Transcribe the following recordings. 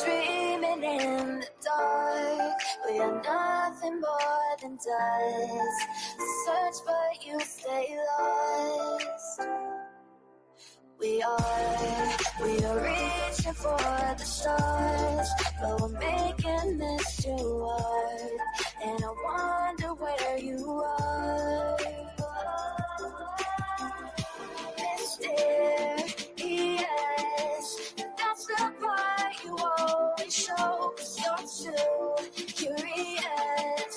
Dreaming in the dark, we are nothing more than dust. Search but you stay lost. We are reaching for the stars, but we're making this too hard. And I wonder where you are. Mysterious, that's the part you always show. 'Cause you're too curious.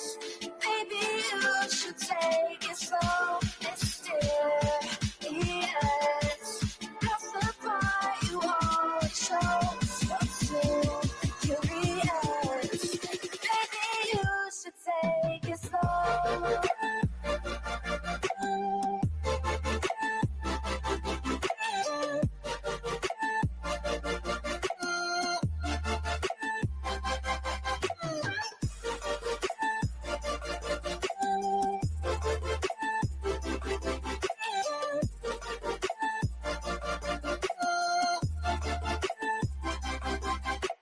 Maybe you should take it slow. Mysterious, that's the part you always show. 'Cause you're too curious. Maybe you should take it slow.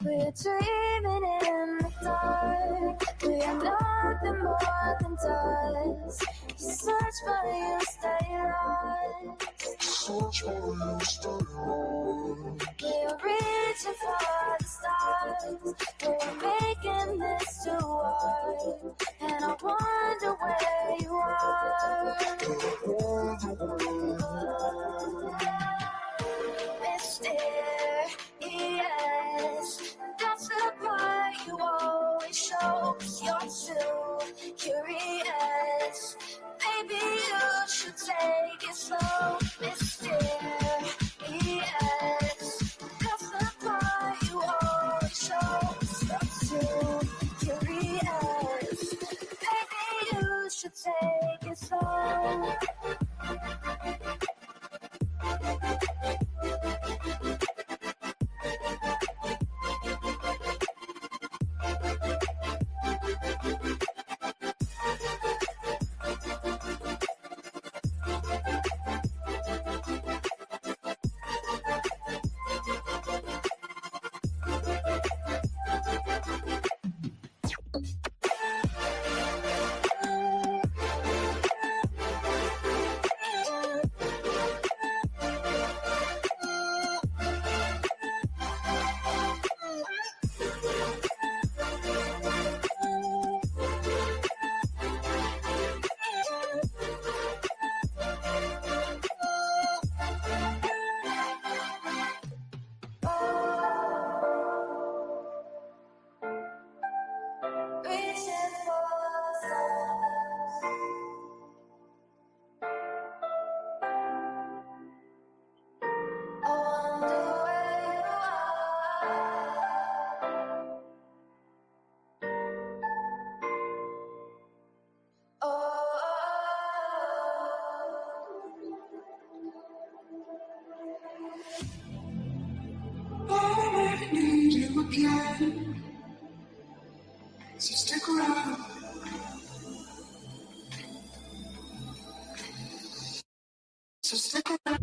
We're dreaming in the dark. We are nothing more than dust. You search but you stay lost. Search but you stay lost. We're reaching for the stars, but we're making this too hard. And I wonder where you are. Mysterious, that's the part you always show. 'Cause you're too curious. Maybe you should take it slow. Mysterious, that's the part you always show. 'Cause you're too curious. Maybe you should take it slow. I need you again, so stick around. So stick around.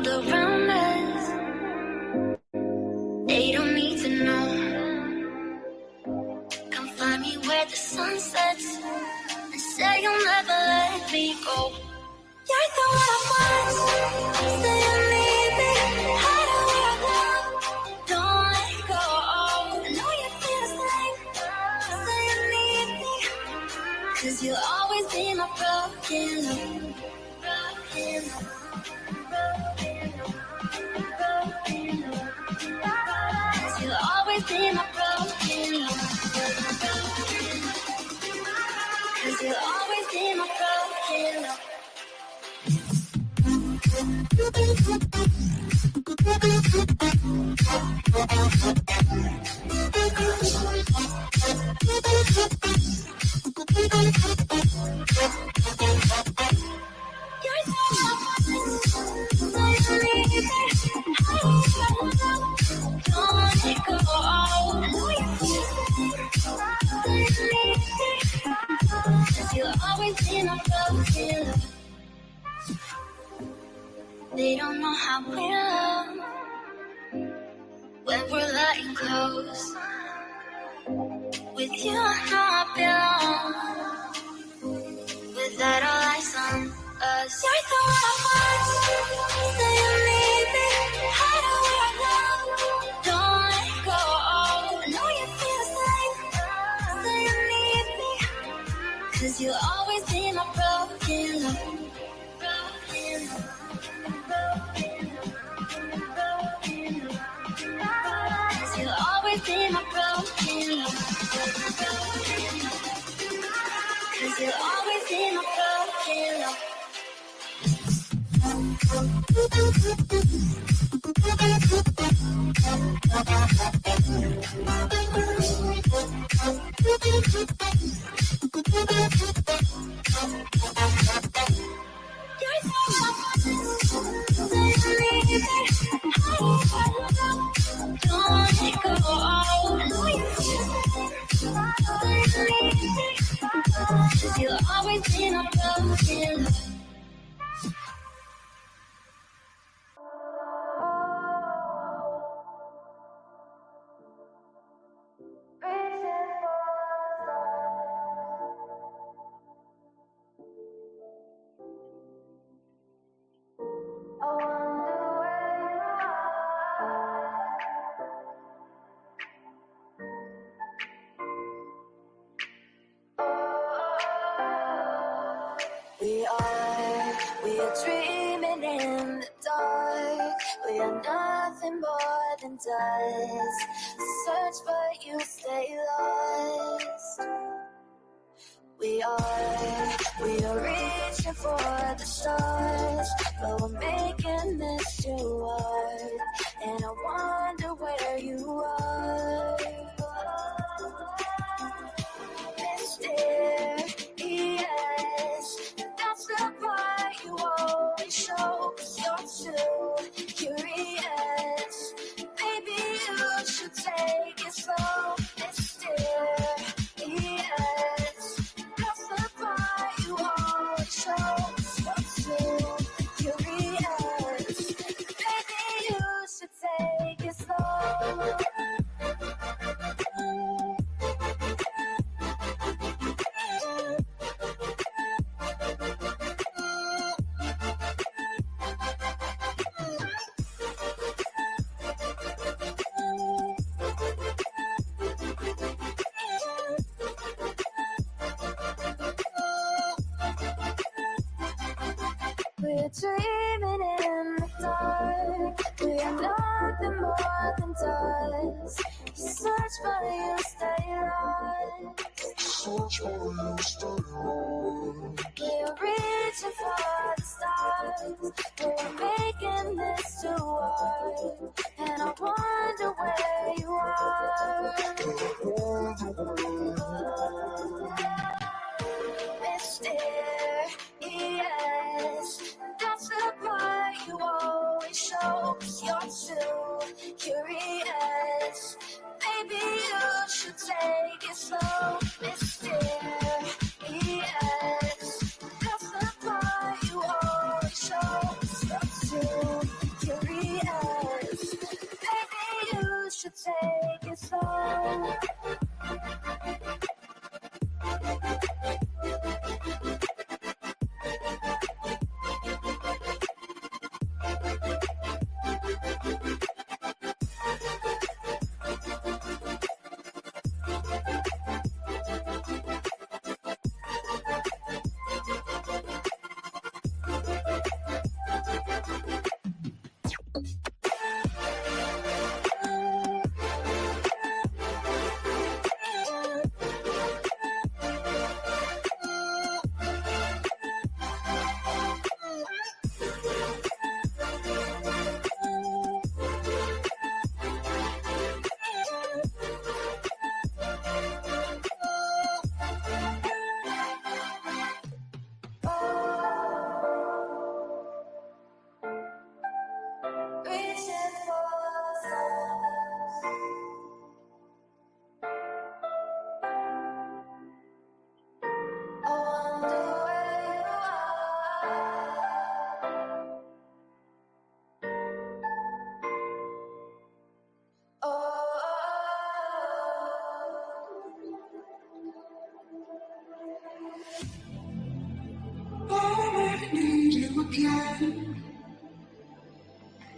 world around us. They don't need to know. Come find me where the sun sets and say you'll never let me go. You're the one I want. Say you need me. Hide where I go. Don't let go. I know you feel the same. Say you need me. 'Cause you'll always be my broken love. Broken love. Broken love. Broken love. 'Cause you'll always be my broken love. 'Cause you'll always be my broken love. They don't know how we love when we're letting close. With you, I know I belong. Without all eyes on us, you're the one I want. Say you need me. Hide where I go. Don't let go. I know you feel the same. Say you need me. 'Cause you'll always be my broken love. Broken love. You'll always be my broken love. 'Cause you'll always be my broken love. You'll always be my broken love. We are dreaming in the dark. We are nothing more than dust. Search but you stay lost. We are reaching for the stars, but we're making this too hard. And I wonder where you are. Mysterious, that's the part you always show. 'Cause you're too curious. Maybe you should take it slow. Mysterious, that's the part you always show. 'Cause you're too curious. Maybe you should take it slow. We're dreaming in the dark. We are nothing more than dust. You search but you stay lost. Search but you stay lost. We are reaching for the stars. We're making this too hard. And I wonder where you are. Mysterious, that's the part you always show. 'Cause you're too curious. Maybe you should take it slow. Mysterious, that's the part you always show. 'Cause you're too take it slow.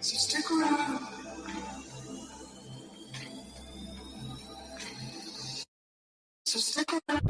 So stick around. So stick around.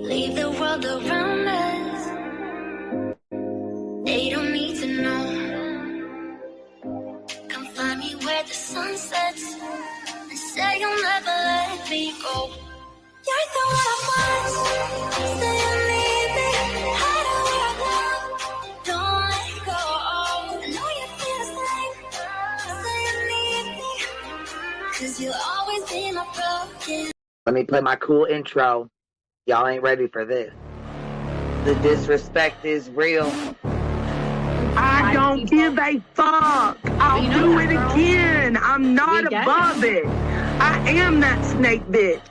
Leave the world around us. They don't need to know. Come find me where the sun sets and say you'll never let me go. You're the one I want. Say you need me. Hide where I go. Don't let go. I know you feel the same. Say you need me. 'Cause you'll always be my broken. Let me play my cool intro. Y'all ain't ready for this. The disrespect is real. I don't give a fuck. I'll do it again. I'm not above it. I am that snake bitch.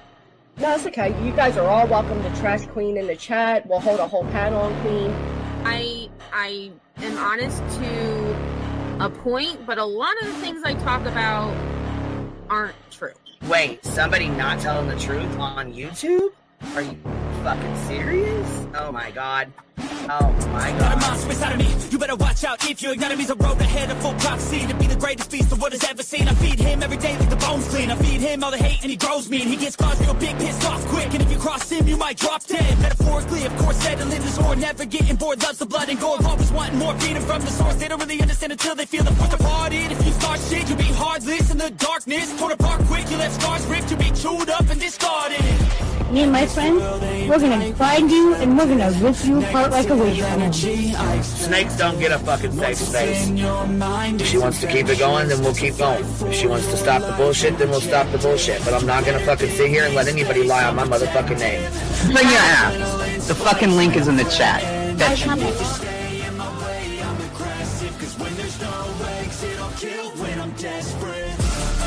No, it's okay. You guys are all welcome to trash Queen in the chat. We'll hold a whole panel on Queen. I am honest to a point, but a lot of the things I talk about aren't true. Wait, somebody not telling the truth on YouTube? Are you fucking serious? Oh my god. Oh my god. Got a monster inside of me. You better watch out if you ignite me. The road ahead of full prophecy to be the greatest beast the world has ever seen. I feed him every day like the bones clean. I feed him all the hate and he grows mean. He gets claws real big, pissed off quick. And if you cross him, you might drop dead. Metaphorically, of course, settling the sword. Never getting bored, loves the blood and gore. Always wanting more, freedom from the source. They don't really understand until they feel the force departed. If you start shit, you'll be heartless in the darkness. Torn apart quick, you left scars ripped. You'll be chewed up and discarded. Me and my friends, we're gonna find you and we're gonna rip you apart like a witch. Snakes don't get a fucking safe space. If she wants to keep it going, then we'll keep going. If she wants to stop the bullshit, then we'll stop the bullshit. But I'm not gonna fucking sit here and let anybody lie on my motherfucking name. Bring your app. The fucking link is in the chat. That should be.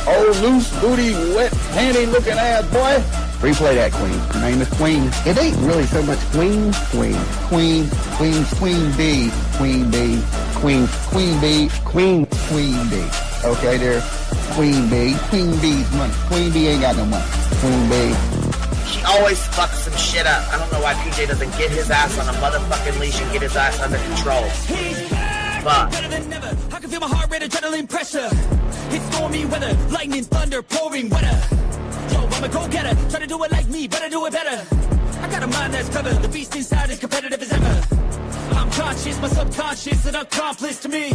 Oh, loose booty, wet panty looking ass boy. Replay that, Queen. Her name is Queen. It ain't really so much Queen. Queen B. Queen B. Okay, there. Queen B. Queen B's money. Queen B ain't got no money. Queen B. She always fucks some shit up. I don't know why PJ doesn't get his ass on a motherfucking leash and get his ass under control. Fuck. Better than never. I can feel my heart rate, adrenaline pressure. It's stormy weather, lightning, thunder, pouring weather. Yo, I'm a go-getter. Try to do it like me, but I do it better. I got a mind that's clever. The beast inside is competitive as ever. I'm conscious, my subconscious, an accomplice to me.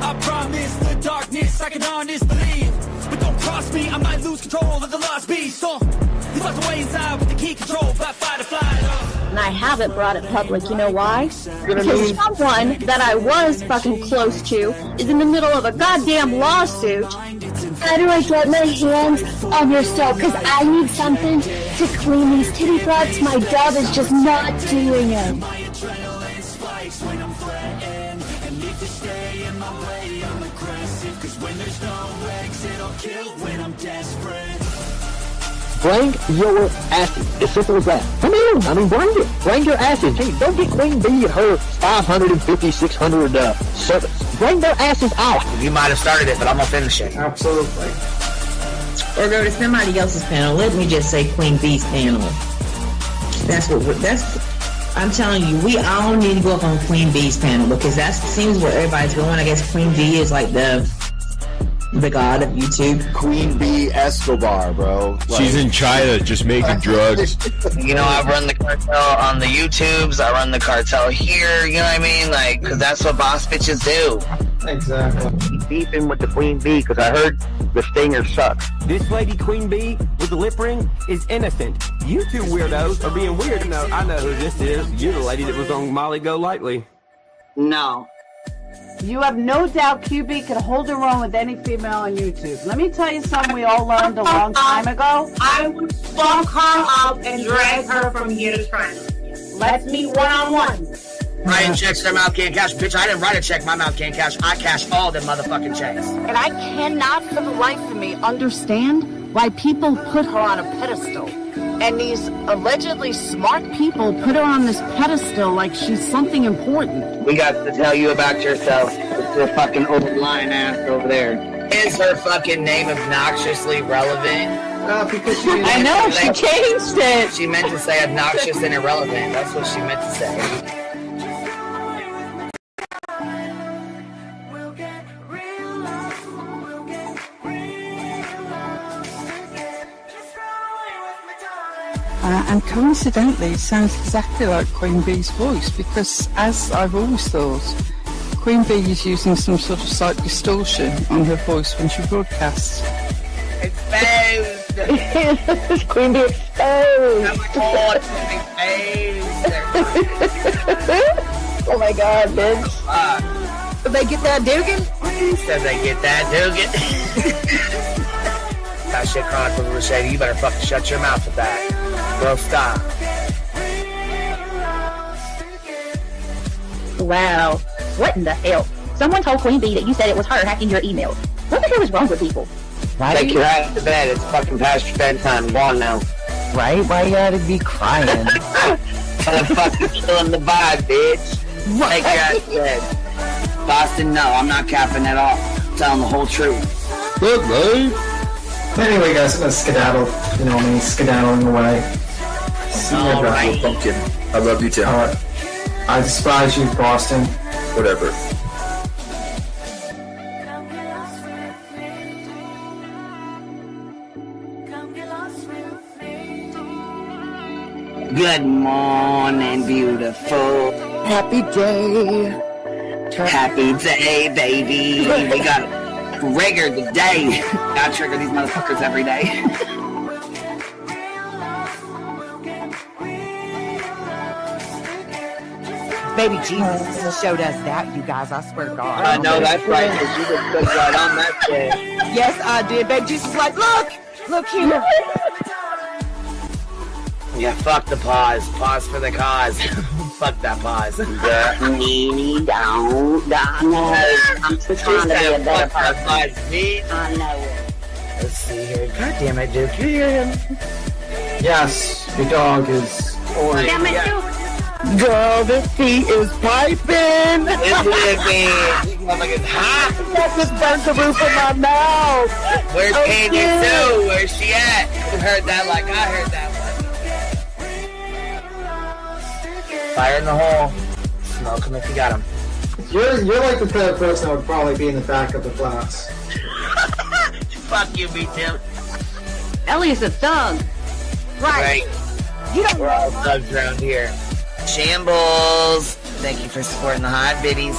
I promise the darkness I can honest believe. But don't cross me, I might lose control of the lost beast. So, he's locked away inside with the key control. Fly, fight, or fly. And I haven't brought it public, you know why? Because someone that I was fucking close to is in the middle of a goddamn lawsuit. How do I get my hands on your stove? Because I need something to clean these titty butts. My dove is just not doing it. Bring your asses. As simple as that. Come on. I mean, bring it. Bring your asses. Gee, don't get Queen B and her 550, 600 servants. Bring their asses out. You might have started it, but I'm gonna finish it. Absolutely. Or go to somebody else's panel. Let me just say Queen B's panel. I'm telling you, we all need to go up on Queen B's panel because that seems where everybody's going. I guess Queen B is like the god of YouTube. Queen B Escobar, bro. Like, she's in China just making drugs. You know, I run the cartel on the YouTubes. I run the cartel here. You know what I mean? Like, because that's what boss bitches do. Exactly. Beefing with the Queen Bee because I heard the stinger sucks. This lady Queen Bee with the lip ring is innocent. You two weirdos are being weird. No, I know who this is. You're the lady that was on Molly Go Lightly. No. You have no doubt QB can hold her own with any female on YouTube. Let me tell you something we all learned a long time ago. I would fuck her up and drag her from here to China. Let's meet one-on-one. Writing checks their mouth can't cash. Bitch, I didn't write a check my mouth can't cash. I cash all them motherfucking checks. And I cannot for the life of me understand why people put her on a pedestal. And these allegedly smart people put her on this pedestal like she's something important. We got to tell you about yourself. Your fucking old lying ass over there. Is her fucking name obnoxiously relevant? Because she I know, she changed it. She meant to say obnoxious and irrelevant. That's what she meant to say. And coincidentally, it sounds exactly like Queen Bee's voice because, as I've always thought, Queen Bee is using some sort of slight distortion on her voice when she broadcasts. Exposed! Queen Bee exposed! Oh my god, exposed! Oh my god, bitch. Did they get that Dugan? Said they get that Dugan. That shit crying from the shady. You better fucking shut your mouth with that. Bro, stop. Wow. What in the hell? Someone told Queen Bee that you said it was her hacking your email. What the hell is wrong with people? Right? Take your ass to bed. It's fucking past your bedtime. Go on now. Right? Why you gotta be crying? Motherfucker killing the vibe, bitch. Take your ass to bed. Boston, no. I'm not capping at all. I'm telling the whole truth. Good, right? Anyway, guys, I'm gonna skedaddle. You know me, skedaddling away. See you guys. Right. Pumpkin. I love you, Tim. I despise you, Boston. Whatever. Good morning, beautiful. Happy day. Happy day, baby. We got trigger the day. I trigger these motherfuckers every day. Baby Jesus showed us that, you guys. I swear to God. I know that's right, because you just put right on that shit. Yes, I did. Baby Jesus was like, look here. Yeah, fuck the pause. Pause for the cause. fuck that pause. I'm just trying to be a better person. I know it. Let's see here. God damn it, Duke. You hear him? Yes, your dog is horrible. Damn it, Duke. Girl, this heat is piping. Isn't it, man? Motherfucker's hot. That just burnt the roof of my mouth. Where's Candy Sue? Where's she at? You heard that like I heard that one. Fire in the hole. Smoke him if you got him. You're like the type of person that would probably be in the back of the class. Fuck you, me too. Ellie's a thug. Right. You don't We're all thugs around here. Shambles. Thank you for supporting the hot biddies.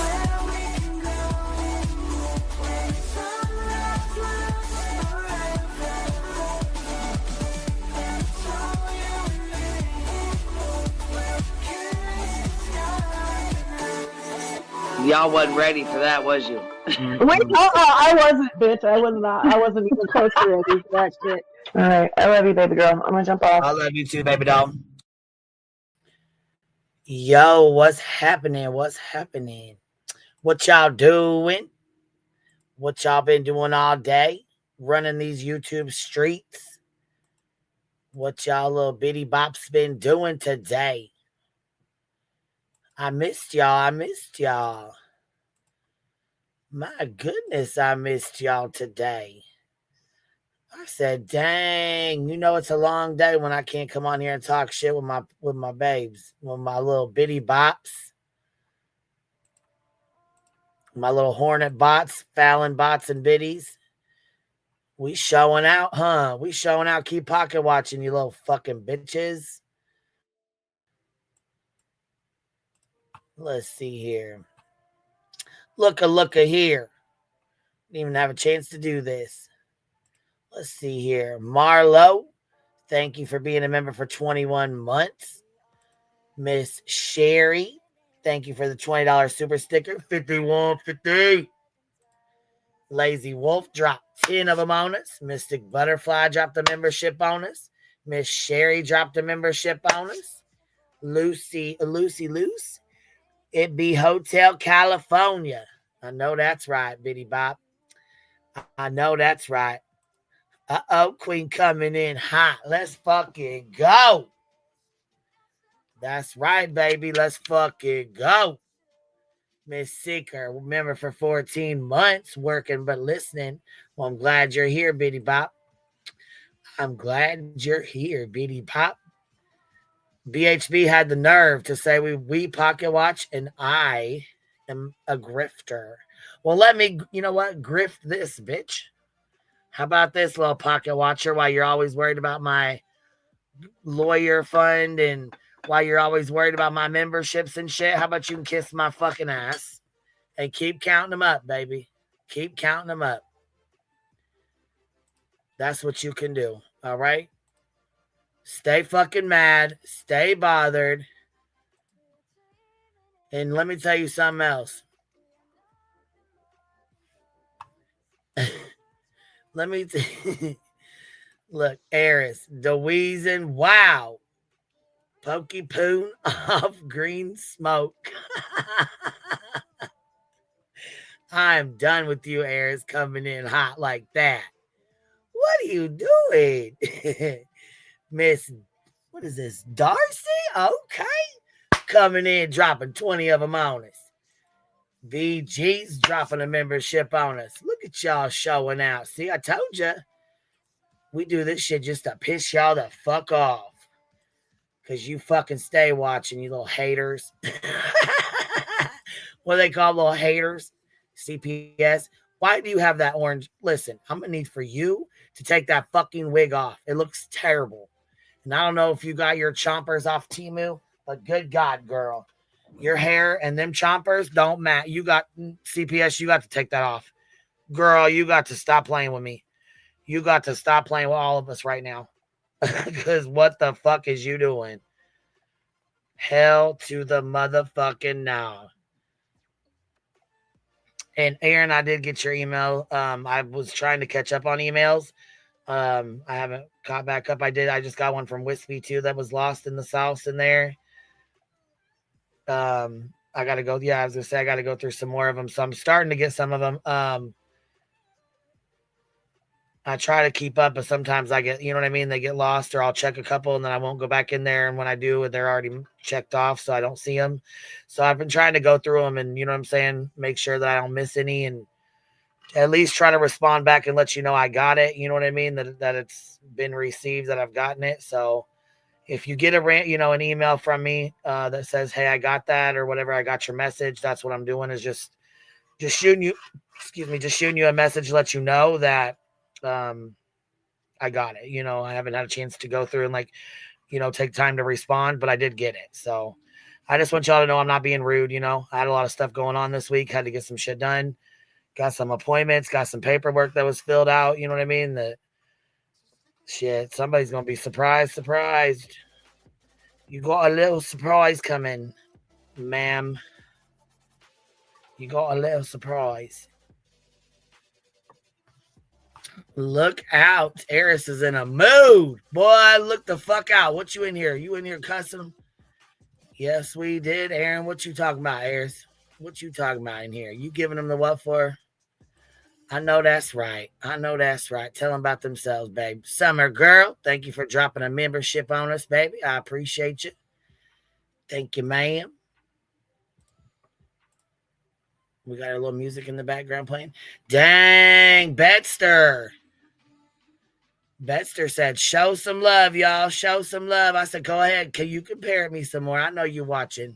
Y'all wasn't ready for that, was you? Wait, I wasn't, bitch. I was not. I wasn't even close to ready for that shit. All right, I love you, baby girl. I'm gonna jump off. I love you too, baby doll. Yo, what's happening? What's happening? What y'all doing? What y'all been doing all day? Running these YouTube streets? What y'all little bitty bops been doing today? I missed y'all. My goodness, I missed y'all today. I said, dang, it's a long day when I can't come on here and talk shit with my babes, with my little bitty bops, my little hornet bots, Fallon bots and biddies. We showing out, huh? We showing out. Keep pocket watching, you little fucking bitches. Let's see here. Looka here. Didn't even have a chance to do this. Let's see here. Marlo, thank you for being a member for 21 months. Miss Sherry, thank you for the $20 super sticker. 51.50. Lazy Wolf dropped 10 of them on us. Mystic Butterfly dropped a membership on us. Miss Sherry dropped a membership on us. Lucy Loose. It be Hotel California. I know that's right, Bitty Bop. I know that's right. Uh-oh, Queen coming in hot. Let's fucking go. That's right, baby. Let's fucking go. Miss Seeker, remember for 14 months working but listening. Well, I'm glad you're here, Bitty Bop. I'm glad you're here, Bitty Bop. BHB had the nerve to say we pocket watch and I am a grifter. Well, let me, you know what? Grift this, bitch. How about this, little pocket watcher, while you're always worried about my lawyer fund and while you're always worried about my memberships and shit? How about you can kiss my fucking ass and keep counting them up, baby? Keep counting them up. That's what you can do, all right? Stay fucking mad. Stay bothered. And let me tell you something else. Let me look, Eris, the wheezing, wow. Pokey poon off green smoke. I'm done with you, Eris, coming in hot like that. What are you doing? Miss, what is this? Darcy? Okay. Coming in, dropping 20 of them on us. VG's dropping a membership on us. Look at y'all showing out. See, I told you. We do this shit just to piss y'all the fuck off. Because you fucking stay watching, you little haters. What do they call little haters? CPS. Why do you have that orange? Listen, I'm going to need for you to take that fucking wig off. It looks terrible. And I don't know if you got your chompers off Temu, but good God, girl. Your hair and them chompers don't match. You got CPS, you got to take that off. Girl, you got to stop playing with me. You got to stop playing with all of us right now. Because what the fuck is you doing? Hell to the motherfucking now. And Aaron, I did get your email. I was trying to catch up on emails. I haven't caught back up. I just got one from Wispy too that was lost in the sauce in there. I got to go. Yeah, I was going to say I got to go through some more of them. So I'm starting to get some of them. I try to keep up, but sometimes I get, you know what I mean? They get lost, or I'll check a couple and then I won't go back in there. And when I do, they're already checked off, so I don't see them. So I've been trying to go through them and, you know what I'm saying? Make sure that I don't miss any and at least try to respond back and let you know I got it. You know what I mean? That it's been received, that I've gotten it. So if you get an email from me that says, hey, I got that or whatever, I got your message. That's what I'm doing, is just shooting you, just shooting you a message, let you know that I got it. You know, I haven't had a chance to go through and take time to respond, but I did get it. So I just want y'all to know I'm not being rude. I had a lot of stuff going on this week, had to get some shit done, got some appointments, got some paperwork that was filled out. You know what I mean? That shit, somebody's going to be surprised. You got a little surprise coming, ma'am. You got a little surprise. Look out. Eris is in a mood. Boy, look the fuck out. What you in here? You in here cussing? Yes, we did. Aaron, what you talking about, Eris? What you talking about in here? You giving them the what for? I know that's right. Tell them about themselves, babe. Summer girl, thank you for dropping a membership on us, baby. I appreciate you. Thank you, ma'am. We got a little music in the background playing. Dang, Betster. Betster said, show some love, y'all. Show some love. I said, go ahead. Can you compare me some more? I know you watching.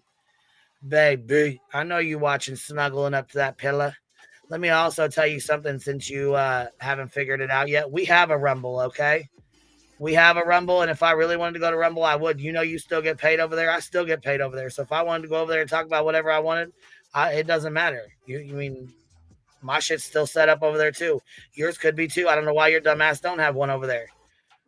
Baby, I know you watching, snuggling up to that pillow. Let me also tell you something, since you haven't figured it out yet. We have a Rumble, okay? We have a Rumble, and if I really wanted to go to Rumble, I would. You still get paid over there. I still get paid over there. So if I wanted to go over there and talk about whatever I wanted, it doesn't matter. You mean my shit's still set up over there too. Yours could be too. I don't know why your dumbass don't have one over there.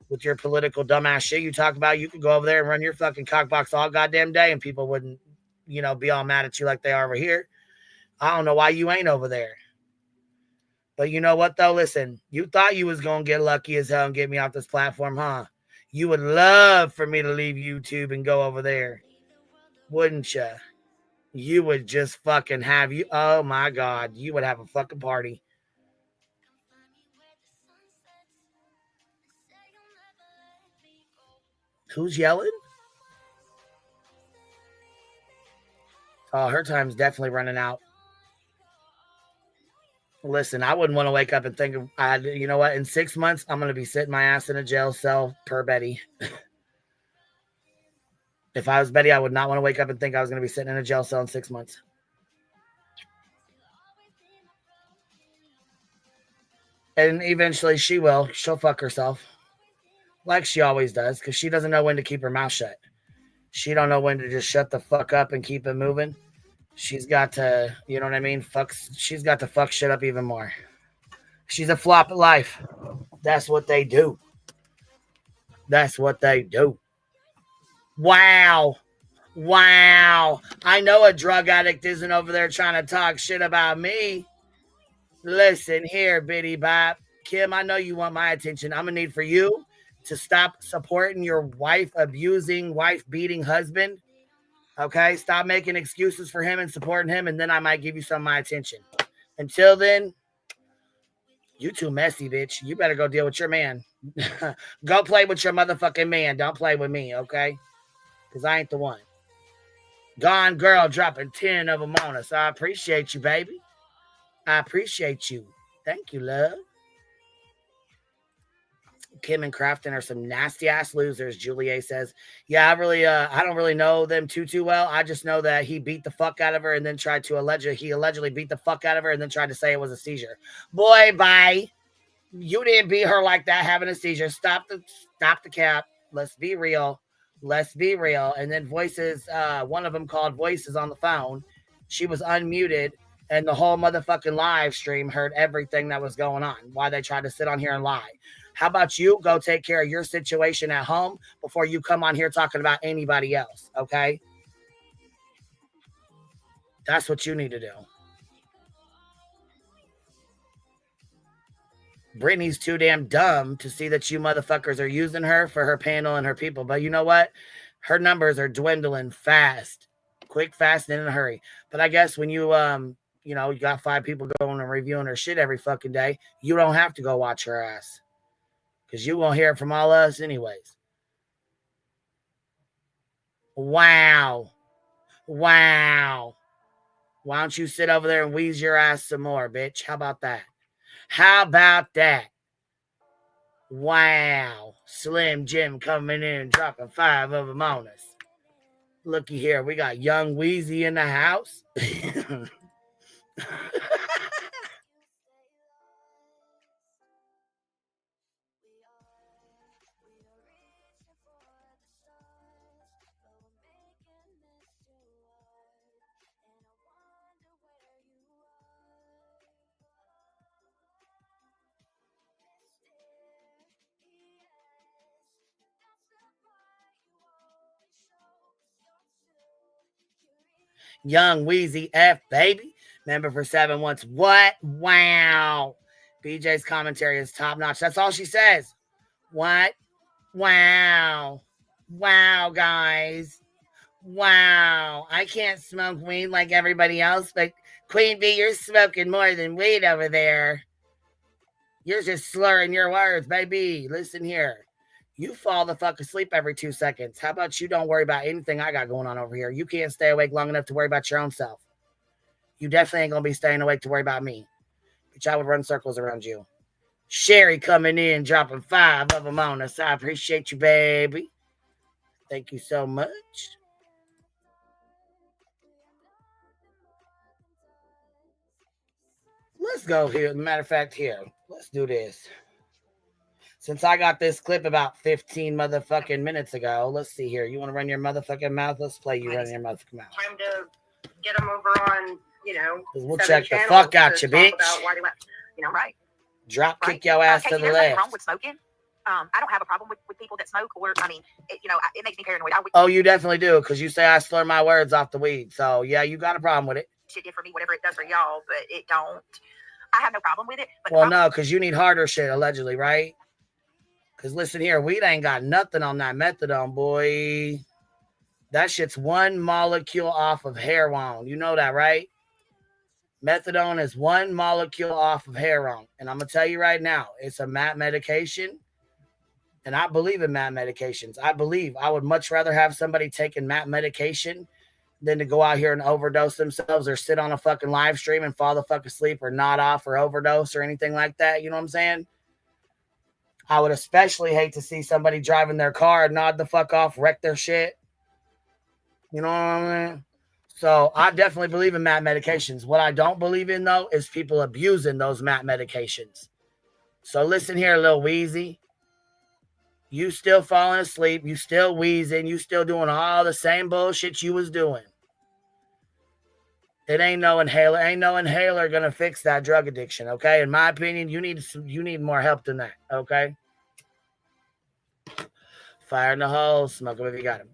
With your political dumbass shit you talk about, you could go over there and run your fucking cockbox all goddamn day and people wouldn't, be all mad at you like they are over here. I don't know why you ain't over there. But you know what, though? Listen, you thought you was going to get lucky as hell and get me off this platform, huh? You would love for me to leave YouTube and go over there. Wouldn't you? You would just fucking have you. Oh, my God. You would have a fucking party. Who's yelling? Oh, her time's definitely running out. Listen, I wouldn't want to wake up and think of, you know what? In 6 months, I'm going to be sitting my ass in a jail cell per Betty. If I was Betty, I would not want to wake up and think I was going to be sitting in a jail cell in 6 months. And eventually she will. She'll fuck herself. Like she always does, because she doesn't know when to keep her mouth shut. She don't know when to just shut the fuck up and keep it moving. She's got to, you know what I mean? She's got to fuck shit up even more. She's a flop at life. That's what they do. Wow. I know a drug addict isn't over there trying to talk shit about me. Listen here, Bitty Bop. Kim, I know you want my attention. I'm going to need for you to stop supporting your wife-abusing, wife-beating husband. Okay? Stop making excuses for him and supporting him, and then I might give you some of my attention. Until then, you too messy, bitch. You better go deal with your man. Go play with your motherfucking man. Don't play with me, okay? Because I ain't the one. Gone Girl dropping 10 of them on us. I appreciate you, baby. I appreciate you. Thank you, love. Kim and Crafton are some nasty ass losers, Julie says. Yeah, I don't really know them too well. I just know that he beat the fuck out of her and then tried to allegedly beat the fuck out of her and then tried to say it was a seizure. Boy, bye. You didn't beat her like that having a seizure. Stop the cap. Let's be real. And then Voices, one of them called Voices on the phone. She was unmuted. And the whole motherfucking live stream heard everything that was going on. Why they tried to sit on here and lie. How about you go take care of your situation at home before you come on here talking about anybody else, okay? That's what you need to do. Brittany's too damn dumb to see that you motherfuckers are using her for her panel and her people. But you know what? Her numbers are dwindling fast. Quick, fast, and in a hurry. But I guess when you you know, you got 5 people going and reviewing her shit every fucking day, you don't have to go watch her ass. Because you won't hear it from all us anyways. Wow. Wow. Why don't you sit over there and wheeze your ass some more, bitch? How about that? How about that? Wow. Slim Jim coming in, dropping 5 of them on us. Looky here. We got young Wheezy in the house. Young Wheezy F, baby. Member for 7 months. What? Wow. BJ's commentary is top notch. That's all she says. What? Wow. Wow, guys. Wow. I can't smoke weed like everybody else, but Queen B, you're smoking more than weed over there. You're just slurring your words, baby. Listen here. You fall the fuck asleep every 2 seconds. How about you don't worry about anything I got going on over here? You can't stay awake long enough to worry about your own self. You definitely ain't going to be staying awake to worry about me. Bitch, I would run circles around you. Sherry coming in, dropping 5 of them on us. I appreciate you, baby. Thank you so much. Let's go here. Matter of fact, here. Let's do this. Since I got this clip about 15 motherfucking minutes ago, let's see here. You want to run your motherfucking mouth? Let's play you running your motherfucking mouth. Time to get them over on, you know, We'll check the fuck out you, bitch. You know, right. Drop kick your ass to the left. Wrong with smoking. I don't have a problem with people that smoke, or I mean, it makes me paranoid. Oh, you definitely do, because you say I slur my words off the weed. So yeah, you got a problem with it. Shit did for me, whatever it does for y'all, but it don't. I have no problem with it. But well, no, because you need harder shit, allegedly, right? Because listen here, weed ain't got nothing on that methadone, boy. That shit's 1 molecule off of heroin. You know that, right? Methadone is 1 molecule off of heroin. And I'm going to tell you right now, it's a MAT medication. And I believe in MAT medications. I would much rather have somebody taking MAT medication than to go out here and overdose themselves or sit on a fucking live stream and fall the fuck asleep or nod off or overdose or anything like that. You know what I'm saying? I would especially hate to see somebody driving their car and nod the fuck off, wreck their shit. You know what I mean? So I definitely believe in MAT medications. What I don't believe in, though, is people abusing those MAT medications. So listen here, Lil Wheezy. You still falling asleep. You still wheezing. You still doing all the same bullshit you was doing. It ain't no inhaler. Ain't no inhaler gonna fix that drug addiction, okay? In my opinion, you need more help than that, okay? Fire in the hole, smoke them if you got them.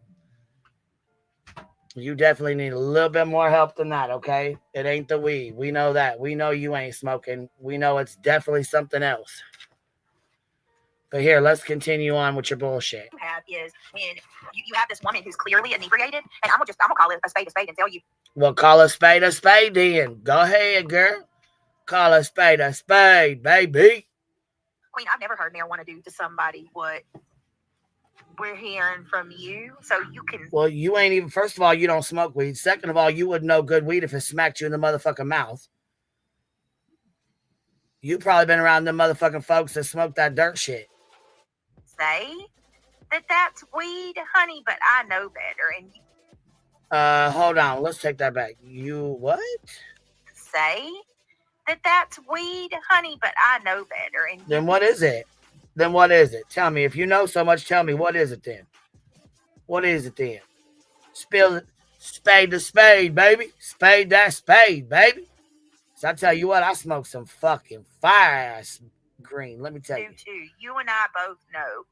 You definitely need a little bit more help than that, okay? It ain't the weed. We know that. We know you ain't smoking. We know it's definitely something else. But here, let's continue on with your bullshit. You have is when you have this woman who's clearly inebriated, and I'm gonna call it a spade and tell you. Well, call a spade then. Go ahead, girl. Call a spade, baby. Queen, I've never heard marijuana do to somebody what we're hearing from you, so you can. Well, you ain't even. First of all, you don't smoke weed. Second of all, you wouldn't know good weed if it smacked you in the motherfucking mouth. You probably been around them motherfucking folks that smoke that dirt shit. Say that that's weed, honey, but I know better. And hold on, let's take that back. You what? Say that that's weed, honey, but I know better. And then what is it? Then what is it? Tell me. If you know so much, tell me what is it then? What is it then? Spill it. Spade to spade, baby. Spade that spade, baby. So I tell you what, I smoke some fucking fire-ass green. Let me tell you. Too. You and I both know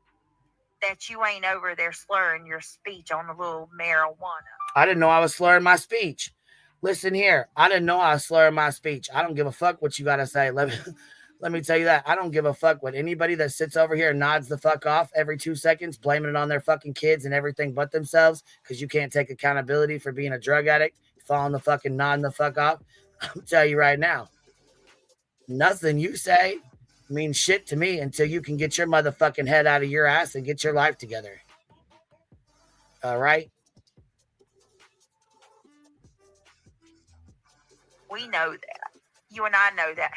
that you ain't over there slurring your speech on a little marijuana. I didn't know I was slurring my speech. Listen here. I didn't know I was slurring my speech. I don't give a fuck what you got to say. Let me tell you that. I don't give a fuck what anybody that sits over here and nods the fuck off every 2 seconds, blaming it on their fucking kids and everything but themselves because you can't take accountability for being a drug addict, falling the fucking nodding the fuck off. I'm telling you right now, nothing you say means shit to me until you can get your motherfucking head out of your ass and get your life together. All right? We know that. You and I know that.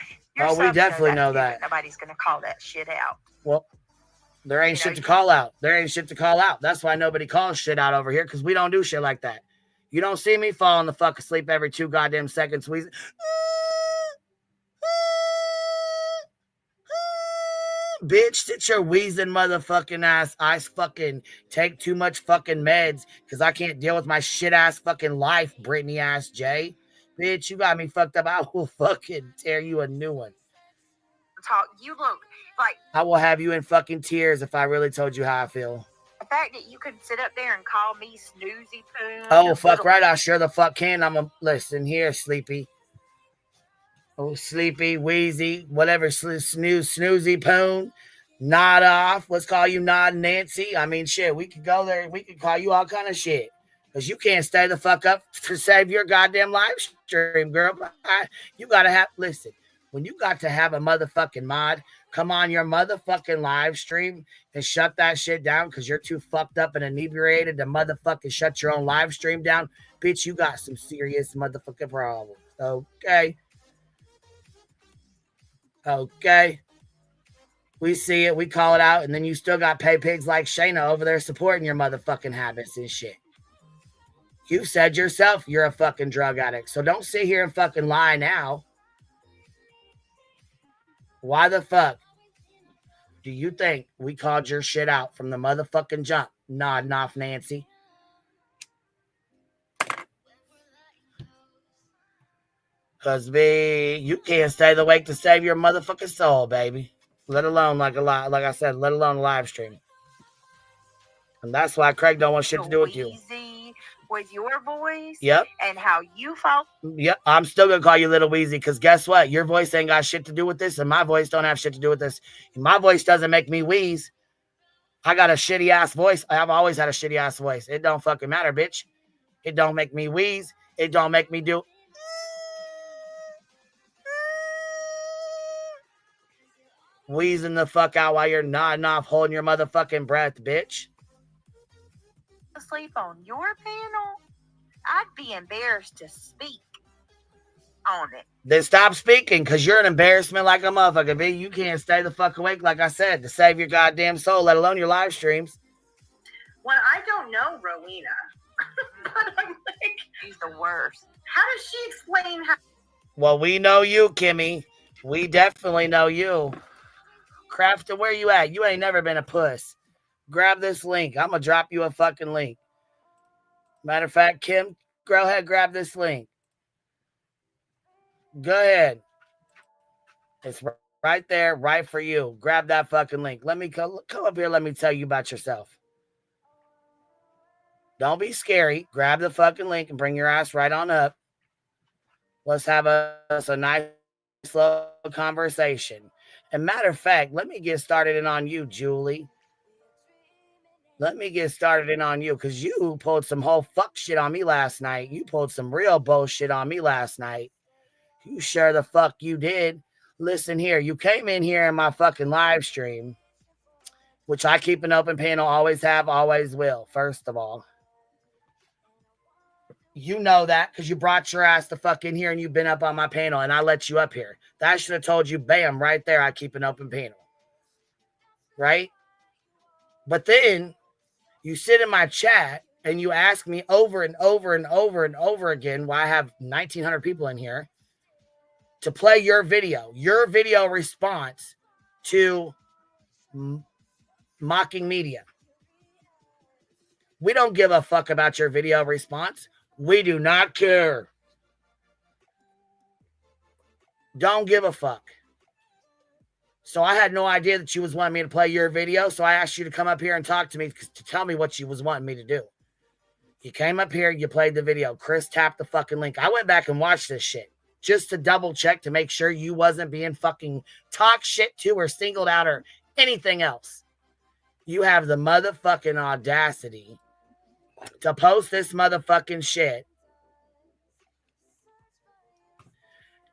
We definitely know that. But nobody's going to call that shit out. Well, there ain't shit to call out. There ain't shit to call out. That's why nobody calls shit out over here, because we don't do shit like that. You don't see me falling the fuck asleep every 2 goddamn seconds. Bitch, sit your wheezing motherfucking ass. I fucking take too much fucking meds because I can't deal with my shit ass fucking life, Brittany ass Jay. Bitch, you got me fucked up. I will fucking tear you a new one. You look like... I will have you in fucking tears if I really told you how I feel. The fact that you could sit up there and call me snoozy poon. Oh, fuck right. I sure the fuck can. Listen here, Sleepy. Oh, Sleepy, Wheezy, whatever, snoozy poon, nod off. Let's call you Nod Nancy. I mean, shit, we could go there. We could call you all kind of shit. Because you can't stay the fuck up to save your goddamn live stream, girl. You got to have, listen, when you got to have a motherfucking mod come on your motherfucking live stream and shut that shit down because you're too fucked up and inebriated to motherfucking shut your own live stream down, bitch, you got some serious motherfucking problems. Okay. Okay. We see it, we call it out, and then you still got pay pigs like Shayna over there supporting your motherfucking habits and shit. You said yourself you're a fucking drug addict, so don't sit here and fucking lie now. Why the fuck do you think we called your shit out from the motherfucking jump? Nodding off, Nancy. Because, you can't stay awake to save your motherfucking soul, baby. Let alone, like I said, let alone a live stream. And that's why Craig don't want shit to do with you. With your voice. Yep. And how you felt. Yep. I'm still going to call you Little Wheezy because guess what? Your voice ain't got shit to do with this and my voice don't have shit to do with this. And my voice doesn't make me wheeze. I got a shitty ass voice. I've always had a shitty ass voice. It don't fucking matter, bitch. It don't make me wheeze. It don't make me do... wheezing the fuck out while you're nodding off, holding your motherfucking breath, bitch. Sleep on your panel, I'd be embarrassed to speak on it. Then stop speaking, because you're an embarrassment like a motherfucker, B. You can't stay the fuck awake, like I said, to save your goddamn soul, let alone your live streams. Well, I don't know Rowena, but I'm like... She's the worst. How does she explain how... Well, we know you, Kimmy. We definitely know you. Crafton, where you at? You ain't never been a puss. Grab this link. I'm going to drop you a fucking link. Matter of fact, Kim, go ahead, grab this link. Go ahead. It's right there, right for you. Grab that fucking link. Let me come up here. Let me tell you about yourself. Don't be scary. Grab the fucking link and bring your ass right on up. Let's have a nice, slow conversation. And matter of fact, let me get started in on you, Julie. Let me get started in on you because you pulled some whole fuck shit on me last night. You pulled some real bullshit on me last night. You sure the fuck you did. Listen here, you came in here in my fucking live stream, which I keep an open panel, always have, always will, first of all. You know that because you brought your ass the fuck in here and you've been up on my panel and I let you up here. That should have told you, bam, right there, I keep an open panel. Right? But then you sit in my chat and you ask me over and over and over and over again, why I have 1,900 people in here, to play your video response to mocking media. We don't give a fuck about your video response. We do not care. Don't give a fuck. So I had no idea that you was wanting me to play your video. So I asked you to come up here and talk to me to tell me what you was wanting me to do. You came up here, you played the video. Chris tapped the fucking link. I went back and watched this shit. just to double check to make sure you wasn't being fucking talk shit to or singled out or anything else. You have the motherfucking audacity to post this motherfucking shit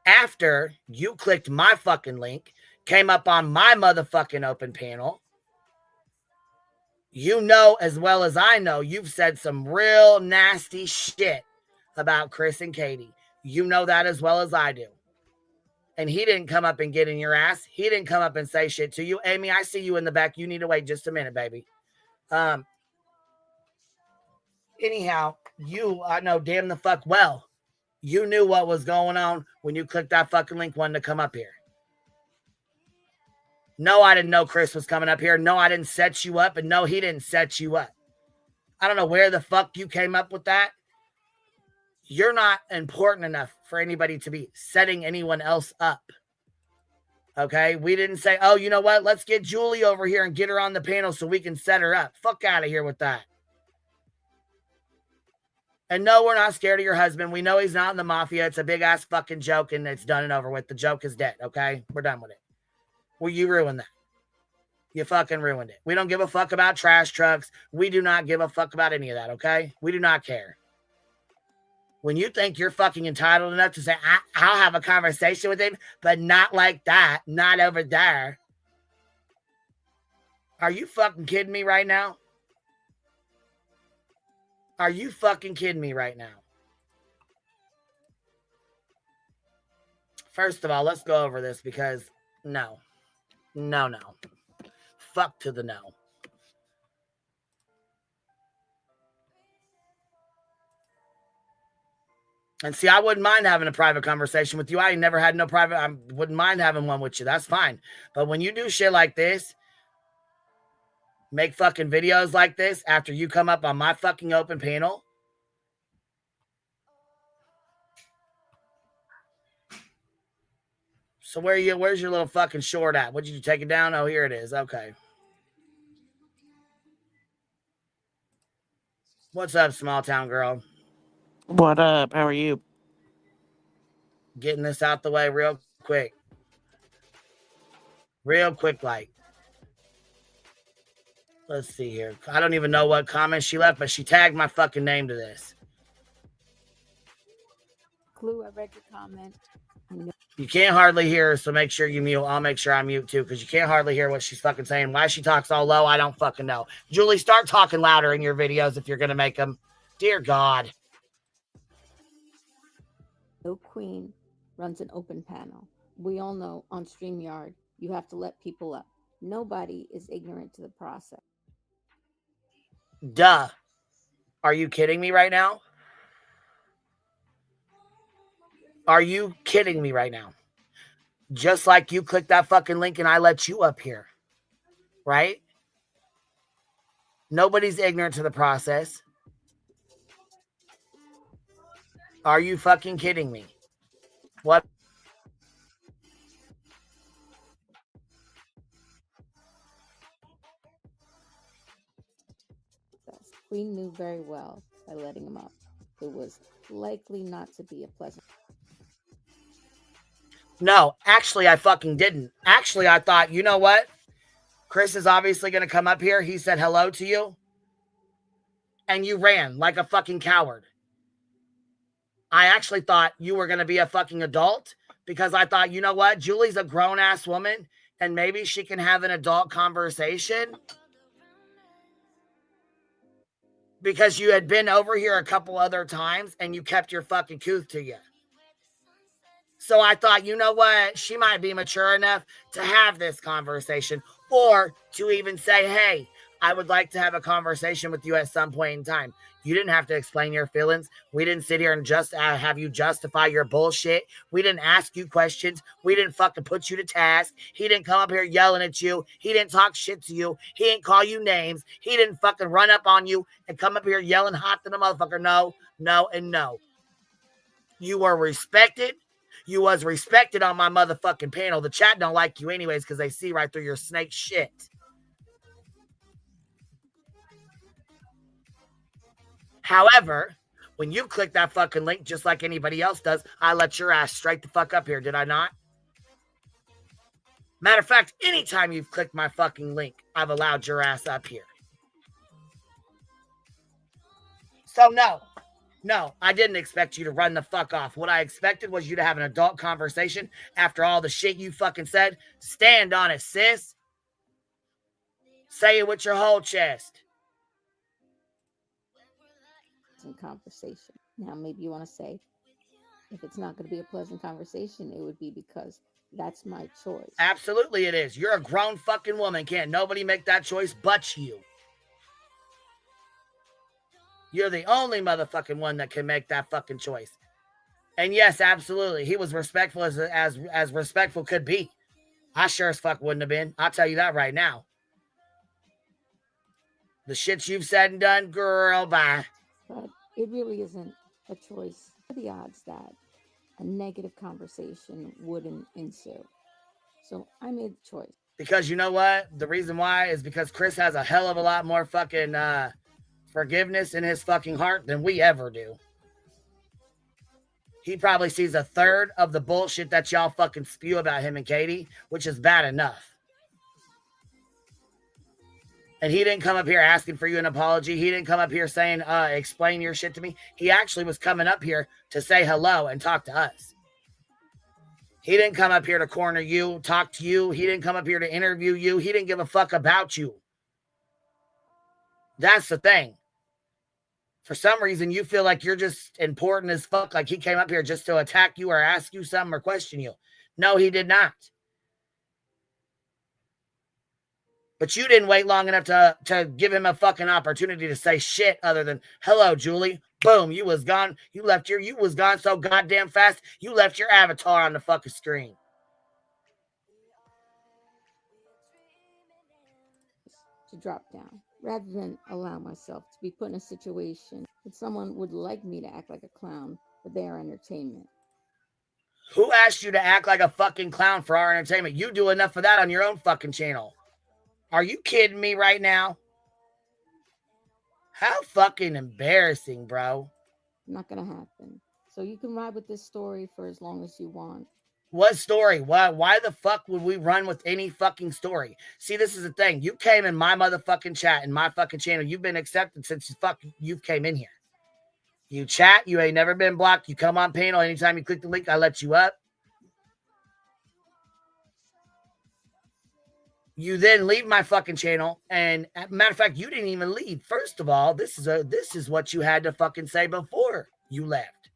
after you clicked my fucking link, came up on my motherfucking open panel. You know as well as I know, you've said some real nasty shit about Chris and Katie. You know that as well as I do. And he didn't come up and get in your ass. He didn't come up and say shit to you. Amy, I see you in the back. You need to wait just a minute, baby. Anyhow, I know damn the fuck well. You knew what was going on when you clicked that fucking link wanting to come up here. No, I didn't know Chris was coming up here. No, I didn't set you up. And no, he didn't set you up. I don't know where the fuck you came up with that. You're not important enough for anybody to be setting anyone else up. Okay? We didn't say, oh, you know what? Let's get Julie over here and get her on the panel so we can set her up. Fuck out of here with that. And no, we're not scared of your husband. We know he's not in the mafia. It's a big-ass fucking joke, and it's done and over with. The joke is dead, okay? We're done with it. Well, you ruined that. You fucking ruined it. We don't give a fuck about trash trucks. We do not give a fuck about any of that, okay? We do not care. When you think you're fucking entitled enough to say, I'll have a conversation with him, but not like that, not over there. Are you fucking kidding me right now? Are you fucking kidding me right now? First of all, let's go over this because no. Fuck to the no. And see, I wouldn't mind having a private conversation with you. I ain't never had no private. I wouldn't mind having one with you. That's fine. But when you do shit like this, make fucking videos like this after you come up on my fucking open panel. So where's your little fucking short at? What did you take it down? Oh, here it is. Okay. What's up, small town girl? What up? How are you? Getting this out the way real quick. Real quick, like. Let's see here. I don't even know what comment she left, but she tagged my fucking name to this. Clue, I read your comment. You can't hardly hear her, so make sure you mute. I'll make sure I mute too, because you can't hardly hear what she's fucking saying. Why she talks all low, I don't fucking know. Julie, start talking louder in your videos if you're going to make them. Dear God. No queen runs an open panel. We all know on StreamYard, you have to let people up. Nobody is ignorant to the process. Duh. Are you kidding me right now? Are you kidding me right now? Just like you clicked that fucking link and I let you up here. Right? Nobody's ignorant to the process. Are you fucking kidding me? What? Queen knew very well by letting him up. It was likely not to be a pleasant. No, actually, I fucking didn't. Actually, I thought, you know what? Chris is obviously going to come up here. He said hello to you. And you ran like a fucking coward. I actually thought you were going to be a fucking adult because I thought, you know what? Julie's a grown-ass woman and maybe she can have an adult conversation. Because you had been over here a couple other times and you kept your fucking couth to you. So I thought, you know what? She might be mature enough to have this conversation or to even say, hey, I would like to have a conversation with you at some point in time. You didn't have to explain your feelings. We didn't sit here and just have you justify your bullshit. We didn't ask you questions. We didn't fucking put you to task. He didn't come up here yelling at you. He didn't talk shit to you. He didn't call you names. He didn't fucking run up on you and come up here yelling hot to the motherfucker. No, no, and no. You were respected. You was respected on my motherfucking panel. The chat don't like you anyways because they see right through your snake shit. However, When you click that fucking link, just like anybody else does, I let your ass straight the fuck up here, did I not? Matter of fact, anytime you've clicked my fucking link, I've allowed your ass up here. So no, I didn't expect you to run the fuck off. What I expected was you to have an adult conversation after all the shit you fucking said. Stand on it, sis. Say it with your whole chest. Conversation. Now, maybe you want to say, if it's not going to be a pleasant conversation, it would be because that's my choice. Absolutely it is. You're a grown fucking woman. Can't nobody make that choice but you. You're the only motherfucking one that can make that fucking choice. And yes, absolutely. He was respectful as respectful could be. I sure as fuck wouldn't have been. I'll tell you that right now. The shit you've said and done, girl, bye. But it really isn't a choice. What are the odds that a negative conversation wouldn't ensue? So I made the choice. Because you know what? The reason why is because Chris has a hell of a lot more fucking forgiveness in his fucking heart than we ever do. He probably sees a third of the bullshit that y'all fucking spew about him and Katie, which is bad enough. And he didn't come up here asking for you an apology. He didn't come up here saying, explain your shit to me. He actually was coming up here to say hello and talk to us. He didn't come up here to corner you, talk to you. He didn't come up here to interview you. He didn't give a fuck about you. That's the thing. For some reason, you feel like you're just important as fuck. Like he came up here just to attack you or ask you something or question you. No, he did not. But you didn't wait long enough to give him a fucking opportunity to say shit other than, hello, Julie. Boom, you was gone. You was gone so goddamn fast, you left your avatar on the fucking screen. To drop down, rather than allow myself to be put in a situation that someone would like me to act like a clown for their entertainment. Who asked you to act like a fucking clown for our entertainment? You do enough of that on your own fucking channel. Are you kidding me right now? How fucking embarrassing, bro. Not gonna happen. So you can ride with this story for as long as you want. What story? Why the fuck would we run with any fucking story? See, this is the thing. You came in my motherfucking chat, in my fucking channel. You've been accepted since you came in here. You chat. You ain't never been blocked. You come on panel. Anytime you click the link, I let you up. You then leave my fucking channel, and matter of fact, you didn't even leave. First of all, this is what you had to fucking say before you left.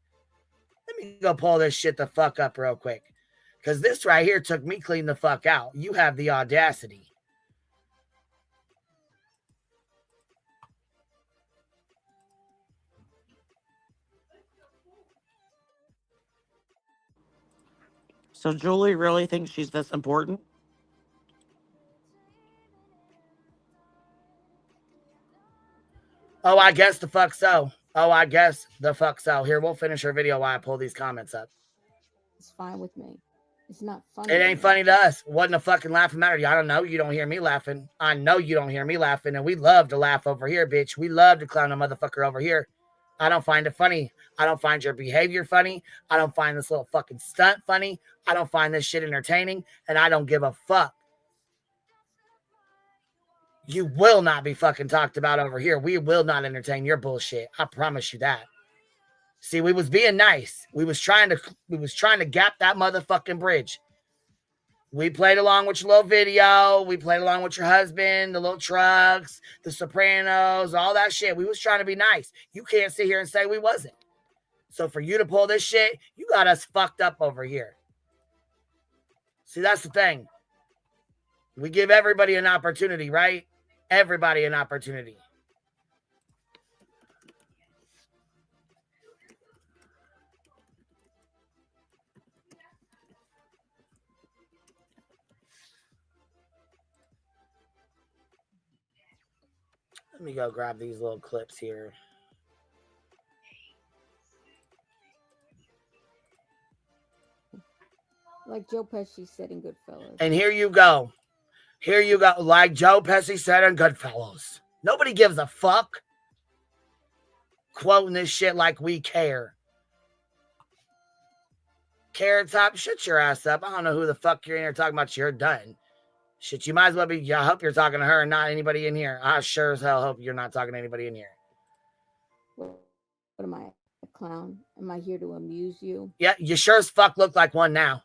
Let me go pull this shit the fuck up real quick, because this right here took me clean the fuck out. You have the audacity. So Julie really thinks she's this important? Oh, I guess the fuck so. Here, we'll finish our video while I pull these comments up. It's fine with me. It's not funny. It ain't funny to us. Wasn't a fucking laughing matter. I don't know. You don't hear me laughing. I know you don't hear me laughing. And we love to laugh over here, bitch. We love to clown a motherfucker over here. I don't find it funny. I don't find your behavior funny. I don't find this little fucking stunt funny. I don't find this shit entertaining. And I don't give a fuck. You will not be fucking talked about over here. We will not entertain your bullshit. I promise you that. See, we was being nice. We was trying to gap that motherfucking bridge. We played along with your little video. We played along with your husband, the little trucks, the Sopranos, all that shit. We was trying to be nice. You can't sit here and say we wasn't. So for you to pull this shit, you got us fucked up over here. See, that's the thing. We give everybody an opportunity, right? Everybody an opportunity. Let me go grab these little clips here. Like Joe Pesci said in Goodfellas. And here you go. Here you go. Like Joe Pesci said in Goodfellas. Nobody gives a fuck. quoting this shit like we care. Carrot Top, shut your ass up. I don't know who the fuck you're in here talking about. You're done. Shit, you might as well be. I hope you're talking to her and not anybody in here. I sure as hell hope you're not talking to anybody in here. What am I, a clown? Am I here to amuse you? Yeah, you sure as fuck look like one now.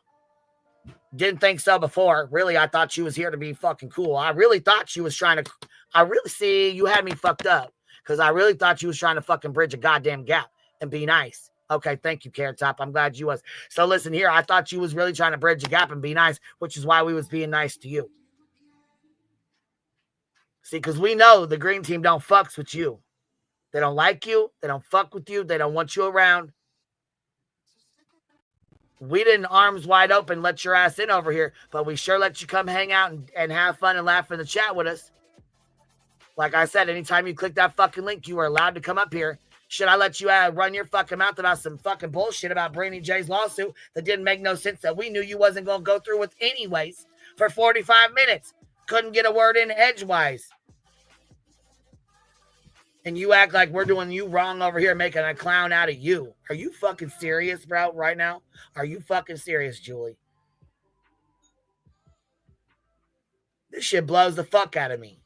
Didn't think so before. Really, I thought she was here to be fucking cool. I really thought she was trying to. I really see you had me fucked up because I really thought you was trying to fucking bridge a goddamn gap and be nice. Okay, thank you, Carrot Top. I'm glad you was. So listen here, I thought you was really trying to bridge a gap and be nice, which is why we was being nice to you. See, because we know the green team don't fucks with you. They don't like you. They don't fuck with you. They don't want you around. We didn't arms wide open let your ass in over here, but we sure let you come hang out and have fun and laugh in the chat with us. Like I said, anytime you click that fucking link, you are allowed to come up here. Should I let you run your fucking mouth about some fucking bullshit about Brainy J's lawsuit that didn't make no sense that we knew you wasn't going to go through with anyways for 45 minutes? Couldn't get a word in edgewise. And you act like we're doing you wrong over here, making a clown out of you. Are you fucking serious, bro, right now? Are you fucking serious, Julie? This shit blows the fuck out of me.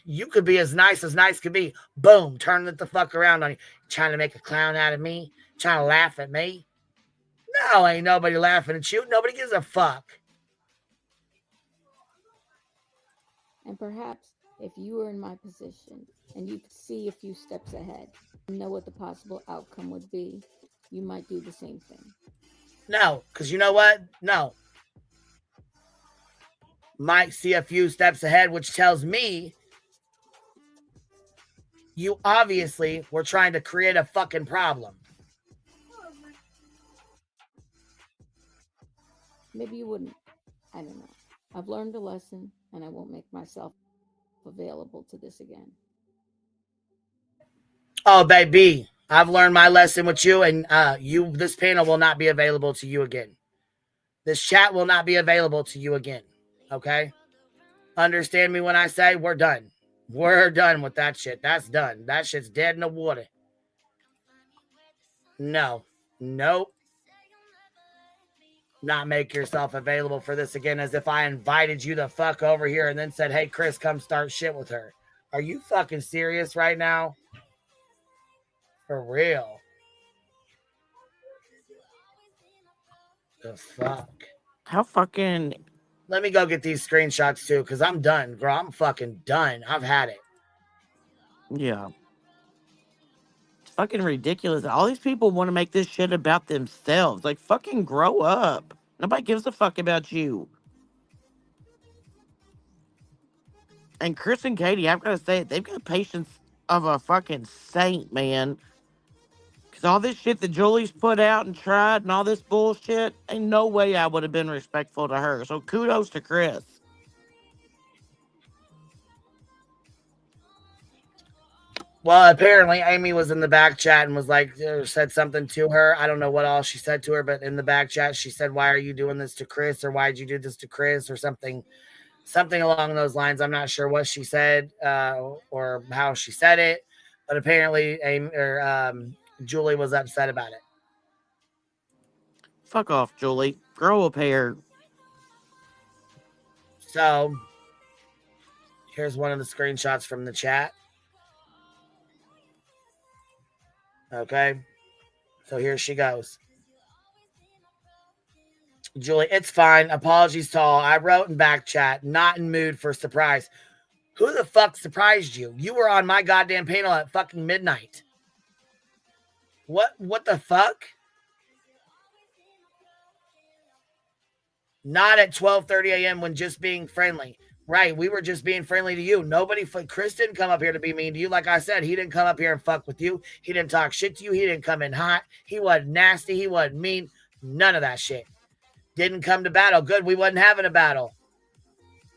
You could be as nice could be. Boom, turn it the fuck around on you. Trying to make a clown out of me? Trying to laugh at me? No, ain't nobody laughing at you. Nobody gives a fuck. And perhaps if you were in my position and you could see a few steps ahead and know what the possible outcome would be, you might do the same thing. No, because you know what? No. Might see a few steps ahead, which tells me you obviously were trying to create a fucking problem. Maybe you wouldn't. I don't know. I've learned a lesson and I won't make myself available to this again. Oh, baby, I've learned my lesson with you, and this panel will not be available to you again. This chat will not be available to you again. Okay? Understand me when I say we're done. We're done with that shit. That's done. That shit's dead in the water. No. Nope. Not make yourself available for this again as if I invited you the fuck over here and then said, hey, Chris, come start shit with her. Are you fucking serious right now? For real. The fuck? How fucking... Let me go get these screenshots too, because I'm done, girl. I'm fucking done. I've had it. Yeah. It's fucking ridiculous. All these people want to make this shit about themselves. Like, fucking grow up. Nobody gives a fuck about you. And Chris and Katie, I've got to say it, they've got patience of a fucking saint, man. Because all this shit that Julie's put out and tried and all this bullshit, ain't no way I would have been respectful to her. So kudos to Chris. Well, apparently Amy was in the back chat and was like, said something to her. I don't know what all she said to her, but in the back chat, she said, why are you doing this to Chris? Or why'd you do this to Chris? Or something along those lines. I'm not sure what she said or how she said it, but apparently Julie was upset about it. Fuck off, Julie. Grow a pair. So, here's one of the screenshots from the chat. Okay. So here she goes. Julie, it's fine. Apologies to all. I wrote in back chat, not in mood for surprise. Who the fuck surprised you? You were on my goddamn panel at fucking midnight. What the fuck? Not at 12:30 a.m. when just being friendly. Right, we were just being friendly to you. Chris didn't come up here to be mean to you. Like I said, he didn't come up here and fuck with you. He didn't talk shit to you. He didn't come in hot. He wasn't nasty. He wasn't mean. None of that shit. Didn't come to battle. Good, we wasn't having a battle.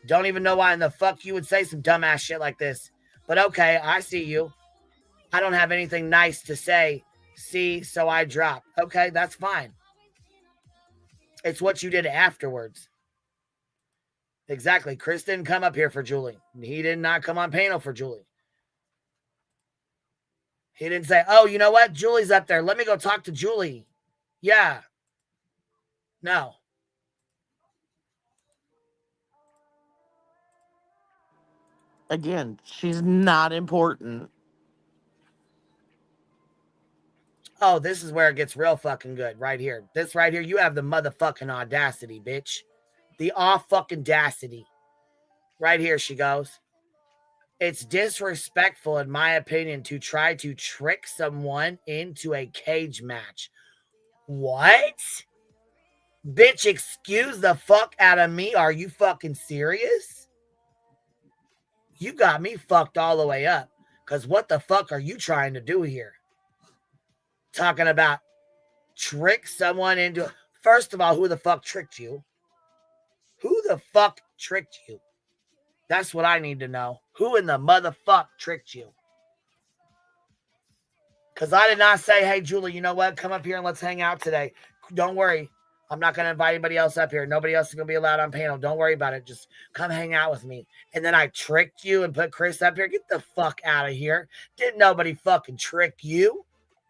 Don't even know why in the fuck you would say some dumbass shit like this. But okay, I see you. I don't have anything nice to say. See, so I drop. Okay, that's fine. It's what you did afterwards. Exactly. Chris didn't come up here for Julie. He did not come on panel for Julie. He didn't say, oh, you know what? Julie's up there. Let me go talk to Julie. Yeah. No. Again, she's not important. Oh, this is where it gets real fucking good right here. This right here, you have the motherfucking audacity, bitch. The audacity. Right here she goes. It's disrespectful, in my opinion, to try to trick someone into a cage match. What? Bitch, excuse the fuck out of me. Are you fucking serious? You got me fucked all the way up. Because what the fuck are you trying to do here? Talking about trick someone into... First of all, who the fuck tricked you? Who the fuck tricked you? That's what I need to know. Who in the motherfuck tricked you? Because I did not say, hey, Julie, you know what? Come up here and let's hang out today. Don't worry. I'm not going to invite anybody else up here. Nobody else is going to be allowed on panel. Don't worry about it. Just come hang out with me. And then I tricked you and put Chris up here. Get the fuck out of here. Didn't nobody fucking trick you?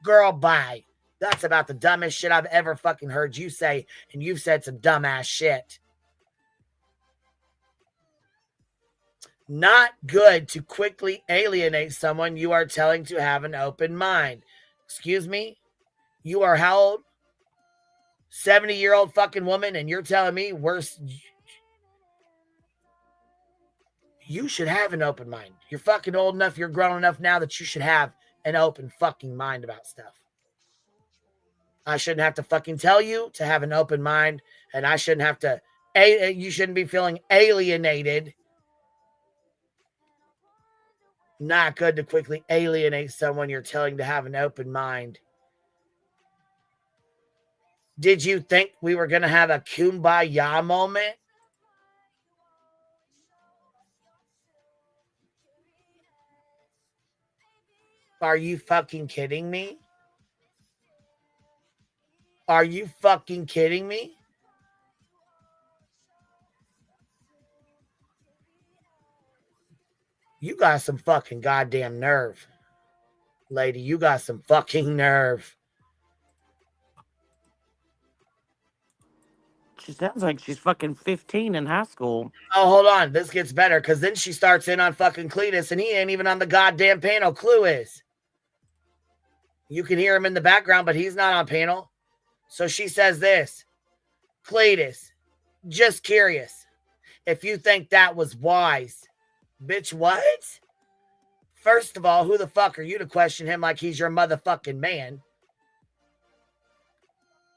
Girl, bye. That's about the dumbest shit I've ever fucking heard you say. And you've said some dumbass shit. Not good to quickly alienate someone you are telling to have an open mind. Excuse me? You are how old? 70-year-old fucking woman, and you're telling me you should have an open mind. You're fucking old enough, you're grown enough now that you should have an open fucking mind about stuff. I shouldn't have to fucking tell you to have an open mind, and I shouldn't have to, you shouldn't be feeling alienated. Not good to quickly alienate someone you're telling to have an open mind. Did you think we were going to have a kumbaya moment? Are you fucking kidding me? Are you fucking kidding me? You got some fucking goddamn nerve. Lady, you got some fucking nerve. She sounds like she's fucking 15 in high school. Oh, hold on. This gets better because then she starts in on fucking Cletus and he ain't even on the goddamn panel. Clue is. You can hear him in the background, but he's not on panel. So she says this. Cletus, just curious if you think that was wise. Bitch, what? First of all, who the fuck are you to question him like he's your motherfucking man?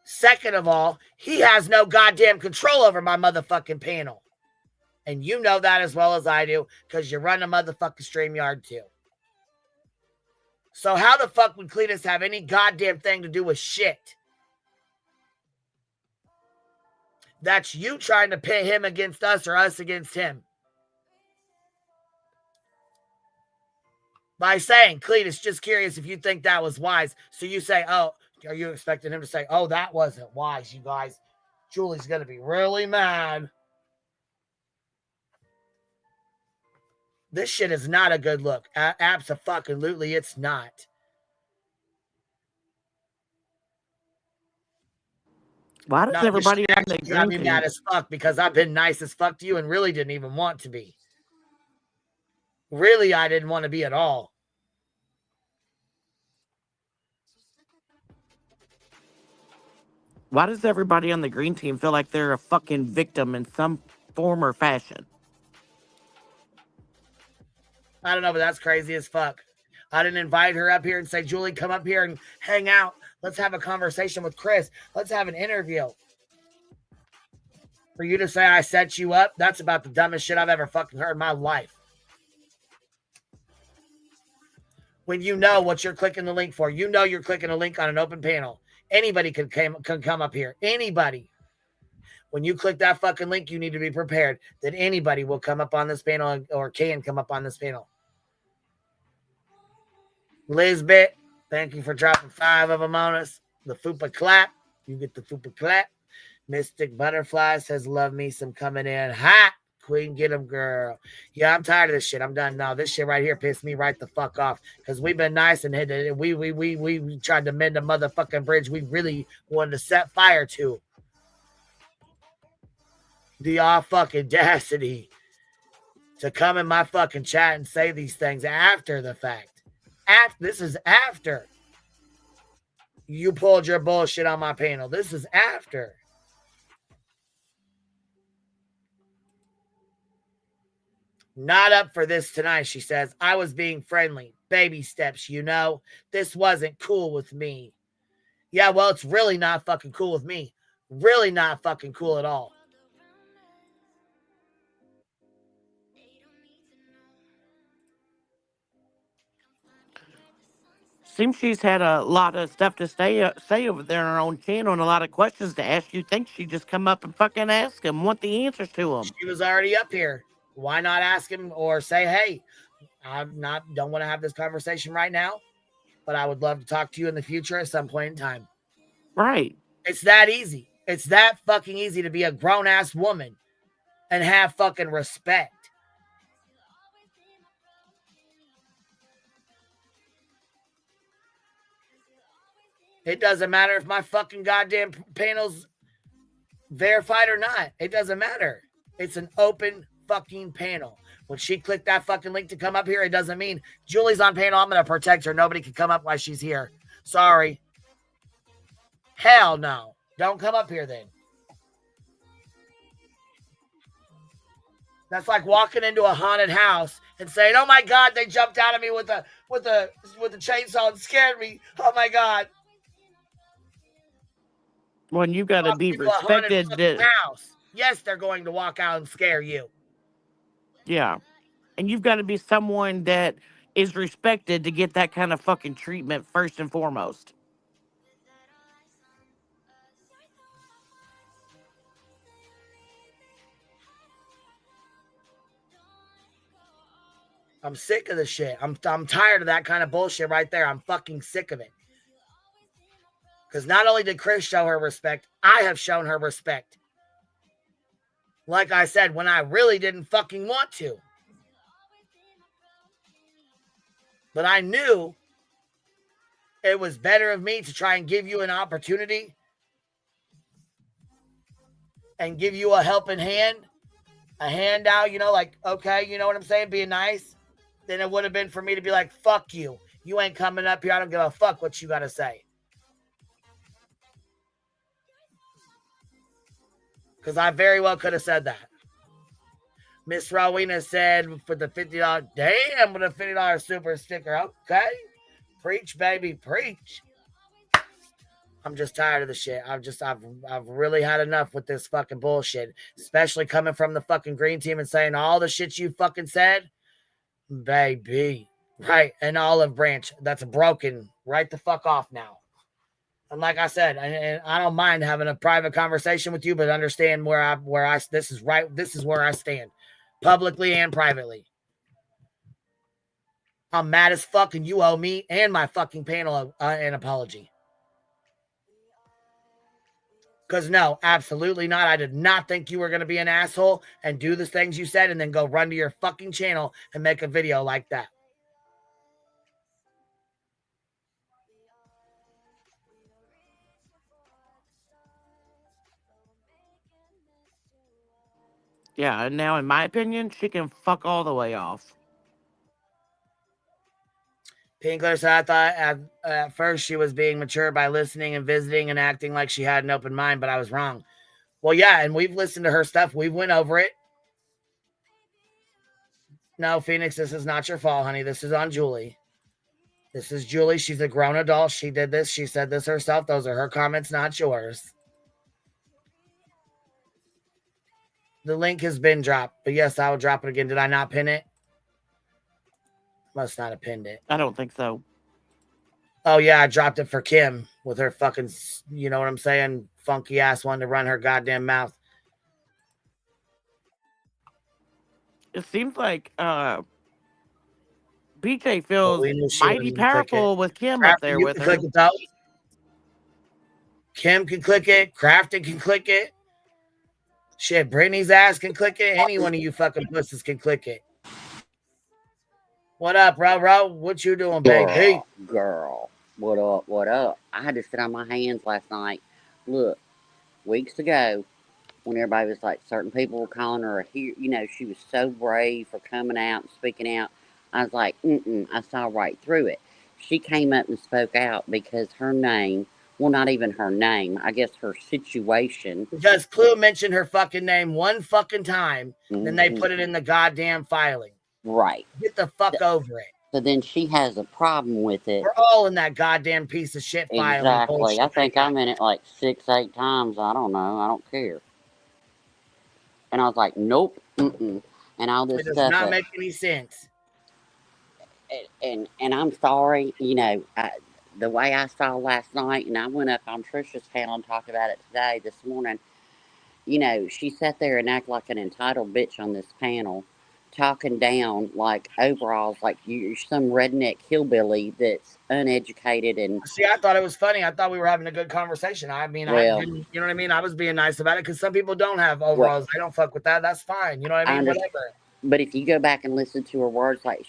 Second of all, he has no goddamn control over my motherfucking panel. And you know that as well as I do, because you run a motherfucking StreamYard too. So how the fuck would Cletus have any goddamn thing to do with shit? That's you trying to pit him against us or us against him. By saying, Cletus, just curious if you think that was wise. So you say, oh, are you expecting him to say, oh, that wasn't wise, you guys? Julie's going to be really mad. This shit is not a good look. Abso-fucking-lutely, it's not. Why does everybody on the got me mad as fuck because I've been nice as fuck to you and really didn't even want to be. Really, I didn't want to be at all. Why does everybody on the green team feel like they're a fucking victim in some form or fashion? I don't know, but that's crazy as fuck. I didn't invite her up here and say, Julie, come up here and hang out. Let's have a conversation with Chris. Let's have an interview. For you to say I set you up, that's about the dumbest shit I've ever fucking heard in my life. When you know what you're clicking the link for, you know you're clicking a link on an open panel. Anybody can come up here. Anybody. When you click that fucking link, you need to be prepared that anybody will come up on this panel or can come up on this panel. Lisbeth, thank you for dropping 5 of them on us. The Fupa clap. You get the Fupa clap. Mystic Butterfly says, love me some coming in hot. Queen, get him, girl. Yeah, I'm tired of this shit. I'm done. No, this shit right here pissed me right the fuck off. Because we've been nice and we tried to mend a motherfucking bridge we really wanted to set fire to. The all fucking audacity to come in my fucking chat and say these things after the fact. This is after you pulled your bullshit on my panel. This is after. Not up for this tonight, she says. I was being friendly. Baby steps, you know. This wasn't cool with me. Yeah, well, it's really not fucking cool with me. Really not fucking cool at all. Seems she's had a lot of stuff to say over there on her own channel and a lot of questions to ask. You think she'd just come up and fucking ask him, want the answers to them? She was already up here. Why not ask him or say, hey, don't want to have this conversation right now, but I would love to talk to you in the future at some point in time. Right. It's that easy. It's that fucking easy to be a grown-ass woman and have fucking respect. It doesn't matter if my fucking goddamn panel's verified or not. It doesn't matter. It's an open fucking panel. When she clicked that fucking link to come up here, it doesn't mean Julie's on panel. I'm going to protect her. Nobody can come up while she's here. Sorry. Hell no. Don't come up here then. That's like walking into a haunted house and saying, "Oh my God, they jumped out at me with a chainsaw and scared me. Oh my God." When you got to be respected. House. Yes, they're going to walk out and scare you. Yeah. And you've got to be someone that is respected to get that kind of fucking treatment first and foremost. I'm sick of the shit. I'm tired of that kind of bullshit right there. I'm fucking sick of it. Because not only did Chris show her respect, I have shown her respect. Like I said, when I really didn't fucking want to. But I knew it was better of me to try and give you an opportunity and give you a helping hand, a handout, you know, like, okay, you know what I'm saying, being nice, than it would have been for me to be like, fuck you. You ain't coming up here. I don't give a fuck what you got to say. Because I very well could have said that. Miss Rowena said for the $50, damn, with a $50 super sticker. Okay. Preach, baby, preach. I'm just tired of the shit. I've really had enough with this fucking bullshit. Especially coming from the fucking green team and saying all the shit you fucking said. Baby. Right. An olive branch that's broken. Right the fuck off now. And like I said, I don't mind having a private conversation with you, but understand this is where I stand. Publicly and privately. I'm mad as fuck and you owe me and my fucking panel an apology. Because no, absolutely not. I did not think you were going to be an asshole and do the things you said and then go run to your fucking channel and make a video like that. Yeah, and now in my opinion, she can fuck all the way off. Pinkler said, I thought at first she was being mature by listening and visiting and acting like she had an open mind, but I was wrong. Well, yeah, and we've listened to her stuff. We went over it. No, Phoenix, this is not your fault, honey. This is on Julie. This is Julie. She's a grown adult. She did this. She said this herself. Those are her comments, not yours. The link has been dropped. But yes, I will drop it again. Did I not pin it? Must not have pinned it. I don't think so. Oh, yeah, I dropped it for Kim with her fucking, you know what I'm saying, funky ass one to run her goddamn mouth. It seems like BJ feels mighty powerful with Kim up there with her. Kim can click it. Crafton can click it. Shit, Brittany's ass can click it. Any one of you fucking pussies can click it. What up, bro? What you doing, baby? Girl. What up? What up? I had to sit on my hands last night. Look, weeks ago, when everybody was like, certain people were calling her a hero, you know, she was so brave for coming out and speaking out. I was like, I saw right through it. She came up and spoke out because her name, well, not even her name, I guess her situation. Because Clue mentioned her fucking name one fucking time, then they put it in the goddamn filing. Right. Get the fuck over it. So then she has a problem with it. We're all in that goddamn piece of shit filing. Exactly. I think I'm in it like 6, 8 times. I don't know. I don't care. And I was like, nope, and all this stuff. It stuff. does not make any sense. And I'm sorry, you know, the way I saw last night, and I went up on Trisha's channel and talked about it today, this morning. You know, she sat there and acted like an entitled bitch on this panel, talking down like overalls, like you're some redneck hillbilly that's uneducated and. See, I thought it was funny. I thought we were having a good conversation. I mean, well, I didn't, you know what I mean? I was being nice about it because some people don't have overalls. They don't fuck with that. That's fine. You know what I mean? Whatever. But if you go back and listen to her words, like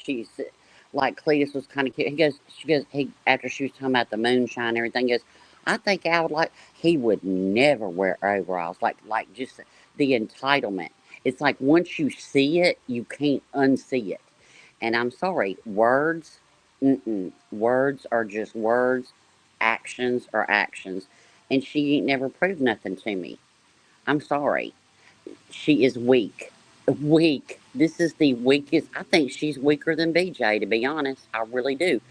like Cletus was kind of cute. She goes, after she was talking about the moonshine and everything, goes, I think I would like, he would never wear overalls. Like just the entitlement. It's like once you see it, you can't unsee it. And I'm sorry, words, words are just words, actions are actions. And she ain't never proved nothing to me. I'm sorry. She is weak. Weak. This is the weakest. I think she's weaker than BJ, to be honest. I really do.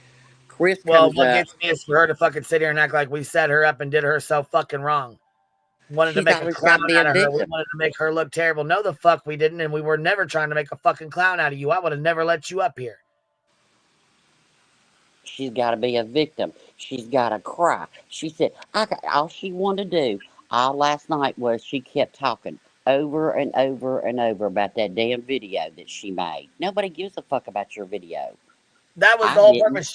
Chris comes what up. gets me is for her to fucking sit here and act like we set her up and did her so fucking wrong. Wanted to make a clown out of her. We wanted to make her look terrible. No, the fuck we didn't, and we were never trying to make a fucking clown out of you. I would have never let you up here. She's got to be a victim. She's got to cry. She said, all she wanted to do all last night was she kept talking over and over and over about that damn video that she made. Nobody gives a fuck about your video. That was the whole purpose.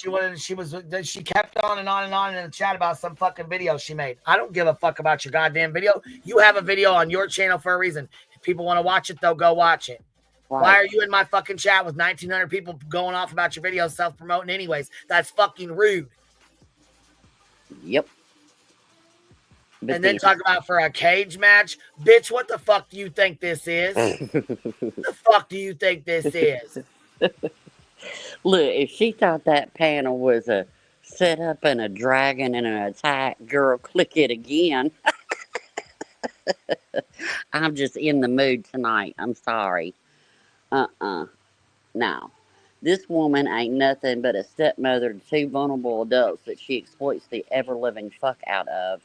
She kept on and on and on in the chat about some fucking video she made. I don't give a fuck about your goddamn video. You have a video on your channel for a reason. If people want to watch it, they'll go watch it. Right. Why are you in my fucking chat with 1,900 people going off about your video self-promoting anyways? That's fucking rude. Yep. And then talk about for a cage match. Bitch, what the fuck do you think this is? The fuck do you think this is? Look, if she thought that panel was a setup and a dragon and an attack, girl, click it again. I'm just in the mood tonight. I'm sorry. No. This woman ain't nothing but a stepmother to 2 vulnerable adults that she exploits the ever-living fuck out of.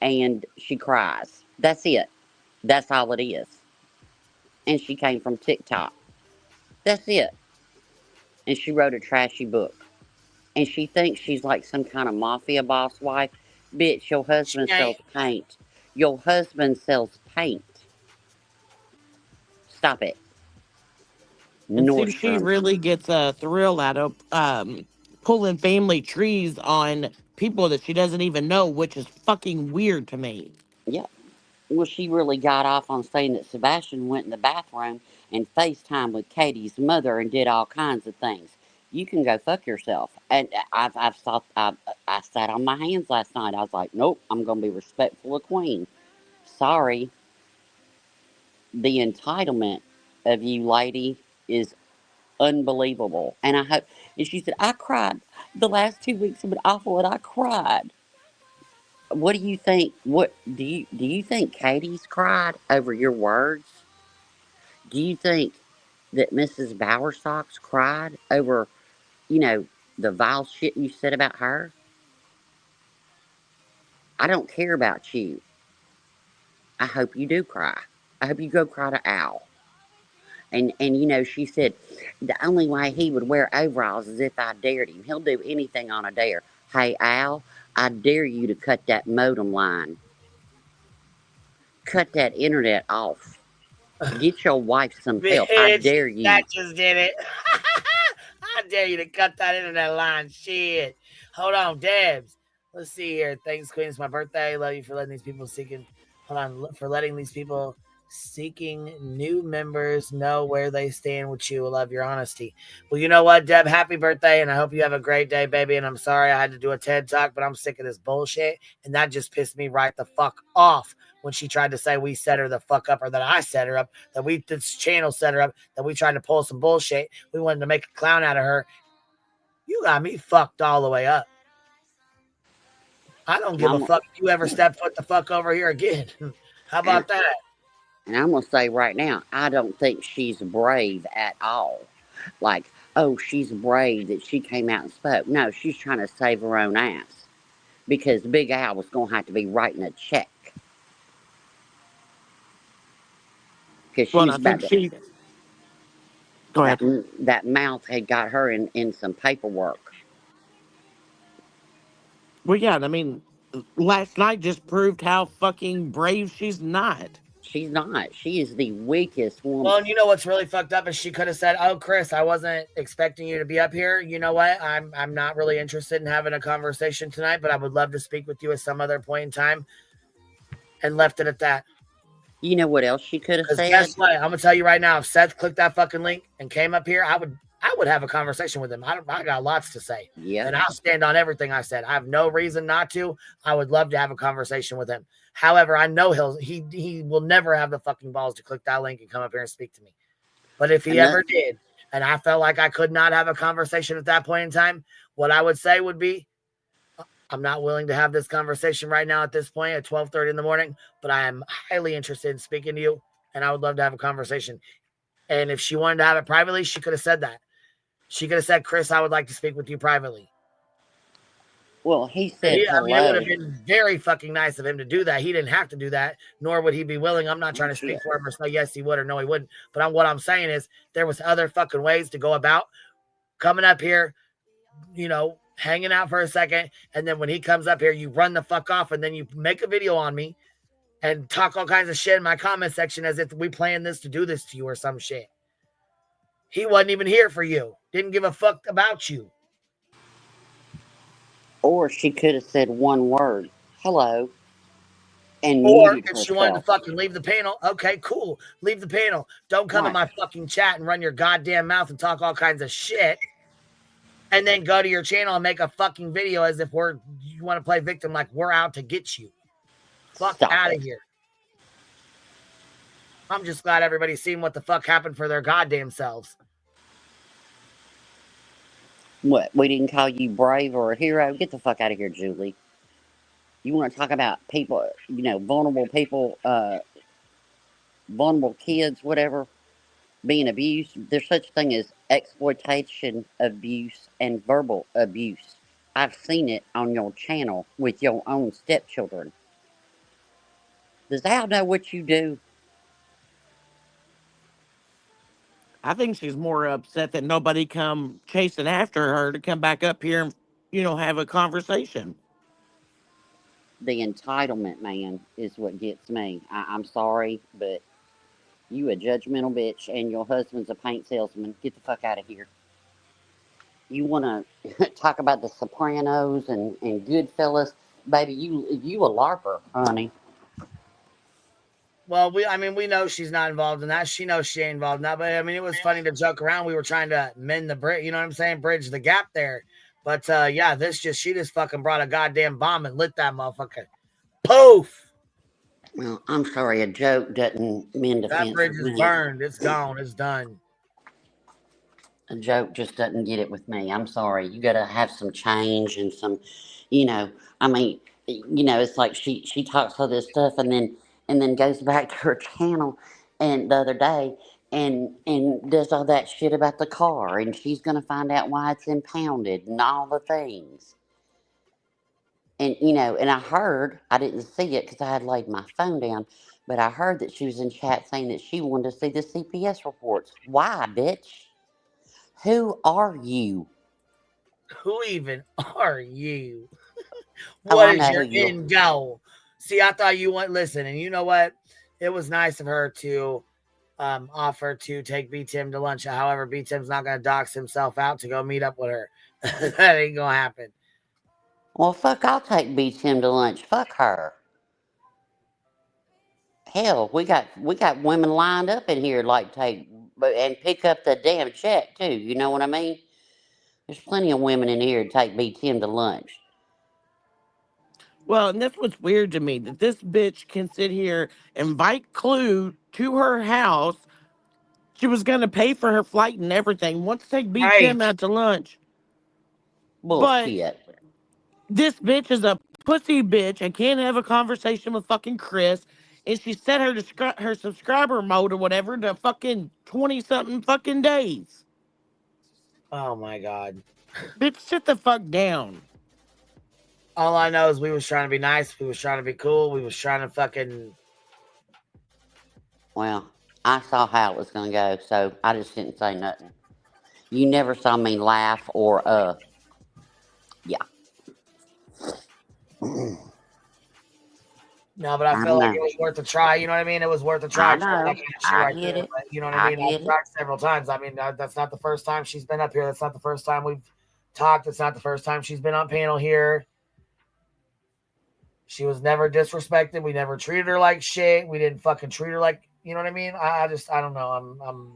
And she cries. That's it. That's all it is. And she came from TikTok. That's it. And she wrote a trashy book. And she thinks she's like some kind of mafia boss wife. Bitch, your husband sells paint. Your husband sells paint. Stop it. And see, she really gets a thrill out of pulling family trees on people that she doesn't even know, which is fucking weird to me. Yeah. Well, she really got off on saying that Sebastian went in the bathroom and FaceTimed with Katie's mother and did all kinds of things. You can go fuck yourself. And I sat on my hands last night. I was like, nope, I'm going to be respectful of Queen. Sorry. The entitlement of you, lady, is unbelievable. And I hope, and she said, I cried. The last 2 weeks have been awful and I cried. What do you think? What do you think Katie's cried over your words? Do you think that Mrs. Bowerstocks cried over, you know, the vile shit you said about her? I don't care about you. I hope you do cry. I hope you go cry to Al. And you know, she said the only way he would wear overalls is if I dared him. He'll do anything on a dare. Hey, Al, I dare you to cut that modem line. Cut that internet off. Get your wife some help. I dare you. That just did it. I dare you to cut that internet line. Shit. Hold on, Debs. Let's see here. Thanks, Queen. It's my birthday. Love you for letting these people seeking. Hold on. For letting these people seeking new members, know where they stand with you. I love your honesty. Well, you know what, Deb? Happy birthday, and I hope you have a great day, baby. And I'm sorry I had to do a TED Talk, but I'm sick of this bullshit, and that just pissed me right the fuck off when she tried to say we set her the fuck up, or that I set her up, that this channel set her up, that we tried to pull some bullshit. We wanted to make a clown out of her. You got me fucked all the way up. I don't give a fuck if you ever step foot the fuck over here again. How about that? And I'm going to say right now, I don't think she's brave at all. Like, oh, she's brave that she came out and spoke. No, she's trying to save her own ass. Because Big Al was going to have to be writing a check. Because she was about to... Go ahead. That mouth had got her in some paperwork. Well, yeah, I mean, last night just proved how fucking brave she's not. She's not. She is the weakest woman. Well, and you know what's really fucked up is she could have said, "Oh, Chris, I wasn't expecting you to be up here. You know what? I'm not really interested in having a conversation tonight, but I would love to speak with you at some other point in time," and left it at that. You know what else she could have said? Guess what? I'm gonna tell you right now. If Seth clicked that fucking link and came up here, I would have a conversation with him. I got lots to say. Yeah. And I'll stand on everything I said. I have no reason not to. I would love to have a conversation with him. However, I know he will never have the fucking balls to click that link and come up here and speak to me. But if he ever did, and I felt like I could not have a conversation at that point in time, what I would say would be, I'm not willing to have this conversation right now at this point at 12:30 in the morning, but I am highly interested in speaking to you, and I would love to have a conversation. And if she wanted to have it privately, she could have said that. She could have said, "Chris, I would like to speak with you privately." Well, he said hello. I mean, it would have been very fucking nice of him to do that. He didn't have to do that, nor would he be willing. I'm not trying to speak for him or say yes, he would or no, he wouldn't. But what I'm saying is there was other fucking ways to go about coming up here, you know, hanging out for a second. And then when he comes up here, you run the fuck off and then you make a video on me and talk all kinds of shit in my comment section as if we planned this to do this to you or some shit. He wasn't even here for you. Didn't give a fuck about you. Or she could have said one word, hello, and or muted if herself. she wanted to fucking leave the panel, okay, cool. Leave the panel. Don't come in my fucking chat and run your goddamn mouth and talk all kinds of shit. And then go to your channel and make a fucking video as if you want to play victim like we're out to get you. Fuck out of here. I'm just glad everybody's seen what the fuck happened for their goddamn selves. What? We didn't call you brave or a hero? Get the fuck out of here, Julie. You want to talk about people, you know, vulnerable people, vulnerable kids, whatever, being abused? There's such a thing as exploitation, abuse, and verbal abuse. I've seen it on your channel with your own stepchildren. Does Al know what you do? I think she's more upset that nobody come chasing after her to come back up here and, you know, have a conversation. The entitlement, man, is what gets me. I'm sorry, but you a judgmental bitch and your husband's a paint salesman. Get the fuck out of here. You want to talk about the Sopranos and Goodfellas? Baby, you a LARPer, honey. Well, we know she's not involved in that. She knows she ain't involved in that. But I mean, it was funny to joke around. We were trying to mend the bridge, you know what I'm saying? Bridge the gap there. But yeah, she just fucking brought a goddamn bomb and lit that motherfucker. Poof! Well, I'm sorry, a joke doesn't mend a fence. That bridge is burned. It's gone. It's done. A joke just doesn't get it with me. I'm sorry. You got to have some change and some, you know, I mean, you know, it's like she talks all this stuff and then goes back to her channel and the other day and does all that shit about the car, and she's going to find out why it's impounded and all the things. And, you know, and I didn't see it because I had laid my phone down, but I heard that she was in chat saying that she wanted to see the CPS reports. Why, bitch? Who are you? Who even are you? What is your end goal? See, I thought you went listen, and you know what? It was nice of her to offer to take B-Tim to lunch. However, B-Tim's not going to dox himself out to go meet up with her. That ain't going to happen. Well, fuck, I'll take B-Tim to lunch. Fuck her. Hell, we got women lined up in here like take and pick up the damn check too. You know what I mean? There's plenty of women in here to take B10 to lunch. Well, and that's what's weird to me that this bitch can sit here, invite Clue to her house. She was going to pay for her flight and everything. Wants to take Right. B10 out to lunch. But Bullshit. this bitch is a pussy bitch and can't have a conversation with fucking Chris. And she set her subscriber mode or whatever to fucking 20 something fucking days. Oh my god. Bitch, sit the fuck down. All I know is we was trying to be nice. We was trying to be cool. We was trying to fucking. Well, I saw how it was gonna go, so I just didn't say nothing. You never saw me laugh or yeah. No, but I I feel like know. it was worth a try. You know what I mean? It was worth a try. I Try that know. kind of shit I right get there. it. But you know what I I mean? I've get it. tried several times. I mean, that's not the first time she's been up here. That's not the first time we've talked. It's not the first time she's been on panel here. She was never disrespected. We never treated her like shit. We didn't fucking treat her like, you know what I mean? I don't know. I'm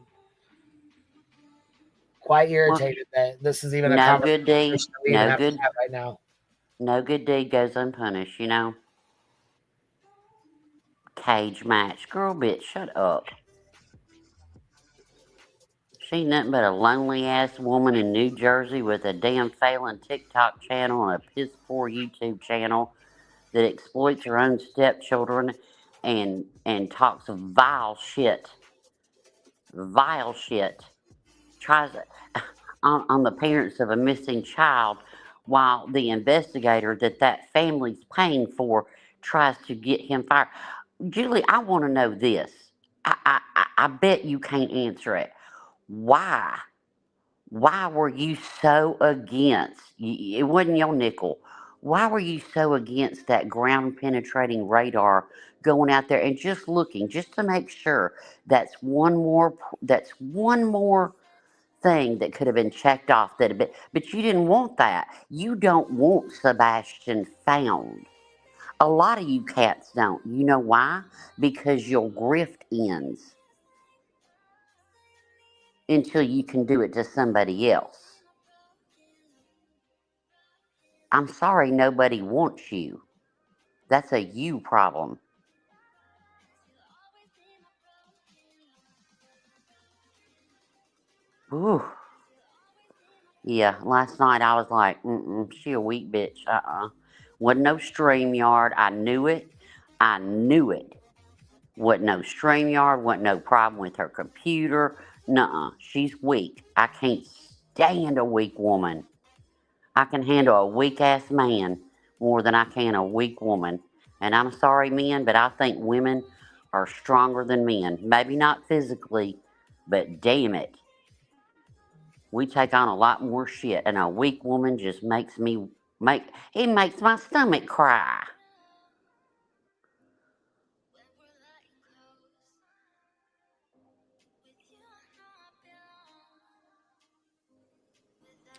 quite Well, irritated that this is even a no conversation good deed. we even have to have right now. No good deed goes unpunished. You know. Cage match, girl, bitch, shut up. She ain't nothing but a lonely ass woman in New Jersey with a damn failing TikTok channel and a piss poor YouTube channel that exploits her own stepchildren and talks vile shit. Vile shit. Tries on the parents of a missing child while the investigator that family's paying for tries to get him fired. Julie, I want to know this. I bet you can't answer it. Why? Why were you so against? It wasn't your nickel. Why were you so against that ground penetrating radar going out there and just looking, just to make sure that's one more thing that could have been checked off that but you didn't want that. You don't want Sebastian found. A lot of you cats don't. You know why? Because your grift ends until you can do it to somebody else. I'm sorry nobody wants you. That's a you problem. Ooh. Yeah, last night I was like, she a weak bitch. Wasn't no StreamYard. I knew it. I knew it. Wasn't no StreamYard. Wasn't no problem with her computer. Nuh-uh. She's weak. I can't stand a weak woman. I can handle a weak-ass man more than I can a weak woman. And I'm sorry, men, but I think women are stronger than men. Maybe not physically, but damn it. We take on a lot more shit, and a weak woman just makes my stomach cry.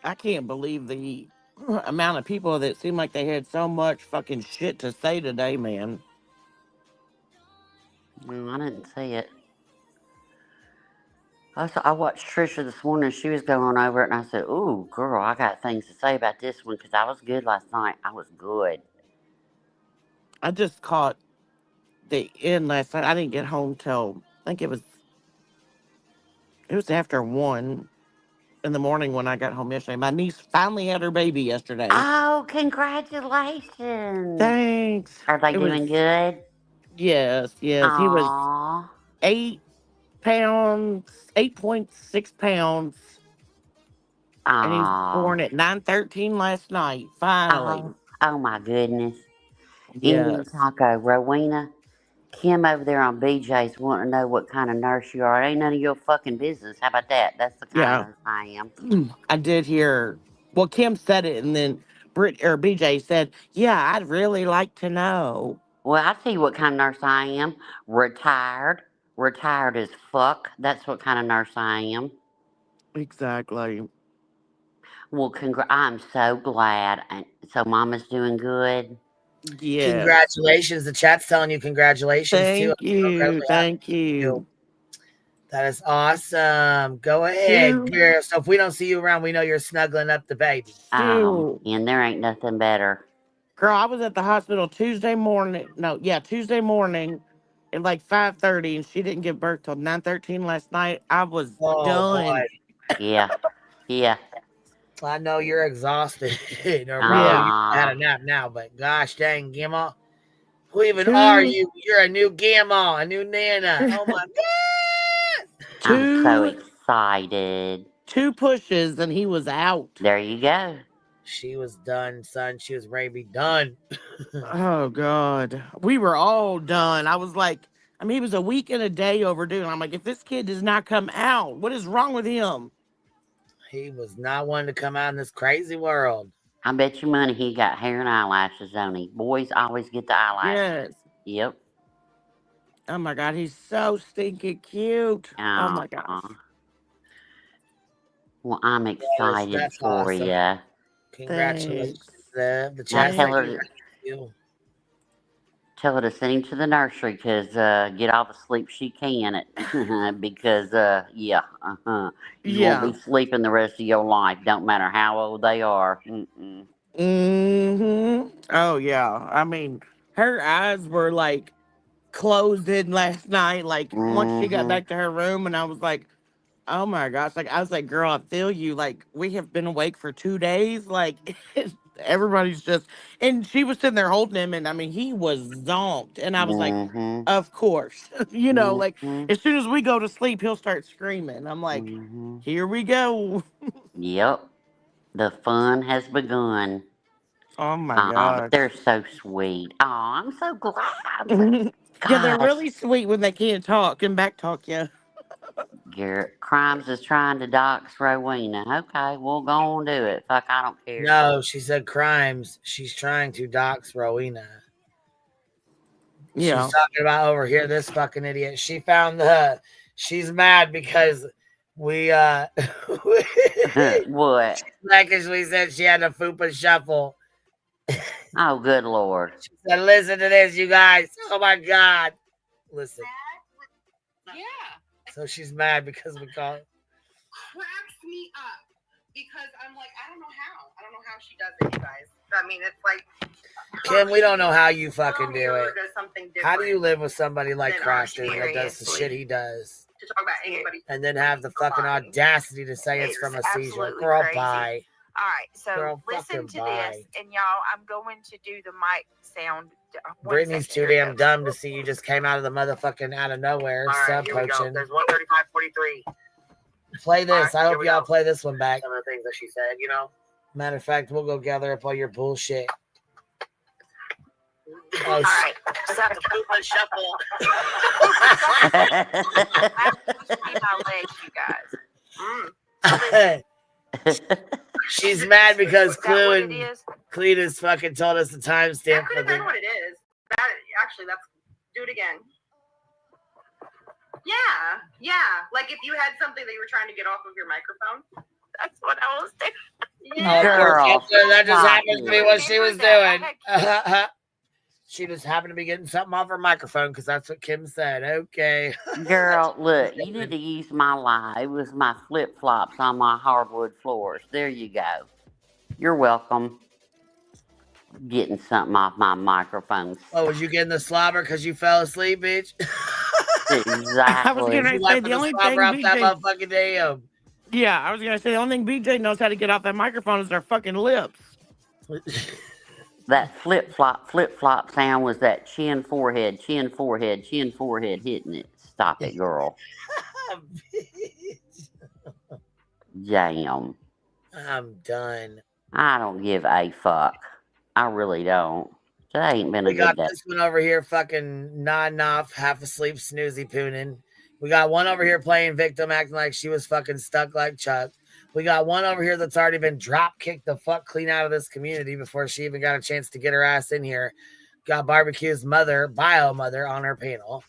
I can't believe the amount of people that seem like they had so much fucking shit to say today, man. No, I didn't see it. I watched Trisha this morning. She was going over it, and I said, "Ooh, girl, I got things to say about this one because I was good last night. I was good." I just caught the end last night. I didn't get home till I think it was after 1 in the morning when I got home yesterday. My niece finally had her baby yesterday. Oh, congratulations! Thanks. Are they It was doing good? yes. He was Aww. 8 pounds, 8.6 pounds, and he was Aww. born at 9:13 last night. Finally. Oh my goodness. Indian Yes. Taco, Rowena, Kim over there on BJ's wanting to know what kind of nurse you are. It ain't none of your fucking business. How about that? That's the kind of Yeah. nurse I am. I did hear. Well, Kim said it, and then BJ said, "Yeah, I'd really like to know." Well, I tell you what kind of nurse I am. Retired. Retired as fuck. That's what kind of nurse I am. Exactly. Well, I'm so glad. So Mama's doing good. Yes. Congratulations. The chat's telling you congratulations too. Thank you. Thank you. That is awesome. Go ahead, girl. So if we don't see you around, we know you're snuggling up the baby. And there ain't nothing better. Girl, I was at the hospital Tuesday morning at like 5:30, and she didn't give birth till 9:13 last night. I was done. Yeah. Yeah. I know you're exhausted. Or probably you had a nap now, but gosh dang, Gamma. Who even are you? You're a new Gamma, a new Nana. Oh my God. I'm so excited. 2 pushes and he was out. There you go. She was done, son. She was ready to be done. Oh God. We were all done. I was like, he was a week and a day overdue. And I'm like, if this kid does not come out, what is wrong with him? He was not one to come out in this crazy world. I bet you money he got hair and eyelashes on him. Boys always get the eyelashes. Yes. Yep. Oh my God, he's so stinking cute. Oh my gosh. Well, I'm excited for you. Congratulations. The Now chat tell her to send him to the nursery because get all the sleep she can because you won't be sleeping the rest of your life. Don't matter how old they are. Oh yeah. Her eyes were like closed in last night. Like once she got back to her room, and I was like, oh my gosh. Like I was like, girl, I feel you. Like we have been awake for 2 days. Like everybody's just, and she was sitting there holding him, and he was zonked, and I was like, of course, like as soon as we go to sleep, he'll start screaming. I'm like, here we go. Yep, the fun has begun. Oh my God, but they're so sweet. Oh, I'm so glad. Yeah, they're really sweet when they can't talk and back talk you. Garrett, Crimes is trying to dox Rowena. Okay, we'll go on do it. Fuck, I don't care. No, she said Crimes. She's trying to dox Rowena. Yeah. She's talking about over here, this fucking idiot. She found she's mad because we what? Like as we said she had a fupa shuffle. Oh, good Lord. She said, listen to this, you guys. Oh my God. Listen. Yeah. So she's mad because we call it. Cracks me up because I'm like, I don't know how she does it, you guys. It's like Kim, we don't know how you fucking do it. does something How do you live with somebody like Crafton that does the seriously. shit he does? To talk about anybody. And then have the fucking audacity to say it's from a seizure. absolutely Girl, crazy. bye. All right, so Girl, listen to fucking this, and y'all, I'm going to do the mic sound. Brittany's too damn dumb to see you just came out of the motherfucking out of nowhere. All right, here we go. Sub-poaching. There's 135.43. Play this. All right, I here hope we y'all go. play this one back. Some of the things that she said, Matter of fact, we'll go gather up all your bullshit. All right, so the fupa shuffle. My legs, you guys. She's mad because Cletus fucking told us the timestamp for the. What it is. That's do it again. Yeah. Like if you had something that you were trying to get off of your microphone. That's what I was doing. Yeah. Girl, that just happened to be what she was doing. She just happened to be getting something off her microphone because that's what Kim said. Okay. Girl, look, you need to use my lie. It was my flip-flops on my hardwood floors. There you go. You're welcome. Getting something off my microphone. Oh, was you getting the slobber because you fell asleep, bitch? Exactly. I was going to say the only thing that BJ... motherfucking damn. Yeah, I was going to say the only thing BJ knows how to get off that microphone is their fucking lips. That flip-flop sound was that chin, forehead hitting it. Stop it, girl. Damn. I'm done. I don't give a fuck. I really don't. That ain't been a good day. We got this one over here fucking nodding off, half asleep, snoozy pooning. We got one over here playing victim, acting like she was fucking stuck like Chuck. We got one over here that's already been drop kicked the fuck clean out of this community before she even got a chance to get her ass in here. Got Barbecue's bio mother on her panel.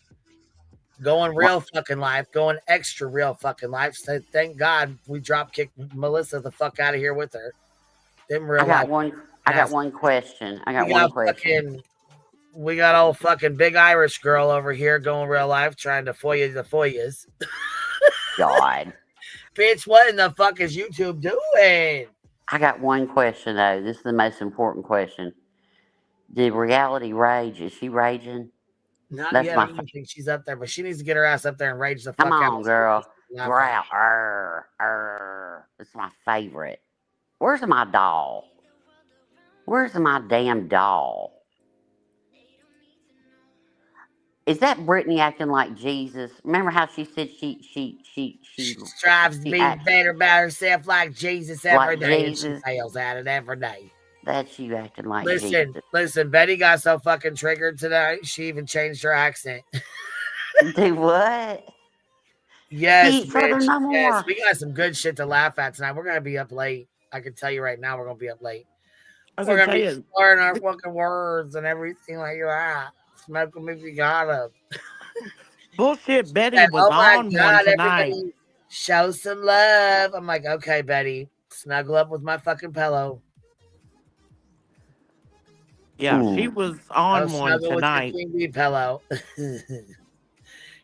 Going real fucking life, going extra real fucking life. So thank God we drop kicked Melissa the fuck out of here with her. Them real I I got one question. We got old fucking big Irish girl over here going real life trying to foil you the foyas. God. Bitch, what in the fuck is YouTube doing? I got one question though. This is the most important question. Did Reality rage? Is she raging? Not That's yet. I my. don't even think she's up there, but she needs to get her ass up there and rage the Come fuck out. on, girl. Growl. It's my favorite. Where's my doll? Where's my damn doll? Is that Brittany acting like Jesus? Remember how she said she strives to be better about herself like Jesus every like day, Jesus? and she fails at it every day. That's you acting like Jesus. Listen, Betty got so fucking triggered today, she even changed her accent. Do what? Yes, Each other bitch. no more. Yes, we got some good shit to laugh at tonight. We're gonna be up late. I can tell you right now, we're gonna be up late. We're gonna be slurring our fucking words and everything like that. Smoke them if you got them. Bullshit Betty was oh my on God, one tonight. everybody show some love. I'm like, okay, Betty, snuggle up with my fucking pillow. Yeah, she was on one tonight. With your King pillow.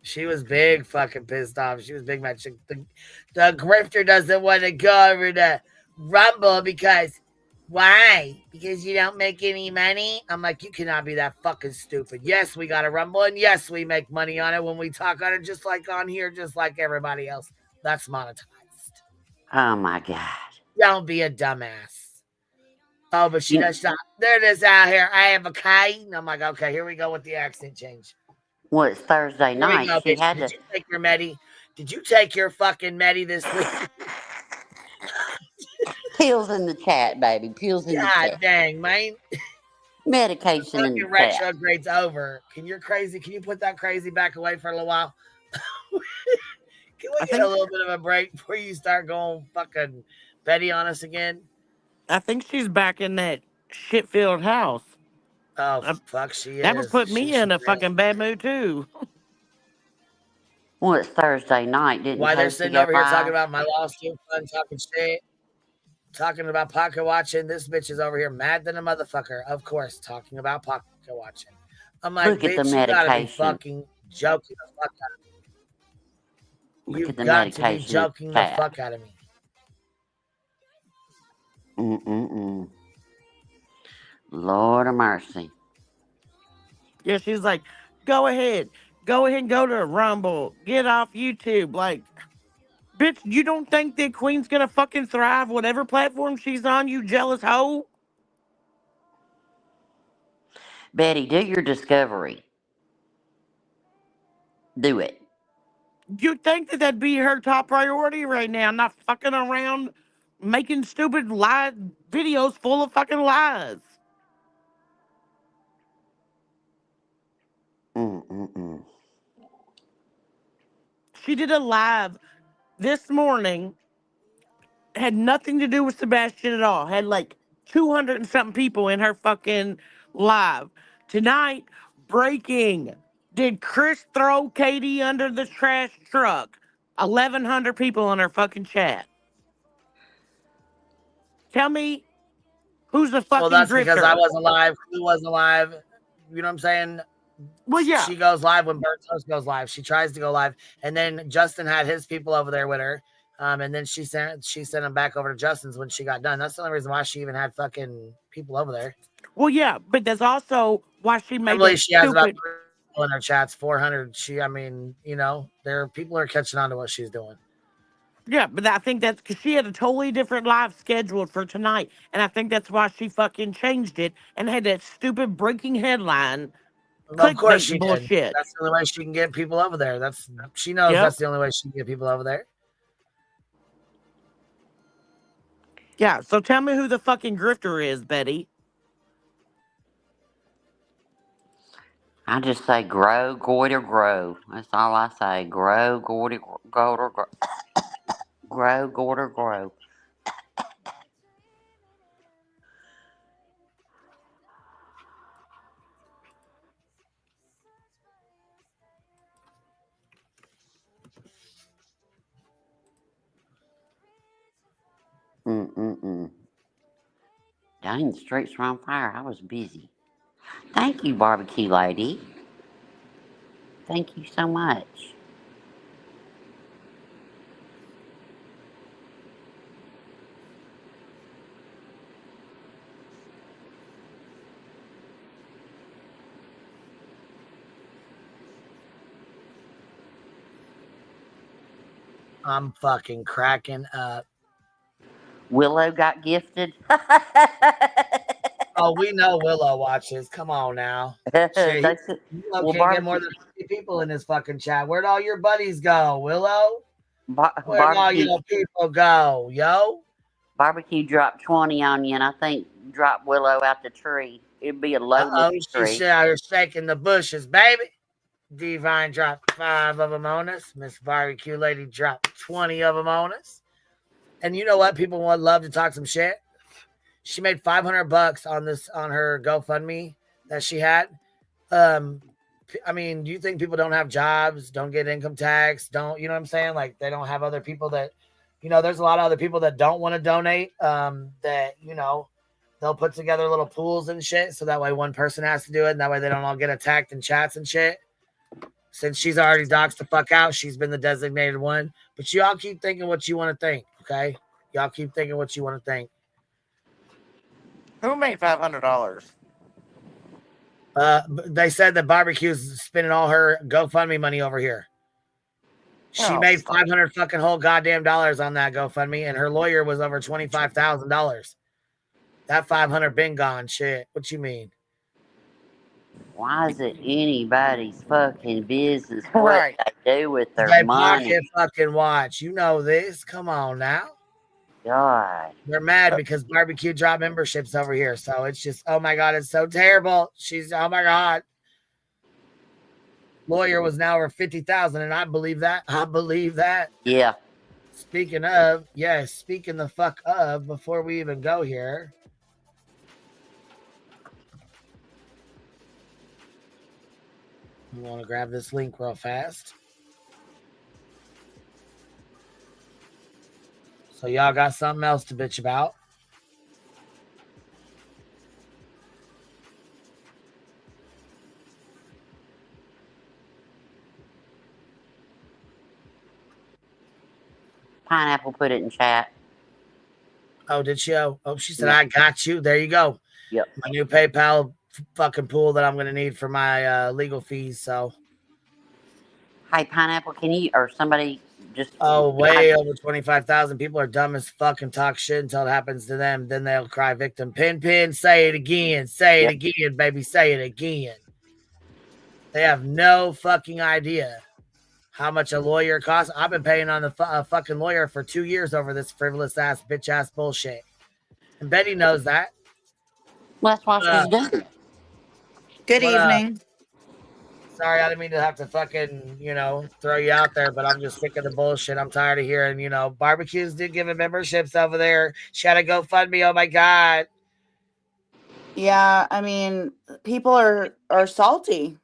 She was big fucking pissed off. She was big mad. The grifter doesn't want to go over to Rumble because why? Because you don't make any money? I'm like, you cannot be that fucking stupid. Yes, we got a Rumble, and yes, we make money on it when we talk on it, just like on here, just like everybody else. That's monetized. Oh my God. Don't be a dumbass. Oh, but she does stop. There it is out here. I have a kite. And I'm like, okay, here we go with the accent change. Well, it's Thursday night. Go, she had Did you take your Medi? Did you take your fucking Medi this week? Pills in the chat, baby. Pills in the chat. God dang, man. Medication in the chat. Retrograde's over. Can you put that crazy back away for a little while? Can we get a little bit of a break before you start going fucking Betty on us again? I think she's back in that shit-filled house. Oh, fuck, she is. That would put me in a fucking bad mood, too. Well, it's Thursday night. Didn't Why they're Toasty sitting go over here live? talking about my lawsuit fund, talking shit, talking about pocket watching. This bitch is over here mad than a motherfucker. Of course, talking about pocket watching. I'm like, Look at the bitch, you gotta be medication. fucking joking the fuck out of me. Look at the You've got medication to be joking the fuck out of me. Lord of mercy. Yeah, she's like, go ahead and go to Rumble. Get off YouTube. Like, bitch, you don't think that Queen's gonna fucking thrive whatever platform she's on, you jealous hoe? Betty, do your discovery. Do it. You'd think that that'd be her top priority right now, not fucking around making stupid lie videos full of fucking lies. She did a live this morning, had nothing to do with Sebastian at all. Had like 200 and something people in her fucking live. Tonight, breaking. Did Chris throw Katie under the trash truck? 1,100 people in her fucking chat. Tell me who's the fucking Well, that's drifter? because I wasn't live. Who wasn't live? You know what I'm saying? Well, yeah. She goes live when Bert Toast goes live. She tries to go live, and then Justin had his people over there with her. And then she sent them back over to Justin's when she got done. That's the only reason why she even had fucking people over there. Well, yeah, but that's also why she made Probably that she has about stupid... in her chats, 400. People are catching on to what she's doing. Yeah, but I think that's because she had a totally different live scheduled for tonight. And I think that's why she fucking changed it and had that stupid breaking headline. Of course she bullshit. Did. That's the only way she can get people over there. She knows that's the only way she can get people over there. Yeah, so tell me who the fucking grifter is, Betty. I just say grow, goiter, grow. That's all I say. Grow, goiter, grow. Grow, goiter, grow. Dang, the streets were on fire. I was busy. Thank you, barbecue lady. Thank you so much. I'm fucking cracking up. Willow got gifted. Oh, we know Willow watches. Come on now. Shit, Willow can't get more than 50 people in this fucking chat. Where'd all your buddies go, Willow? Where'd all your people go, yo? Barbecue dropped 20 on you, and I think dropped Willow out the tree. It'd be a low-looking tree. She's out here shaking the bushes, baby. Divine dropped 5 of them on us. Miss Barbecue Lady dropped 20 of them on us. And you know what? People would love to talk some shit. She made $500 on her GoFundMe that she had. I mean, do you think people don't have jobs, don't get income tax, don't, you know what I'm saying? Like they don't have other people that, you know, there's a lot of other people that don't want to donate, that, you know, they'll put together little pools and shit. So that way one person has to do it. And that way they don't all get attacked in chats and shit. Since she's already doxed the fuck out, she's been the designated one. But y'all keep thinking what you want to think, okay? Y'all keep thinking what you want to think. Who made $500? They said that Barbecue's spending all her GoFundMe money over here. She made $500 fucking whole goddamn dollars on that GoFundMe, and her lawyer was over $25,000. That $500 been gone. Shit. What you mean? Why is it anybody's fucking business what they do with their They money? pocket fucking watch. You know this. Come on now. God. They're mad because Barbecue dropped memberships over here. So it's just, oh my God, it's so terrible. Oh my God. Lawyer was now over 50,000, and I believe that. I believe that. Yeah. Speaking of, yes, speaking the fuck of, before we even go here. You want to grab this link real fast. So y'all got something else to bitch about. Pineapple put it in chat. Oh, did she? Oh, she said, I got you. There you go. Yep. My new PayPal fucking pool that I'm going to need for my legal fees. So. Hey, Pineapple, can you, or somebody just. Oh, way over 25,000. People are dumb as fuck and talk shit until it happens to them. Then they'll cry victim. Pin, say it again. Say it again, baby. Say it again. They have no fucking idea how much a lawyer costs. I've been paying on the fucking lawyer for 2 years over this frivolous ass, bitch ass bullshit. And Betty knows that. Well, that's why she's done. Good evening. Sorry, I didn't mean to have to fucking, you know, throw you out there, but I'm just sick of the bullshit. I'm tired of hearing, you know, Barbecues did give memberships over there. She had to GoFundMe. Oh my God. Yeah, I mean, people are salty.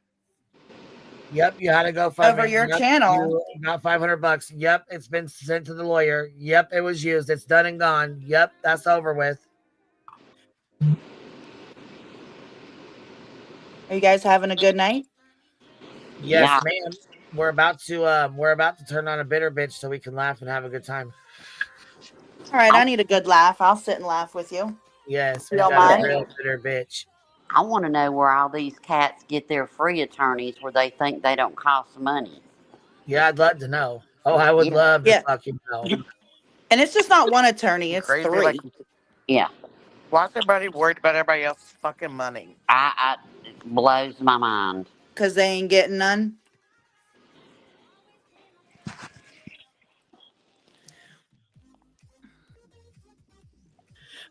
Yep, you had to GoFundMe over your channel. You got $500. Yep, it's been sent to the lawyer. Yep, it was used. It's done and gone. Yep, that's over with. Are you guys having a good night? Yes, ma'am. We're about to turn on a bitter bitch so we can laugh and have a good time. All right, I need a good laugh. I'll sit and laugh with you. Yes, we got a real bitter bitch. I want to know where all these cats get their free attorneys where they think they don't cost money. Yeah, I'd love to know. Oh, I would love to fucking know. And it's just not one attorney, it's Crazy, 3. like, yeah. Why is everybody worried about everybody else's fucking money? It blows my mind. Because they ain't getting none.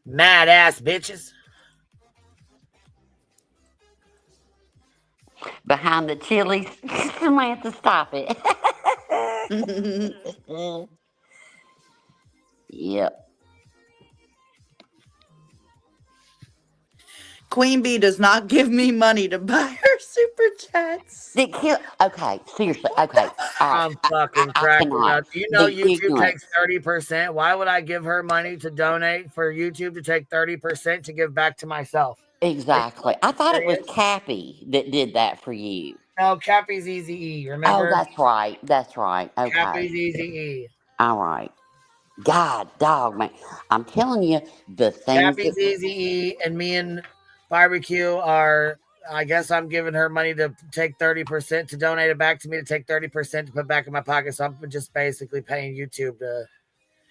Mad ass bitches. Behind the chilies. Samantha, stop it. Yep. Queen Bee does not give me money to buy her super chats. Okay, seriously. Okay, all right. I'm fucking I cracking cannot. up. Do you know The YouTube takes ignorance. 30%? Why would I give her money to donate for YouTube to take 30% to give back to myself? Are you Exactly. I fucking thought it was serious? Cappy that did that for you. No, Cappy's Easy E. Oh, Remember? that's right. That's right. Okay. Cappy's Easy E. All right. God, dog, man. I'm telling you, the things that. Cappy's Easy E and me and Barbecue are. I guess I'm giving her money to take 30% to donate it back to me to take 30% to put back in my pocket. So I'm just basically paying YouTube to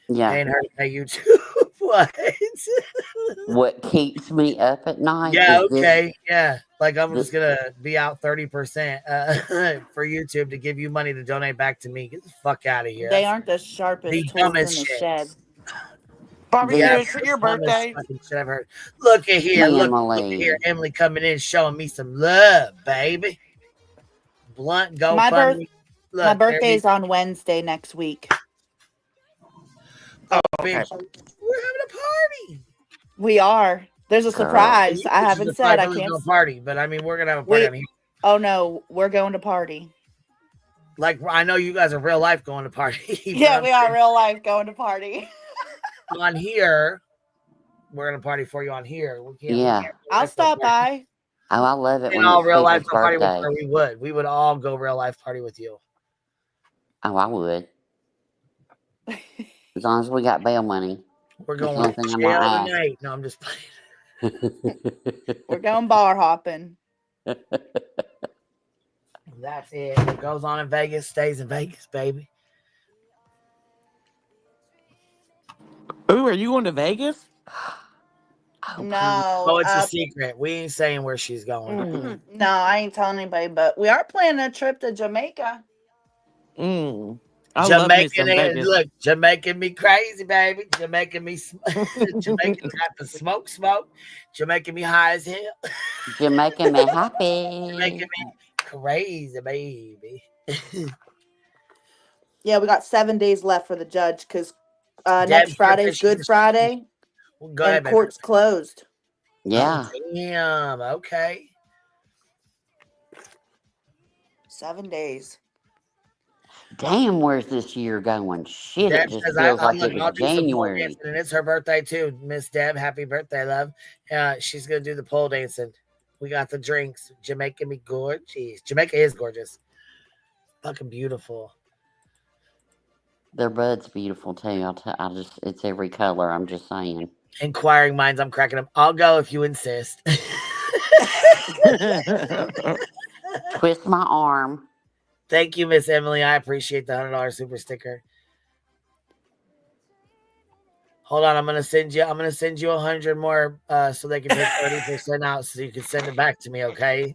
Yeah. paying her to pay YouTube. What? What keeps me up at night Yeah, is this. okay. Yeah. Like I'm just gonna be out 30% for YouTube to give you money to donate back to me. Get the fuck out of here. They That's aren't the sharpest the tools dumbest in the shit. shed. Barbecue, Yeah, it's the your dumbest birthday. fucking shit I've heard. Look at here, look at here, Emily. Emily coming in showing me some love, baby. Blunt GoFundMe. My Look, there birthday we is on Wednesday next week. go, Okay. bitch. We're having a party. We are. There's a Girl. surprise. You I bitches haven't are said. I probably can't. gonna party, but I mean, we're gonna have a party on here. Oh no, we're going to party. Like I know you guys are real life going to party. Yeah, we are real life going to party. On here. We're gonna party for you on here. Yeah. I'll stop by. Oh, I love it In when all it's real life people's go party with birthday. her, we would. We would all go real life party with you. Oh, I would. As long as we got bail money. We're That's going the only thing to I'm jail gonna ask. tonight. No, I'm just playing. We're going bar hopping. That's it. What goes on in Vegas stays in Vegas, baby. Ooh, are you going to Vegas? No. Oh, it's a secret. We ain't saying where she's going. No, I ain't telling anybody, but we are planning a trip to Jamaica. I love me some Jamaican, Vegas. look, Jamaican me crazy, baby. Jamaican me, Jamaican type of smoke. Jamaican me high as hell. Jamaican me happy. Jamaican me crazy, baby. Yeah, we got 7 days left for the judge because next Friday's Good Friday, Well, go ahead, and court's closed. Yeah. Oh, damn. Okay. 7 days. Damn, where's this year going? Shit, Deb it just says, feels like look, it I'll was do some pole January. dancing, and it's her birthday too. Miss Deb, happy birthday, love. She's gonna do the pole dancing. We got the drinks. Jamaica me gorgeous. Jamaica is gorgeous. Fucking beautiful. Their bud's beautiful too. It's every color. I'm just saying. Inquiring minds, I'm cracking up. I'll go if you insist. Twist my arm. Thank you, Miss Emily. I appreciate the $100 super sticker. Hold on, I'm gonna send you 100 more so they can take 30% out so you can send it back to me, okay?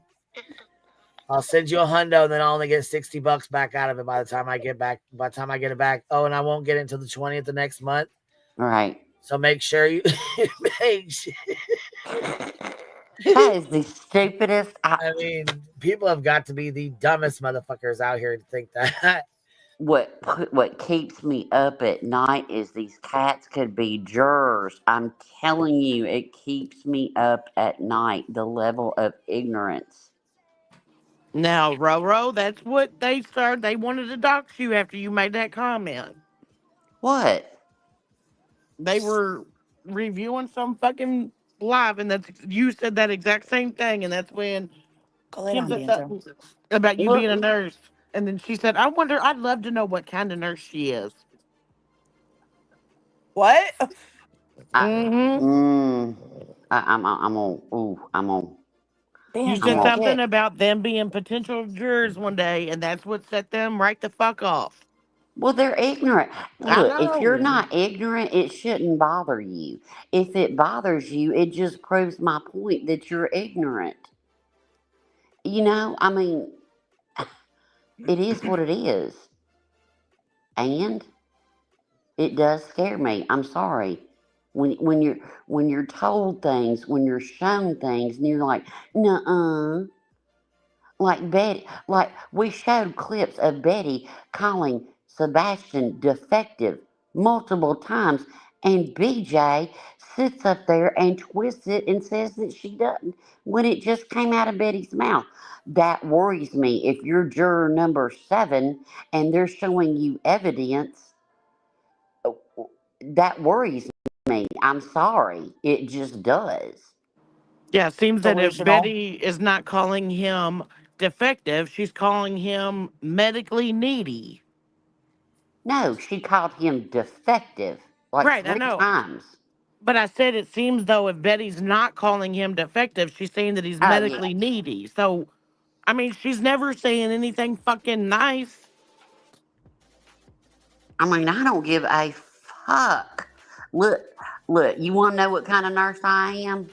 I'll send you $100 and then I'll only get $60 back out of it by the time I get it back. Oh, and I won't get it until the 20th of next month. All right. So make sure you make sure. That is the stupidest. I mean, people have got to be the dumbest motherfuckers out here to think that. What keeps me up at night is these cats could be jurors. I'm telling you, it keeps me up at night. The level of ignorance. Now, Roro, that's what they started. They wanted to dox you after you made that comment. What? They were reviewing some fucking live, and you said that exact same thing, and that's when Kim said something about you being a nurse, and then she said, I'd love to know what kind of nurse she is. What? I'm on. You said something about them being potential jurors one day, and that's what set them right the fuck off. Well, they're ignorant. Look, if you're not ignorant, it shouldn't bother you. If it bothers you, it just proves my point that you're ignorant. You know, I mean, it is what it is. And it does scare me. I'm sorry. When you're told things, when you're shown things, and you're like, nuh-uh. Like Betty, like we showed clips of Betty calling Sebastian defective multiple times, and BJ sits up there and twists it and says that she doesn't when it just came out of Betty's mouth. That worries me. If you're juror number 7 and they're showing you evidence, that worries me. I'm sorry. It just does. Yeah, it seems that if Delusional. Betty is not calling him defective, she's calling him medically needy. No, she called him defective like Right, I 3 know. times. But I said it seems though if Betty's not calling him defective, she's saying that he's Oh, yeah. medically needy. So, I mean, she's never saying anything fucking nice. I mean, I don't give a fuck. Look, look, you want to know what kind of nurse I am?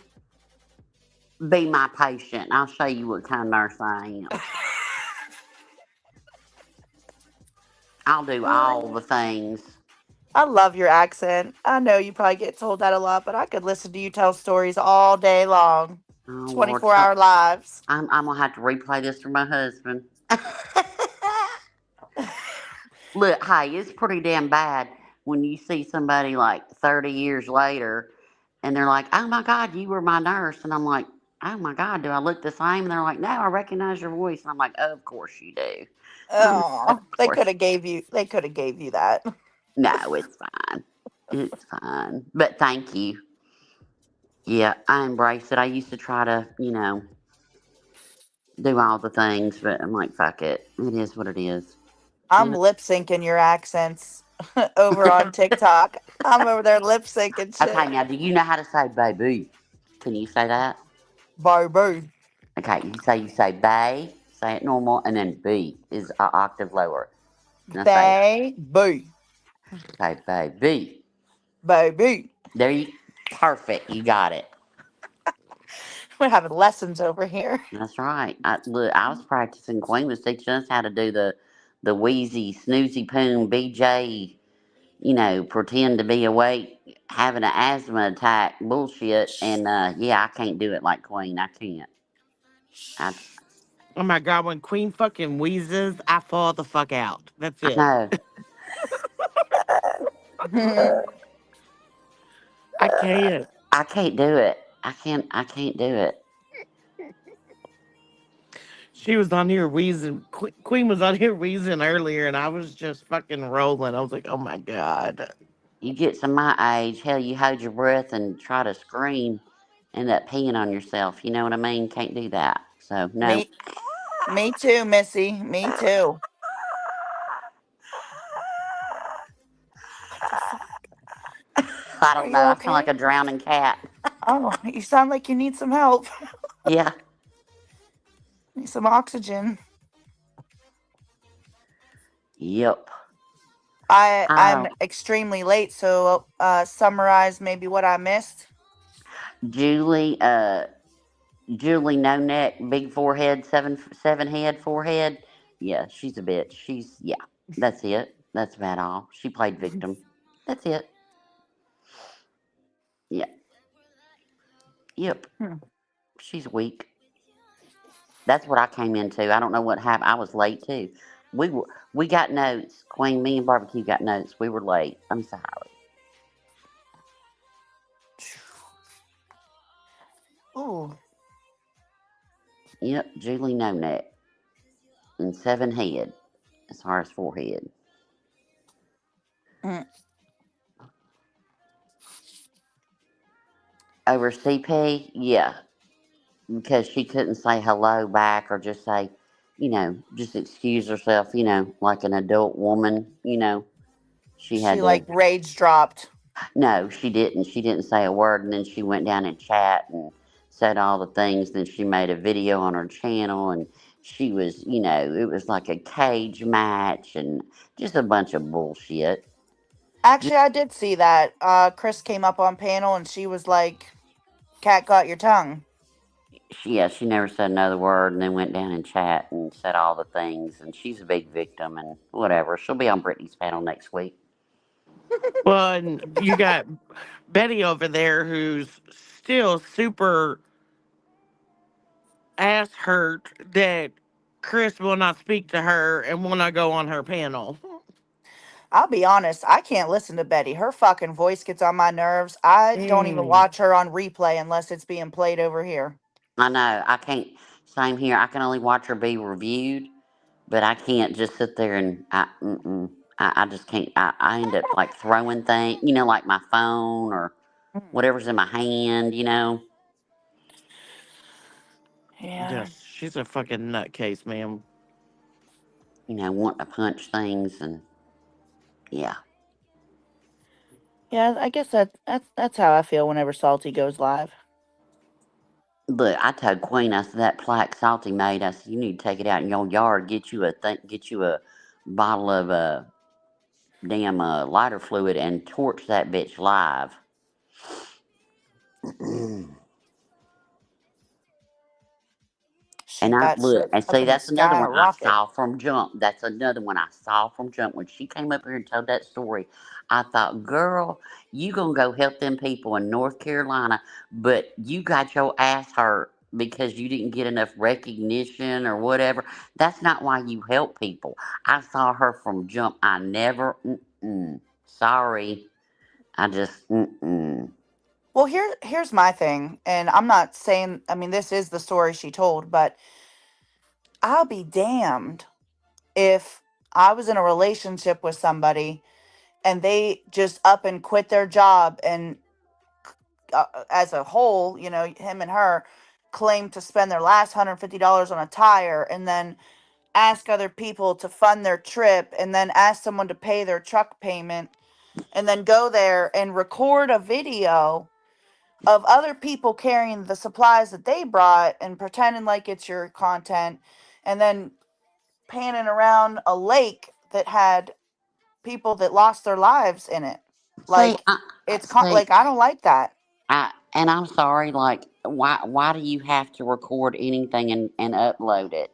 Be my patient. I'll show you what kind of nurse I am. I'll do all the things. I love your accent. I know you probably get told that a lot, but I could listen to you tell stories all day long. Oh, Lord. 24-hour lives. I'm going to have to replay this for my husband. Look, hey, it's pretty damn bad when you see somebody like 30 years later and they're like, oh my God, you were my nurse. And I'm like, oh my God, do I look the same? And they're like, no, I recognize your voice. And I'm like, oh, of course you do. Oh, Of they course. could have gave you that. No, it's fine. It's fine. But thank you. Yeah, I embrace it. I used to try to, do all the things, but I'm like, fuck it. It is what it is. I'm lip syncing your accents over on TikTok. I'm over there lip syncing shit. Okay, now do you know how to say baby? Can you say that? Baby. Okay, you say bay, say it normal, and then B is an octave lower. Now say Baby. Say baby. Baby. There you, perfect. You got it. We're having lessons over here. That's right. Look, I was practicing. Queen was teaching us how to do the wheezy, snoozy poon, BJ, pretend to be awake, having an asthma attack bullshit. And yeah, I can't do it like Queen. I can't. Oh my God, when Queen fucking wheezes, I fall the fuck out. That's I it. know. I can't. I can't do it. I can't do it. She was on here wheezing. Queen was on here wheezing earlier, and I was just fucking rolling. I was like, oh my God. You get to my age, hell, you hold your breath and try to scream, end up peeing on yourself. You know what I mean? Can't do that. So, no. Me too, Missy. Me too. I don't know. I sound like a drowning cat. Oh, you sound like you need some help. Yeah. Need some oxygen. Yep. I'm extremely late, so summarize maybe what I missed. Julie no neck, big forehead, seven head forehead. Yeah, she's a bitch. Yeah, that's it. That's about all. She played victim. That's it. Yeah. Yep. She's weak. That's what I came into. I don't know what happened. I was late too. We got notes. Queen, me and Barbecue got notes. We were late. I'm sorry. Ooh. Yep, Julie no neck. And 7 head as far as forehead. Over CP, yeah. Because she couldn't say hello back or just say, just excuse herself, like an adult woman, She had to. Rage dropped. No, she didn't. She didn't say a word, and then she went down and chat and said all the things. Then she made a video on her channel, and she was, it was like a cage match and just a bunch of bullshit. Actually, I did see that. Chris came up on panel, and she was like, "Cat got your tongue." She never said another word, and then went down and chat and said all the things. And she's a big victim, and whatever. She'll be on Brittany's panel next week. Well, and you got Betty over there who's still super ass hurt that Chris will not speak to her and will not go on her panel. I'll be honest, I can't listen to Betty. Her fucking voice gets on my nerves. I don't even watch her on replay unless it's being played over here. I know. I can't. Same here. I can only watch her be reviewed, but I can't just sit there and I just can't. I end up like throwing things, like my phone or whatever's in my hand, Yeah. Yes, she's a fucking nutcase, ma'am. Wanting to punch things and yeah. Yeah, I guess that's how I feel whenever Salty goes live. But I told Queen, I said that plaque Salty made. I said you need to take it out in your yard, get you a bottle of damn lighter fluid and torch that bitch live. Shoot And I that look shit and up see in the that's another sky one a I rocket. saw from Jump. That's another one I saw from Jump. When she came up here and told that story, I thought, girl, you gonna go help them people in North Carolina, but you got your ass hurt because you didn't get enough recognition or whatever. That's not why you help people. I saw her from Jump. I never. Sorry, I just. Well, here's my thing, and I'm not saying, I mean, this is the story she told, but I'll be damned if I was in a relationship with somebody and they just up and quit their job and as a whole, him and her claim to spend their last $150 on a tire and then ask other people to fund their trip and then ask someone to pay their truck payment and then go there and record a video of other people carrying the supplies that they brought and pretending like it's your content and then panning around a lake that had people that lost their lives in it. See, Like see, like I don't like that. and I'm sorry, like, why do you have to record anything and upload it?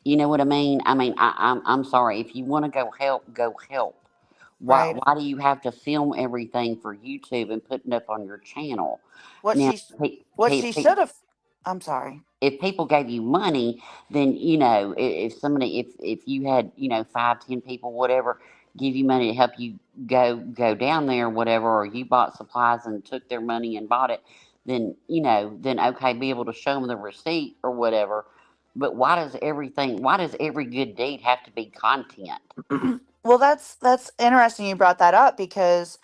You know what I mean? I mean, I'm sorry. If you want to go help, go help. Right. Why do you have to film everything for YouTube and put it up on your channel? What Now, she should have I'm sorry. if people gave you money, then if somebody, if you had 5, 10 people, whatever, give you money to help you go down there, whatever, or you bought supplies and took their money and bought it, then okay, be able to show them the receipt or whatever. But why does every good deed have to be content? Well, that's interesting you brought that up because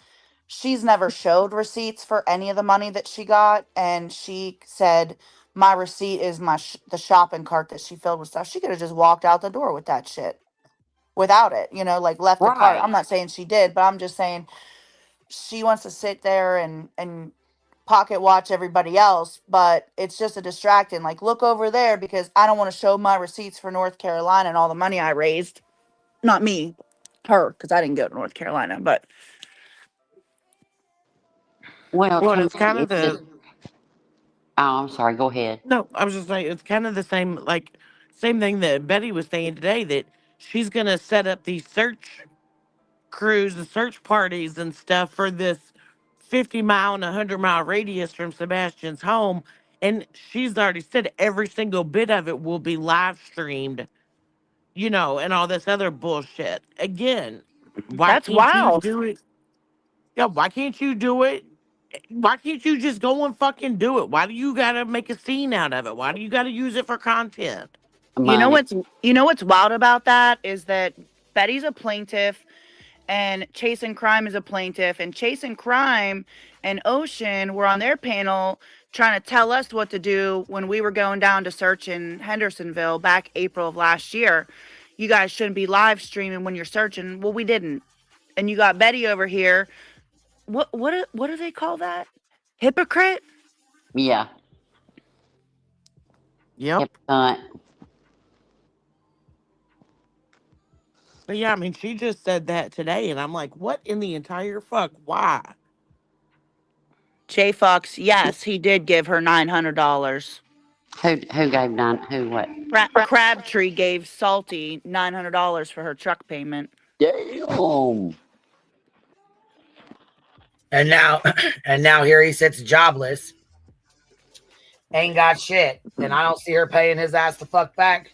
she's never showed receipts for any of the money that she got, and she said my receipt is the shopping cart that she filled with stuff. She could have just walked out the door with that shit without it, like left the cart. I'm Right. not saying she did, but I'm just saying she wants to sit there and pocket watch everybody else, but it's just a distracting. Like, look over there because I don't want to show my receipts for North Carolina and all the money I raised. Not me, her, because I didn't go to North Carolina, but Well, Well, to it's kind me, of it's just. the Oh, I'm sorry. Go ahead. no. I was just saying it's kind of the same thing that Betty was saying today that she's gonna set up these search crews and search parties and stuff for this 50-mile and 100-mile radius from Sebastian's home, and she's already said every single bit of it will be live streamed, and all this other bullshit. Again, why that's can't you wild. do it? Yeah, why can't you do it? Why can't you just go and fucking do it? Why do you gotta make a scene out of it? Why do you gotta use it for content? You know Money. what's wild about that is that Betty's a plaintiff and Chasing Crime is a plaintiff, and Chasing Crime and Ocean were on their panel trying to tell us what to do when we were going down to search in Hendersonville back April of last year. You guys shouldn't be live streaming when you're searching. Well, we didn't. And you got Betty over here. What do they call that? Hypocrite? Yeah. Yep. Yep. But yeah, I mean, she just said that today, and I'm like, what in the entire fuck? Why? J Fox, yes, he did give her $900. Who gave nine? Who what? Crabtree gave Salty $900 for her truck payment. Damn. And now, and now here he sits jobless, ain't got shit, and I don't see her paying his ass the fuck back.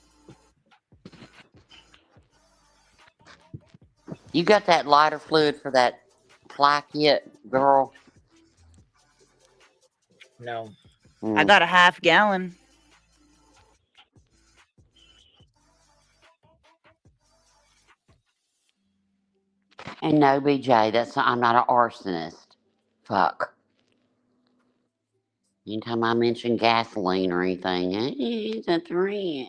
You got that lighter fluid for that plaque yet, girl? No. I got a half gallon. And no, BJ, I'm not an arsonist. Fuck. Anytime I mention gasoline or anything, it's a threat.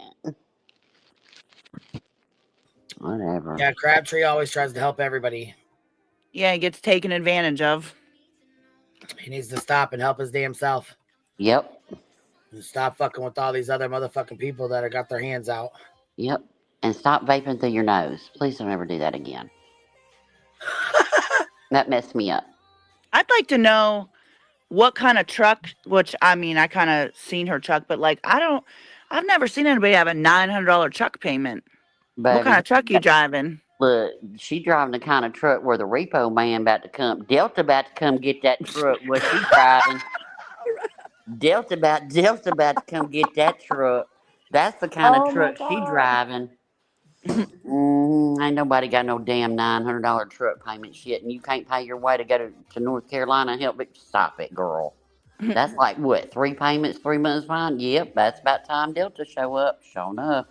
Whatever. Yeah, Crabtree always tries to help everybody. Yeah, he gets taken advantage of. He needs to stop and help his damn self. Yep. And stop fucking with all these other motherfucking people that have got their hands out. Yep. And stop vaping through your nose. Please don't ever do that again. That messed me up. I'd like to know what kind of truck, which I mean, I kind of seen her truck, but like, I've never seen anybody have a $900 truck payment. Baby, what kind of truck you driving? Look, she driving the kind of truck where the repo man about to come. Delta about to come get that truck. What she driving? Delta about to come get that truck. That's the kind of truck she driving. Ain't nobody got no damn $900 truck payment shit, and you can't pay your way to go to North Carolina and help it. Stop it, girl. That's like what, 3 payments, 3 months fine? Yep, that's about time Delta show up. Sure enough.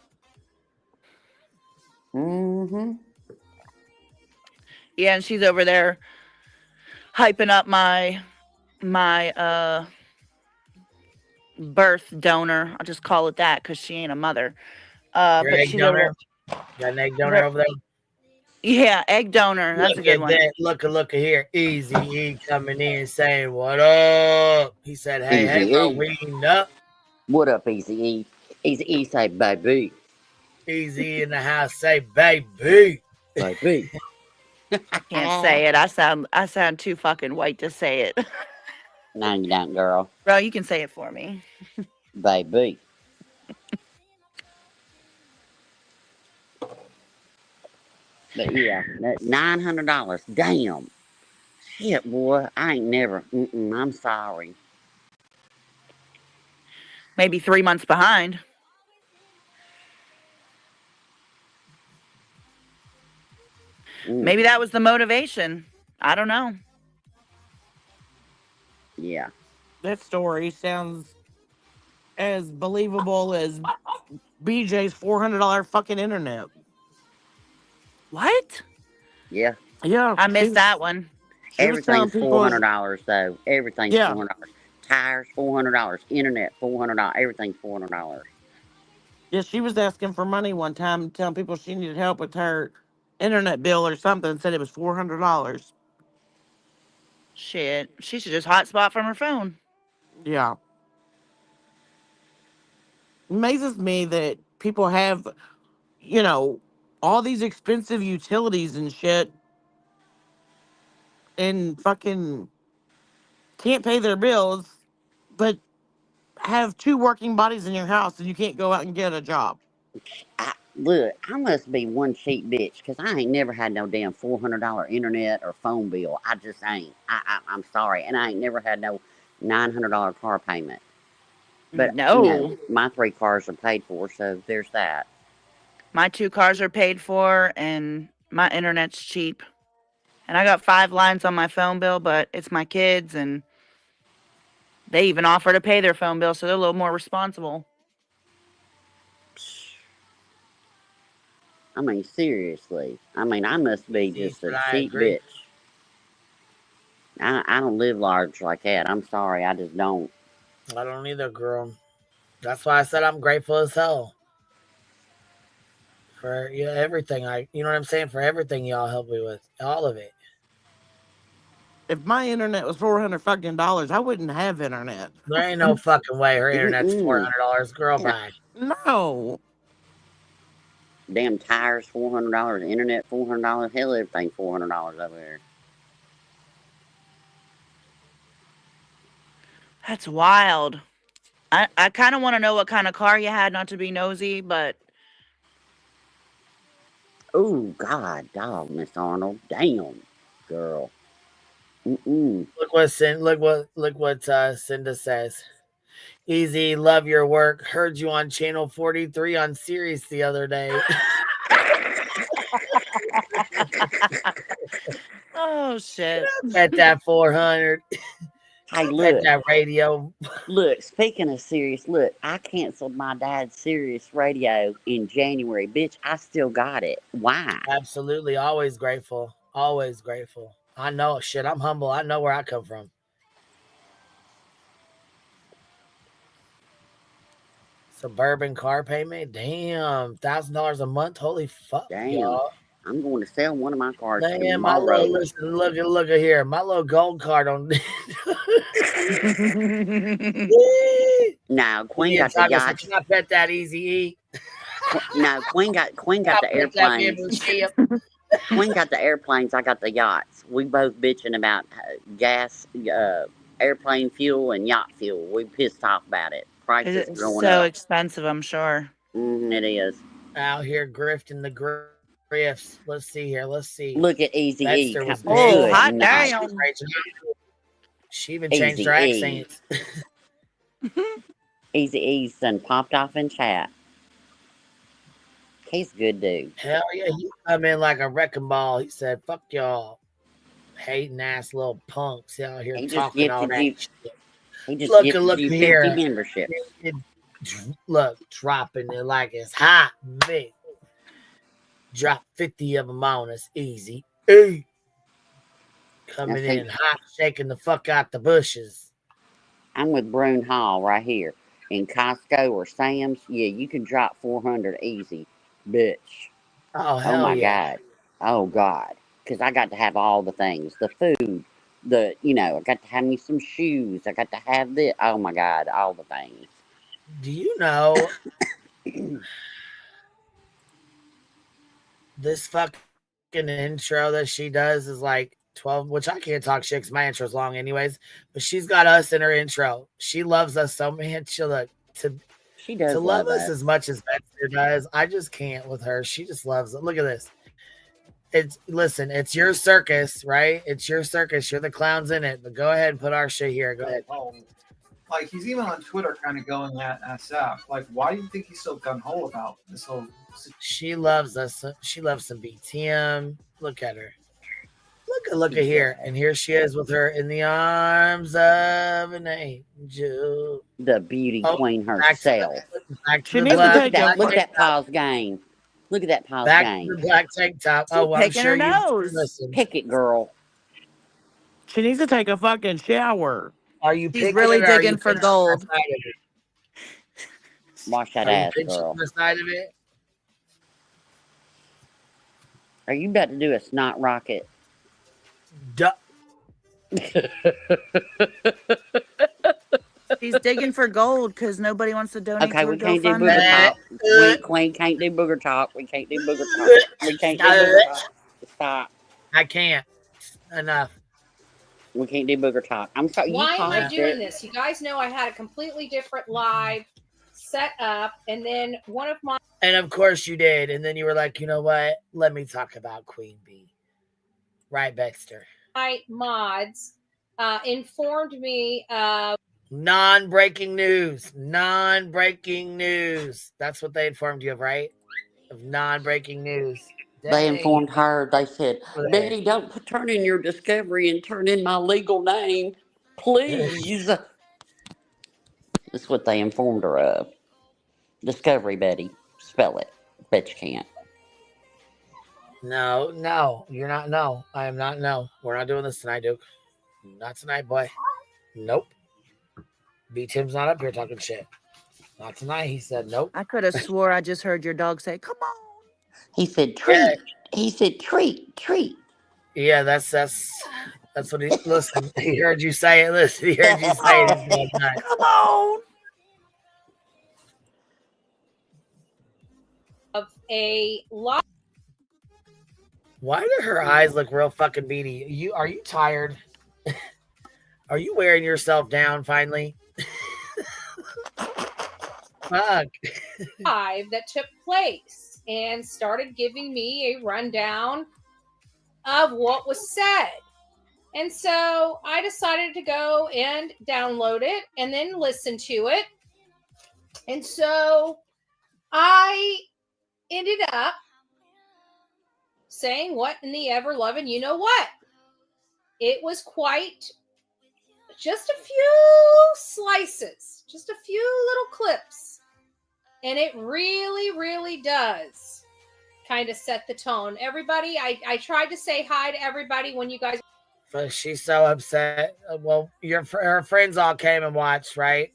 Yeah, and she's over there hyping up my birth donor. I'll just call it that because she ain't a mother. Your but egg she's donor? over. Got an egg donor over there? Yeah, egg donor. That's a good one. Look here. Easy E coming in saying, "What up?" He said, "Hey, bro, we up." What up, Easy E? Easy E say, baby. Easy in the house say, baby. Baby. Can't say it. I sound too fucking white to say it. No, you don't, girl. Bro, you can say it for me. Baby. But yeah, that $900. Damn. Shit, boy. I ain't never. I'm sorry. Maybe 3 months behind. Maybe that was the motivation. I don't know. Yeah. That story sounds as believable as BJ's $400 fucking internet. What? Yeah. Yeah. I missed that one. Everything's $400 though. Everything's $400. Tires $400. Internet $400. Everything's $400. Yeah, she was asking for money one time, telling people she needed help with her internet bill or something. Said it was $400. Shit, she should just hotspot from her phone. Yeah. Amazes me that people have, all these expensive utilities and shit and fucking can't pay their bills, but have 2 working bodies in your house and you can't go out and get a job. Look, I must be one cheap bitch because I ain't never had no damn $400 internet or phone bill. I just ain't. I'm sorry. And I ain't never had no $900 car payment. But, no. My 3 cars are paid for, so there's that. My 2 cars are paid for and my internet's cheap. And I got 5 lines on my phone bill, but it's my kids and they even offer to pay their phone bill, so they're a little more responsible. I mean, seriously. I mean, I must be just a cheap bitch. I don't live large like that. I'm sorry. I just don't. I don't either, girl. That's why I said I'm grateful as hell for everything. You know what I'm saying? For everything y'all help me with, all of it. If my internet was $400 fucking dollars, I wouldn't have internet. There ain't no fucking way her internet's $400. Girl, bye. No. Damn tires $400, internet $400. Hell, everything $400 over there. That's wild. I kind of want to know what kind of car you had, not to be nosy, but. Oh, God, dog, Miss Arnold. Damn, girl. Look what Cinda says. Easy, love your work. Heard you on channel 43 on Sirius the other day. Oh shit! Bet that 400. Hey, Bet look. that radio. Look, speaking of Sirius, look, I canceled my dad's Sirius radio in January. Bitch, I still got it. Why? Absolutely. Always grateful. Always grateful. I know. Shit, I'm humble. I know where I come from. Suburban car payment? Damn. $1,000 a month? Holy fuck, Damn. y'all. I'm going to sell one of my cars Man, tomorrow. my little, listen, look at here. My little gold card on. No, Queen got the yacht. Can I bet that Easy E? No, Queen got the airplanes. Queen got the airplanes. I got the yachts. We both bitching about gas, airplane fuel, and yacht fuel. We pissed off about it. Prices It's going so up. expensive, I'm sure. It is. Out here grifting the grifts. Let's see here. Let's see. Look at Easy E. Oh, hot damn. She even changed her accents. Easy E's son popped off in chat. He's a good dude. Hell yeah, he come in like a wrecking ball. He said, "Fuck y'all, hating ass little punks out here talking all that shit." He just look gifted you 50 here. memberships. Look, dropping it like it's hot, big. Drop 50 of them on us, easy. Hey. Coming in hot, shaking the fuck out the bushes. I'm with Brune Hall right here. In Costco or Sam's, yeah, you can drop 400 easy, bitch. Oh, hell my yeah. God. Oh, God. Because I got to have all the things. The food, I got to have me some shoes. I got to have this. Oh, my God, all the things. Do you know this fucking intro that she does is like 12, which I can't talk shit because my intro's long anyways, but she's got us in her intro. She loves us so much. She does love us as much as Baxter does. I just can't with her. She just loves it. Look at this. It's your circus, right? It's your circus. You're the clowns in it. But go ahead and put our shit here. Go ahead. Like, he's even on Twitter kind of going at SF. Like, why do you think he's so gung-ho about this whole... She loves us. She loves some BTM. Look at her. Look at here. And here she is with her in the arms of an angel. The beauty queen herself. Look at that Paul's game. Look at that Paul's game. Back to the black tank top. Oh, I'm sure you listen. Pick it, girl. She needs to take a fucking shower. Are you He's really digging for gold. Wash that ass, girl. The side of it? Are you about to do a snot rocket? He's digging for gold because nobody wants to donate. Okay, to we can't do GoFundMe. booger talk. Queen can't do booger talk. We can't do booger talk. We can't do booger talk. Stop. I can't. Enough. We can't do booger talk. I'm sorry. Why am I doing this? You guys know I had a completely different live set up, and then one of my... And of course you did. And then you were like, you know what? Let me talk about Queen Bee. Right, Baxter? My mods informed me of... Non-breaking news. Non-breaking news. That's what they informed you of, right? Of non-breaking news. They informed her. They said, Betty, don't turn in your discovery and turn in my legal name, please. That's what they informed her of. Discovery, Betty. Spell it. Bet you can't. No. You're not. No. I am not. No. We're not doing this tonight, Duke. Not tonight, boy. Nope. B-Tim's not up here talking shit. Not tonight. He said nope. I could have swore I just heard your dog say, "Come on." He said treat. Yeah. He said treat. Yeah, that's what he listen. He heard you say it. Listen, he heard you say it. Come on. Of a lot. Why do her eyes look real fucking beady? Are you tired? Are you wearing yourself down finally? Fuck. That took place and started giving me a rundown of what was said. And so I decided to go and download it and then listen to it. And so I ended up saying what in the ever-loving you-know-what. It was quite just a few slices, just a few little clips. And it really, really does kind of set the tone. Everybody, I tried to say hi to everybody when you guys... But she's so upset. Well, her friends all came and watched, right?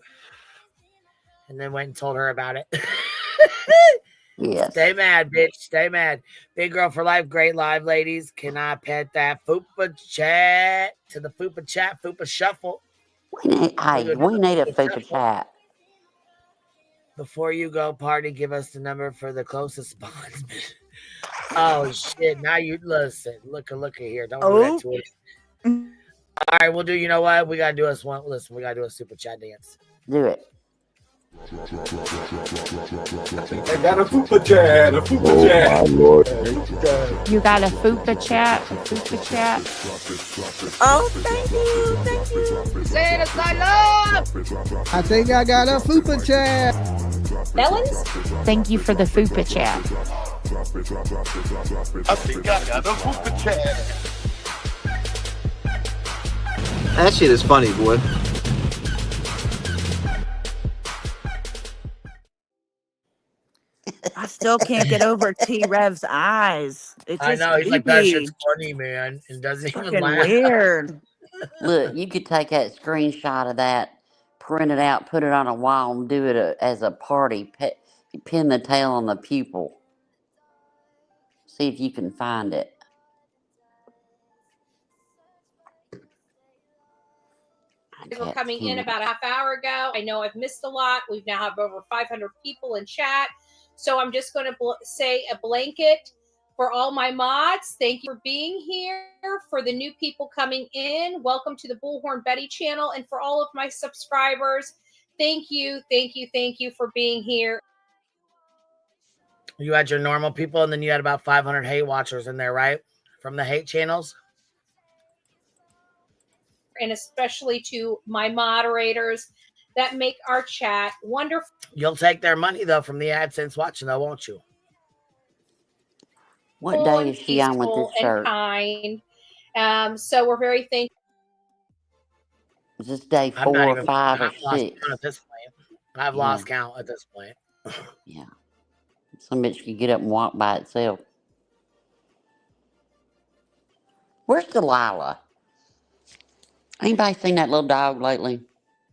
And then went and told her about it. Yes. Stay mad, bitch. Stay mad. Big Girl for Life. Great live, ladies. Can I pet that Fupa chat to the Fupa chat, Fupa shuffle? We need a Fupa chat. Before you go party, give us the number for the closest bondsman. Oh shit! Now you listen. Look at here. Don't do that to us. All right, we'll do. You know what? We gotta do us one. Listen, we gotta do a super chat dance. Do it. I got a Fupa chat. A Fupa chat. Oh my lord! You got a Fupa chat. A Fupa chat. Oh, thank you. Say it, I love. I think I got a Fupa chat. Melons? Thank you for the Fupa chat. I think I got a Fupa chat. That shit is funny, boy. I still can't get over T-Rev's eyes. It's just I know, he's like, that shit's funny, man. And doesn't even fucking laugh. weird. Look, you could take that screenshot of that, print it out, put it on a wall, and do it as a party. Pin the tail on the pupil. See if you can find it. We're coming in about a half hour ago. I know I've missed a lot. We now have over 500 people in chat. So I'm just going to say a blanket for all my mods. Thank you for being here. For the new people coming in, welcome to the Bullhorn Betty channel. And for all of my subscribers, thank you for being here. You had your normal people, and then you had about 500 hate watchers in there, right? From the hate channels. And especially to my moderators that make our chat wonderful. You'll take their money, though, from the AdSense watching, though, won't you? What day is she on with this shirt? Kind. So we're very thankful. Is this day 4 or 5 or 6? At this point. I've lost count at this point. Yeah. Some bitch could get up and walk by itself. Where's Delilah? Anybody seen that little dog lately?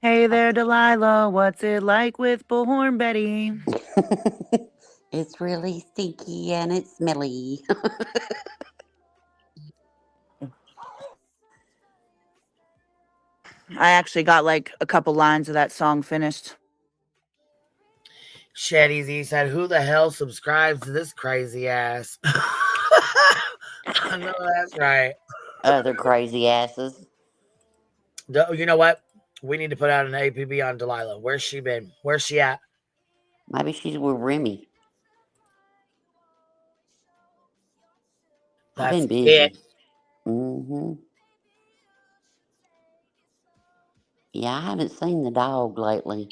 Hey there, Delilah. What's it like with Bullhorn Betty? It's really stinky and it's smelly. I actually got like a couple lines of that song finished. Sheddy said, who the hell subscribes to this crazy ass? I know that's right. Other crazy asses. You know what? We need to put out an APB on Delilah. Where's she been? Where's she at? Maybe she's with Remy. I've been busy. Mm-hmm. Yeah, I haven't seen the dog lately.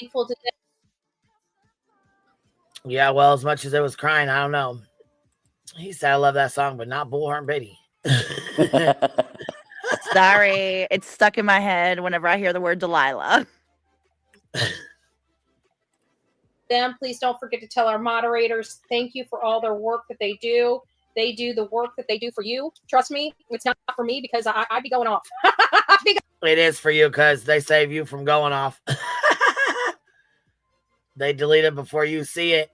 Yeah, well, as much as it was crying, I don't know. He said, I love that song, but not Bullhorn Betty. Sorry, it's stuck in my head whenever I hear the word Delilah. Please don't forget to tell our moderators thank you for all their work that they do. They do the work that they do for you. Trust me, it's not for me because I'd be going off. It is for you because they save you from going off. They delete it before you see it.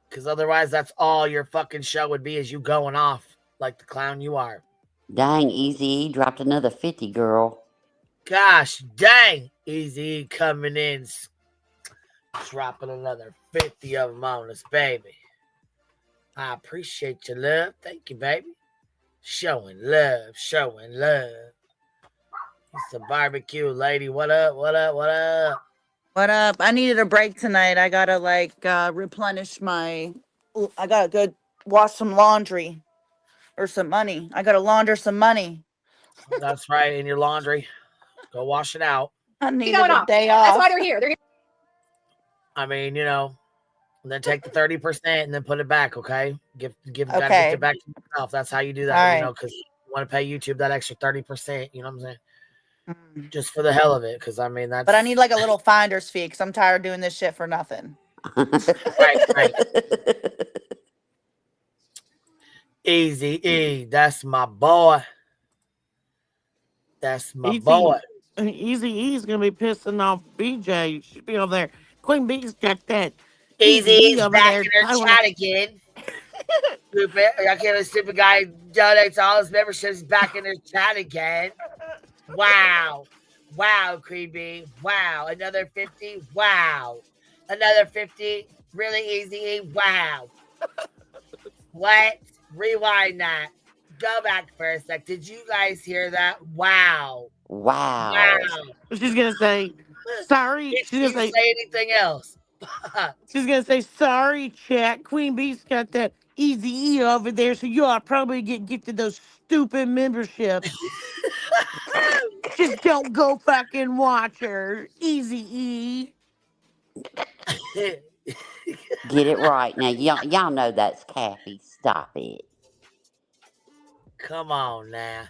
Because otherwise, that's all your fucking show would be, is you going off like the clown you are. Dang, Eazy dropped another 50, girl. Gosh dang, Easy coming in, dropping another 50 of them on us, baby. I appreciate your love. Thank you, baby. Showing love, showing love. It's a barbecue lady. What up, what up, what up? What up? I needed a break tonight. I gotta replenish my. I gotta go wash some laundry or some money. I gotta launder some money. That's right. In your laundry, go wash it out. I needed a day off. That's why they're here. I mean, you know, And then take the 30% and then put it back, okay? Gotta gift Okay. it back to yourself. That's how you do All that, you know, right. because you want to pay YouTube that extra 30%, you know what I'm saying? Mm. Just for the hell of it, because I mean that's But I need like a little finder's fee because I'm tired of doing this shit for nothing. right. Easy E, that's my boy. That's my boy. Easy E's gonna be pissing off BJ. She'd be over there. Queen B's got that Easy Easy E E's over back there. in her throwing chat a- again. Stupid. I can't a stupid guy donates all his memberships back in his chat again. Wow. Wow, Queen B. Wow. Another 50. Wow. Another 50. Really easy. Wow. What? Rewind that. Go back for a sec. Did you guys hear that? Wow. Wow. She's gonna say, sorry. Did She's you gonna say, say anything else? she's gonna say, sorry, chat. Queen B's got that Easy E over there, so you all probably get gifted those stupid memberships. Just don't go fucking watch her. Easy E. Get it right. Now, y'all know that's Kathy. Stop it. Come on now.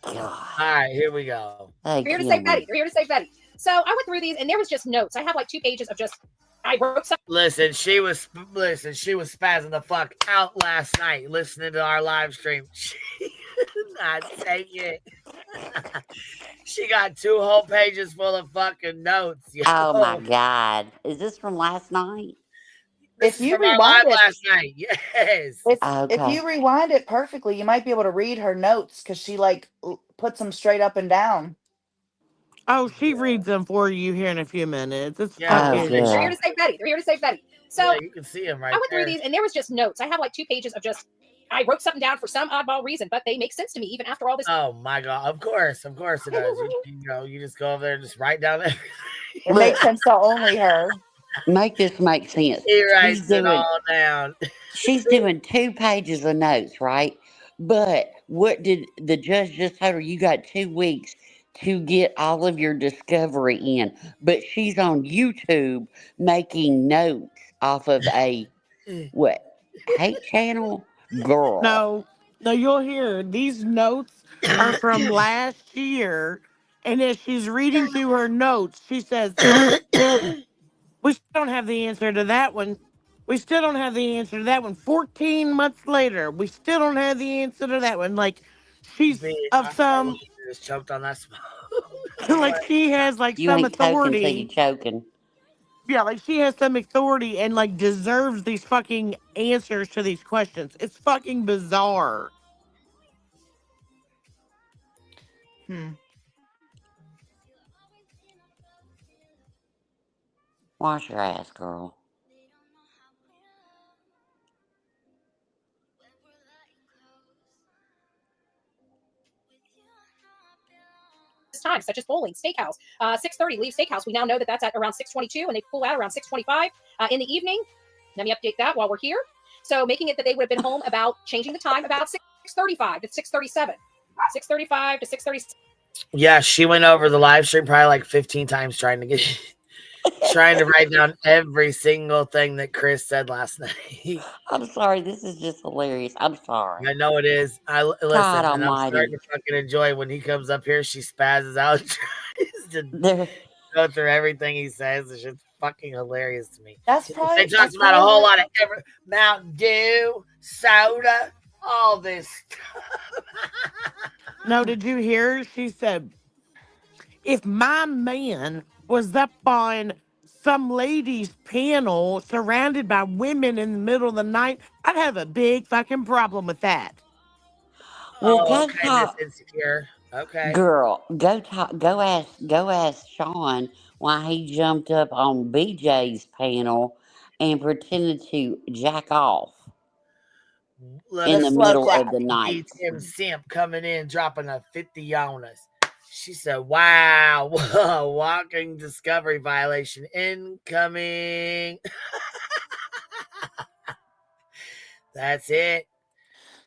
God. All right, here we go. They They're here to kill save Betty. me. They're here to save Betty. So I went through these, and there was just notes. I have like 2 pages of just. I wrote some. Listen, she was spazzing the fuck out last night listening to our live stream. She could not take it. She got 2 whole pages full of fucking notes. Yo. Oh my God. Is this from last night? This If is you from our rewind live it, last night. Yes. if you rewind it perfectly, you might be able to read her notes because she like puts them straight up and down. Oh, she reads them for you here in a few minutes. It's Oh, fucking. They're here to save Betty. They're here to save Betty. So yeah, you can see them right I went there. through these, and there was just notes. I have like 2 pages of just. I wrote something down for some oddball reason, but they make sense to me even after all this. Oh my God! Of course it does. You just go over there and just write down everything. It makes sense to only her. Make this make sense. He writes it all down. She's doing 2 pages of notes, right? But what did the judge just told her? You got 2 weeks to get all of your discovery in. But she's on YouTube making notes off of a what? Hate channel? Girl. No, you'll hear these notes are from last year. And as she's reading through her notes, she says, we still don't have the answer to that one. We still don't have the answer to that one. 14 months later, we still don't have the answer to that one. Like, she's of some. Just choked on that smoke. Like, she has, like, You some ain't choking, so authority. you choking. Yeah, like, she has some authority and, like, deserves these fucking answers to these questions. It's fucking bizarre. Wash your ass, girl. Time, such as bowling, steakhouse. 6:30, leave steakhouse. We now know that that's at around 6:22, and they pull out around 6:25 in the evening. Let me update that while we're here. So making it that they would have been home about changing the time about 6:35 to 6:37, 6:35 to 6:37. Yeah, she went over the live stream probably like 15 times trying to write down every single thing that Chris said last night. I'm sorry. This is just hilarious. I'm sorry. I know it is. Listen, God and I'm almighty. starting to fucking enjoy when he comes up here. She spazzes out, tries to go through everything he says. It's just fucking hilarious to me. That's probably. They talked about a whole lot of Mountain Dew, soda, all this stuff. No, did you hear her? She said, if my man was up on some ladies' panel surrounded by women in the middle of the night, I'd have a big fucking problem with that. Well, go okay, talk. Miss Insecure. Okay. Girl, go talk. Go ask Sean why he jumped up on BJ's panel and pretended to jack off in the middle of the night. Tim Simp coming in, dropping a 50 on us. She said, wow, walking discovery violation incoming. That's it.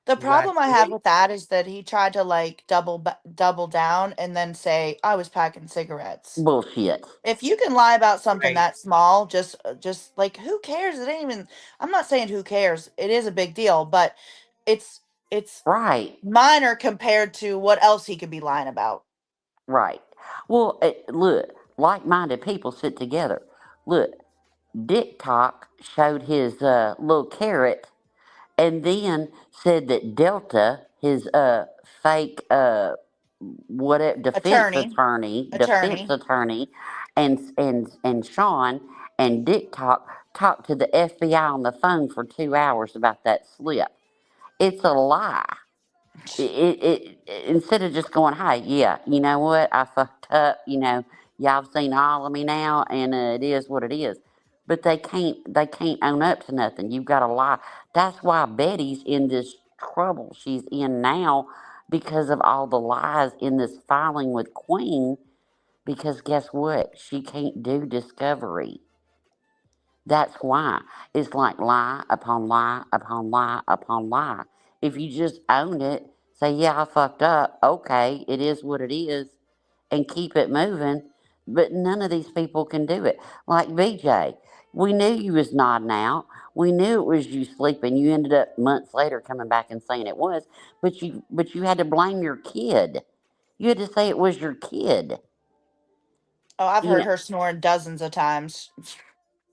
The problem I have with that is that he tried to like double down and then say I was packing cigarettes. Bullshit. If you can lie about something Right. that small, just like who cares? It ain't even. I'm not saying who cares. It is a big deal, but it's Right. minor compared to what else he could be lying about. Right. Well, look, like-minded people sit together. Look, TikTok showed his little carrot, and then said that Delta, his fake whatever defense Attorney. attorney, and Sean and TikTok talked to the FBI on the phone for 2 hours about that slip. It's a lie. Instead of just going, hey, yeah, you know what, I fucked up, y'all have seen all of me now, and it is what it is. But they can't own up to nothing. You've got to lie. That's why Betty's in this trouble she's in now, because of all the lies in this filing with Queen. Because guess what? She can't do discovery. That's why it's like lie upon lie upon lie upon lie. If you just own it, say, yeah, I fucked up. Okay, it is what it is, and keep it moving. But none of these people can do it. Like BJ, we knew you was nodding out. We knew it was you sleeping. You ended up months later coming back and saying it was, but you had to blame your kid. You had to say it was your kid. Oh, I've You heard know, her snoring dozens of times.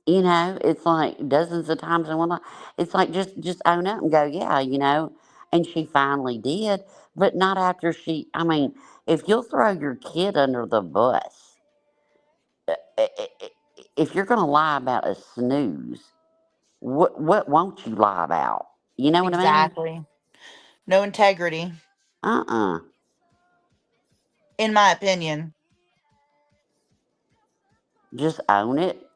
it's like dozens of times in one life. It's like just own up and go, yeah, And she finally did, but not after she. I mean, if you'll throw your kid under the bus, if you're going to lie about a snooze, what won't you lie about? You know what I mean? Exactly. No integrity, Uh-uh. in my opinion. Just own it.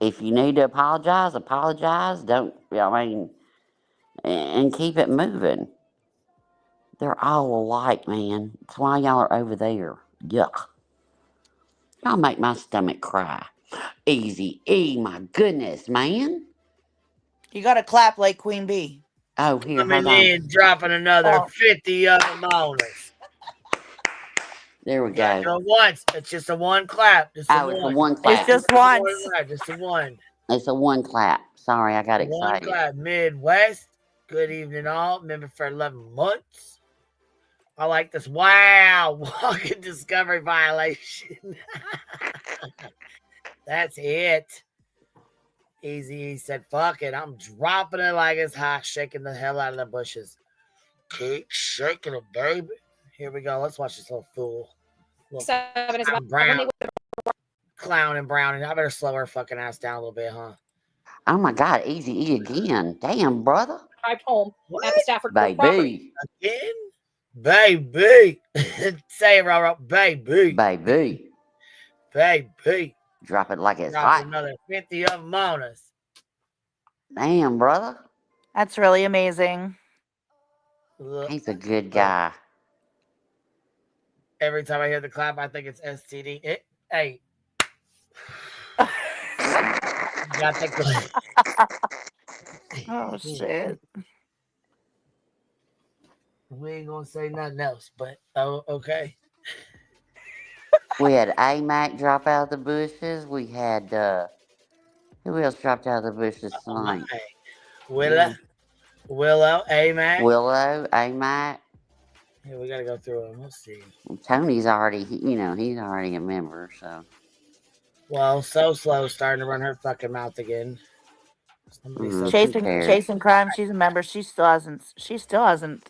If you need to apologize, apologize. Don't. I mean, and keep it moving. They're all alike, man. That's why y'all are over there. Yuck. Y'all make my stomach cry. Easy E, my goodness, man. You got to clap like Queen Bee. Oh, here, hold Coming on. in, dropping another Oh. 50 of them on us. There we Yeah, go. do it once. It's just a one clap. Just a It's a one. one clap. It's just once. Just a one. It's a one clap. Sorry, I got One excited. clap. Midwest. Good evening, all. Member for 11 months. I like this. Wow. Walking discovery violation. That's it. Easy said, fuck it. I'm dropping it like it's hot, shaking the hell out of the bushes. Keep shaking it, baby. Here we go. Let's watch this little fool. Brown. Clown and brown. And I better slow her fucking ass down a little bit, huh? Oh my God, Easy E again. Damn, brother. Arrived home at the Stafford Court property. Baby. Again? Baby. Say it, Roro. Baby. Baby. Baby. Drop it like it's Drop hot. another 50 of them on us. Damn, brother. That's really amazing. He's a good guy. Every time I hear the clap, I think it's STD. Hey. Got the clap. Oh, shit. We ain't gonna say nothing else, but okay. We had A-Mac drop out of the bushes. We had, who else dropped out of the bushes tonight? Willow, A-Mac. Willow, A-Mac. Yeah, we gotta go through them. Let's see. Tony's already, he's already a member, so. Well, So Slow starting to run her fucking mouth again. Chasing crime. She's a member. She still hasn't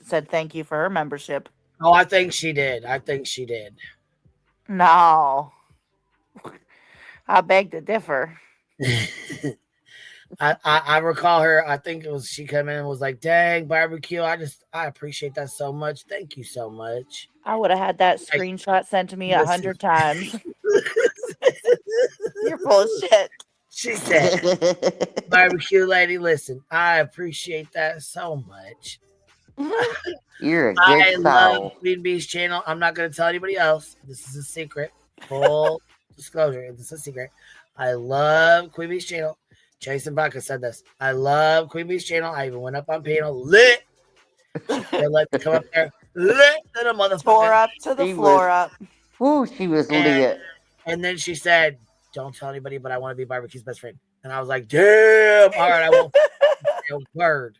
said thank you for her membership. Oh, I think she did. No. I beg to differ. I recall her. I think it was she came in and was like, "Dang, barbecue! I appreciate that so much. Thank you so much." I would have had that screenshot sent to me 100 times. You're full of shit. She said, "Barbecue lady, listen, I appreciate that so much. You're a good I soul. love Queen Bee's channel. I'm not going to tell anybody else. This is a secret. Full disclosure. This is a secret. I love Queen Bee's channel. Jason Baca said this. I love Queen Bee's channel. I even went up on panel lit. They let me come up there, lit to the Tore motherfucker. up to the She was, floor up. she was And lit. and then she said, "Don't tell anybody, but I want to be Barbecue's best friend." And I was like, "Damn, all right, I won't." Word.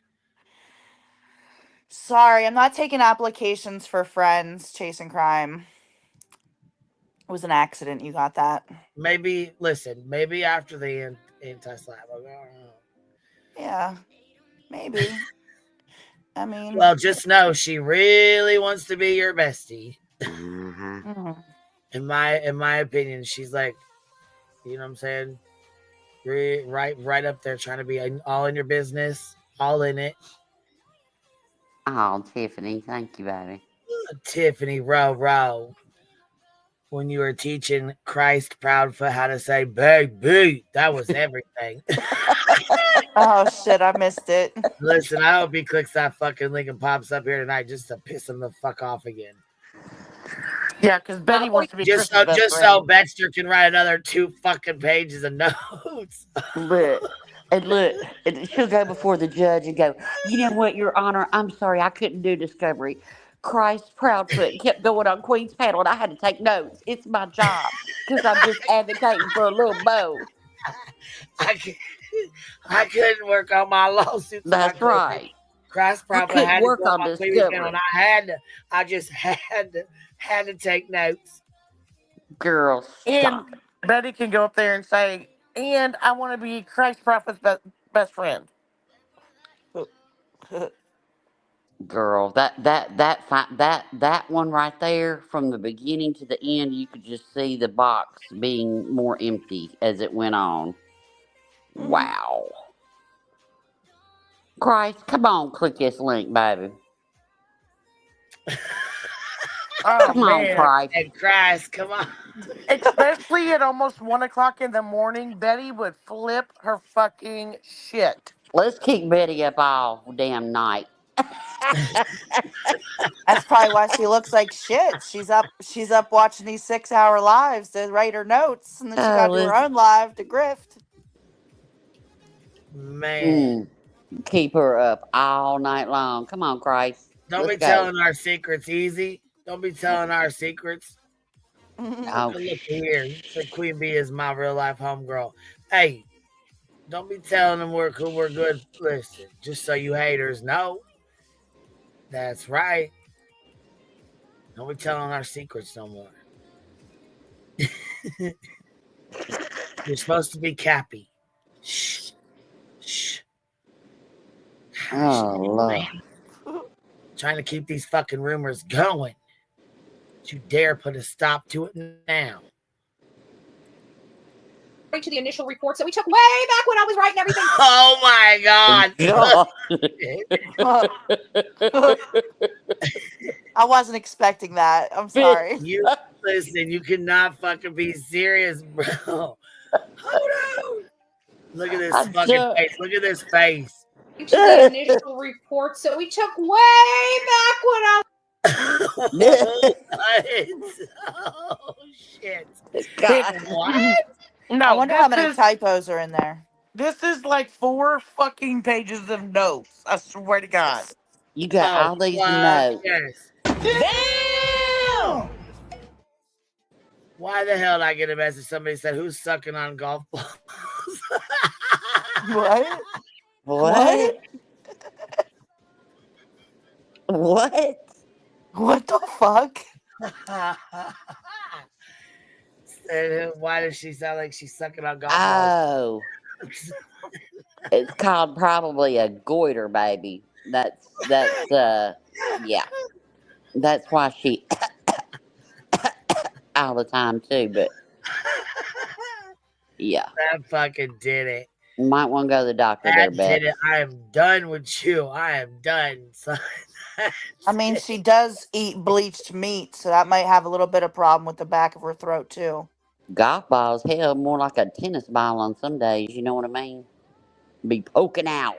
Sorry, I'm not taking applications for friends chasing crime. It was an accident. You got that. Maybe listen. Maybe after the anti-slap. I don't know. Yeah, maybe. I mean, Well, just know she really wants to be your bestie. mhm. In my opinion, she's like, you know what I'm saying? Right up there, trying to be all in your business, all in it. Oh, Tiffany, thank you, baby. Tiffany Row. When you were teaching Christ Proudfoot how to say baby, that was everything. Oh shit, I missed it. Listen, I hope he clicks that fucking link and pops up here tonight just to piss him the fuck off again. Yeah, because Betty wants to be Just Chris's best so friend. Baxter can write another 2 fucking pages of notes. Look, and she'll go before the judge and go, you know what, Your Honor, I'm sorry, I couldn't do discovery. Christ Proudfoot kept going on Queen's panel, and I had to take notes. It's my job because I'm just advocating for a little Bo. I couldn't work on my lawsuit. That's right. Christ I Proudfoot couldn't had to work go on on Queen's panel, discovery. and I just had to take notes. Girl, And stop. Betty can go up there and say, and I want to be Christ Prophet's best friend. Girl, that one right there, from the beginning to the end, you could just see the box being more empty as it went on. Wow. Christ, come on, click this link, baby. Oh, Come on, man. Christ. And Christ, come on. Especially at almost 1 o'clock in the morning, Betty would flip her fucking shit. Let's kick Betty up all damn night. That's probably why she looks like shit. She's up watching these 6-hour lives to write her notes, and then she gotta do her Listen. own live to grift. Man. Keep her up all night long. Come on, Christ. Don't Let's be go. telling our secrets easy. Don't be telling our secrets. Oh, Look here. So Queen Bee is my real life homegirl. Hey, don't be telling them we're cool, we're good. Listen, just so you haters know. That's right. Don't be telling our secrets no more. You're supposed to be Cappy. Shh. Shh. oh Lord. Trying to keep these fucking rumors going. Don't you dare put a stop to it now. To the initial reports that we took way back when I was writing everything. Oh my God. I wasn't expecting that. I'm sorry. You listen, you cannot fucking be serious, bro. Hold on. Look at this fucking face. Look at this face. To the initial reports that we took way back when I Oh shit. God. What? No, I wonder how many typos are in there. This is like 4 fucking pages of notes. I swear to God. You got all these notes. Yes. Damn! Why the hell did I get a message? Somebody said, who's sucking on golf balls? What? What? What? What the fuck? Said, why does she sound like she's sucking on golf Oh. balls? It's called probably a goiter, baby. That's yeah. That's why she all the time too, but yeah. That fucking did it. You might want to go to the doctor there, That Beth. did it. I am done with you. I am done, son. I mean, she does eat bleached meat, so that might have a little bit of problem with the back of her throat too. Golf balls, hell, more like a tennis ball on some days, you know what I mean? Be poking out.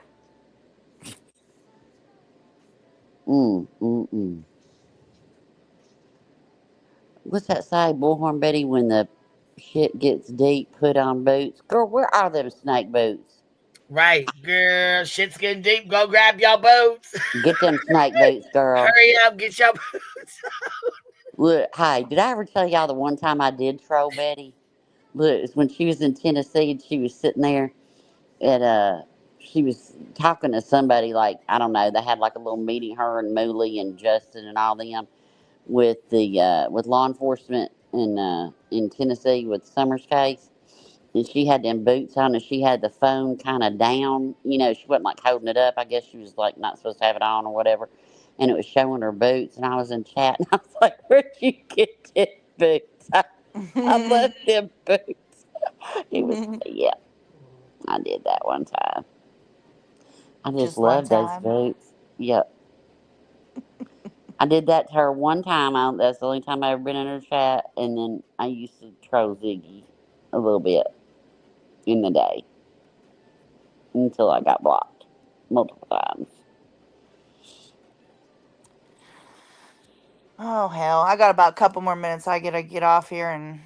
What's that say, Bullhorn Betty? When the shit gets deep, put on boots. Girl, where are them snake boots? Right, girl. Shit's getting deep. Go grab your boots. Get them snake boots, girl. Hurry up, get your boots. Look, hey, did I ever tell y'all the one time I did troll Betty? Look, it was when she was in Tennessee and she was sitting there at she was talking to somebody, like, I don't know, they had like a little meeting, her and Mooley and Justin and all them, with the with law enforcement in Tennessee with Summers case. And she had them boots on and she had the phone kind of down. You know, she wasn't like holding it up. I guess she was like not supposed to have it on or whatever. And it was showing her boots. And I was in chat and I was like, where'd you get them boots? I love them boots. It was, yeah, I did that one time. I just one love those time. boots. Yep. I did that to her one time. That's the only time I ever been in her chat. And then I used to troll Ziggy a little bit in the day until I got blocked multiple times. Oh hell! I got about a couple more minutes. I gotta get off here and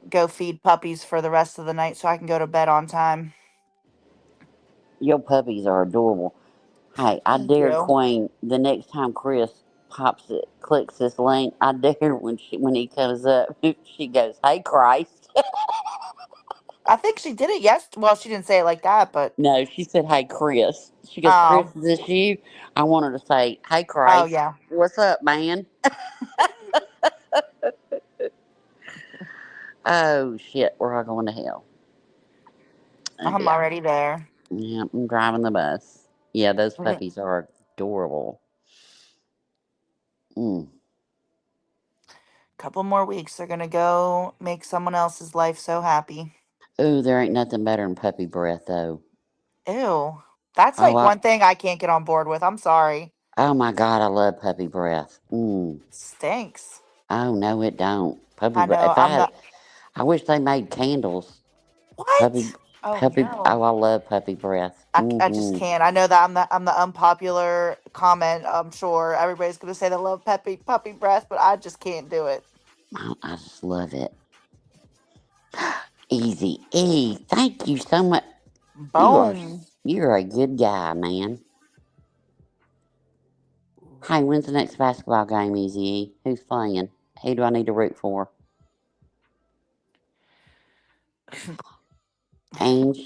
go feed puppies for the rest of the night, so I can go to bed on time. Your puppies are adorable. Hey, I Thank dare you. Queen the next time Chris clicks this link. I dare when he comes up, she goes, "Hey Christ." I think she did it. Yes. Well, she didn't say it like that, but No, she said, "Hey Chris." She goes, "Chris, oh, is this you?" I want her to say, "Hey oh Christ, yeah. what's up, man?" Oh shit, we're all going to hell. Oh I'm dear. already there. Yeah, I'm driving the bus. Yeah, those puppies are adorable. Mm. Couple more weeks, they're gonna go make someone else's life so happy. Ooh, there ain't nothing better than puppy breath, though. Ew. That's Oh, like one thing I can't get on board with. I'm sorry. oh my God, I love puppy breath. Mm. Stinks. Oh no, it don't. Puppy I breath. know. If I had, I wish they made candles. What? Oh no. Oh, I love puppy breath. I just Mm-hmm. can't. I know that I'm the unpopular comment. I'm sure everybody's gonna say they love puppy breath, but I just can't do it. I just love it. Easy E, thank you so much. Boom. You're a good guy, man. Hey, when's the next basketball game, Easy E? Who's playing? Who do I need to root for? Ange,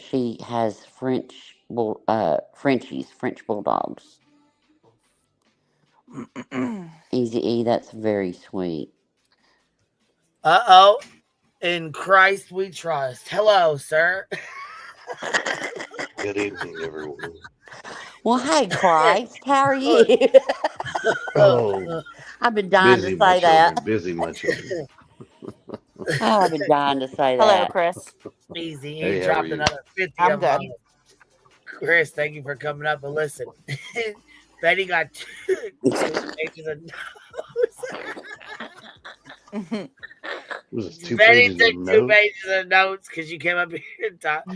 she has French bulldogs. Easy E, that's very sweet. Uh-oh. In Christ we trust. Hello, sir. Good evening, everyone. Well, hey, Christ, how are you? Oh, I've been dying busy, to my say that. children. Busy, my children. Oh, I've been dying to say Hello, that. Chris. Easy. He Hey, how are dropped you? another 50 I'm of them. good. Chris, thank you for coming up. But listen, Betty got two pages of notes. Was it 2 Betty pages took of 2 notes? pages of notes because you came up here and talked.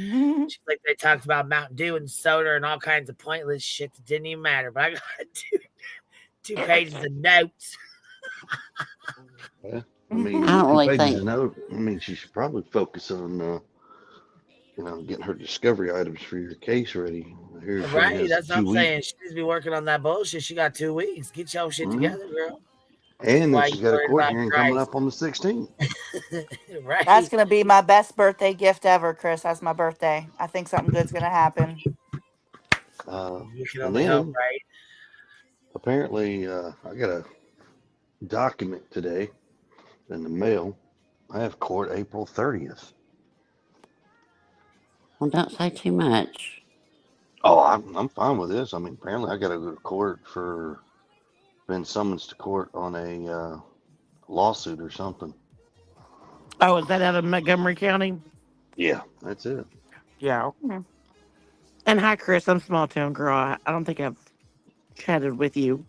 She's like, they talked about Mountain Dew and soda and all kinds of pointless shit that didn't even matter. But I got two pages of notes. Yeah, I mean, I don't 2 really pages think. of notes. I mean, she should probably focus on, getting her discovery items for your case ready. Here she Right, has that's what 2 I'm saying. weeks. She needs to be working on that bullshit. She got 2 weeks. Get your shit together, girl. And then Why she's you got a worried court about hearing coming Christ? up on the 16th. Right. That's gonna be my best birthday gift ever, Chris. That's my birthday. I think something good's gonna happen. You can And only hope, then right? apparently, I got a document today in the mail. I have court April 30th. Well, don't say too much. Oh, I'm fine with this. I mean, apparently I got to go to court for been summoned to court on a lawsuit or something. Oh, is that out of Montgomery County? Yeah, that's it. Yeah. And hi, Chris. I'm small town girl. I don't think I've chatted with you.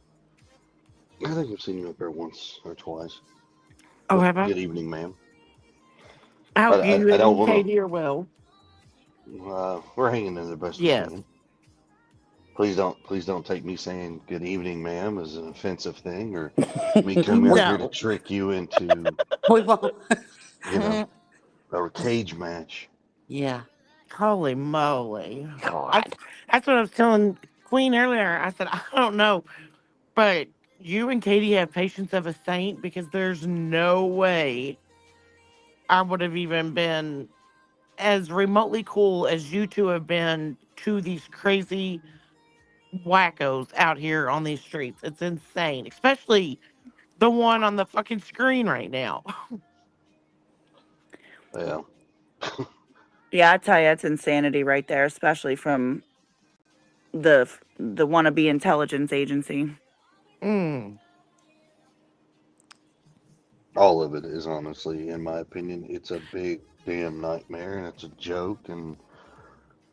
I think I've seen you up there once or twice. Oh, But have I? good evening, ma'am. I hope you I don't and want Katie are well. to. We're hanging in the best we Yes. can. Please don't take me saying good evening, ma'am, as an offensive thing, or me coming out here to No. trick you into We won't. a cage match. Yeah. Holy moly. God. That's what I was telling Queen earlier. I said, I don't know, but you and Katie have patience of a saint because there's no way I would have even been as remotely cool as you two have been to these crazy wackos out here on these streets. It's insane, especially the one on the fucking screen right now. Yeah. Yeah, I tell you, it's insanity right there, especially from the wannabe intelligence agency. Mm. All of it is honestly, in my opinion, it's a big damn nightmare and it's a joke, and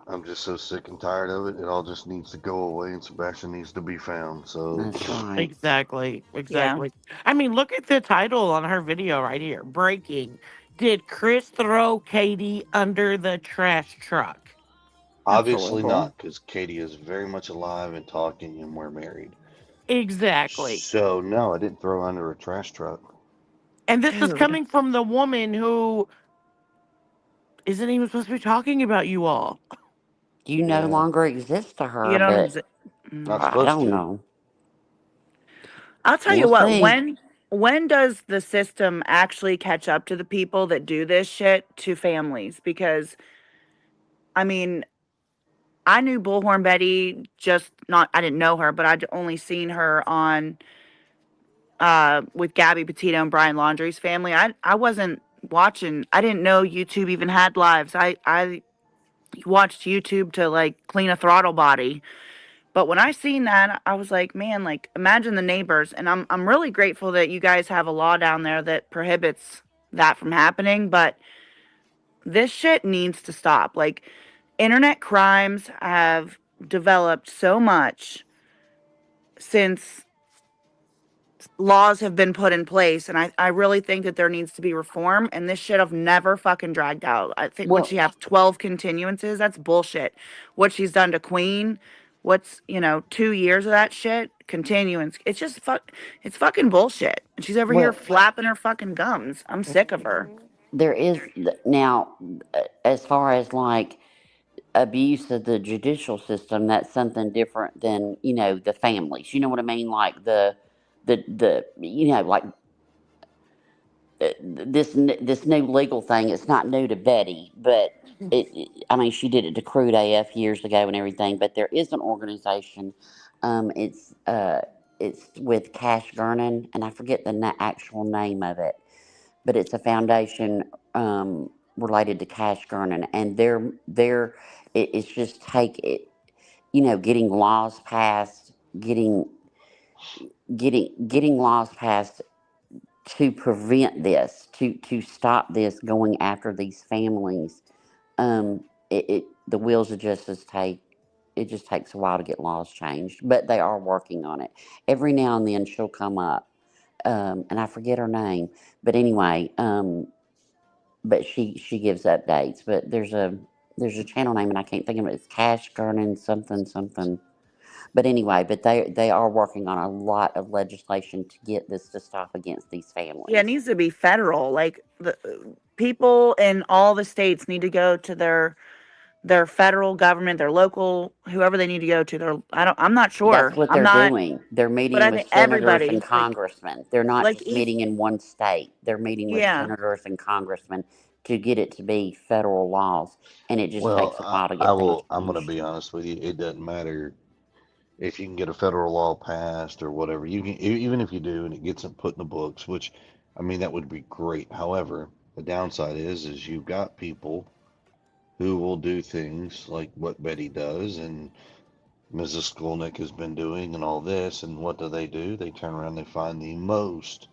I'm just so sick and tired of it. It all just needs to go away, and Sebastian needs to be found. So, That's right. Exactly. Yeah. Exactly. I mean, look at the title on her video right here. Breaking. Did Chris throw Katie under the trash truck? obviously horrible. not, because Katie is very much alive and talking, and we're married. Exactly. So, no, I didn't throw under a trash truck. And this is Dude. coming from the woman who isn't even supposed to be talking about you all. You no Yeah, longer exist to You her, don't but exist. not I supposed don't to. know. I'll tell We'll you what, see. when does the system actually catch up to the people that do this shit to families? Because I mean, I knew Bullhorn Betty, just not I didn't know her, but I'd only seen her on with Gabby Petito and Brian Laundrie's family. I wasn't watching. I didn't know YouTube even had lives. I watched YouTube to like clean a throttle body. But when I seen that, I was like, man, like imagine the neighbors. And I'm really grateful that you guys have a law down there that prohibits that from happening, but this shit needs to stop. Like internet crimes have developed so much since laws have been put in place, and I really think that there needs to be reform, and this should have never fucking dragged out. I think what Well, she have 12 continuances, that's bullshit. What she's done to Queen, what's 2 years of that shit continuance, it's just it's fucking bullshit, and she's over here well, flapping her fucking gums. I'm sick of her. there is now, as far as like abuse of the judicial system, that's something different than the families. You know what I mean? Like the like this new legal thing. It's not new to Betty, but I mean, she did it to Crude AF years ago and everything. But there is an organization. Um, it's uh, it's with Cash Gernon, and I forget the actual name of it, but it's a foundation related to Cash Gernon, and it's just take it. Getting laws passed, getting laws passed to prevent this, to stop this going after these families. The wheels of justice it just takes a while to get laws changed, but they are working on it. Every now and then she'll come up, and I forget her name, but anyway, but she gives updates. But there's a channel name and I can't think of it. It's Cash Gernon something something. But anyway, but they are working on a lot of legislation to get this to stop against these Yeah, it families. needs to be federal. Like the people in all the states need to go to their federal government, their local, whoever they need to go to. I'm not That's sure. what I'm they're not, doing. They're but meeting I with think senators and everybody congressmen. They're not like just meeting in one state. They're meeting with yeah. senators and congressmen to get it to be federal laws, and it just Well, takes a while to I get things will. I'm going to changed. be honest with you. It doesn't matter if you can get a federal law passed or whatever. You can, even if you do, and it gets it put in the books, which, I mean, that would be great. However, the downside is you've got people who will do things like what Betty does and Mrs. Skolnik has been doing and all this. And what do? They turn around, they find the most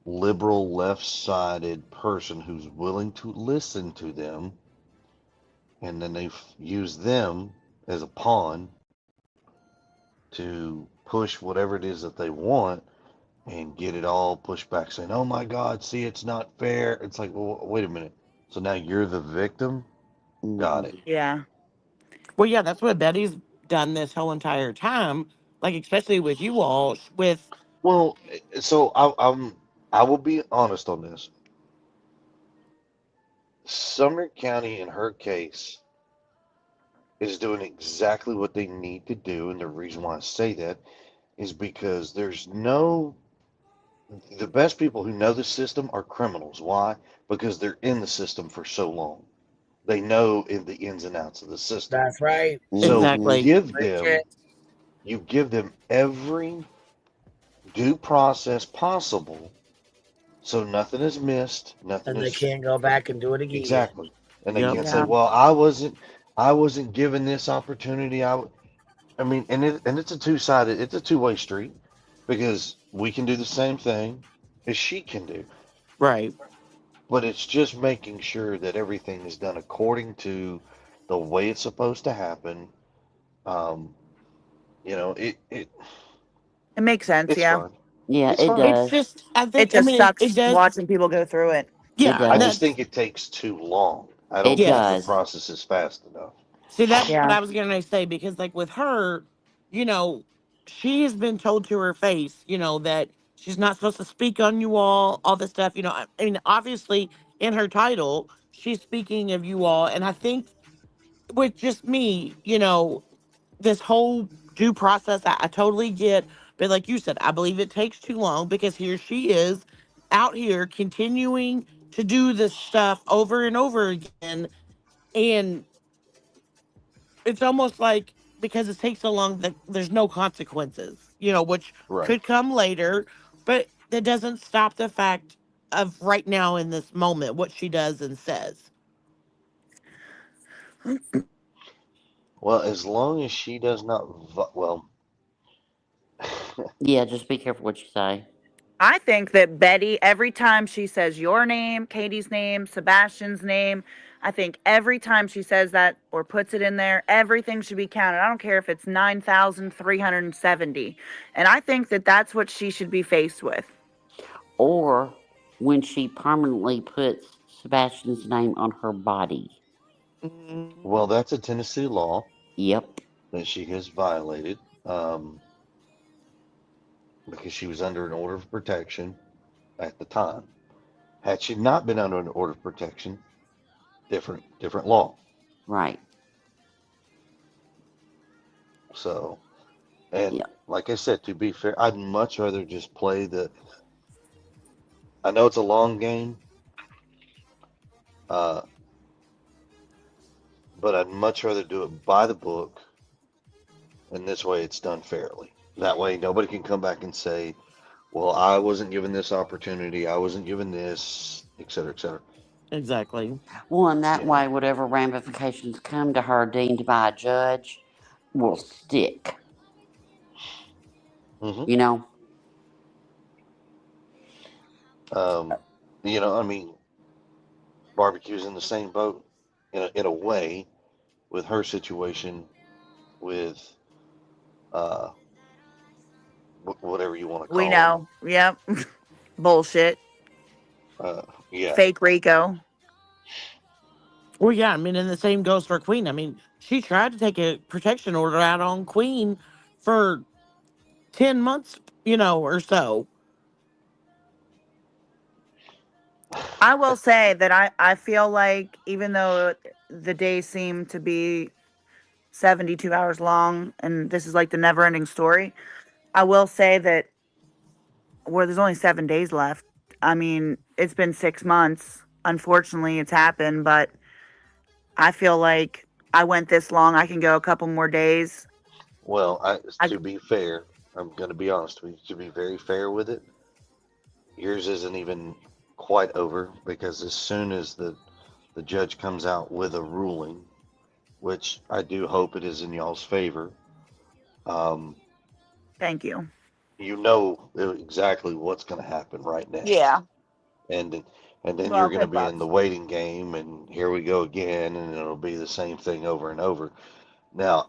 liberal, left-sided person who's willing to listen to them, and then they use them as a pawn to push whatever it is that they want and get it all pushed back, saying, "Oh my God, see, it's not fair." It's like, well, wait a minute. So now you're the victim? Got Hmm. it. Yeah. Well, yeah, that's what Betty's done this whole entire time. Like, especially with you all, with Well, so I will be honest on this. Sumner County, in her case, is doing exactly what they need to do. And the reason why I say that is because the best people who know the system are criminals. Why? Because they're in the system for so long. They know in the ins and outs of the system. That's right. So Exactly. you give them every due process possible, so nothing is missed, nothing And they is can't go back and do it again. exactly, and they Yep. can't say, Yeah. "Well, I wasn't given this opportunity." I mean, and it's a two-sided, it's a two-way street, because we can do the same thing as she can do, Right. but it's just making sure that everything is done according to the way it's supposed to happen. Um, it It makes sense, it's yeah. fun. Yeah, It's it fun. It's does. just, I It think, I just mean, it sucks does. watching people go through it. It Yeah. I does. just That's, think it takes too long. I don't It think the yes. does. process is fast enough. See, that's what Yeah. I was going to say because, like, with her, you know, she has been told to her face, that she's not supposed to speak on you all this stuff. I mean, obviously, in her title, she's speaking of you all. And I think with just me, this whole due process, I totally get. But like you said, I believe it takes too long because here she is out here continuing to do this stuff over and over again. And it's almost like because it takes so long that there's no consequences, which Right. could come later, but that doesn't stop the fact of right now in this moment what she does and says. Well, as long as she does not, well, Yeah, just be careful what you say. I think that Betty, every time she says your name, Katie's name, Sebastian's name, I think every time she says that or puts it in there, everything should be counted. I don't care if it's 9,370. And I think that that's what she should be faced with. Or when she permanently puts Sebastian's name on her body. well, that's a Tennessee law Yep. that she has violated, because she was under an order of protection at the time. Had she not been under an order of protection, different law. Right. So, and Yep. like I said, to be fair, I'd much rather just play the. I know it's a long game, uh, but I'd much rather do it by the book, and this way it's done fairly. That way, nobody can come back and say, "Well, I wasn't given this opportunity. I wasn't given this," et cetera, et cetera. Exactly. Well, and that You know. way, whatever ramifications come to her deemed by a judge will stick. Hmm. You know? Um, I mean, barbecue's in the same boat in a way with her situation with uh whatever you want to We call know. Yep. Bullshit. them. Yeah. Fake Rico. Well, yeah, I mean, and the same goes for Queen. I mean, she tried to take a protection order out on Queen for 10 months, or so. I will say that I feel like even though the days seem to be 72 hours long and this is like the never ending story, I will say that where there's only 7 days left. I mean, it's been 6 months. Unfortunately, it's happened, but I feel like I went this long. I can go a couple more days. Well, I, to be fair, I'm going to be honest with you. To be very fair with it, yours isn't even quite over because as soon as the judge comes out with a ruling, which I do hope it is in y'all's favor, um, thank you. you know exactly what's going to happen right next, Yeah. and and then you're Well, going to good be luck. in the waiting game, and here we go again, and it'll be the same thing over and over. Now,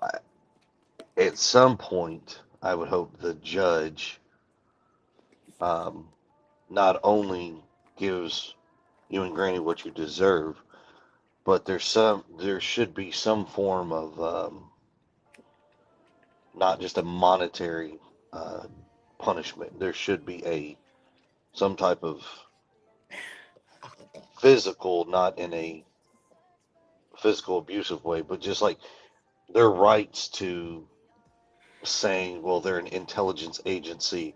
at some point, I would hope the judge, um, not only gives you and Granny what you deserve, but there should be some form of, not just a monetary punishment. There should be some type of physical, not in a physical abusive way, but just like their rights to saying, well, they're an intelligence agency.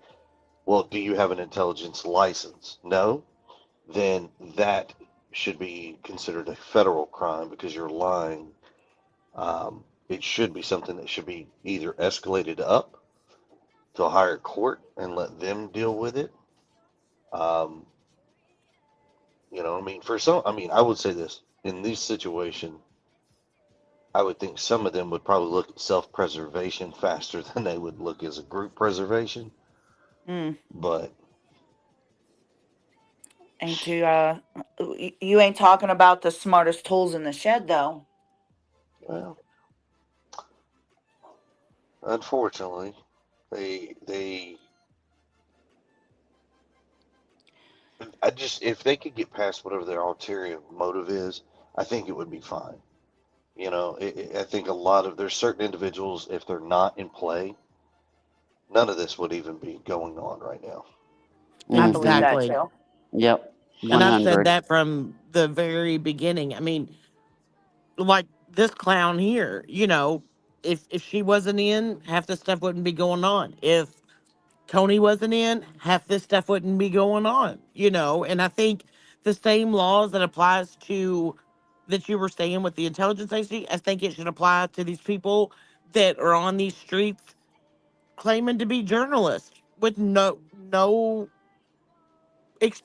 Well, do you have an intelligence license? No? Then that should be considered a federal crime because you're lying. It should be something that should be either escalated up to a higher court and let them deal with it. Um, I mean, I would say this in this situation, I would think some of them would probably look at self preservation faster than they would look as a group preservation. Mm. But Ain't you ain't talking about the smartest tools in the shed though. well, unfortunately, they I just if they could get past whatever their ulterior motive is, I think it would be fine. I think a lot of there's certain individuals if they're not in play, none of this would even be going on right now. I believe that Exactly. too. Yep. And I've said 100. that from the very beginning. I mean, like this clown here, if she wasn't in, half this stuff wouldn't be going on. If Tony wasn't in, half this stuff wouldn't be going on. And I think the same laws that applies to that you were saying with the intelligence agency, I think it should apply to these people that are on these streets claiming to be journalists with no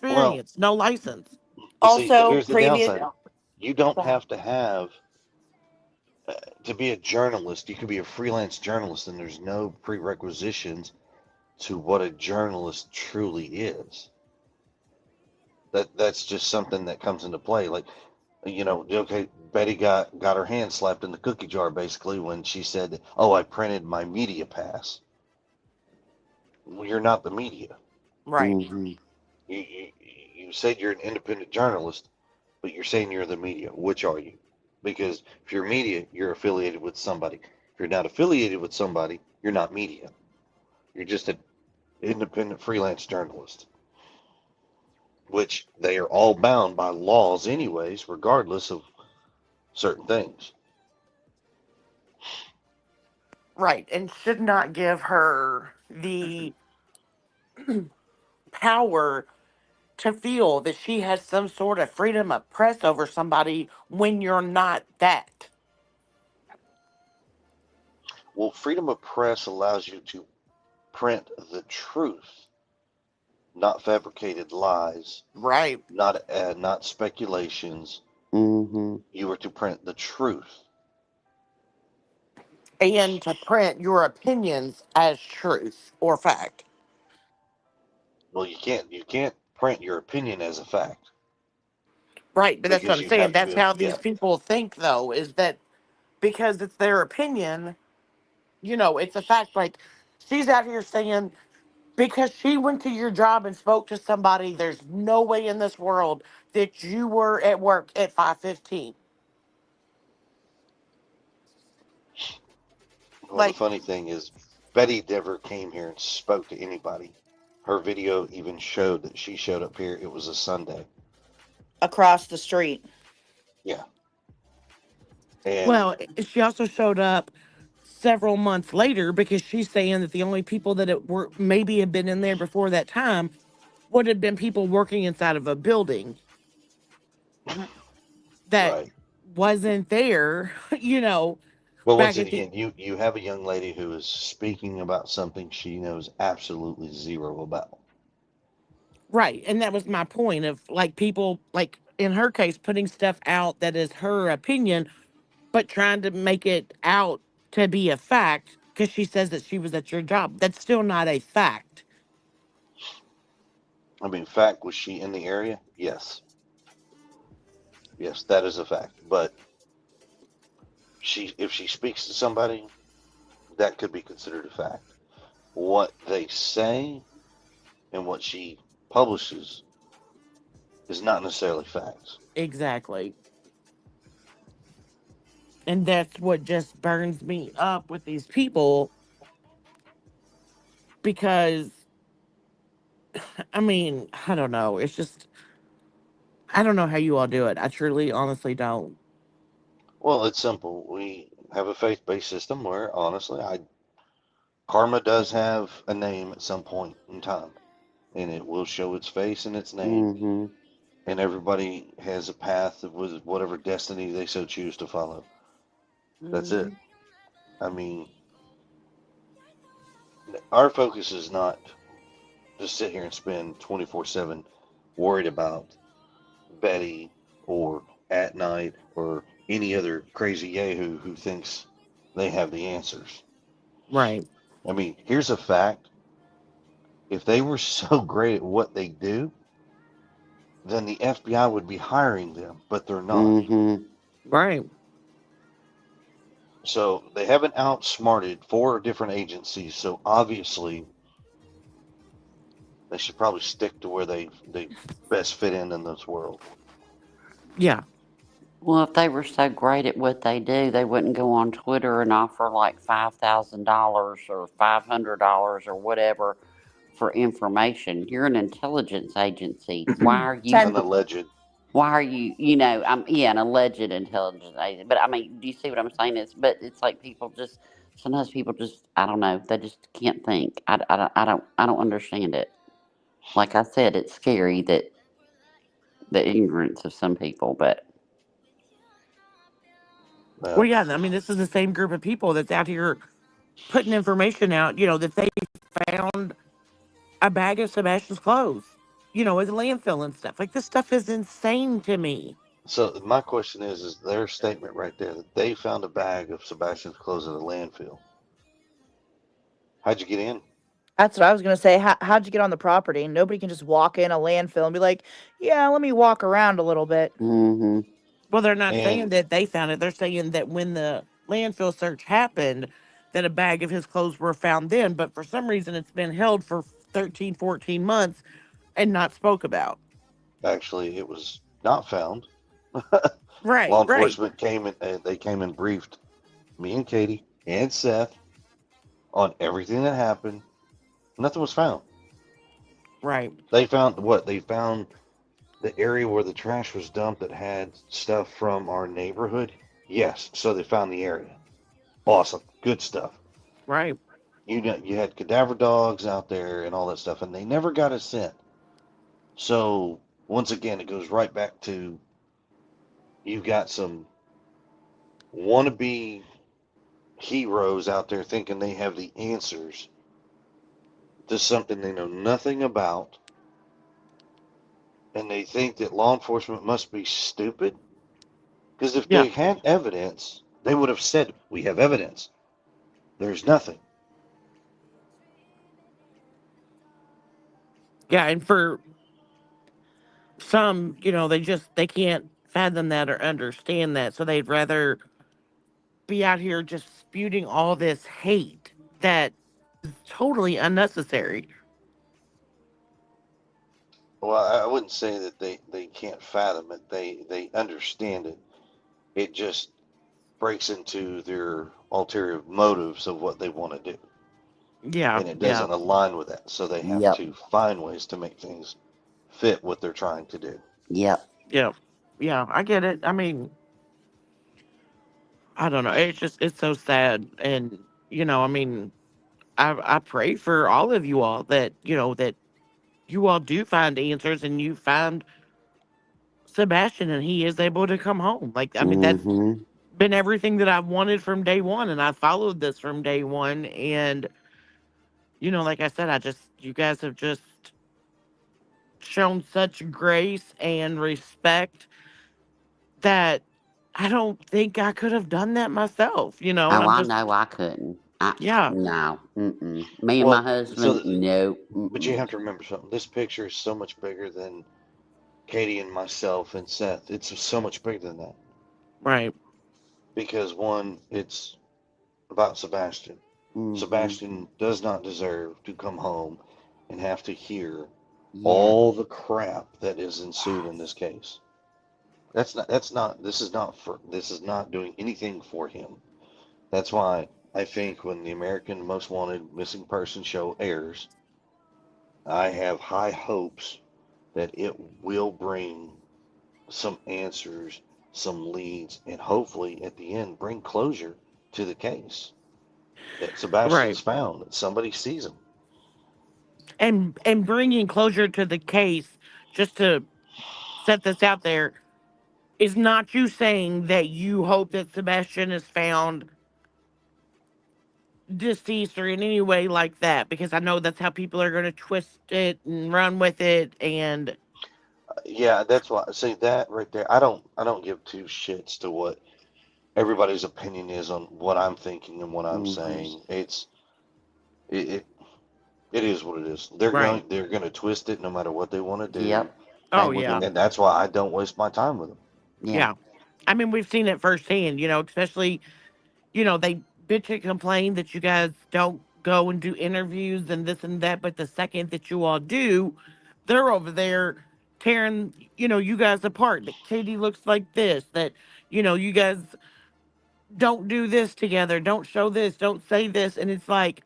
Well, experience, no license. see, Also, here's the previous. downside. You don't have to have to be a journalist. You can be a freelance journalist, and there's no prerequisitions to what a journalist truly is. That's just something that comes into play. Like, okay, Betty got her hand slapped in the cookie jar basically when she said, "Oh, I printed my media pass." Well, you're not the media. Right. Mm-hmm. You said you're an independent journalist, but you're saying you're the media. Which are you? Because if you're media, you're affiliated with somebody. If you're not affiliated with somebody, you're not media. You're just an independent freelance journalist, which they are all bound by laws anyways, regardless of certain things. Right. And should not give her the power to feel that she has some sort of freedom of press over somebody when you're not that. Well, freedom of press allows you to print the truth, not fabricated lies, Right. not speculations. Mm-hmm. You are to print the truth. And to print your opinions as truth or fact. Well, you can't print your opinion as a fact Right. But that's what because I'm you saying. have That's to. how Yeah. these people think, though, is that because it's their opinion, it's a fact. Like, she's out here saying, because she went to your job and spoke to somebody, there's no way in this world that you were at work at 5:15. Well, the Like, funny thing is, Betty never came here and spoke to anybody. Her video even showed that she showed up here. It was a Sunday. Across the street. Yeah. And well, she also showed up several months later because she's saying that the only people that were maybe had been in there before that time would have been people working inside of a building that right. wasn't there, Well, once back at the again, you have a young lady who is speaking about something she knows absolutely zero about. right. And that was my point of like people, like in her case, putting stuff out that is her opinion, but trying to make it out to be a fact because she says that she was at your job. That's still not a fact. I mean, fact, was she in the area? Yes. Yes, that is a fact. But if she speaks to somebody, that could be considered a fact. What they say and what she publishes is not necessarily facts. Exactly. And that's what just burns me up with these people because, I mean, I don't know. It's just, I don't know how you all do it. I truly, honestly don't. Well, it's simple. have a faith-based system where, honestly, karma does have a name at some point in time, and it will show its face and its name, Mm-hmm. and everybody has a path with whatever destiny they so choose to follow. That's it. I mean, our focus is not to sit here and spend 24/7 worried about Betty or At Night or any other crazy yahoo who thinks they have the answers. Right. I mean, here's a fact. If they were so great at what they do, then the FBI would be hiring them, but they're not. Mm-hmm. Right. So they haven't outsmarted 4 different agencies. So obviously, they should probably stick to where they best fit in this world. Yeah. Well, if they were so great at what they do, they wouldn't go on Twitter and offer like $5,000 or $500 or whatever for information. You're an intelligence agency. Why are you? An alleged. Why are you? An alleged intelligence agent. But I mean, do you see what I'm saying? It's like people just sometimes people just I don't know. They just can't think. I don't understand it. Like I said, it's scary that the ignorance of some people, but. Well, yeah. I mean, this is the same group of people that's out here putting information out. That they found a bag of Sebastian's clothes. At the landfill and stuff. Like this stuff is insane to me. So my question is their statement right there that they found a bag of Sebastian's clothes at a landfill. How'd you get in? That's what I was gonna say. How'd you get on the property? Nobody can just walk in a landfill and be like, "Yeah, let me walk around a little bit." Mm-hmm. Well, they're not saying that they found it. They're saying that when the landfill search happened, that a bag of his clothes were found then. But for some reason, it's been held for 13, 14 months and not spoke about. Actually, it was not found. Right. Law enforcement came and briefed me and Katie and Seth on everything that happened. Nothing was found. Right. They found what? They found the area where the trash was dumped that had stuff from our neighborhood. Yes, so they found the area. Awesome, good stuff. Right. You had cadaver dogs out there and all that stuff, and they never got a scent. So once again, it goes right back to you've got some wannabe heroes out there thinking they have the answers to something they know nothing about, and they think that law enforcement must be stupid. Because if they had evidence, they would have said, "We have evidence." There's nothing. Yeah, and for some, they can't fathom that or understand that, so they'd rather be out here just spewing all this hate that is totally unnecessary. Well, I wouldn't say that they can't fathom it. They understand it. It just breaks into their ulterior motives of what they want to do. Yeah. And it doesn't align with that. So they have to find ways to make things fit what they're trying to do. Yep. Yep. Yeah, I get it. I mean, I don't know. It's so sad. And, I mean, I pray for all of you all that, that you all do find answers and you find Sebastian and he is able to come home. Like, I mean, that's Mm-hmm. been everything that I've wanted from day one. And I followed this from day one. And, like I said, you guys have just shown such grace and respect that I don't think I could have done that myself, and Oh, I'm I just, know I couldn't. yeah. No. Mm-mm. Me and my husband, no. But you have to remember something. This picture is so much bigger than Katie and myself and Seth. It's so much bigger than that. Right. Because one, it's about Sebastian. Mm-hmm. Sebastian does not deserve to come home and have to hear all the crap that is ensued in this case. This is not doing anything for him. That's why I think when the American Most Wanted Missing Person show airs, I have high hopes that it will bring some answers, some leads, and hopefully at the end bring closure to the case. That Sebastian's Right. found. That somebody sees him. And bringing closure to the case, just to set this out there, is not you saying that you hope that Sebastian is found deceased or in any way like that, because I know that's how people are going to twist it and run with it. And Yeah, that's why. See that right there. I don't give two shits to what everybody's opinion is on what I'm thinking and what I'm Mm-hmm. saying. It it is what it is. They're right. going to twist it no matter what they want to do, Yep. They Oh yeah. will. and that's why I don't waste my time with them. Yeah. Yeah. I mean, we've seen it firsthand, especially, they bitch and complain that you guys don't go and do interviews and this and that, but the second that you all do, they're over there tearing, you guys apart. That Katie looks like this, that, you guys don't do this together, don't show this, don't say this. And it's like,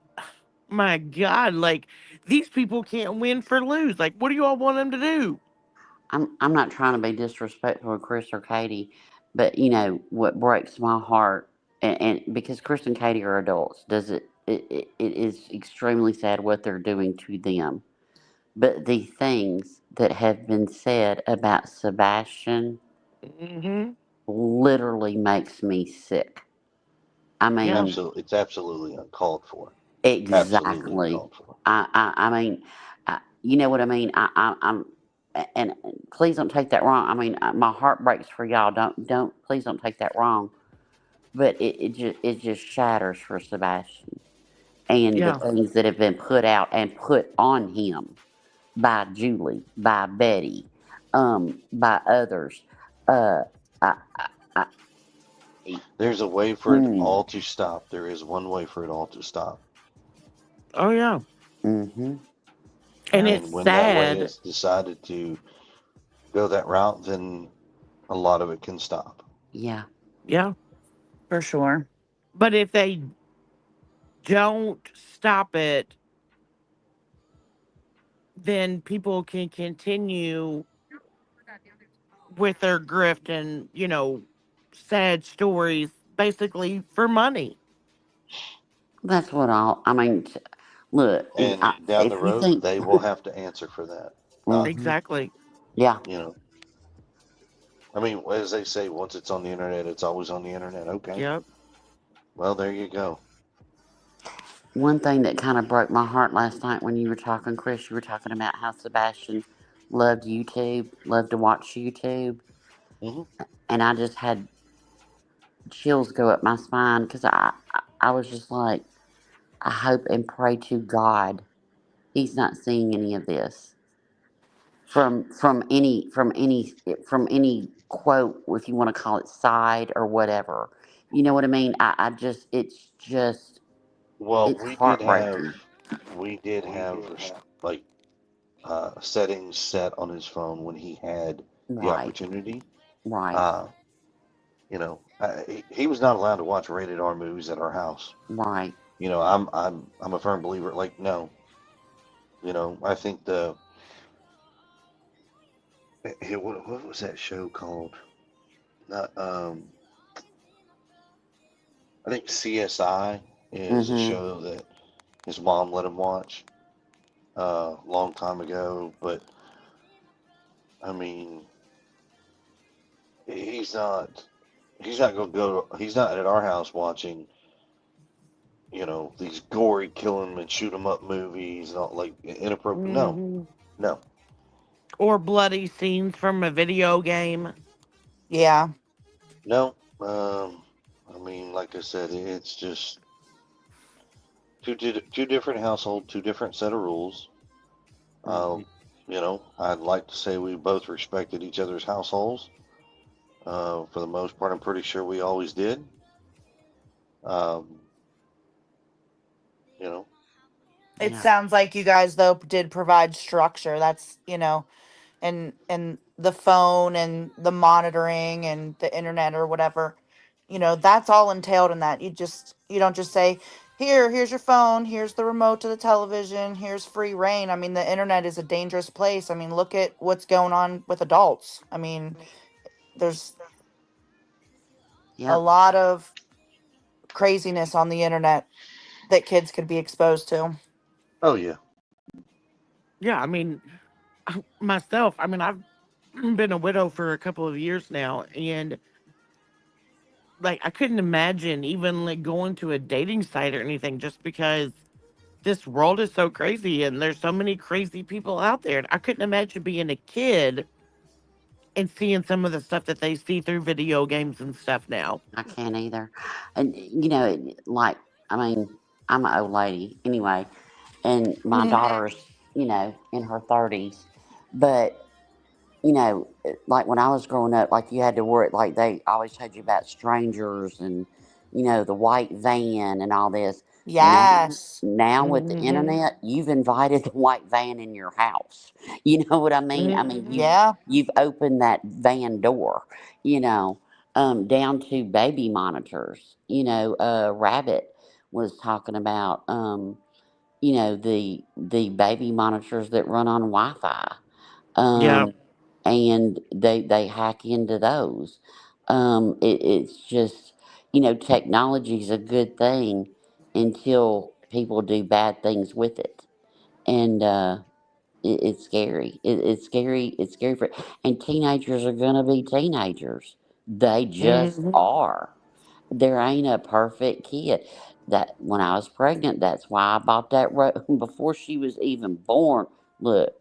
my God, like, these people can't win for lose. Like, what do you all want them to do? I'm not trying to be disrespectful of Chris or Katie, but you know what breaks my heart, and because Chris and Katie are adults, does it is extremely sad what they're doing to them. But the things that have been said about Sebastian Mm-hmm. literally makes me sick. I Yeah. mean, It's absolutely uncalled for. Absolutely exactly. uncalled for. I mean, you know what I mean. And please don't take that wrong. I mean, my heart breaks for y'all. Please don't take that wrong. But it just shatters for Sebastian and the Yeah. things that have been put out and put on him by Julie, by Betty, by others. Uh, I, I, There's a way for it mm, all to stop. There is one way for it all to stop. Oh, yeah. mm-hmm. And Yep. it's And when that way sad. is decided to go that route, then a lot of it can stop. Yeah. Yeah. For sure. But if they don't stop it, then people can continue with their grift and, sad stories basically for money. That's what I mean. Look, And down the if you road, think, they will have to answer for that. Not, hmm Exactly. yeah, you know, I mean, as they say, once it's on the internet, it's always on the internet. Okay. Yep. Well, there you go. one thing that kind of broke my heart last night when you were talking, Chris, you were talking about how Sebastian loved YouTube, loved to watch YouTube, Hmm. and I just had chills go up my spine because I was just like, I hope and pray to God he's not seeing any of this from any quote, if you want to call it side or whatever. You know what I mean? I just Well, it's heartbreaking. we did have like settings set on his phone when he had the Right, opportunity. right, Uh, he was not allowed to watch rated R movies at our house. right. I'm a firm believer. Like, no, I think what was that show called? Not, I think CSI is a Mm-hmm. show that his mom let him watch a long time ago. But I mean, he's not he's not going to go. He's not at our house watching these gory kill 'em and shoot 'em up movies and all like inappropriate. No, Hmm. no, Or bloody scenes from a video game. Yeah. no. I mean, like I said, it's just two different household, two different set of rules. Uh, Mm-hmm. I'd like to say we both respected each other's households. For the most part, I'm pretty sure we always did. Um, you know, It Yeah. sounds like you guys though did provide structure. That's, and the phone and the monitoring and the internet or whatever. That's all entailed in that. You don't just say, here's your phone, here's the remote to the television, here's free reign. I mean, the internet is a dangerous place. I mean, look at what's going on with adults. I mean, there's a Yep. lot of craziness on the internet that kids could be exposed to. Oh yeah. Yeah, I mean, myself, I mean, I've been a widow for a couple of years now, and like, I couldn't imagine even like going to a dating site or anything just because this world is so crazy and there's so many crazy people out there. I couldn't imagine being a kid and seeing some of the stuff that they see through video games and stuff now. I can't either. And like, I mean, I'm an old lady anyway, and my Mhm. daughter's, in her 30s. But, like when I was growing up, like you had to worry, like they always told you about strangers and, the white van and all this. Now, Yes. now with the Mm-hmm. internet, you've invited the white van in your house. You know what I mean? I mean, Mm-hmm. Yeah. you've opened that van door, you know, down to baby monitors. Rabbit was talking about, the baby monitors that run on Wi-Fi, Yeah. um, and they hack into those. It's just, technology is a good thing until people do bad things with it, and it's scary. It's scary. It's scary for, and teenagers are gonna be teenagers. They just Mm-hmm. are. There ain't a perfect kid. That when I was pregnant, that's why I bought that before she was even born. Look,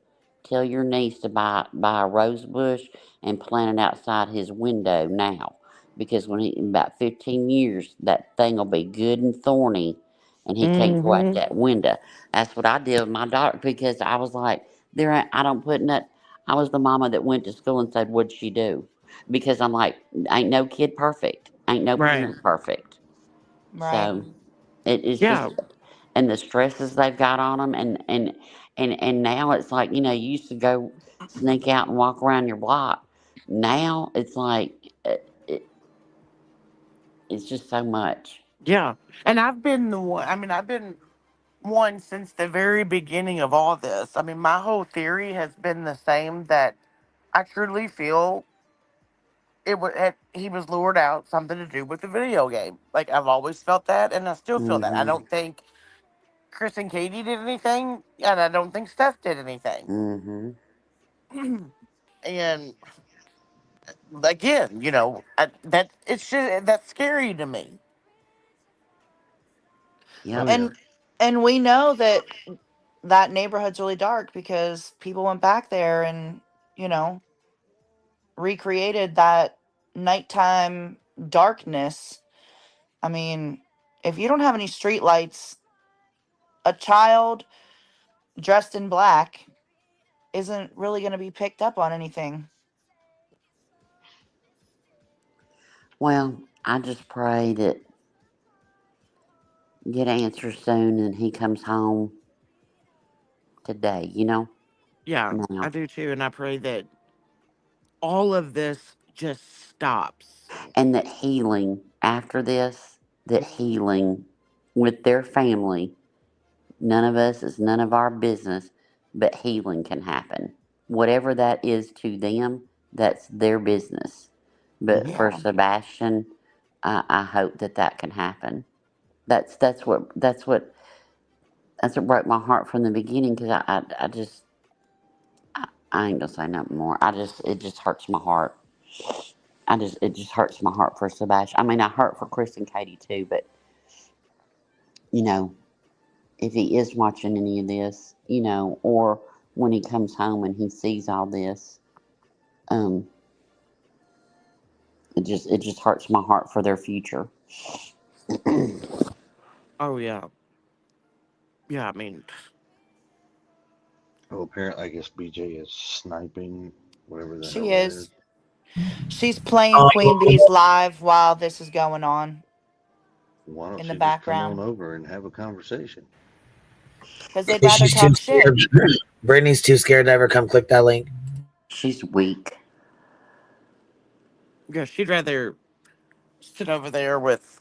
tell your niece to buy a rose bush and plant it outside his window now, because in about 15 years, that thing will be good and thorny, and he can't go out Mm-hmm. that window. That's what I did with my daughter, because I was like, I don't put that. I was the mama that went to school and said, "What'd she do?" Because I'm like, ain't no kid perfect, ain't no Right. parent perfect. Right. So it's Yeah. just, and the stresses they've got on them, and now it's like, you used to go sneak out and walk around your block. Now it's like, it's just so much. Yeah. And I've been the one, I mean, I've been one since the very beginning of all this. I mean, my whole theory has been the same, that I truly feel he was lured out, something to do with the video game. Like, I've always felt that, and I still feel that. I Mhm. don't think Chris and Katie did anything, and I don't think Steph did anything. Mhm. And again, that it's just that's scary to me. Oh Yep. yeah. And we know that that neighborhood's really dark because people went back there and, you know, recreated that nighttime darkness. I mean, if you don't have any street lights, a child dressed in black isn't really going to be picked up on anything. Well, I just pray that get answers soon and he comes home today. Yeah, I Now, do too, and I pray that all of this just stops. and that healing after this, that healing with their family, none of us is none of our business, but healing can happen. Whatever that is to them, that's their business. But for Yeah. Sebastian, I hope that can happen. That's what broke my heart from the beginning, because I just, I ain't gonna say nothing more. It just hurts my heart. It just hurts my heart for Sebastian. I mean, I hurt for Chris and Katie too, but you know, if he is watching any of this, or when he comes home and he sees all this, um, it just hurts my heart for their future. Oh yeah, yeah. I mean, Oh, apparently, I guess BJ is sniping, whatever the hell She that is. is. She's playing Oh, Queen Bee's live while this is going on Why don't in the she just come on background over and have a conversation? because they'd rather she's too talk shit. scared. Brittany's too scared to ever come click that link. She's weak. yeah, she'd rather sit over there with.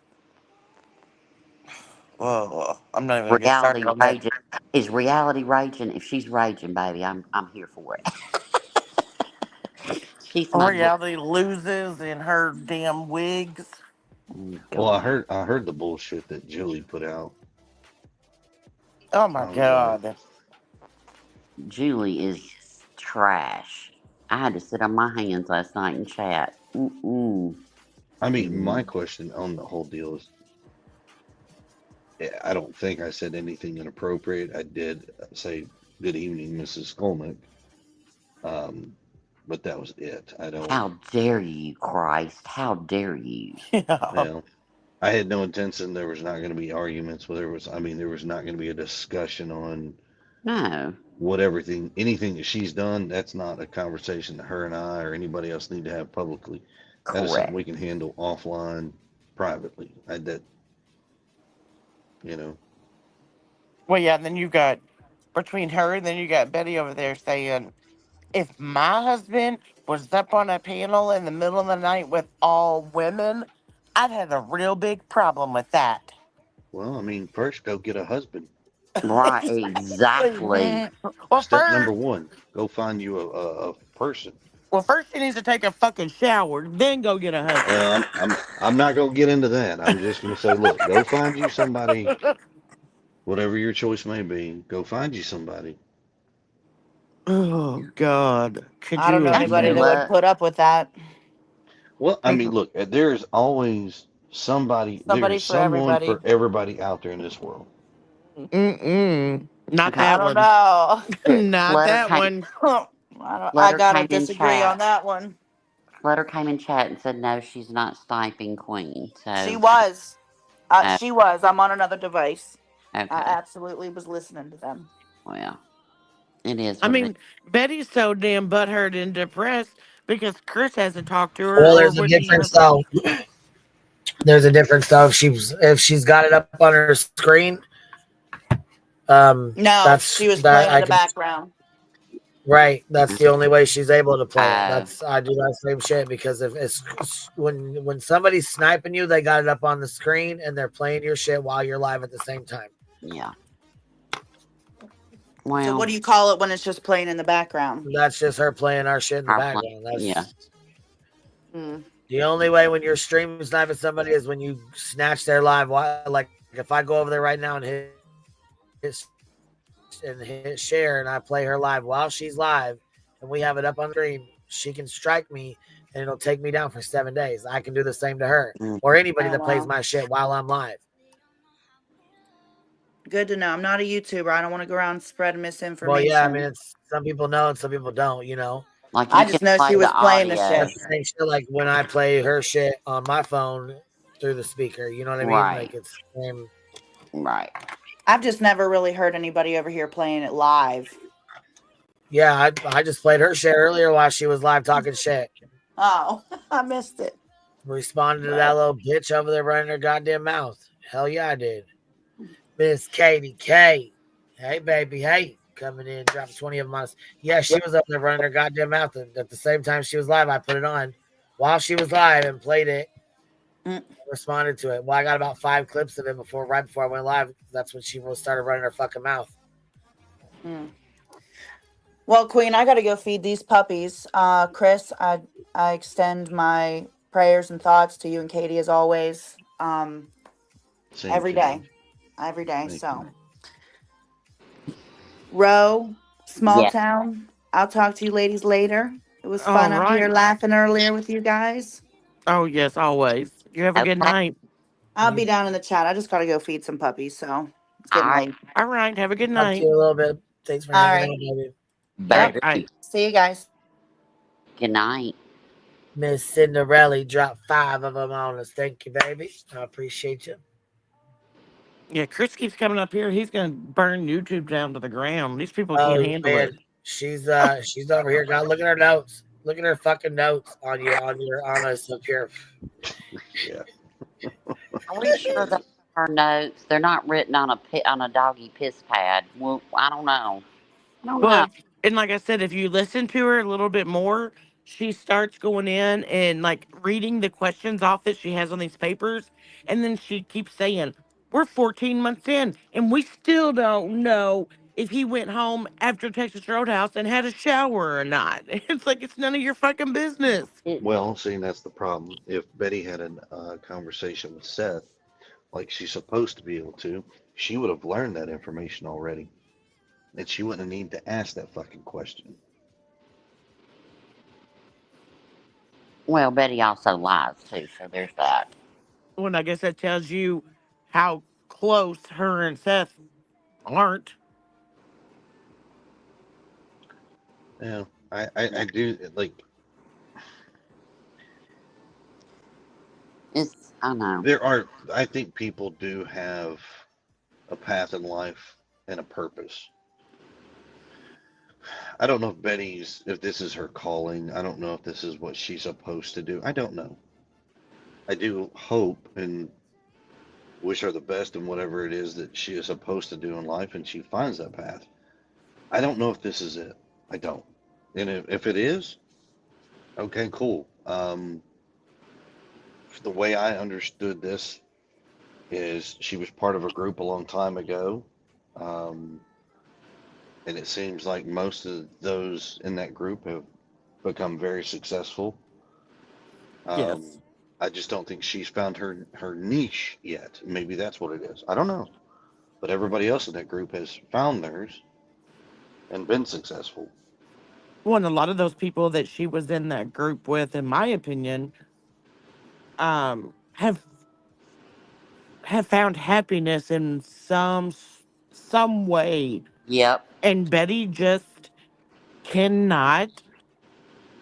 Oh, I'm not even gonna get started Reality on that. raging. Is reality raging? If she's raging, baby, I'm here for it. She's my Reality loses in her damn wigs. Well, I heard the bullshit that Julie put out. Oh my I was like, god. Julie is trash. I had to sit on my hands last night and chat. Mm-mm. I mean, my question on the whole deal is, I don't think I said anything inappropriate. I did say good evening, Mrs. Skolnik, um, but that was it. I don't. How dare you, Christ? How dare you? Yeah. Well, I had no intention. There was not going to be arguments. There was. I mean, there was not going to be a discussion on No. anything that she's done. That's not a conversation that her and I or anybody else need to have publicly. That is something Correct. we can handle offline, privately. You know. Well, yeah, and then you got between her and then you got Betty over there saying, if my husband was up on a panel in the middle of the night with all women, I'd have a real big problem with that. Well, I mean, first go get a husband. Right, Exactly. exactly. Well, Step number first, one, go find you a person. well, first she needs to take a fucking shower, then go get a husband. Well, I'm not gonna get into that. I'm just gonna say, look, go find you somebody, whatever your choice may be. Go find you somebody. Oh God, could I don't you know anybody that would Look, imagine? put up with that. Well, I mean, look, there's always somebody. There Somebody is for someone everybody. for everybody out there in this world. Mm-mm. Not okay. I that don't one. know. Not Flutter that came. one. I Flutter gotta came in disagree on chat. that one. Flutter came in chat and said no, she's not sniping Queen. She So she. was. She was. I'm on another device. I Okay. absolutely was listening to them. Well, it is I what it is. mean, Betty's so damn butthurt and depressed because Chris hasn't talked to her Well, or there's a wouldn't difference answer. though. There's a difference though. If she's got it up on her screen, No, that's she was that playing in I the can. background. Right, that's the only way she's able to play it. Uh, That's I do that same shit because if it's when somebody's sniping you, they got it up on the screen and they're playing your shit while you're live at the same time. yeah. So what Well, do you call it when it's just playing in the background? That's just her playing our shit in the our plan. background. That's Yeah. the only way when you're streaming sniping somebody is when you snatch their live. Like if I go over there right now and hit share and I play her live while she's live and we have it up on the screen, she can strike me and it'll take me down for 7 days. I can do the same to her or anybody that plays my shit while I'm live. Good to know. I'm not a YouTuber. I don't want to go around spreading misinformation. Well, yeah, I mean, it's some people know and some people don't, you know. Like I just know she was playing the shit. That's the same shit like when I play her shit on my phone through the speaker. You know what I mean? Right. Like it's the same. Right. I've just never really heard anybody over here playing it live. Yeah, I just played her shit earlier while she was live talking shit. Oh, I missed it. Responded to that little bitch over there running her goddamn mouth. Hell yeah, I did. Miss Katie K. Hey, baby. Hey. Coming in, dropping 20 of them on us. Yeah, she was up there running her goddamn mouth. And at the same time she was live, I put it on while she was live and played it. Responded to it. Well, I got about 5 clips of it right before I went live. That's when she started running her fucking mouth. Well, Queen, I got to go feed these puppies. Chris, I extend my prayers and thoughts to you and Katie as always. Every day. So, Row, small town. I'll talk to you ladies later. It was fun up here laughing earlier with you guys. Oh, yes, always. You have a good night. I'll be down in the chat. I just got to go feed some puppies, so it's getting late. All right, have a good Talk night. to you a little bit. Thanks for hanging out, baby. Better. Right. See you guys. Good night. Miss Cinderella dropped 5 of them on us. Thank you, baby. I appreciate you. Yeah, Chris keeps coming up here. He's gonna burn YouTube down to the ground. These people can't handle it. She's over here. God, look at her notes. Look at her fucking notes on us up here. Yeah. Are we sure that her notes? They're not written on a doggy piss pad. Well, I don't know. But and like I said, if you listen to her a little bit more, she starts going in and like reading the questions off that she has on these papers, and then she keeps saying, "We're 14 months in, and we still don't know if he went home after Texas Roadhouse and had a shower or not. It's like it's none of your fucking business. Well, see, that's the problem. If Betty had a conversation with Seth, like she's supposed to be able to, she would have learned that information already, and she wouldn't need to ask that fucking question. Well, Betty also lies too, so there's that. Well, I guess that tells you how close her and Seth aren't. Yeah, I do like. I know. There are, I think people do have a path in life and a purpose. I don't know if this is her calling. I don't know if this is what she's supposed to do. I don't know. I do hope and wish her the best in whatever it is that she is supposed to do in life and she finds that path. I don't know if this is it. I don't. And if it is, okay, cool. The way I understood this is she was part of a group a long time ago. Um, and it seems like most of those in that group have become very successful. Yes. I just don't think she's found her niche yet. Maybe that's what it is. I don't know. But everybody else in that group has found theirs and been successful. Well, and a lot of those people that she was in that group with, in my opinion, have found happiness in some way. Yep. And Betty just cannot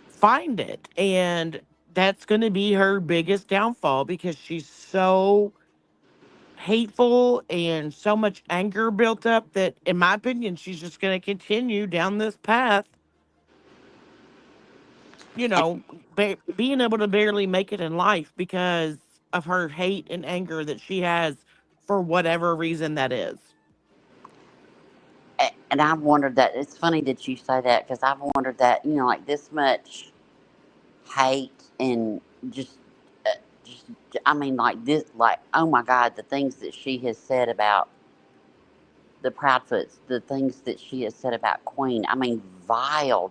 find it. And that's going to be her biggest downfall because she's so hateful and so much anger built up that, in my opinion, she's just going to continue down this path. You know, being able to barely make it in life because of her hate and anger that she has for whatever reason that is. And I've wondered that. It's funny that you say that because I've wondered that, like this much hate and just, uh, just, I mean, like this, like, oh my God, the things that she has said about the Proudfoots, the things that she has said about Queen. I mean,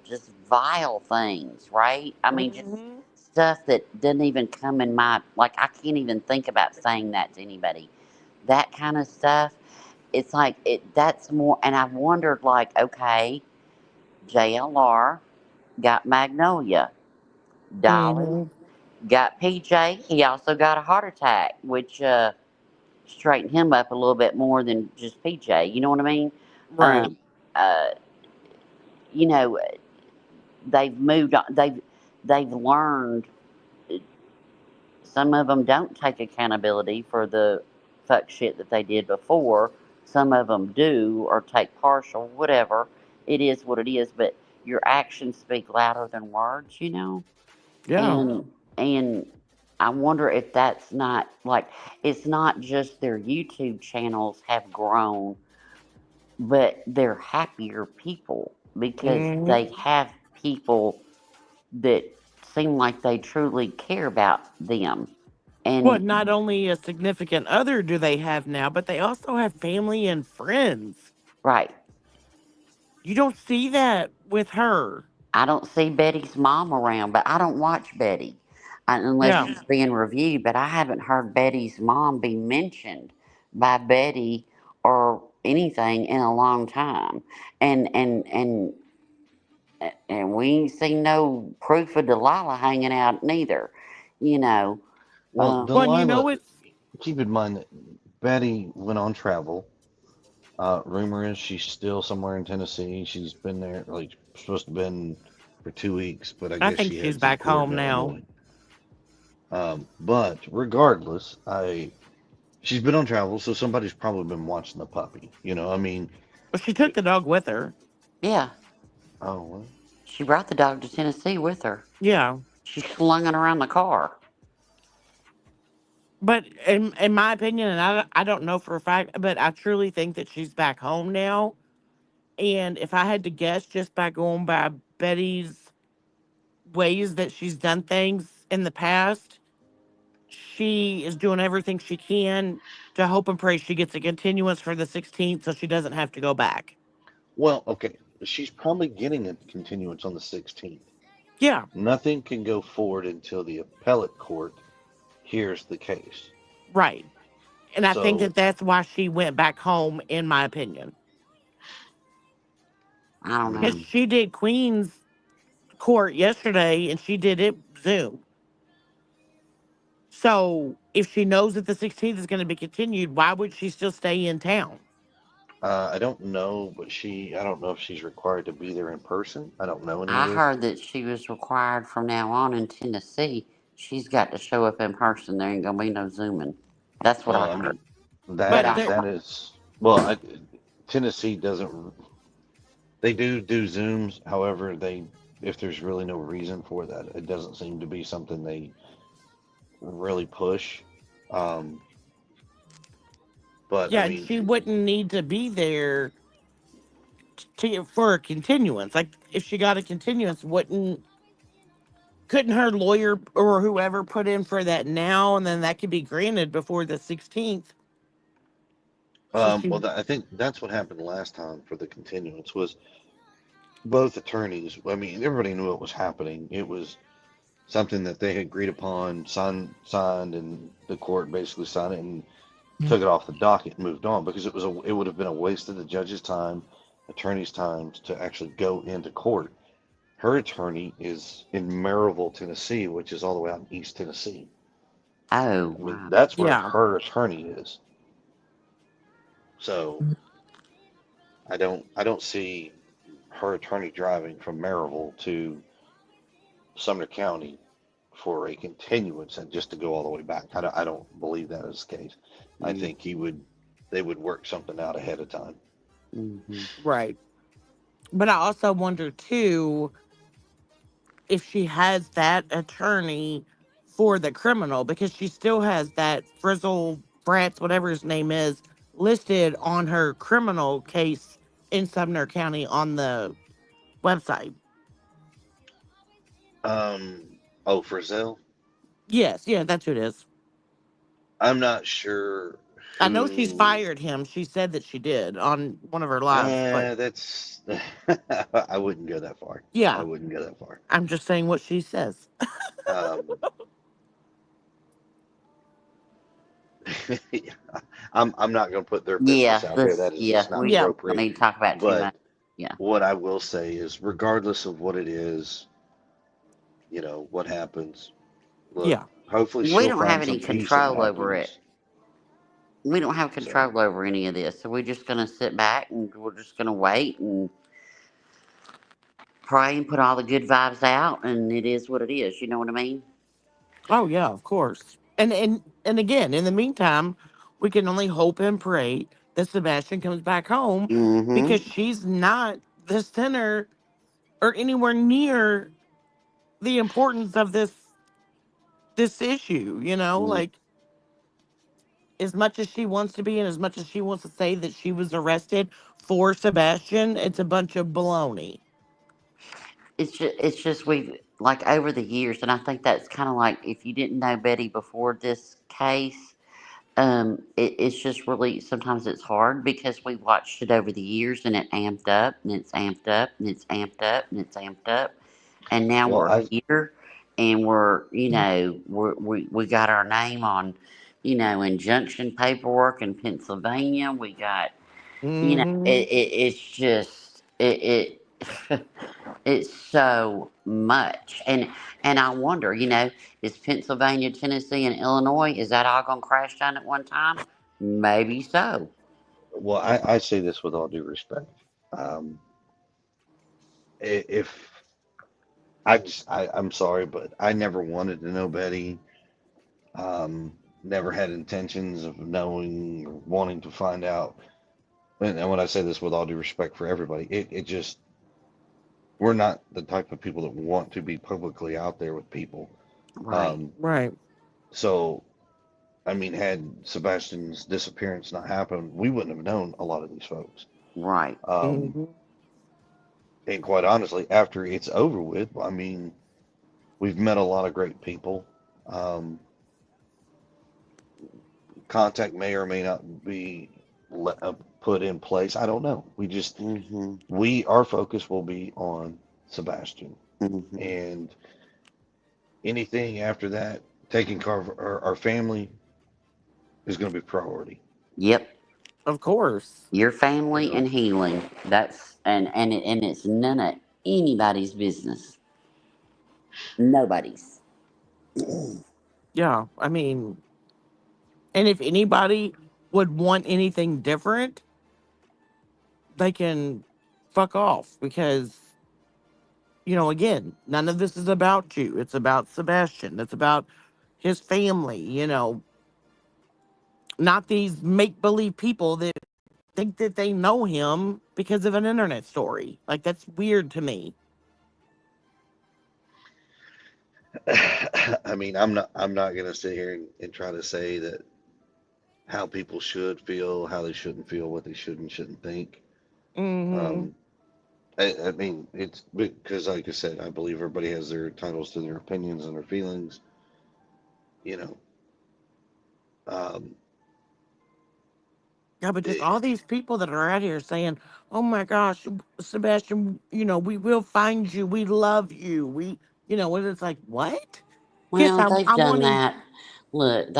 just vile things, right? I mean, just stuff that didn't even come in my, like, I can't even think about saying that to anybody. That kind of stuff. It's like, that's more, and I've wondered, like, okay, JLR got Magnolia, Dolly Mm-hmm. got PJ. He also got a heart attack, which, straighten him up a little bit more than just PJ. You know what I mean? Right. Um, uh, you know, they've moved on. They've learned. Some of them don't take accountability for the fuck shit that they did before. Some of them do or take partial, whatever. It is what it is. But your actions speak louder than words. Yeah. And I wonder if that's not like it's not just their YouTube channels have grown, but they're happier people because they Mm-hmm. have people that seem like they truly care about them. Well, And not only a significant other do they have now, but they also have family and friends. right, You don't see that with her. I don't see Betty's mom around, but I don't watch Betty unless Yeah. she's being reviewed. But I haven't heard Betty's mom be mentioned by Betty or anything in a long time. And we ain't seen no proof of Delilah hanging out neither, you know. Well, Well, and you Delilah, know it's keep in mind that Betty went on travel. Rumor is she's still somewhere in Tennessee. She's been there, like, supposed to have been for 2 weeks, but I I guess think she she's had some back court home in now. Illinois. But regardless, she's been on travel, so somebody's probably been watching the puppy. I mean, Well, she took the dog with her. Yeah, oh, well, she brought the dog to Tennessee with her. Yeah. She slung it around the car. But in my opinion, and I don't know for a fact, but I truly think that she's back home now. And if I had to guess just by going by Betty's ways that she's done things in the past, she is doing everything she can to hope and pray she gets a continuance for the 16th so she doesn't have to go back. Well, okay. She's probably getting a continuance on the 16th. Yeah. Nothing can go forward until the appellate court hears the case. Right. And I think So, that that's why she went back home, in my opinion. I don't Because know. she did Queen's Court yesterday and she did it Zoom. So if she knows that the 16th is going to be continued, why would she still stay in town? I don't know, but I don't know if she's required to be there in person. I don't know any of I this. heard that she was required from now on in Tennessee. She's got to show up in person. There ain't gonna be no zooming. That's what I Well, I heard. mean, But I, that is, well, Tennessee doesn't, they do Zooms. However, if there's really no reason for that, it doesn't seem to be something they really push. Um, but I Yeah, mean, she wouldn't need to be there for a continuance. Like if she got a continuance, couldn't her lawyer or whoever put in for that now, and then that could be granted before the 16th? I think that's what happened last time for the continuance was both attorneys. I mean, everybody knew what was happening. It was something that they had agreed upon, signed, and the court basically signed it and took it off the docket and moved on because it would have been a waste of the judge's time, attorney's time to actually go into court. Her attorney is in Maryville, Tennessee, which is all the way out in East Tennessee. oh I mean, wow. that's where Yeah. her attorney is. So I don't see her attorney driving from Maryville to Sumner County for a continuance and just to go all the way back. I don't believe that is the case. I think they would work something out ahead of time. Mm-hmm. Right. But I also wonder too if she has that attorney for the criminal because she still has that Frizzle Bratz, whatever his name is, listed on her criminal case in Sumner County on the website. Frizzell? Yes, yeah, that's who it is. I'm not sure I know she's who. fired him. She said that she did on one of her lives, but That's. I wouldn't go that far. yeah, I wouldn't go that far. I'm just saying what she says. I'm not going to put their Yeah, business out there. That is just not we don't appropriate. need to talk about it too But much. Yeah. what I will say is, regardless of what it is, what happens. Look, Yeah. hopefully We she'll don't have find any some peace and control over it. happiness. We don't have control over any of this, so we're just gonna sit back and we're just gonna wait and pray and put all the good vibes out, and it is what it is. You know what I mean? Oh yeah, of course. And again, in the meantime, we can only hope and pray that Sebastian comes back home because Mm-hmm. she's not the center or anywhere near the importance of this issue, like as much as she wants to be and as much as she wants to say that she was arrested for Sebastian, it's a bunch of baloney. It's just we've like over the years, and I think that's kind of like if you didn't know Betty before this case, it's just really sometimes it's hard because we watched it over the years and it amped up and it's amped up and it's amped up and it's amped up, and now Well, we're here and we got our name on injunction paperwork in Pennsylvania. We got it's just it's so much. And I wonder, is Pennsylvania, Tennessee, and Illinois, is that all going to crash down at one time? Maybe so. Well, I say this with all due respect. If I'm sorry, but I never wanted to know Betty. Never had intentions of knowing or wanting to find out. And when I say this with all due respect for everybody, it just, we're not the type of people that want to be publicly out there with people. Right. Right. So, I mean, had Sebastian's disappearance not happened, we wouldn't have known a lot of these folks. Right. And quite honestly, after it's over with, I mean, we've met a lot of great people. Contact may or may not be put in place. I don't know. We just our focus will be on Sebastian, and anything after that, taking care of our family is going to be priority. Yep. Of course. Your family and healing. That's and it's none of anybody's business. Nobody's. Yeah, I mean, and if anybody would want anything different, they can fuck off because, again, none of this is about you. It's about Sebastian. It's about his family, not these make believe people that think that they know him because of an internet story. Like, that's weird to me. I mean, I'm not going to sit here and try to say that how people should feel, how they shouldn't feel, what they should and shouldn't think. Mm-hmm. I mean, it's because, like I said, I believe everybody has their titles to their opinions and their feelings. You know, um, Yeah, but just it, all these people that are out here saying, "Oh my gosh, Sebastian, we will find you. We love you. And it's like, what? Yes, Well, I, they've I done want to. that. Look,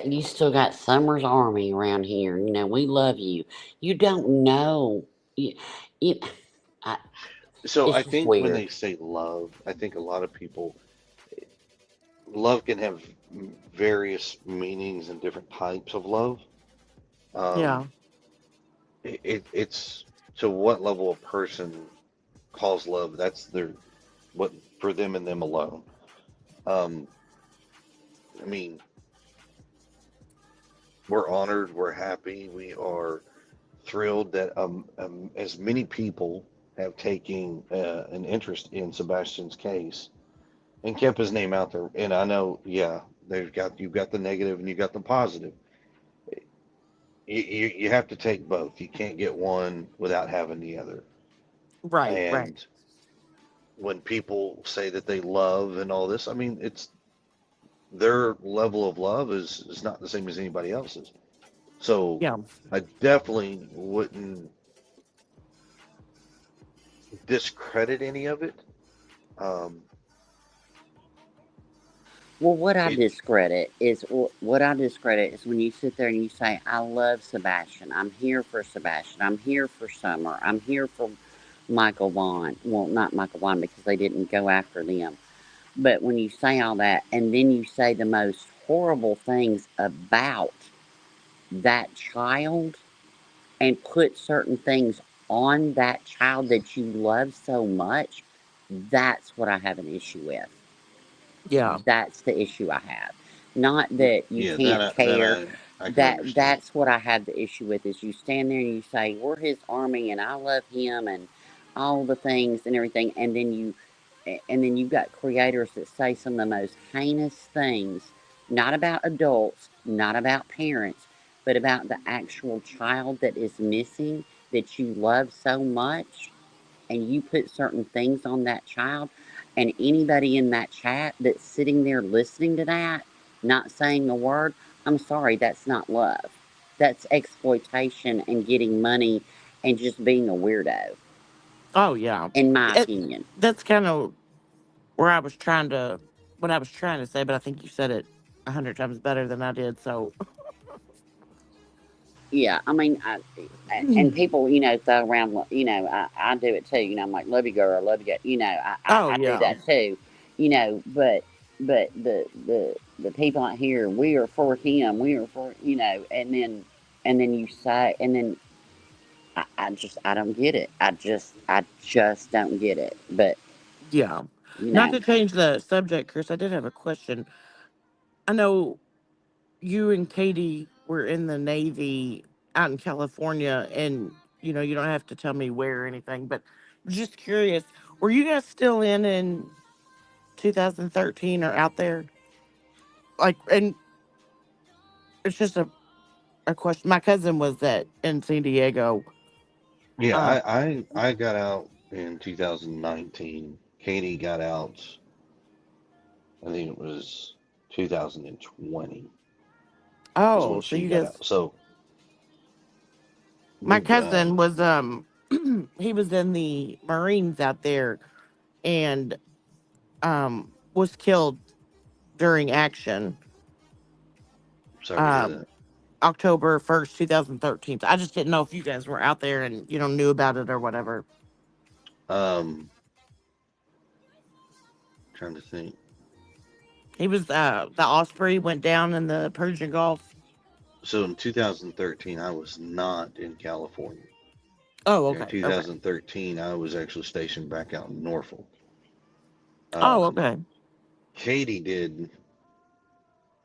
you still got Summer's Army around here. We love you. You don't know. You, you, I, so it's I just think when weird. they say love, I think a lot of people love can have various meanings and different types of love. Um, Yeah, it's to what level a person calls love. That's their what for them and them alone. Um, I mean, we're honored, we're happy, we are thrilled that as many people have taken an interest in Sebastian's case and kept his name out there. And I know, yeah, you've got the negative and you got the positive. You have to take both. You can't get one without having the other. right. And when people say that they love and all this, I mean, it's their level of love is not the same as anybody else's. So Yeah. I definitely wouldn't discredit any of it. Um, Well, what I it discredit is when you sit there and you say, "I love Sebastian. I'm here for Sebastian. I'm here for Summer. I'm here for Michael Vaughn." Well, not Michael Vaughn because they didn't go after them. But when you say all that, and then you say the most horrible things about that child, and put certain things on that child that you love so much, that's what I have an issue with. Yeah. That's the issue I have. Not that you yeah, can't that care. I can understand. That's what I have the issue with is you stand there and you say, "We're his army and I love him," and all the things and everything, and then you've got creators that say some of the most heinous things, not about adults, not about parents, but about the actual child that is missing that you love so much, and you put certain things on that child, and anybody in that chat that's sitting there listening to that, not saying a word, I'm sorry, that's not love. That's exploitation and getting money and just being a weirdo, Oh, yeah. in my opinion. That's kind of where I was trying to, what I was trying to say, but I think you said it 100 times better than I did. So, Yeah, I mean, and people, throw around, I do it too. I'm like, love you, girl, love you, girl. oh, I do yeah. that too. But the people out here, we are for him, we are for, and then you say, and then I don't get it. I just don't get it. But Yeah. you Not know, to change the subject, Chris, I did have a question. I know you and Katie were in the Navy out in California, and you don't have to tell me where or anything, but I'm just curious, were you guys still in 2013 or out there? Like, and it's just a question. My cousin was in San Diego. Yeah, Uh, I got out in 2019. Katie got out, I think it was 2020 is when oh, so she you got guys, out. So My We've cousin was he was in the Marines out there and was killed during action. sorry to hear Um that. October 1st, 2013. So I just didn't know if you guys were out there and knew about it or whatever. Um, trying to think. He was the Osprey went down in the Persian Gulf. So in 2013, I was not in California. Oh, In okay, okay. 2013, I was actually stationed back out in Norfolk. Oh, Um, okay. Katie did,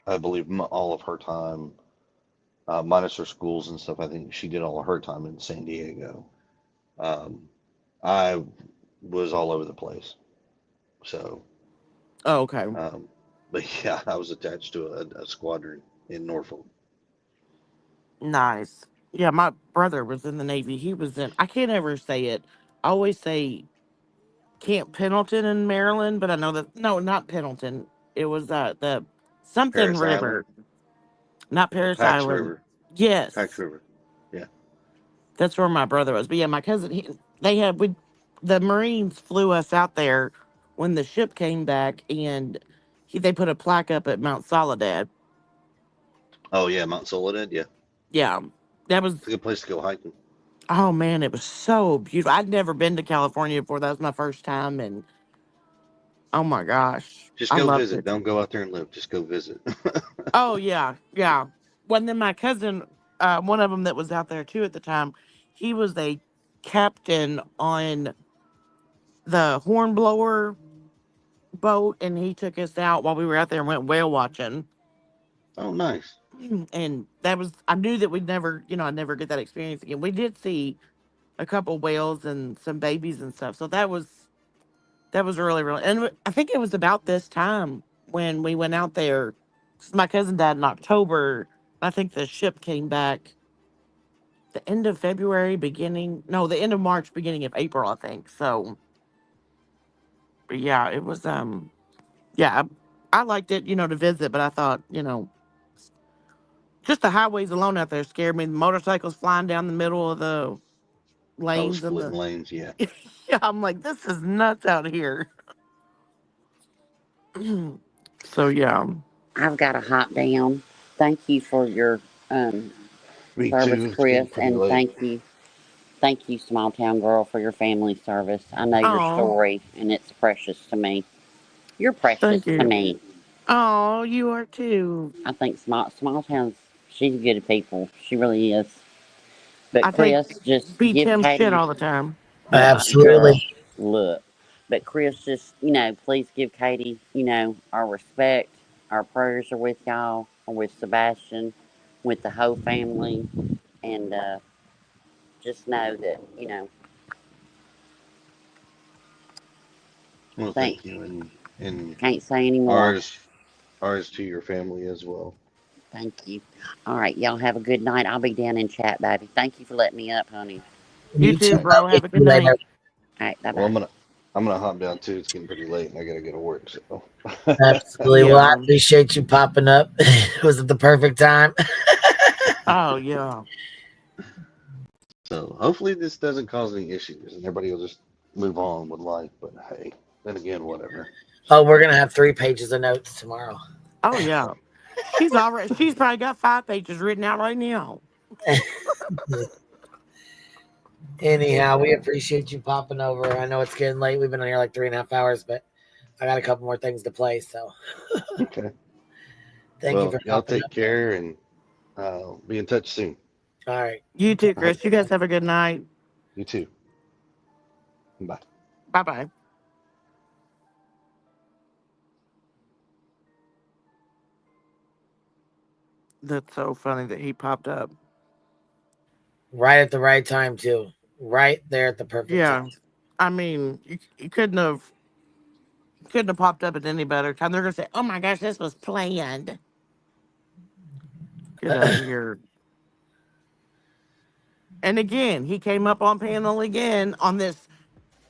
I believe, all of her time, minus her schools and stuff. I think she did all of her time in San Diego. Um, I was all over the place. So, Oh, okay. but yeah, I was attached to a squadron in Norfolk. Nice. Yeah, my brother was in the Navy. He was in, I can't ever say it. I always say Camp Pendleton in Maryland, but I know that, no, not Pendleton. It was the something Paris Island, river, not Paris Pax Island. River, Pax Yes, River. Yeah. that's where my brother was. But yeah, my cousin, they had, the Marines flew us out there when the ship came back and they put a plaque up at Mount Soledad. Oh yeah, Mount Soledad. Yeah, Yeah, that was, it's a good place to go hiking. oh man, it was so beautiful. I'd never been to California before. That was my first time. And oh my gosh, Just I go loved visit. it. Don't go out there and live. Just go visit. Oh yeah, yeah. Well, then my cousin, one of them that was out there too at the time, he was a captain on the Hornblower boat, and he took us out while we were out there and went whale watching. Oh, nice. And that was, I knew that we'd never, I'd never get that experience again. We did see a couple whales and some babies and stuff, so that was really, really, and I think it was about this time when we went out there. 'Cause my cousin died in October. I think the ship came back the end of February, the end of March, beginning of April, I think. So, but yeah, it was, yeah, I liked it, to visit, but I thought, just the highways alone out there scared me. The motorcycles flying down the middle of the Oh, lanes and splitting lanes. Yeah. yeah, I'm like, this is nuts out here. So yeah. I've got to hop down. Thank you for your um, Me service, too. It's getting Chris, pretty and late. thank you, small town girl, for your family service. I know your Oh, story, and it's precious to me. You're precious thank to you. me. Oh, you are too. I think small towns. She's good at people. She really is. But I take Chris, just beat give him shit Katie, all the time. girl, Absolutely. look. But Chris, just please give Katie, our respect. Our prayers are with y'all, or with Sebastian, with the whole family, and just know that Well, Thank. thank you, and Can't say anymore. ours to your family as well. Thank you. All right, y'all have a good night. I'll be down in chat, baby. Thank you for letting me up, honey. You You too. too, bro. Love you. Have a See good you later. night. All right, bye Well, bye. I'm gonna hop down too. It's getting pretty late, and I gotta go to work. So. Absolutely. Well, I Yeah. appreciate you popping up. Was it the perfect time? Oh yeah. So hopefully this doesn't cause any issues, and everybody will just move on with life. But hey, then again, whatever. Oh, we're gonna have 3 pages of notes tomorrow. Oh yeah. She's probably got 5 pages written out right now. Anyhow, we appreciate you popping over. I know it's getting late. We've been on here like 3.5 hours, but I got a couple more things to play. So Okay. thank you Well, for y'all popping take up. care, and be in touch soon. All right. You too, All right. Chris. You guys have a good night. You too. Bye. Bye bye. That's so funny that he popped up. Right at the right time too. Right there at the perfect time. Yeah. I mean, you couldn't have popped up at any better time. They're gonna say, "Oh my gosh, this was planned." Get out of here. And again, he came up on panel again on this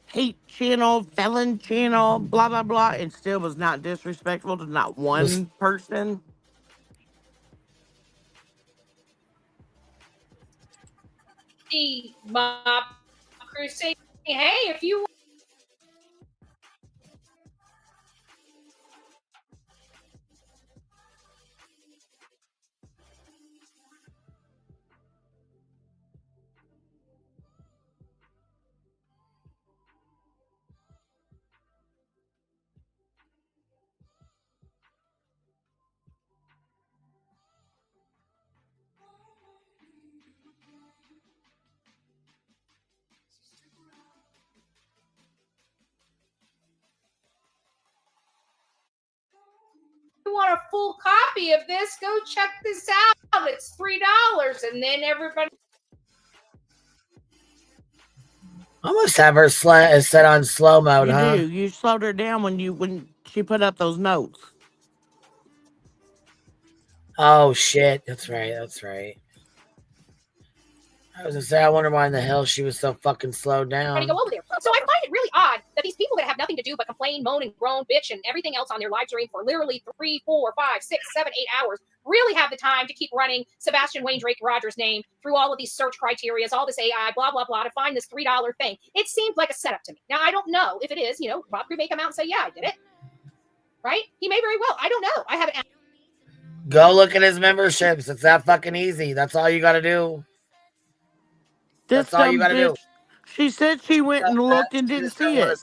hate channel, felon channel, blah blah blah, and still was not disrespectful to not Was one person. see Mob Crew say, hey, if you want a full copy of this, go check this out. It's $3. And then everybody. I must have her set on slow mode, You huh? do. You slowed her down when she put up those notes. Oh shit! That's right. That's right. I was gonna say, I wonder why in the hell she was so fucking slowed down. Go over there. So I find it really odd that these people that have nothing to do but complain, moan, and groan, bitch, and everything else on their live stream for literally 3, 4, 5, 6, 7, 8 hours really have the time to keep running Sebastian Wayne Drake Rogers' name through all of these search criteria, all this AI, blah, blah, blah, to find this $3 thing. It seemed like a setup to me. Now, I don't know if it is. Bob Crew may come out and say, yeah, I did it. Right? He may very well. I don't know. I haven't. Go look at his memberships. It's that fucking easy. That's all you got to do. That's all you got to do. She said she went and looked and didn't see it.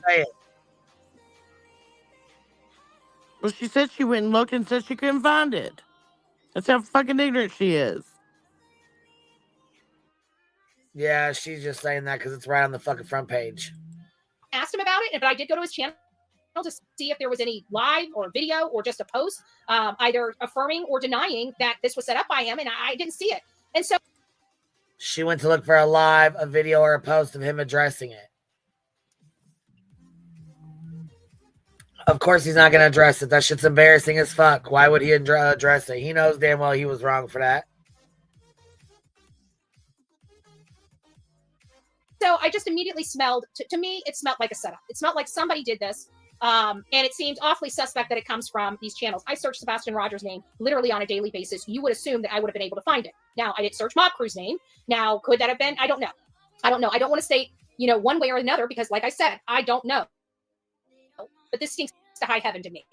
Well, she said she went and looked and said she couldn't find it. That's how fucking ignorant she is. Yeah, she's just saying that because it's right on the fucking front page. Asked him about it, but I did go to his channel to see if there was any live or video or just a post, either affirming or denying that this was set up by him, and I didn't see it. And so she went to look for a video, or a post of him addressing it. Of course, he's not going to address it. That shit's embarrassing as fuck. Why would he address it? He knows damn well he was wrong for that. So I just immediately smelled, to me, it smelled like a setup. It smelled like somebody did this. And it seemed awfully suspect that it comes from these channels. I searched Sebastian Rogers' name literally on a daily basis. You would assume that I would have been able to find it. Now, I didn't search Mob Crew's name. Now, could that have been? I don't know. I don't want to state, one way or another, because like I said, I don't know. But this stinks to high heaven to me.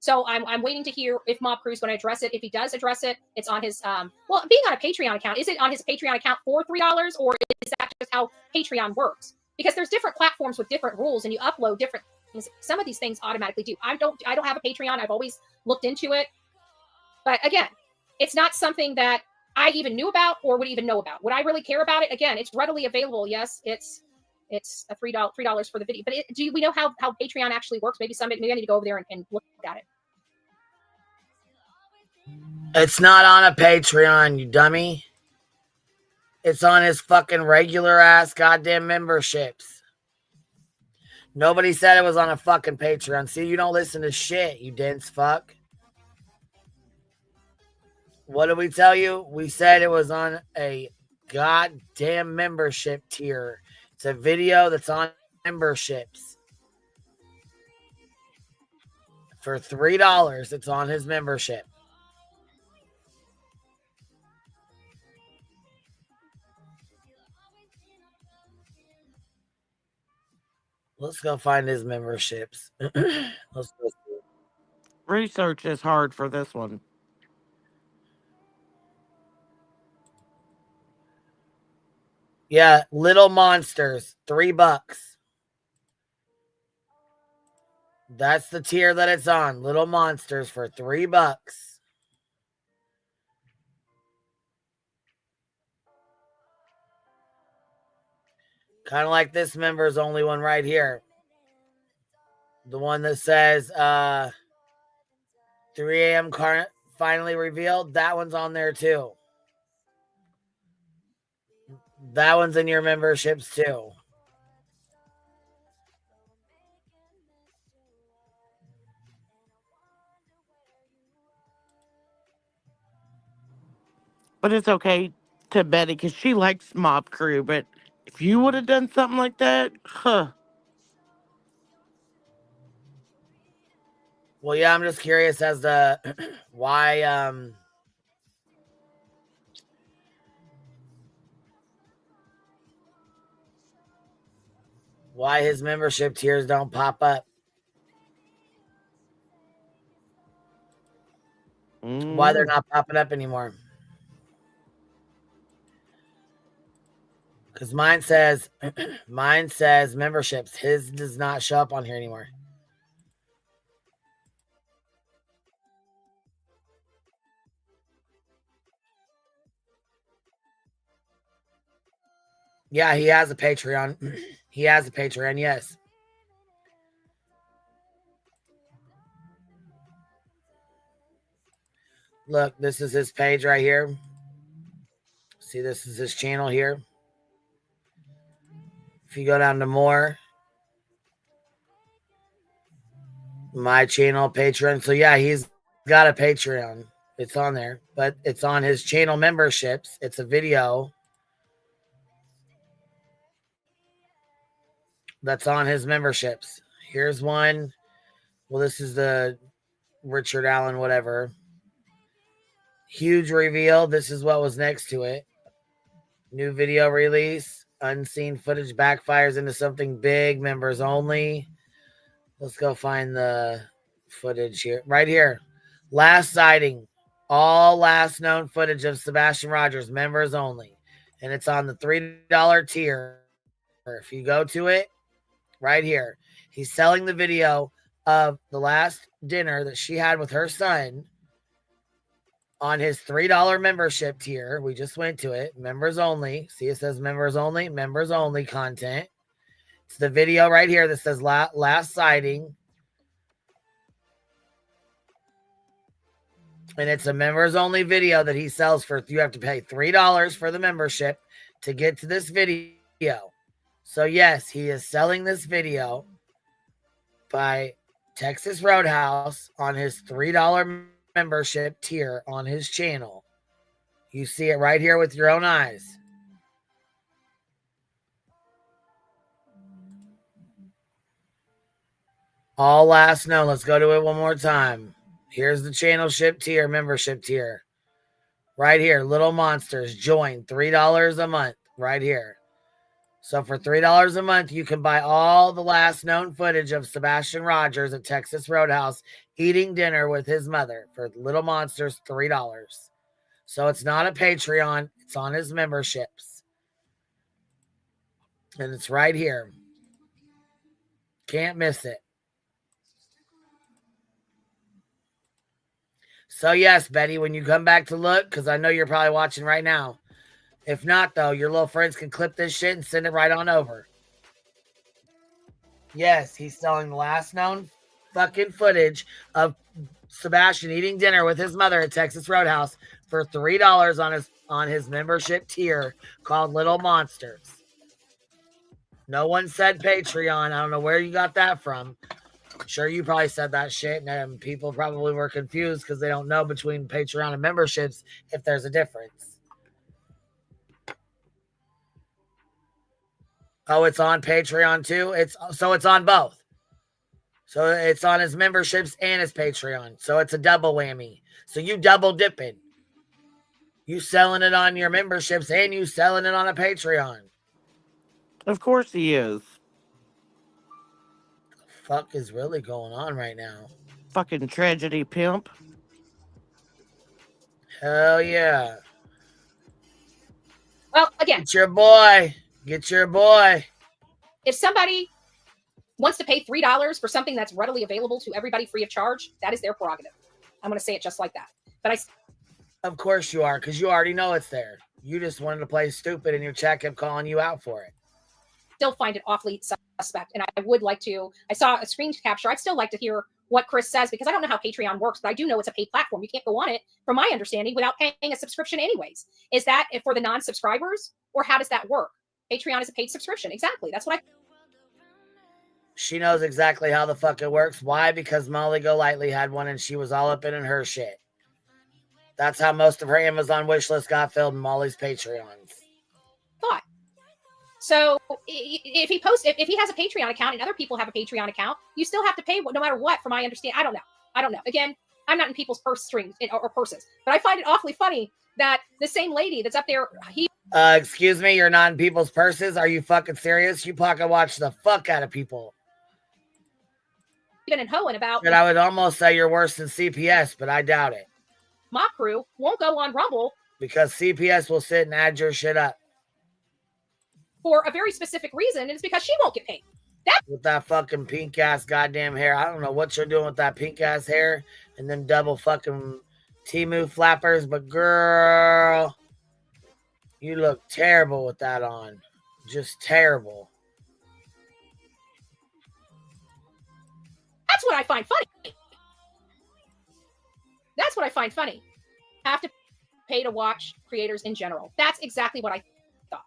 So I'm waiting to hear if Mob Crew's going to address it. If he does address it, it's on his, being on a Patreon account, is it on his Patreon account for $3, or is that just how Patreon works? Because there's different platforms with different rules, and you upload different things. Some of these things automatically do. I don't have a Patreon. I've always looked into it. But again, it's not something that I even knew about or would even know about. Would I really care about it? Again, it's readily available. Yes, it's a $3 for the video. But do we know how Patreon actually works? Maybe I need to go over there and look at it. It's not on a Patreon, you dummy. It's on his fucking regular ass goddamn memberships. Nobody said it was on a fucking Patreon. See, you don't listen to shit, you dense fuck. What did we tell you? We said it was on a goddamn membership tier. It's a video that's on memberships. For $3, it's on his membership. Let's go find his memberships. Let's go see. Research is hard for this one. Yeah, Little Monsters, $3. That's the tier that it's on. Little Monsters for $3. Kind of like this member's only one right here. The one that says 3 a.m. finally revealed. That one's on there too. That one's in your memberships too. But it's okay to Betty because she likes Mob Crew. But if you would have done something like that, huh? Well, yeah, I'm just curious as to why why his membership tiers don't pop up. Why they're not popping up anymore. Because mine says memberships. His does not show up on here anymore. Yeah, he has a Patreon. He has a Patreon, yes. Look, this is his page right here. See, this is his channel here. If you go down to more, my channel, Patreon. So yeah, he's got a Patreon. It's on there, but it's on his channel memberships. It's a video that's on his memberships. Here's one. Well, this is the Richard Allen, whatever. Huge reveal. This is what was next to it. New video release. Unseen footage backfires into something big. Members only. Let's go find the footage here. Right here. Last sighting. All last known footage of Sebastian Rogers. Members only. And it's on the $3 tier. If you go to it, right here. He's selling the video of the last dinner that she had with her son on his $3 membership tier. We just went to it. Members only. See, it says members only content. It's the video right here that says last sighting. And it's a members only video that he sells for. You have to pay $3 for the membership to get to this video. So yes, he is selling this video by Texas Roadhouse on his $3 membership tier on his channel. You see it right here with your own eyes. All last known. Let's go to it one more time. Here's the channel ship tier, membership tier. Right here, Little Monsters. Join $3 a month. Right here. So for $3 a month, you can buy all the last known footage of Sebastian Rogers at Texas Roadhouse eating dinner with his mother for Little Monsters, $3. So it's not a Patreon. It's on his memberships. And it's right here. Can't miss it. So yes, Betty, when you come back to look, because I know you're probably watching right now. If not, though, your little friends can clip this shit and send it right on over. Yes, he's selling the last known fucking footage of Sebastian eating dinner with his mother at Texas Roadhouse for $3 on his membership tier called Little Monsters. No one said Patreon. I don't know where you got that from. I'm sure you probably said that shit, and people probably were confused because they don't know between Patreon and memberships if there's a difference. Oh, it's on Patreon too? It's on both. So it's on his memberships and his Patreon. So it's a double whammy. So you double dipping. You selling it on your memberships and you selling it on a Patreon. Of course he is. What the fuck is really going on right now? Fucking tragedy pimp. Hell yeah. Well, again. Get your boy. Get your boy. If somebody wants to pay $3 for something that's readily available to everybody free of charge, that is their prerogative. I'm going to say it just like that. But of course you are, because you already know it's there. You just wanted to play stupid and your chat kept calling you out for it. Still find it awfully suspect. And I would like to, I saw a screen capture. I'd still like to hear what Chris says, because I don't know how Patreon works, but I do know it's a paid platform. You can't go on it, from my understanding, without paying a subscription anyways. Is that for the non-subscribers, or how does that work? Patreon is a paid subscription. Exactly. That's what I... She knows exactly how the fuck it works. Why? Because Molly Golightly had one and she was all up in her shit. That's how most of her Amazon wish list got filled in Molly's Patreons. Thought. So if he posts, if he has a Patreon account and other people have a Patreon account, you still have to pay no matter what, from my understanding. I don't know. Again, I'm not in people's purse strings or purses, but I find it awfully funny that the same lady that's up there, Excuse me, you're not in people's purses? Are you fucking serious? You pocket watch the fuck out of people. Even and hoeing about. And I would almost say you're worse than CPS, but I doubt it. My crew won't go on Rumble. Because CPS will sit and add your shit up. For a very specific reason, and it's because she won't get paid. With that fucking pink ass goddamn hair. I don't know what you're doing with that pink ass hair and them double fucking Temu flappers, but girl, you look terrible with that on. Just terrible. That's what I find funny. That's what I find funny. Have to pay to watch creators in general. That's exactly what I thought.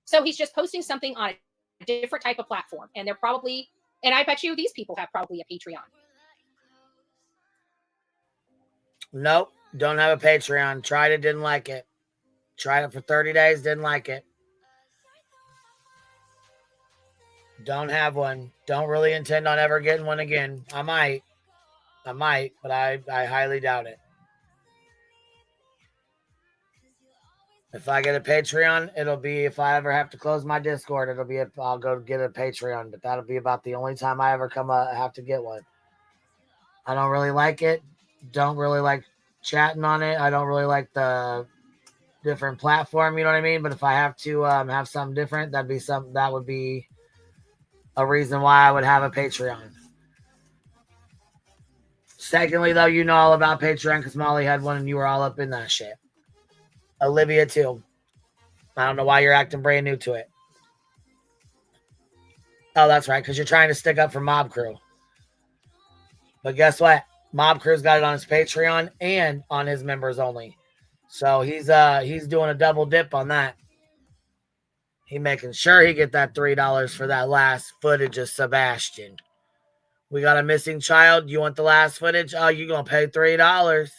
So he's just posting something on a different type of platform, and they're probably, and I bet you these people have probably a Patreon. Nope, don't have a Patreon. Tried it, didn't like it. Tried it for 30 days, didn't like it. Don't have one. Don't really intend on ever getting one again. I might, but I highly doubt it. If I get a Patreon, it'll be, if I ever have to close my Discord, it'll be, I'll go get a Patreon, but that'll be about the only time I ever have to get one. I don't really like it. Don't really like chatting on it. I don't really like the different platform, you know what I mean? But if I have to have something different, that would be a reason why I would have a Patreon. Secondly, though, you know all about Patreon because Molly had one and you were all up in that shit. Olivia, too. I don't know why you're acting brand new to it. Oh, that's right, because you're trying to stick up for Mob Crew. But guess what? Mob Crew's got it on his Patreon and on his members only. So he's doing a double dip on that. He making sure he get that $3 for that last footage of Sebastian. We got a missing child. You want the last footage? Oh, you're going to pay $3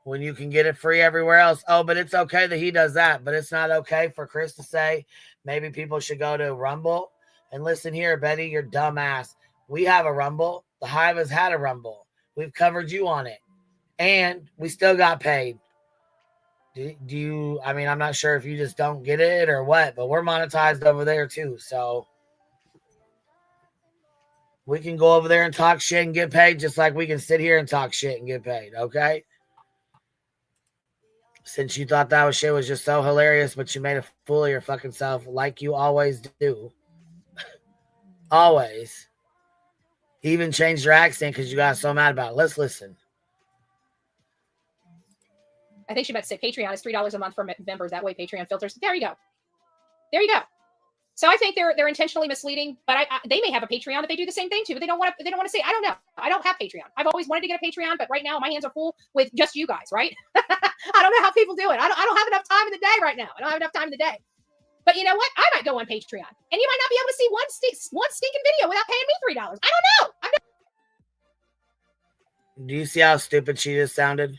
when you can get it free everywhere else. Oh, but it's okay that he does that. But it's not okay for Chris to say maybe people should go to Rumble. And listen here, Betty, you're dumbass. We have a Rumble. The Hive has had a Rumble. We've covered you on it. And we still got paid. Do you, I mean, I'm not sure if you just don't get it or what, but we're monetized over there too. So we can go over there and talk shit and get paid just like we can sit here and talk shit and get paid. Okay. Since you thought that shit was just so hilarious, but you made a fool of your fucking self like you always do. Always. You even changed your accent because you got so mad about it. Let's listen. I think she meant to say Patreon is $3 a month for members. That way Patreon filters. There you go. There you go. So I think they're intentionally misleading, but they may have a Patreon that they do the same thing to, but they don't want to say, I don't know. I don't have Patreon. I've always wanted to get a Patreon, but right now my hands are full with just you guys, right? I don't know how people do it. I don't have enough time in the day right now. I don't have enough time in the day. But you know what? I might go on Patreon, and you might not be able to see one stinking video without paying me $3. I don't know. Do you see how stupid she just sounded?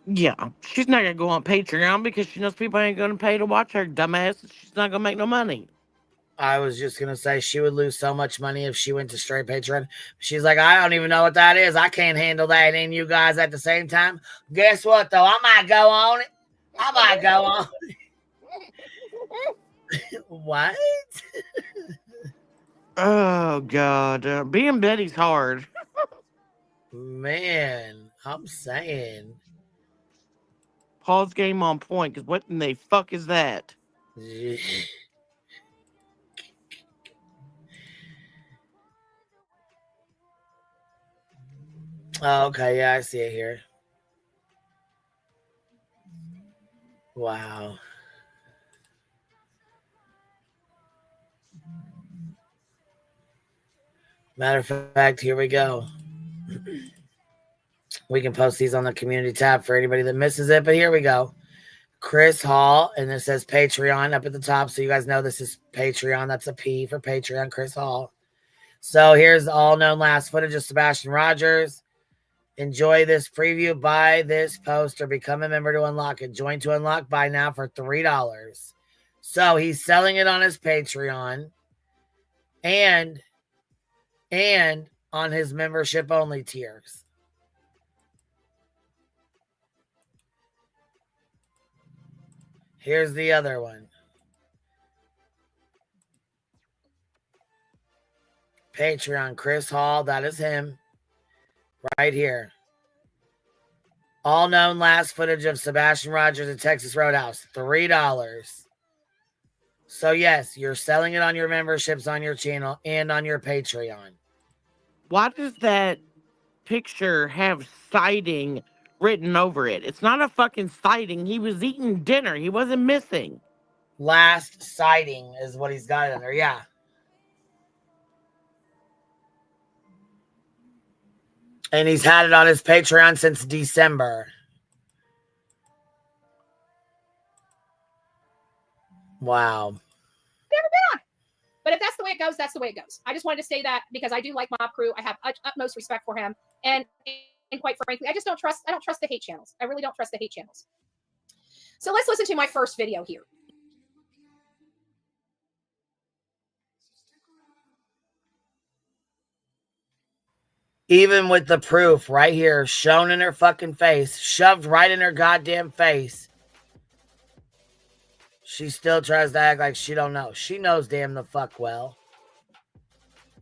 Yeah, she's not going to go on Patreon because she knows people ain't going to pay to watch her, dumbass. She's not going to make no money. I was just going to say she would lose so much money if she went to straight Patreon. She's like, I don't even know what that is. I can't handle that and you guys at the same time. Guess what, though? I might go on it. I might go on it. What? Oh, God. Being Betty's hard. Man, I'm saying. Paul's game on point, because what in the fuck is that? Oh, okay, yeah, I see it here. Wow. Matter of fact, here we go. We can post these on the community tab for anybody that misses it, but here we go. Chris Hall, and it says Patreon up at the top, so you guys know this is Patreon. That's a P for Patreon, Chris Hall. So here's the all-known last footage of Sebastian Rogers. Enjoy this preview. Buy this post or become a member to unlock it. Join to unlock. Buy now for $3. So he's selling it on his Patreon and on his membership-only tiers. Here's the other one. Patreon, Chris Hall. That is him. Right here. All known last footage of Sebastian Rogers at Texas Roadhouse. $3. So yes, you're selling it on your memberships on your channel and on your Patreon. Why does that picture have sighting written over it? It's not a fucking sighting. He was eating dinner. He wasn't missing. Last sighting is what he's got it under. Yeah. And he's had it on his Patreon since December. Wow. Never been on it. But if that's the way it goes, that's the way it goes. I just wanted to say that because I do like Mob Crew. I have utmost respect for him. And quite frankly, I don't trust the hate channels. I really don't trust the hate channels. So let's listen to my first video here. Even with the proof right here, shown in her fucking face, shoved right in her goddamn face, she still tries to act like she don't know. She knows damn the fuck well.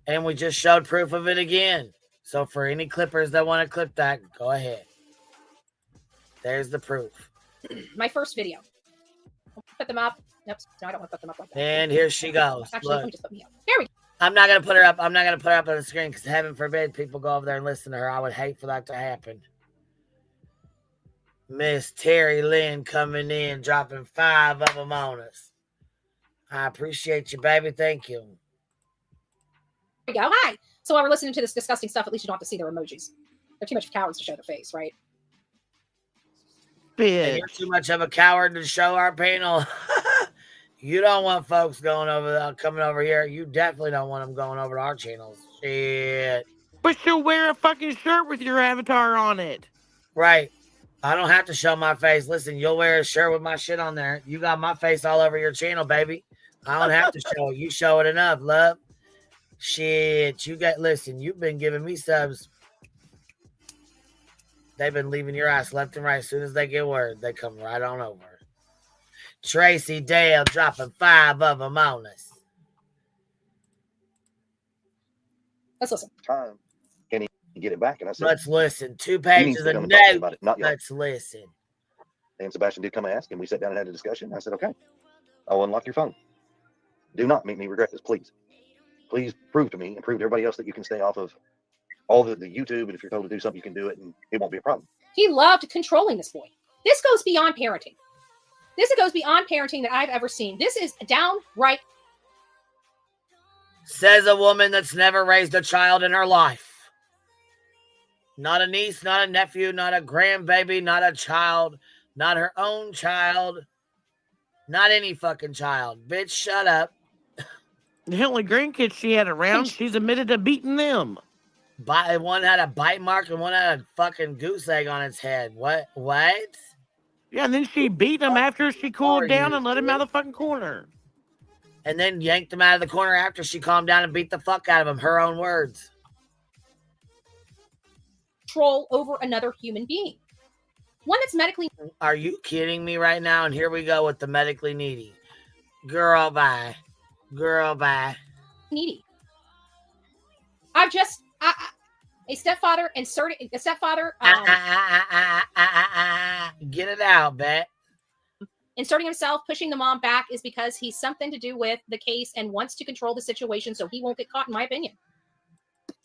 And we just showed proof of it again. So for any clippers that want to clip that, go ahead. There's the proof. My first video. Put them up. Nope. No, I don't want to put them up like that. And here she goes. Actually, Look. let me just put me up. Here we go. I'm not going to put her up. I'm not going to put her up on the screen because heaven forbid people go over there and listen to her. I would hate for that to happen. Miss Terry Lynn coming in, dropping 5 of them on us. I appreciate you, baby. Thank you. Here we go. Hi. So while we're listening to this disgusting stuff, at least you don't have to see their emojis. They're too much cowards to show their face, right? And you're too much of a coward to show our panel. You don't want folks going over coming over here. You definitely don't want them going over to our channels. Shit. But she'll wear a fucking shirt with your avatar on it. Right. I don't have to show my face. Listen, you'll wear a shirt with my shit on there. You got my face all over your channel, baby. I don't have to show it. You show it enough, love. Shit. Listen, you've been giving me subs. They've been leaving your ass left and right. As soon as they get word, they come right on over. Tracy Dale dropping 5 of them on us. Let's listen. Time. Can he get it back? And I said, let's listen. 2 pages of notes. Let's listen. And Sebastian did come and ask, and we sat down and had a discussion. I said, okay, I'll unlock your phone. Do not make me regret this, please. Please prove to me and prove to everybody else that you can stay off of all the YouTube, and if you're told to do something, you can do it, and it won't be a problem. He loved controlling this boy. This goes beyond parenting. This goes beyond parenting that I've ever seen. This is downright. Says a woman that's never raised a child in her life. Not a niece, not a nephew, not a grandbaby, not a child, not her own child, not any fucking child. Bitch, shut up. The only grandkids she had around, she's admitted to beating them. One had a bite mark and one had a fucking goose egg on its head. What? Yeah, and then she beat him after she cooled down and let him out of the fucking corner. And then yanked him out of the corner after she calmed down and beat the fuck out of him. Her own words. Control over another human being. One that's medically. Are you kidding me right now? And here we go with the medically needy. Girl, bye. Girl, bye. Needy. I've just. A stepfather inserting a stepfather. Get it out, bet. Inserting himself, pushing the mom back is because he's something to do with the case and wants to control the situation so he won't get caught, in my opinion.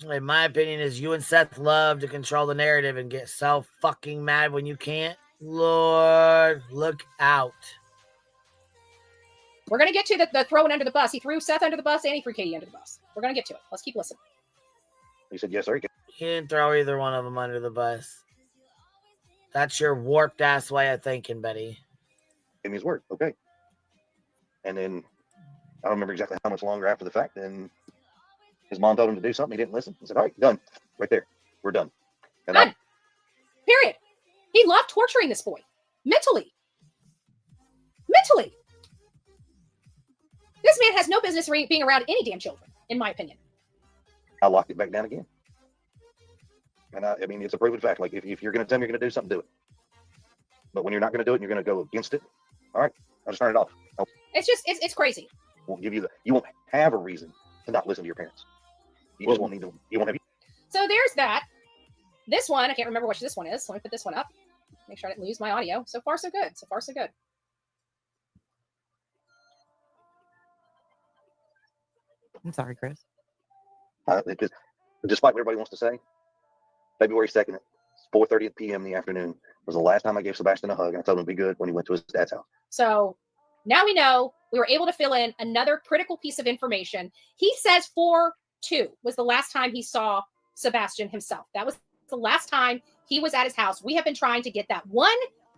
In my opinion, is you and Seth love to control the narrative and get so fucking mad when you can't. Lord, look out. We're going to get to the throwing under the bus. He threw Seth under the bus and he threw Katie under the bus. We're going to get to it. Let's keep listening. He said, yes, sir. He didn't throw either one of them under the bus. That's your warped ass way of thinking, Betty. Give me his word. Okay. And then I don't remember exactly how much longer after the fact. Then his mom told him to do something. He didn't listen. He said, all right, done. Right there. We're done. And done. Period. He loved torturing this boy. Mentally. This man has no business being around any damn children, in my opinion. I locked it back down again. And I mean, it's a proven fact. Like, if you're going to tell me you're going to do something, do it. But when you're not going to do it and you're going to go against it, all right, I'll just turn it off. It's just it's crazy. Won't give you you won't have a reason to not listen to your parents. You just won't need to. You won't have. So there's that. This one, I can't remember which this one is. So let me put this one up. Make sure I didn't lose my audio. So far, so good. So far, so good. I'm sorry, Chris. Despite what everybody wants to say, February 2nd, 4:30 p.m. in the afternoon was the last time I gave Sebastian a hug, and I told him to be good when he went to his dad's house. So now we know we were able to fill in another critical piece of information. He says 4/2 was the last time he saw Sebastian himself. That was the last time he was at his house. We have been trying to get that one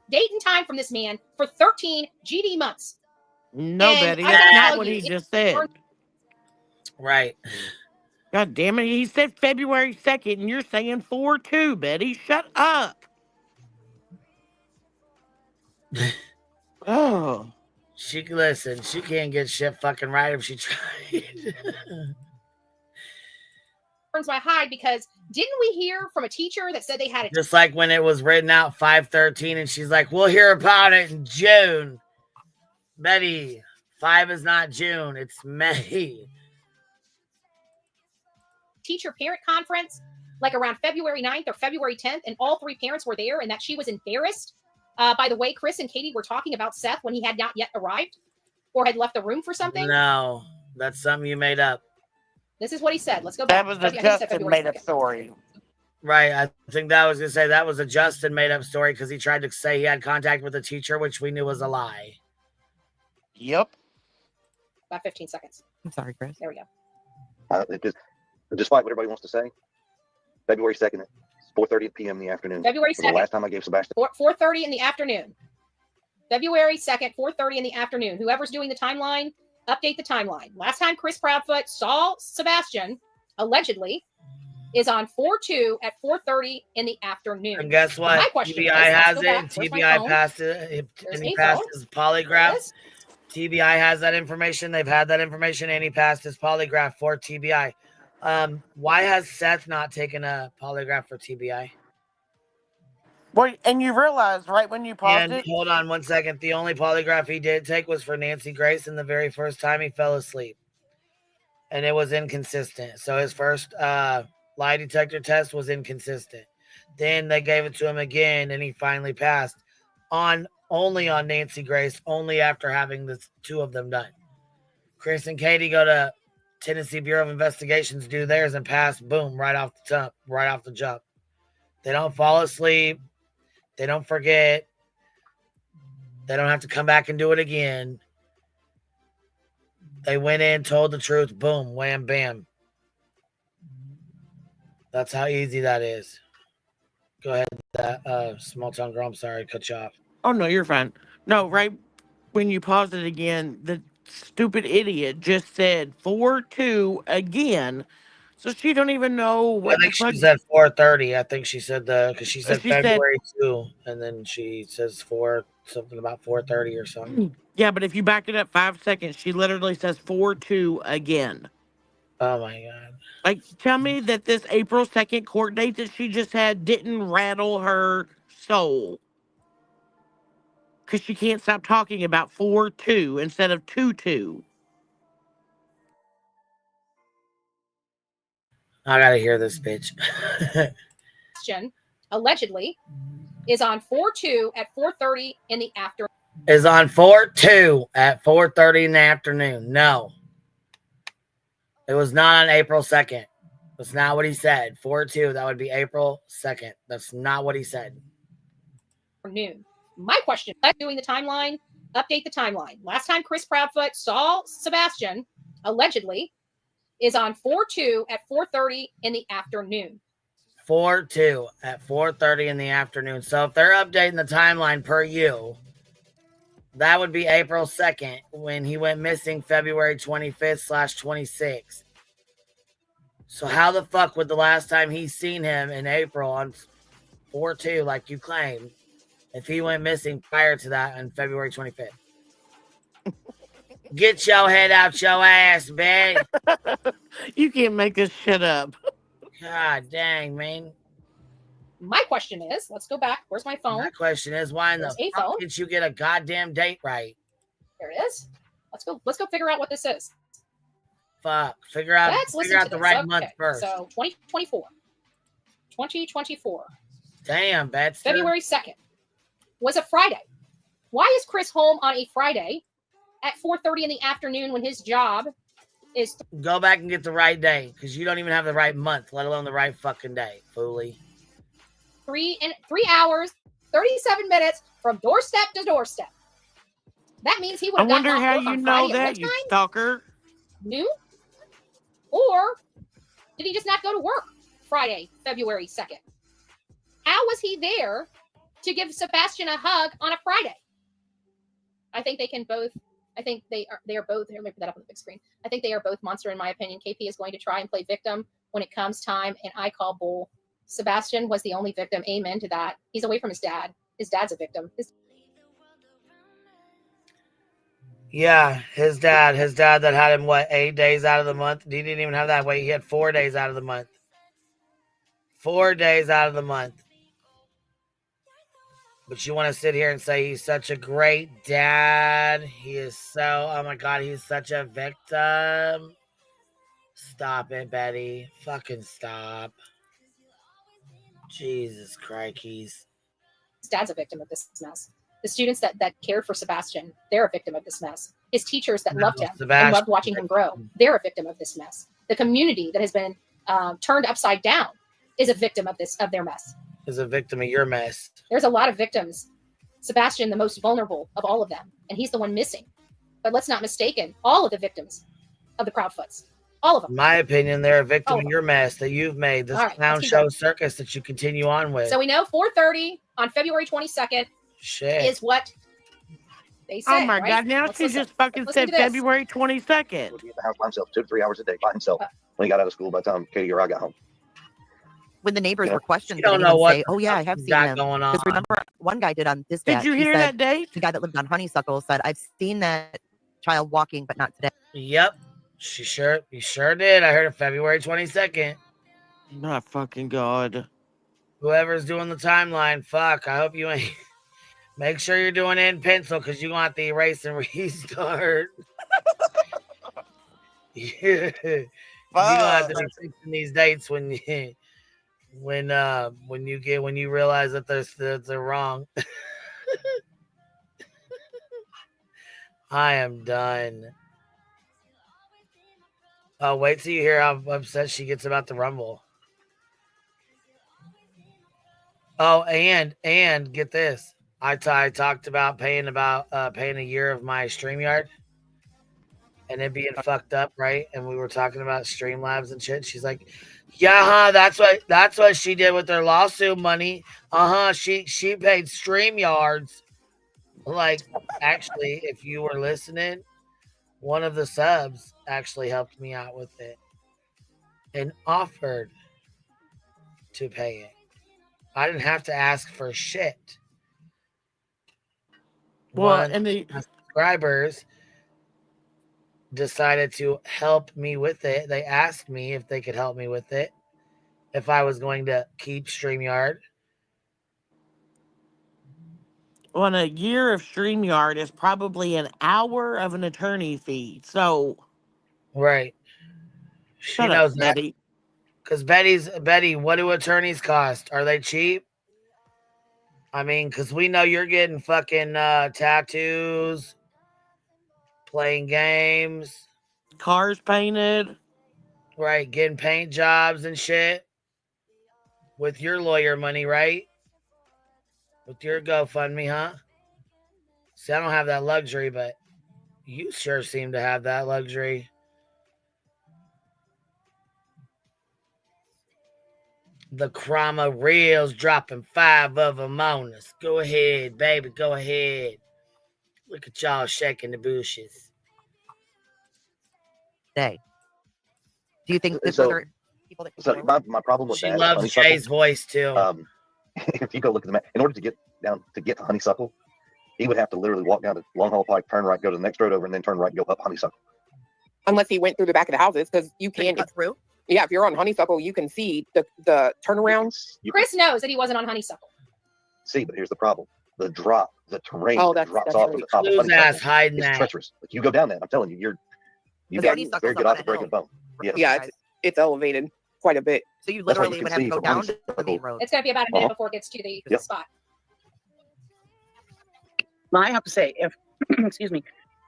date and time from this man for 13 GD months. No, Betty, that's not what he just said. Right. God damn it. He said February 2nd, and you're saying 4/2, Betty. Shut up. Oh. She can't get shit fucking right if she tried. Burns my hide because didn't we hear from a teacher that said they had it? Just like when it was written out 5/13, and she's like, we'll hear about it in June. Betty, 5 is not June, it's May. Teacher parent conference, like around February 9th or February 10th, and all three parents were there, and that she was embarrassed by the way Chris and Katie were talking about Seth when he had not yet arrived or had left the room for something. No, that's something you made up. This is what he said. Let's go back. That was a Justin made-up story. Right. I think that was going to say that was a Justin made-up story because he tried to say he had contact with the teacher, which we knew was a lie. Yep. About 15 seconds. I'm sorry, Chris. There we go. Despite what everybody wants to say, February 2nd, 4:30 p.m. in the afternoon. February 2nd. Was the last time I gave Sebastian. 4:30 in the afternoon. February 2nd, 4:30 in the afternoon. Whoever's doing the timeline, update the timeline. Last time Chris Proudfoot saw Sebastian, allegedly, is on 4/2 at 4:30 in the afternoon. And guess what? My question TBI has it. TBI passed it. And he passed his polygraph. TBI has that information. They've had that information, and he passed his polygraph for TBI. Why has Seth not taken a polygraph for TBI? Well, and you realize right when you paused it. Hold on 1 second. The only polygraph he did take was for Nancy Grace, and the very first time he fell asleep, and it was inconsistent. So his first lie detector test was inconsistent. Then they gave it to him again, and he finally passed only on Nancy Grace, only after having the two of them done. Chris and Katie go to Tennessee Bureau of Investigations, do theirs, and pass, boom, right off the jump. They don't fall asleep. They don't forget. They don't have to come back and do it again. They went in, told the truth, boom, wham, bam. That's how easy that is. Go ahead, that small town girl. I'm sorry, cut you off. Oh, no, you're fine. No, right when you paused it again, the stupid idiot just said 4/2 again. So she don't even know what. I think she said 4:30. I think she said because she said February 2, and then she says something about 4:30 or something. Yeah, but if you back it up 5 seconds, she literally says 4/2 again. Oh my God! Like, tell me that this April 2nd court date that she just had didn't rattle her soul. Because she can't stop talking about 4/2 instead of 2/2. I gotta hear this bitch. Allegedly is on 4/2 at 4:30 in the afternoon. Is on 4/2 at 4:30 in the afternoon. No. It was not on April 2nd. That's not what he said. 4/2, that would be April 2nd. That's not what he said. Noon. My question, doing the timeline, update the timeline. Last time Chris Proudfoot saw Sebastian, allegedly, is on 4/2 at 4:30 in the afternoon. 4/2 at 4:30 in the afternoon. So if they're updating the timeline per you, that would be April 2nd when he went missing February 25th/26th. So how the fuck would the last time he's seen him in April on 4/2, like you claim, if he went missing prior to that on February 25th? Get your head out your ass, man. You can't make this shit up. God dang, man. My question is, let's go back. Where's my phone? My question is, why in the fuck did you get a goddamn date right? There it is. Let's go figure out what this is. Fuck. Figure out the right month first. So 2024. 2024. Damn, Betsy. February 2nd was a Friday. Why is Chris home on a Friday at 4:30 in the afternoon when his job is... Go back and get the right day, because you don't even have the right month, let alone the right fucking day, foolie. 3 hours, 37 minutes from doorstep to doorstep. That means he would have gotten off work on Friday at what time? You stalker. Noon? Or did he just not go to work Friday, February 2nd? How was he there to give Sebastian a hug on a Friday? I think they are both, here, let me put that up on the big screen. I think they are both monster in my opinion. KP is going to try and play victim when it comes time, and I call bull. Sebastian was the only victim. Amen to that. He's away from his dad. His dad's a victim. Yeah, his dad that had him, 8 days out of the month? He didn't even have that. Wait, he had 4 days out of the month. 4 days out of the month. But you want to sit here and say he's such a great dad. He is so, oh my God, he's such a victim. Stop it, Betty. Fucking stop. Jesus crikeys. His dad's a victim of this mess. The students that cared for Sebastian, they're a victim of this mess. His teachers that loved him and loved watching him grow, they're a victim of this mess. The community that has been turned upside down is a victim of their mess. Is a victim of your mess. There's a lot of victims. Sebastian, the most vulnerable of all of them, and he's the one missing. But let's not mistaken all of the victims of the Proudfoots. All of them. In my opinion, they're a victim of your mess that you've made. This clown show circus that you continue on with. So we know 4:30 on February 22nd is what they say. Oh my God! Now she just fucking said February 22nd. Would be in the house by himself 2 to 3 hours a day by himself when he got out of school by the time Katie or I got home. When the neighbors were questioned, you don't know what say, "Oh yeah, I have seen him." Going on. Because remember, one guy did on this. Did you hear that date? The guy that lived on Honeysuckle said, "I've seen that child walking, but not today." Yep, he sure did. I heard it February 22nd. My fucking God. Whoever's doing the timeline, fuck. I hope you ain't. Make sure you're doing it in pencil because you want the erase and restart. Yeah. You have to be fixing these dates when you realize that they're wrong. I am done. Oh, wait till you hear how upset she gets about the Rumble. Oh, and get this. I talked about paying a year of my StreamYard and it being fucked up, right? And we were talking about Streamlabs and shit. She's like, yeah, that's what she did with her lawsuit money. She paid StreamYards. Like, actually, if you were listening, one of the subs actually helped me out with it and offered to pay it. I didn't have to ask for shit. Well, and the subscribers decided to help me with it. They asked me if they could help me with it, if I was going to keep StreamYard. Well, a year of StreamYard is probably an hour of an attorney fee. So, right. She knows that. Betty. Because Betty, what do attorneys cost? Are they cheap? I mean, because we know you're getting fucking tattoos, playing games, cars painted, right? Getting paint jobs and shit with your lawyer money, right? With your GoFundMe, huh? See, I don't have that luxury, but you sure seem to have that luxury. The Krama Reels dropping 5 of them on us. Go ahead, baby. Go ahead. Look at y'all shaking the bushes. Day. Do you think so my problem with she that? She loves Jay's voice too. If you go look at the map, in order to get to Honeysuckle, he would have to literally walk down to Long Haul Pike, turn right, go to the next road over, and then turn right, go up Honeysuckle. Unless he went through the back of the houses, because you can't get through. Yeah, if you're on Honeysuckle, you can see the turnaround. Chris knows that he wasn't on Honeysuckle. See, but here's the problem. the terrain Oh, that drops that's off right. of the top of Whose ass honeysuckle hiding is that? treacherous. Like you go down that, I'm telling you, you Yeah, got very good odds of breaking a bone. Yes. Yeah, it's elevated quite a bit. So you That's why you literally can would have to see go from down to the honeysuckle. main road. It's going to be about a minute before it gets to the Yep. spot. Well, I have to say, if excuse me,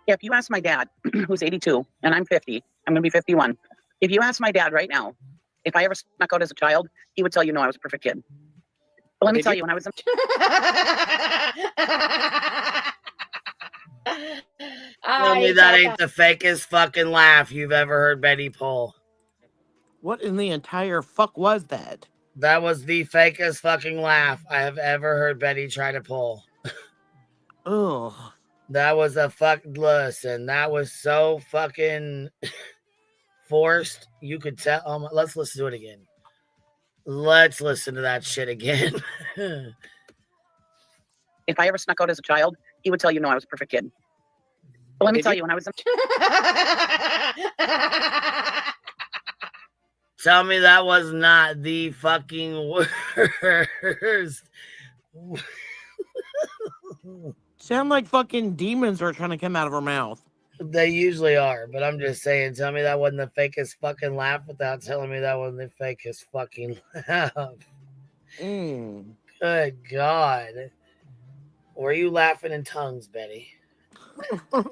if you ask my dad, who's 82 and I'm 50, I'm going to be 51. If you ask my dad right now, if I ever snuck out as a child, he would tell you, no, I was a perfect kid. But let me tell you, when I was Tell me that ain't the fakest fucking laugh you've ever heard Betty pull. What in the entire fuck was that? That was the fakest fucking laugh I have ever heard Betty try to pull. Ugh. That was a listen, that was so fucking forced. You could tell. Let's listen to it again. Let's listen to that shit again. if I ever snuck out as a child, he would tell you, no, I was a perfect kid. But let me tell you, when I was Tell me that was not the fucking worst. Sound like fucking demons are trying to come out of her mouth. They usually are, but I'm just saying, tell me that wasn't the fakest fucking laugh without telling me that wasn't the fakest fucking laugh. Good God. Were you laughing in tongues, Betty? God,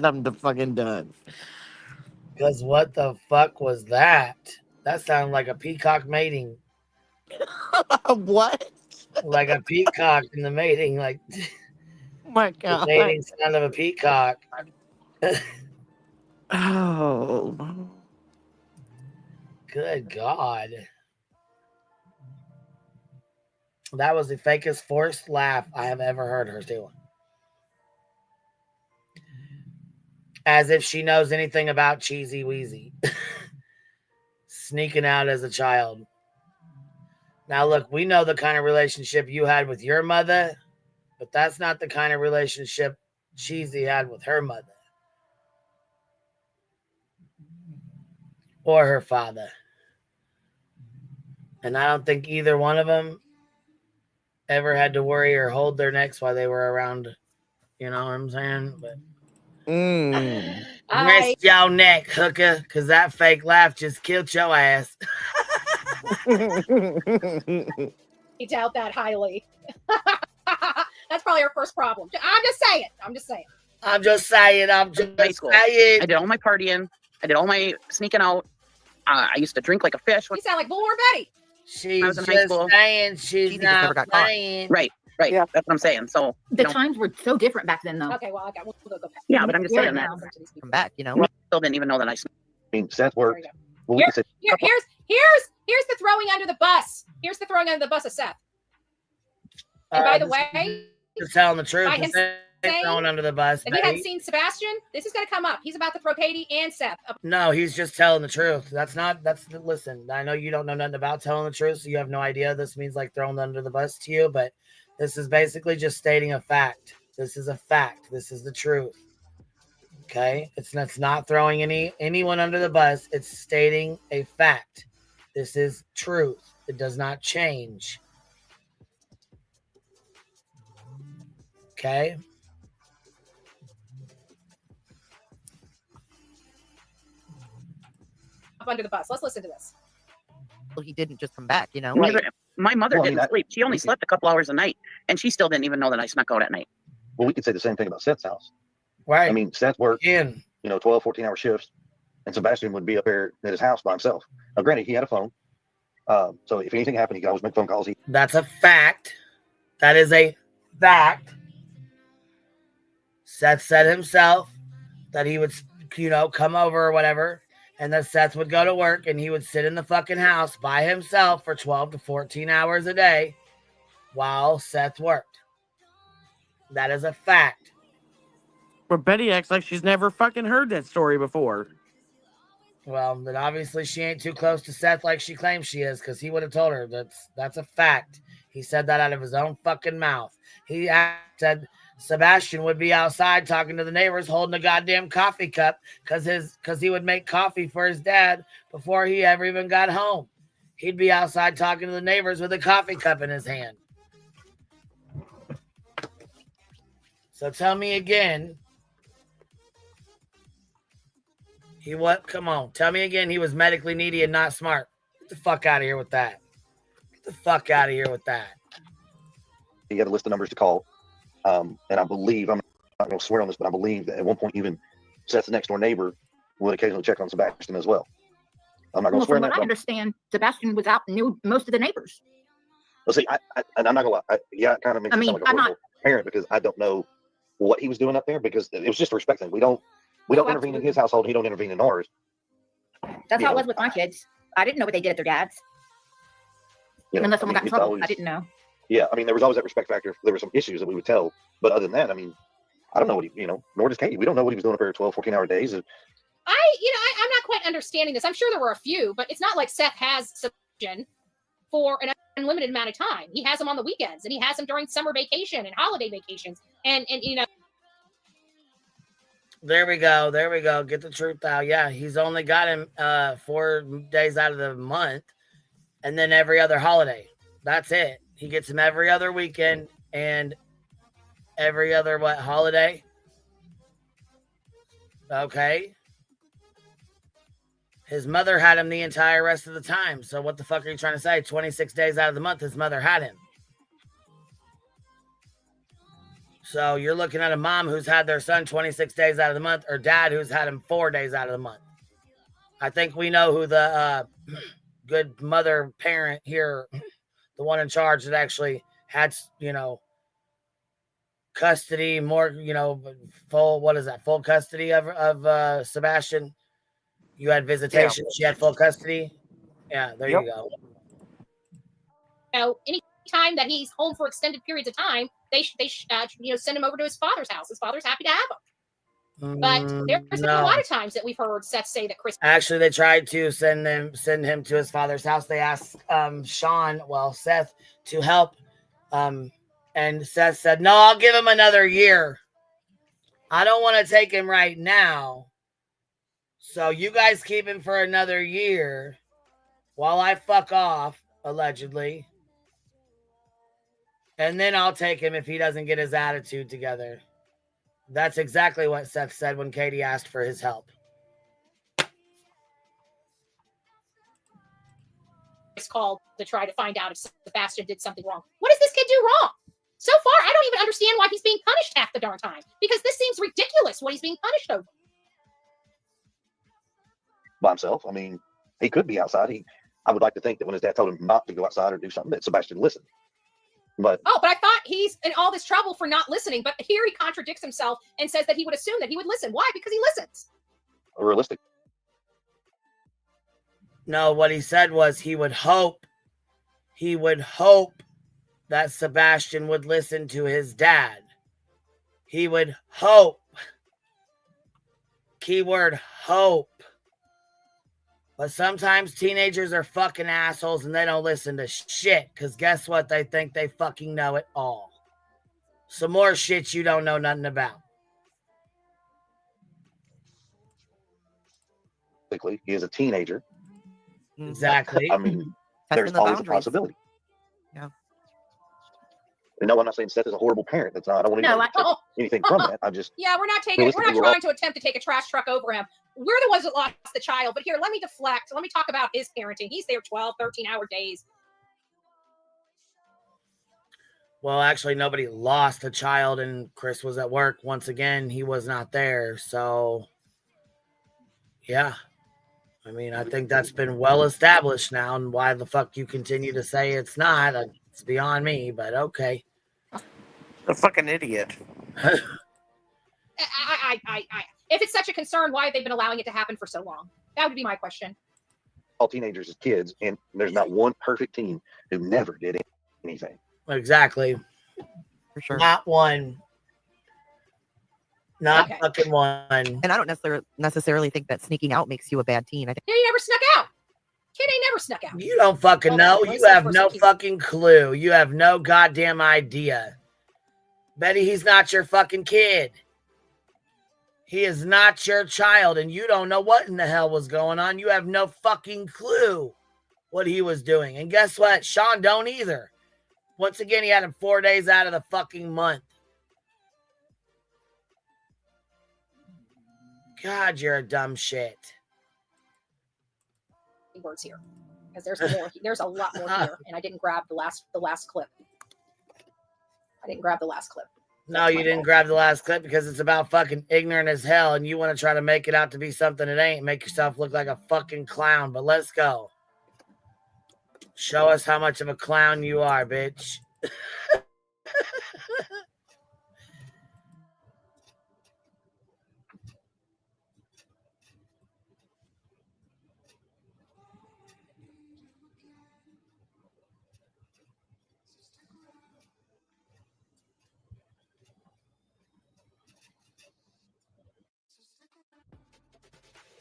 I'm fucking done. Because what the fuck was that? That sounded like a peacock mating. What? Like a peacock in the mating, like Oh my God. the mating sound of a peacock. Oh. Good God. That was the fakest forced laugh I have ever heard her do. As if she knows anything about Cheesy Wheezy. Sneaking out as a child. Now, look, we know the kind of relationship you had with your mother, but that's not the kind of relationship Cheesy had with her mother. Or her father. And I don't think either one of them ever had to worry or hold their necks while they were around. You know what I'm saying? But rest your neck, hooker, because that fake laugh just killed your ass. I doubt that highly. That's probably our first problem. I'm just saying. I did all my partying. I did all my sneaking out. I used to drink like a fish. You sound like Bullhorn Betty. She's I was in high school. saying she's not never got playing. Right. Yeah. That's what I'm saying. So The times were so different back then, though. Okay, well, we'll go back. yeah, but I'm just saying that. Come back, you know. I still didn't even know that I snuck. I mean, Seth worked. Well, we can say Here's the throwing under the bus. Here's the throwing under the bus of Seth. And by the way, just telling the truth. by him saying, thrown under the bus. if you hadn't seen Sebastian, this is going to come up. He's about to throw Katie and Seth. No, he's just telling the truth. Listen, I know you don't know nothing about telling the truth, so you have no idea this means like thrown under the bus to you, but this is basically just stating a fact. This is a fact. This is the truth. Okay? It's not throwing anyone under the bus. It's stating a fact. This is truth. It does not change. Okay? Up under the bus. Let's listen to this. Well, he didn't just come back, you know. My mother didn't sleep. She only slept a couple hours a night, and she still didn't even know that I snuck out at night. Well, we could say the same thing about Seth's house. Right. I mean, Seth worked, 12, 14-hour shifts, and Sebastian would be up there at his house by himself. Now, granted, he had a phone. So if anything happened, he could always make phone calls. That's a fact. That is a fact. Seth said himself that he would, come over or whatever, and that Seth would go to work and he would sit in the fucking house by himself for 12 to 14 hours a day while Seth worked. That is a fact. But Betty acts like she's never fucking heard that story before. Well, then obviously she ain't too close to Seth like she claims she is, because he would have told her that's a fact. He said that out of his own fucking mouth. He said Sebastian would be outside talking to the neighbors holding a goddamn coffee cup because he would make coffee for his dad before he ever even got home. he'd be outside talking to the neighbors with a coffee cup in his hand. So tell me again. Come on. Tell me again he was medically needy and not smart. Get the fuck out of here with that. Get the fuck out of here with that. He had a list of numbers to call. And I believe, I'm not going to swear on this, but I believe that at one point even Seth's next door neighbor would occasionally check on Sebastian as well. I'm not going to swear on From that. what I understand, Sebastian was out and knew most of the neighbors. Well, see, and I'm not going to lie. It kind of makes me sound like a horrible parent because I don't know what he was doing up there because it was just a respect thing. We don't intervene in his household. He don't intervene in ours. That's how it was with my kids. I didn't know what they did at their dad's. Unless someone got in trouble. I didn't know. Yeah, I mean, there was always that respect factor. There were some issues that we would tell. But other than that, I mean, I don't know what nor does Katie. We don't know what he was doing up there at 12, 14-hour days. I'm not quite understanding this. I'm sure there were a few, but it's not like Seth has subscription for an unlimited amount of time. He has them on the weekends, and he has them during summer vacation and holiday vacations. And There we go. Get the truth out. Yeah, he's only got him 4 days out of the month, and then every other holiday. That's it. He gets him every other weekend and every other holiday. Okay. His mother had him the entire rest of the time. So what the fuck are you trying to say? 26 days out of the month, his mother had him. So you're looking at a mom who's had their son 26 days out of the month, or dad who's had him 4 days out of the month. I think we know who the good mother parent here, the one in charge that actually had, custody, full custody of Sebastian. You had visitation. Yeah. She had full custody. Yeah, there you go. Any time that he's home for extended periods of time, they send him over to his father's house. His father's happy to have him. But there's been a lot of times that we've heard Seth say that Chris. Actually, they tried to send him to his father's house. They asked Seth to help. And Seth said, "No, I'll give him another year. I don't want to take him right now. So you guys keep him for another year while I fuck off, allegedly. And then I'll take him if he doesn't get his attitude together." That's exactly what Seth said when Katie asked for his help. It's called to try to find out if Sebastian did something wrong. What does this kid do wrong? So far, I don't even understand why he's being punished half the darn time, because this seems ridiculous what he's being punished over. By himself. I mean, he could be outside. I would like to think that when his dad told him not to go outside or do something, that Sebastian listened. But I thought he's in all this trouble for not listening. But here he contradicts himself and says that he would assume that he would listen. Why? Because he listens. Realistic. No, what he said was he would hope that Sebastian would listen to his dad. He would hope. Keyword hope. But sometimes teenagers are fucking assholes and they don't listen to shit, because guess what? They think they fucking know it all. Some more shit you don't know nothing about. He is a teenager. Exactly. I mean, there's always a possibility. Yeah. And no, I'm not saying Seth is a horrible parent. That's not. I don't want to take anything from that. I'm just. Yeah, we're not trying to attempt to take a trash truck over him. We're the ones that lost the child. But here, let me deflect. Let me talk about his parenting. He's there 12, 13-hour days. Well, actually, nobody lost a child, and Chris was at work. Once again, he was not there. So, yeah. I mean, I think that's been well established now, and why the fuck you continue to say it's not, it's beyond me, but okay. A fucking idiot. If it's such a concern, why have they been allowing it to happen for so long? That would be my question. All teenagers as kids, and there's not one perfect teen who never did anything. Exactly. For sure. Not one. Not fucking one. And I don't necessarily think that sneaking out makes you a bad teen. I think he never snuck out. Kid ain't never snuck out. You don't fucking know. You have no fucking clue. You have no goddamn idea. Betty, he's not your fucking kid. He is not your child, and you don't know what in the hell was going on. You have no fucking clue. what he was doing. And guess what? Sean don't either. Once again, he had him 4 days out of the fucking month. God, you're a dumb shit. Words here, because there's more. There's a lot more here, and I didn't grab the last clip. I didn't grab the last clip. No, you didn't grab the last clip because it's about fucking ignorant as hell, and you want to try to make it out to be something it ain't. Make yourself look like a fucking clown. But let's go. Show us how much of a clown you are, bitch.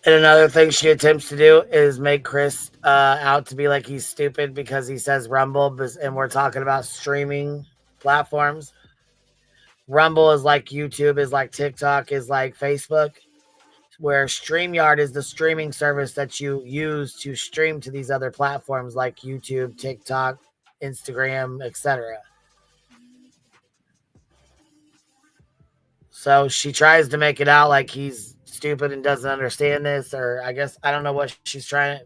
And another thing she attempts to do is make Chris out to be like he's stupid because he says Rumble, and we're talking about streaming platforms. Rumble is like YouTube, is like TikTok, is like Facebook, where StreamYard is the streaming service that you use to stream to these other platforms like YouTube, TikTok, Instagram, etc. So she tries to make it out like he's stupid and doesn't understand this, or I guess I don't know what she's trying to.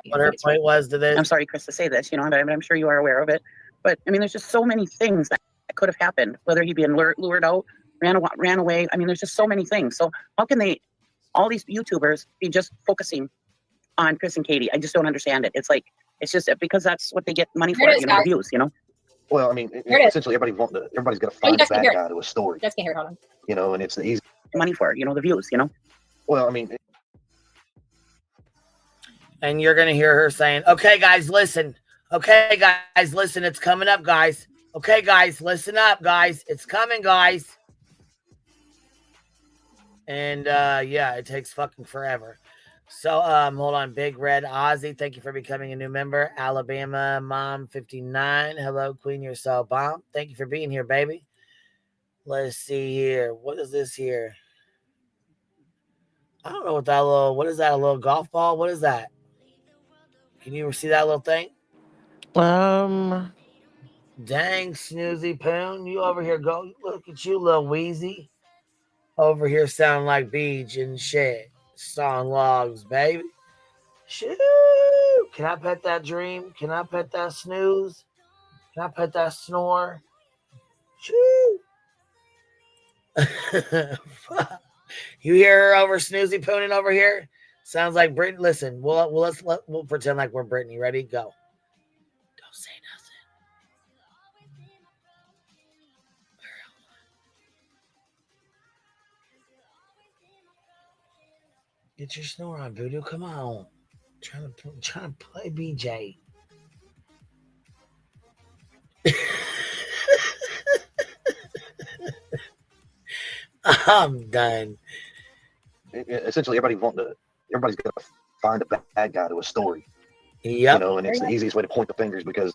What her point was to this. I'm sorry, Chris, to say this, but I'm sure you are aware of it. But I mean, there's just so many things that could have happened. Whether he be lured out, ran away. I mean, there's just so many things. So how can all these YouTubers, be just focusing on Chris and Katie? I just don't understand it. It's like it's just because that's what they get money for, the views, Well, I mean, essentially, everybody's got to find a bad guy to a story. Just can't hear it. Hold on. And it's the easy money for the views. Well, I mean, and you're gonna hear her saying, "Okay, guys, listen. Okay, guys, listen. It's coming up, guys. Okay, guys, listen up, guys. It's coming, guys." And yeah, it takes fucking forever. So hold on, Big Red Ozzy, thank you for becoming a new member. Alabama Mom 59, hello Queen, you're so bomb. Thank you for being here, baby. Let's see here. What is this here? I don't know what that what is that? A little golf ball? What is that? Can you see that little thing? Dang, Snoozy Poon, you over here go. Look at you, little wheezie. Over here sounding like beach and shit. Song logs, baby. Shoo! Can I pet that dream? Can I pet that snooze? Can I pet that snore? Shoo! You hear her over snoozy pooning over here? Sounds like Brittany. Listen, we'll pretend like we're Brittany. Ready? Go. Don't say nothing. Get your snore on, Voodoo. Come on. Trying to play BJ. I'm done. Essentially, everybody's got to find a bad guy to a story. Yep. And it's the easiest way to point the fingers because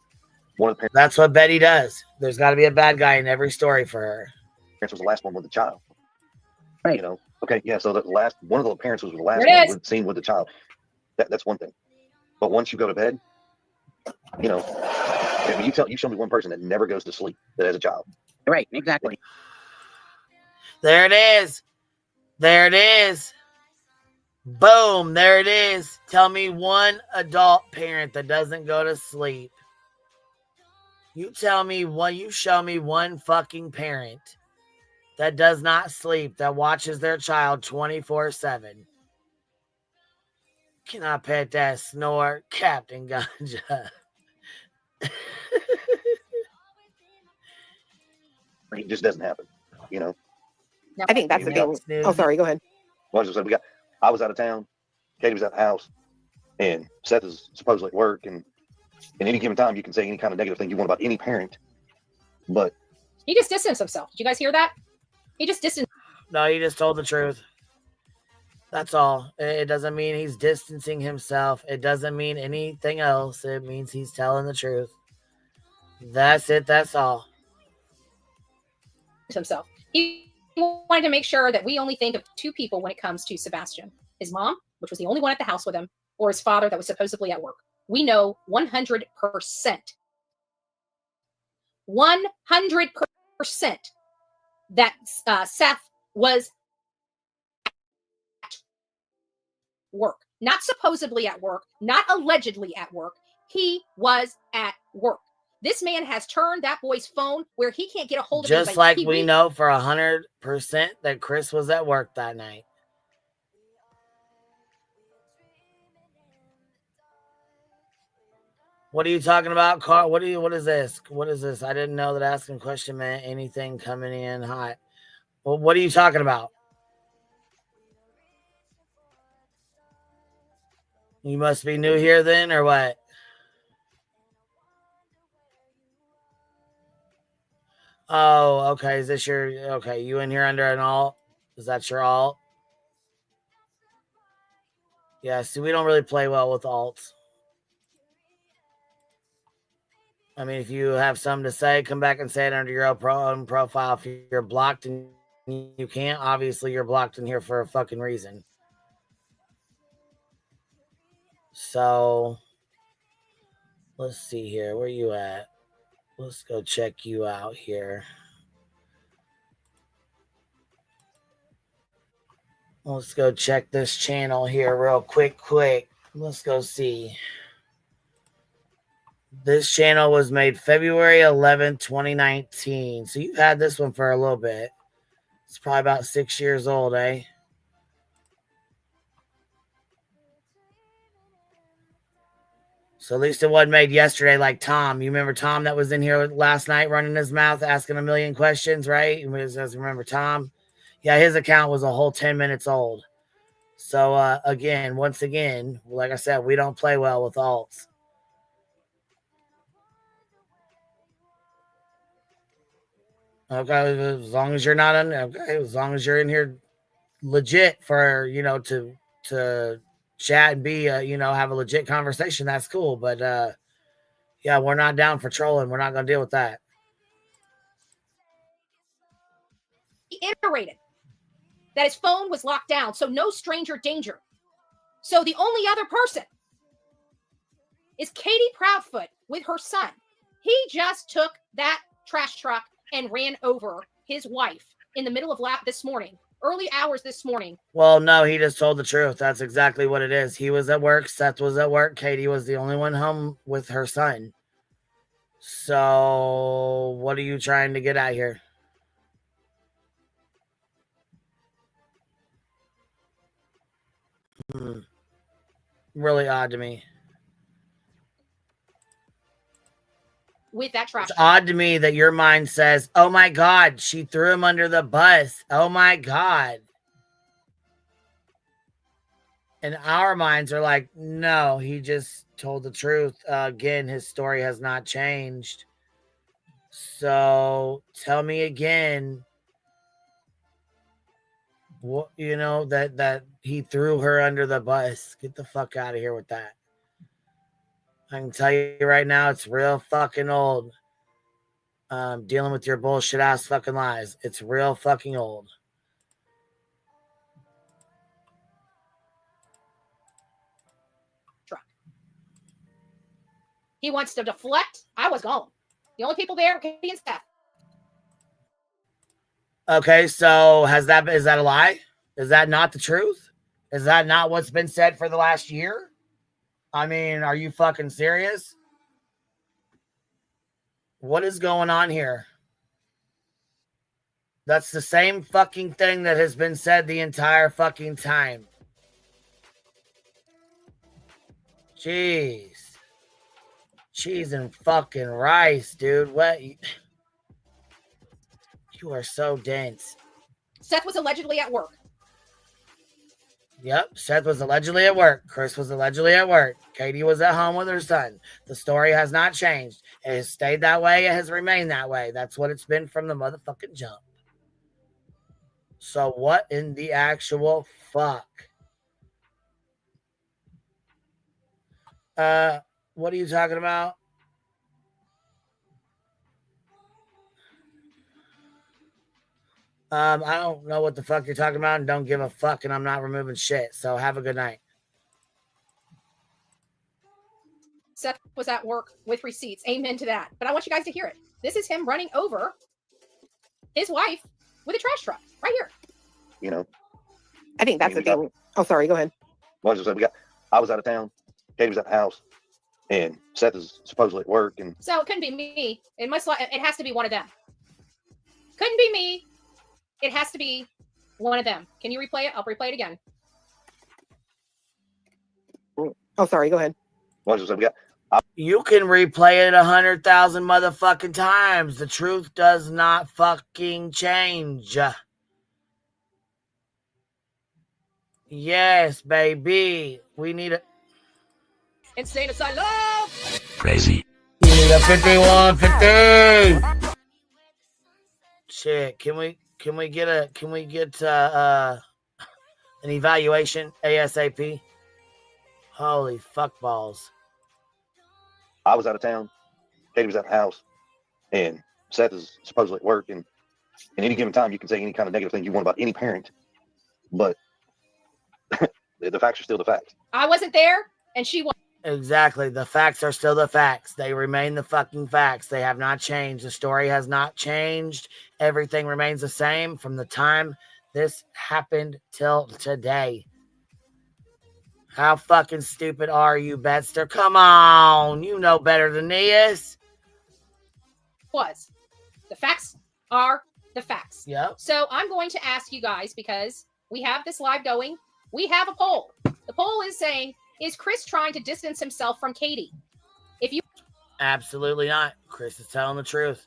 one of the parents. That's what Betty does. There's got to be a bad guy in every story for her. Parents was the last one with the child. Right. Okay. Yeah. So one of the parents was the last one seen with the child. That's one thing. But once you go to bed, you show me one person that never goes to sleep that has a child. Right. Exactly. There it is. There it is. Boom. There it is. Tell me one adult parent that doesn't go to sleep. You show me one fucking parent that does not sleep, that watches their child 24/7. Can I pet that snore, Captain Ganja? It just doesn't happen, I think that's the thing. Oh, sorry. Go ahead. Well, I was out of town. Katie was at the house, and Seth is supposedly at work. And in any given time, you can say any kind of negative thing you want about any parent, but he just distanced himself. Did you guys hear that? He just distanced. No, he just told the truth. That's all. It doesn't mean he's distancing himself. It doesn't mean anything else. It means he's telling the truth. That's it. That's all. Himself. He wanted to make sure that we only think of two people when it comes to Sebastian. His mom, which was the only one at the house with him, or his father that was supposedly at work. We know 100%. 100% that Seth was at work. Not supposedly at work, not allegedly at work. He was at work. This man has turned that boy's phone where he can't get a hold of Just anybody. like we know for 100% that Chris was at work that night. What are you talking about, Carl? What is this? What is this? I didn't know that asking a question meant anything coming in hot. Well, what are you talking about? You must be new here then, or what? Oh, okay. Is this your, okay, you in here under an alt? Is that your alt? Yeah, see, we don't really play well with alts. I mean, if you have something to say, come back and say it under your own profile. If you're blocked and you can't, obviously you're blocked in here for a fucking reason. So, let's see here. Where you at? Let's go check you out here. Let's go check this channel here real quick. Let's go see. This channel was made February 11th, 2019. So you've had this one for a little bit. It's probably about 6 years old, eh? So at least it wasn't made yesterday like Tom. You remember Tom that was in here last night running his mouth, asking a million questions, right? You guys remember Tom? Yeah, his account was a whole 10 minutes old. So again, once again, like I said, we don't play well with alts. Okay, as long as you're not in, okay, as long as you're in here legit for, you know, to chat and be, you know, have a legit conversation, that's cool. But yeah, we're not down for trolling. We're not going to deal with that. He iterated that his phone was locked down, so no stranger danger. So the only other person is Katie Proudfoot with her son. He just took that trash truck and ran over his wife in the middle of this morning, early hours this morning. Well, no, he just told the truth. That's exactly what it is. He was at work. Seth was at work. Katie was the only one home with her son. So what are you trying to get at here? Really odd to me. With that trash. It's odd to me that your mind says, oh my God, she threw him under the bus. Oh my God. And our minds are like, no, he just told the truth. Again, his story has not changed. So tell me again, what, you know, that he threw her under the bus. Get the fuck out of here with that. I can tell you right now, it's real fucking old. Dealing with your bullshit ass fucking lies. It's real fucking old. Truck. He wants to deflect. I was gone. The only people there were Katie and Steph. Okay, so is that a lie? Is that not the truth? Is that not what's been said for the last year? I mean, are you fucking serious? What is going on here? That's the same fucking thing that has been said the entire fucking time. Jeez. Cheese and fucking rice, dude. What? You are so dense. Seth was allegedly at work. Yep, Seth was allegedly at work. Chris was allegedly at work. Katie was at home with her son. The story has not changed. It has stayed that way. It has remained that way. That's what it's been from the motherfucking jump. So what in the actual fuck? What are you talking about? I don't know what the fuck you're talking about and don't give a fuck, and I'm not removing shit. So have a good night. Seth was at work with receipts. Amen to that. But I want you guys to hear it. This is him running over his wife with a trash truck right here. You know, I think that's the thing. Oh, sorry. Go ahead. Well, I was out of town. Katie was at the house, and Seth is supposedly at work. And so it couldn't be me. It has to be one of them. Couldn't be me. It has to be one of them. Can you replay it? I'll replay it again. Oh, sorry. Go ahead. You can replay it 100,000 motherfucking times. The truth does not fucking change. Yes, baby. We need a insane asylum. Crazy. You need a 5150. Shit, can we get an evaluation ASAP? Holy fuck balls. I was out of town. Katie was at the house, and Seth is supposedly at work. And in any given time, you can say any kind of negative thing you want about any parent, but the facts are still the facts. I wasn't there, and she was. Exactly. The facts are still the facts. They remain the fucking facts. They have not changed. The story has not changed. Everything remains the same from the time this happened till today. How fucking stupid are you, Bedster? Come on. You know better than this. Was. The facts are the facts. Yep. So I'm going to ask you guys, because we have this live going, we have a poll. The poll is saying, is Chris trying to distance himself from Katie? If you Absolutely not. Chris is telling the truth.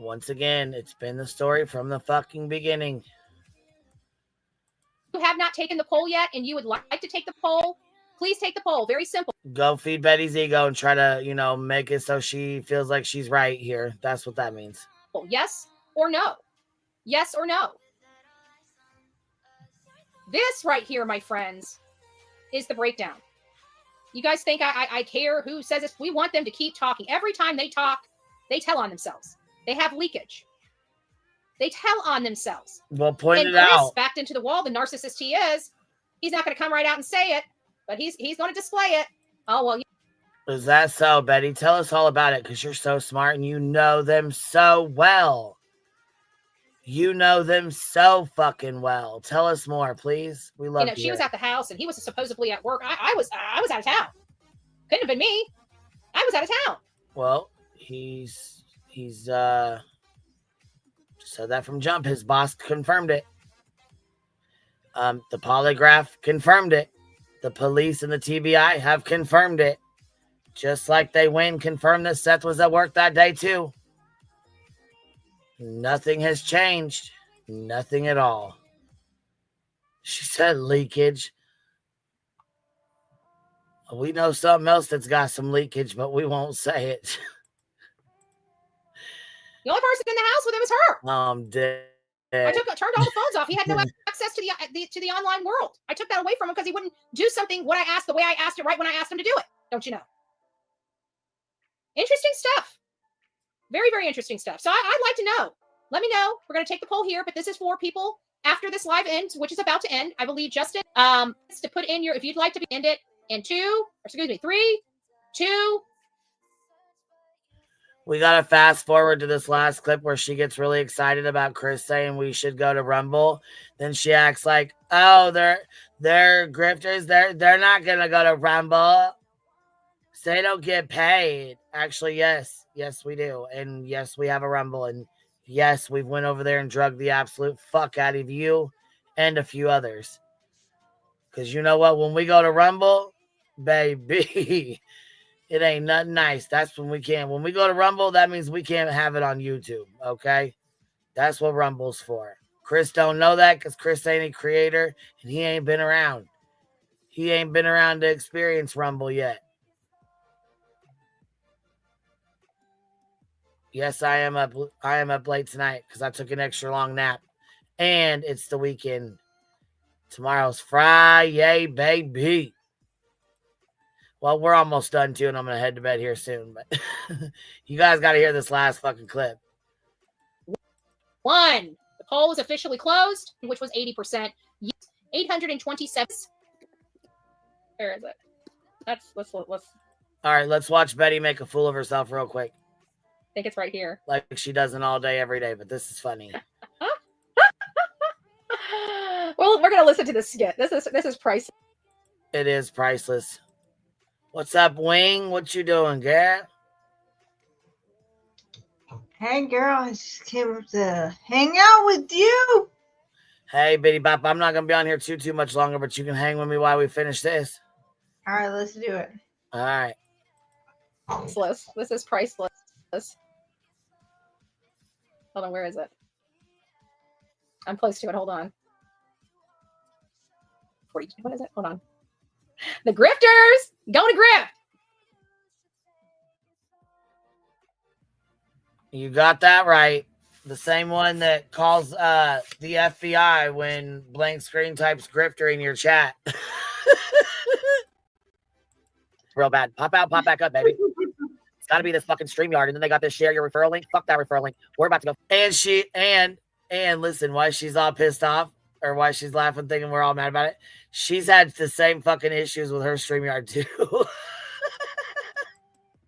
Once again, it's been the story from the fucking beginning. have not taken the poll yet and you would like to take the poll, please take the poll. Very simple. Go feed Betty's ego and try to, make it so she feels like she's right here. That's what that means. Yes or no? Yes or no? This right here, my friends, is the breakdown. You guys think I care who says this? We want them to keep talking. Every time they talk, they tell on themselves. They have leakage. They tell on themselves. Well, point and it Chris, out. backed into the wall, the narcissist he is, he's not going to come right out and say it, but he's going to display it. Oh, well. Is that so, Betty? Tell us all about it, because you're so smart and you know them so well. You know them so fucking well. Tell us more, please. We love she was at the house and he was supposedly at work. I was out of town. Couldn't have been me. I was out of town. Well, he's said that from jump. His boss confirmed it. The polygraph confirmed it. The police and the TBI have confirmed it. Just like they confirmed that Seth was at work that day too. Nothing has changed. Nothing at all. She said leakage. We know something else that's got some leakage, but we won't say it. The only person in the house with him is her. I'm dead. I turned all the phones off. He had no access to the online world. I took that away from him because he wouldn't do something what I asked the way I asked it right when I asked him to do it. Don't you know? Interesting stuff. Very, very interesting stuff. So I'd like to know. Let me know. We're going to take the poll here, but this is for people after this live ends, which is about to end. I believe Justin, to put in if you'd like to end it in 3, 2. We got to fast forward to this last clip where she gets really excited about Chris saying we should go to Rumble. Then she acts like, oh, they're grifters. They're not going to go to Rumble. So they don't get paid. Actually, yes. Yes, we do. And yes, we have a Rumble. And yes, we've went over there and drugged the absolute fuck out of you and a few others. Because you know what? When we go to Rumble, baby, it ain't nothing nice. That's when we can't. When we go to Rumble, that means we can't have it on YouTube, okay? That's what Rumble's for. Chris don't know that because Chris ain't a creator and he ain't been around. He ain't been around to experience Rumble yet. Yes, I am up late tonight because I took an extra long nap. And it's the weekend. Tomorrow's Friday, baby. Well, we're almost done too, and I'm going to head to bed here soon. But you guys got to hear this last fucking clip. 1. The poll is officially closed, which was 80%. 827. Where is it? Let's. All right, let's watch Betty make a fool of herself real quick. I think it's right here. Like she doesn't all day, every day, but this is funny. Well, we're gonna listen to this skit. This is priceless. It is priceless. What's up, Wing? What you doing, girl? Hey, girl, I just came to hang out with you. Hey, Bitty Bop, I'm not gonna be on here too much longer, but you can hang with me while we finish this. All right, let's do it. All right. Priceless. This is priceless. Hold on, where is it? I'm close to it. Hold on. 42. What is it? Hold on. The grifters going to grift. You got that right. The same one that calls the FBI when blank screen types grifter in your chat. Real bad. Pop out, pop back up, baby. It's got to be this fucking StreamYard. And then they got this share your referral link. Fuck that referral link. We're about to go. And listen, why she's all pissed off or why she's laughing thinking we're all mad about it. She's had the same fucking issues with her StreamYard too.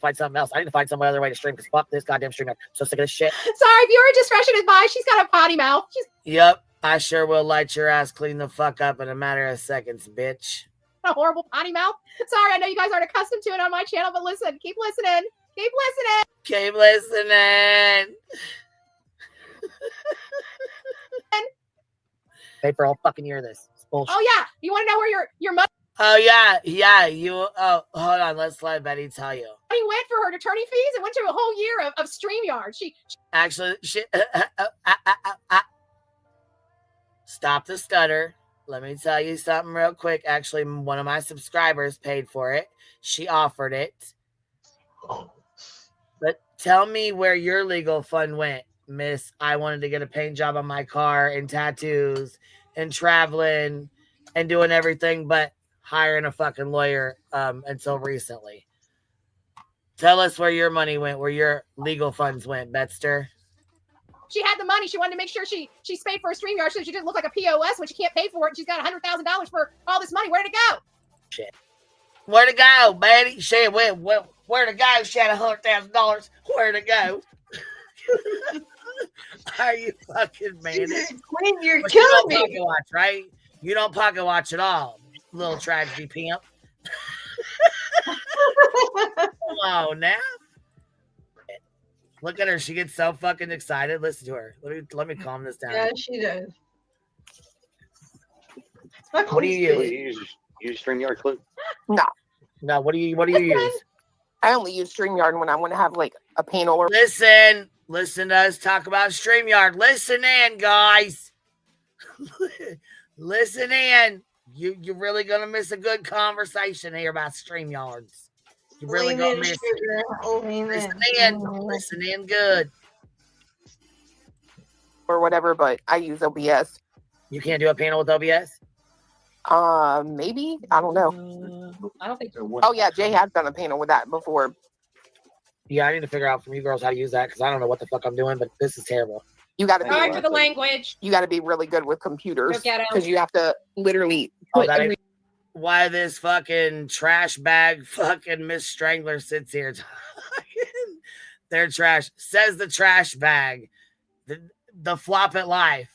Find something else. I need to find some other way to stream because fuck this goddamn StreamYard. So sick of this shit. Sorry, viewer discretion is advised. She's got a potty mouth. Yep. I sure will light your ass clean the fuck up in a matter of seconds, bitch. A horrible potty mouth. Sorry, I know you guys aren't accustomed to it on my channel, but listen, keep listening. Keep listening. Keep listening. Pay for all fucking year this. It's bullshit. Oh yeah, you want to know where your money Oh yeah. You. Oh, hold on. Let's let Betty tell you. went for her attorney fees? It went to a whole year of StreamYard. Actually, stop the stutter. Let me tell you something real quick. Actually, one of my subscribers paid for it. She offered it. But tell me where your legal fund went, miss. I wanted to get a paint job on my car and tattoos and traveling and doing everything but hiring a fucking lawyer until recently. Tell us where your money went, where your legal funds went, Betster. She had the money. She wanted to make sure she paid for a StreamYard so she didn't look like a POS when she can't pay for it. And she's got $100,000 for all this money. Where'd it go? Shit. Where'd it go, Betty? She where'd it go? She had $100,000. Where'd it go? Are you fucking man? Queen, you're But killing you don't me. pocket watch, right? You don't pocket watch at all, little tragedy pimp. Come on now. Look at her. She gets so fucking excited. Listen to her. Let me calm this down. Yeah, she does. What do you use? Use StreamYard Clue? No. What do you use? I only use StreamYard when I want to have like a panel or Listen to us talk about StreamYard. Listen in, guys. Listen in. You're really gonna miss a good conversation here about StreamYards. You're really gonna miss it. Listen in good. or whatever, but I use OBS. You can't do a panel with OBS? Maybe. I don't know. I don't think. Oh yeah, Jay has done a panel with that before. Yeah, I need to figure out from you girls how to use that because I don't know what the fuck I'm doing, but this is terrible. You got to be. Sorry for the language. You got to be really good with computers Go get 'em. because you have to literally Oh, put that every. ain't- why this fucking trash bag fucking Miss Strangler sits here talking. They're trash. Says the trash bag. The flop at life.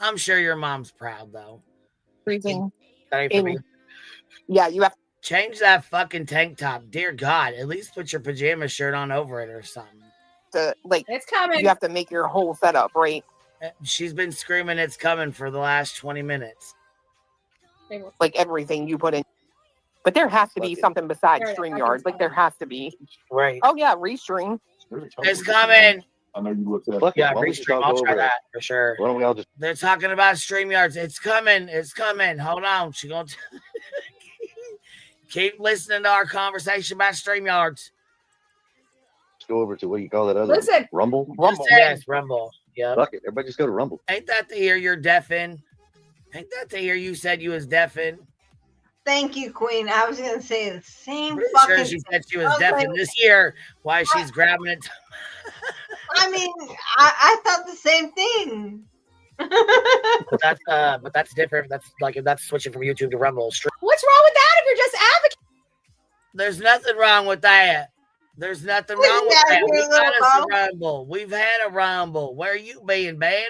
I'm sure your mom's proud though. Everything. That ain't for me. Yeah, you have Change that fucking tank top. Dear God, at least put your pajama shirt on over it or something. to like. It's coming. You have to make your whole setup right. She's been screaming it's coming for the last 20 minutes. Like everything you put in. But there has to be something besides StreamYard. Like there has to be. Right. Oh yeah, Restream. It's coming. I know you looked at Fuck it, Yeah, why don't we just all Restream. go I'll try over that it? for sure. Why don't we all just They're talking about StreamYards. It's coming. It's coming. Hold on. She gonna keep listening to our conversation about StreamYards. go over to what do you call that other Listen. Rumble? Rumble. Yes, Rumble. Yeah. Fuck it, everybody just go to Rumble. Ain't that the year you're deaf in? Ain't that the year you said you was deaf in? Thank you, Queen. I was gonna say the same Pretty fucking. sure she said she was I was deaf like- in this year. Why she's grabbing it? I mean, I thought the same thing. But that's different. That's switching from YouTube to Rumble. What's wrong with that if you're just advocating? There's nothing wrong with that. There's nothing wrong with that. We got us a Rumble. We've had a Rumble. Where you been, Banner?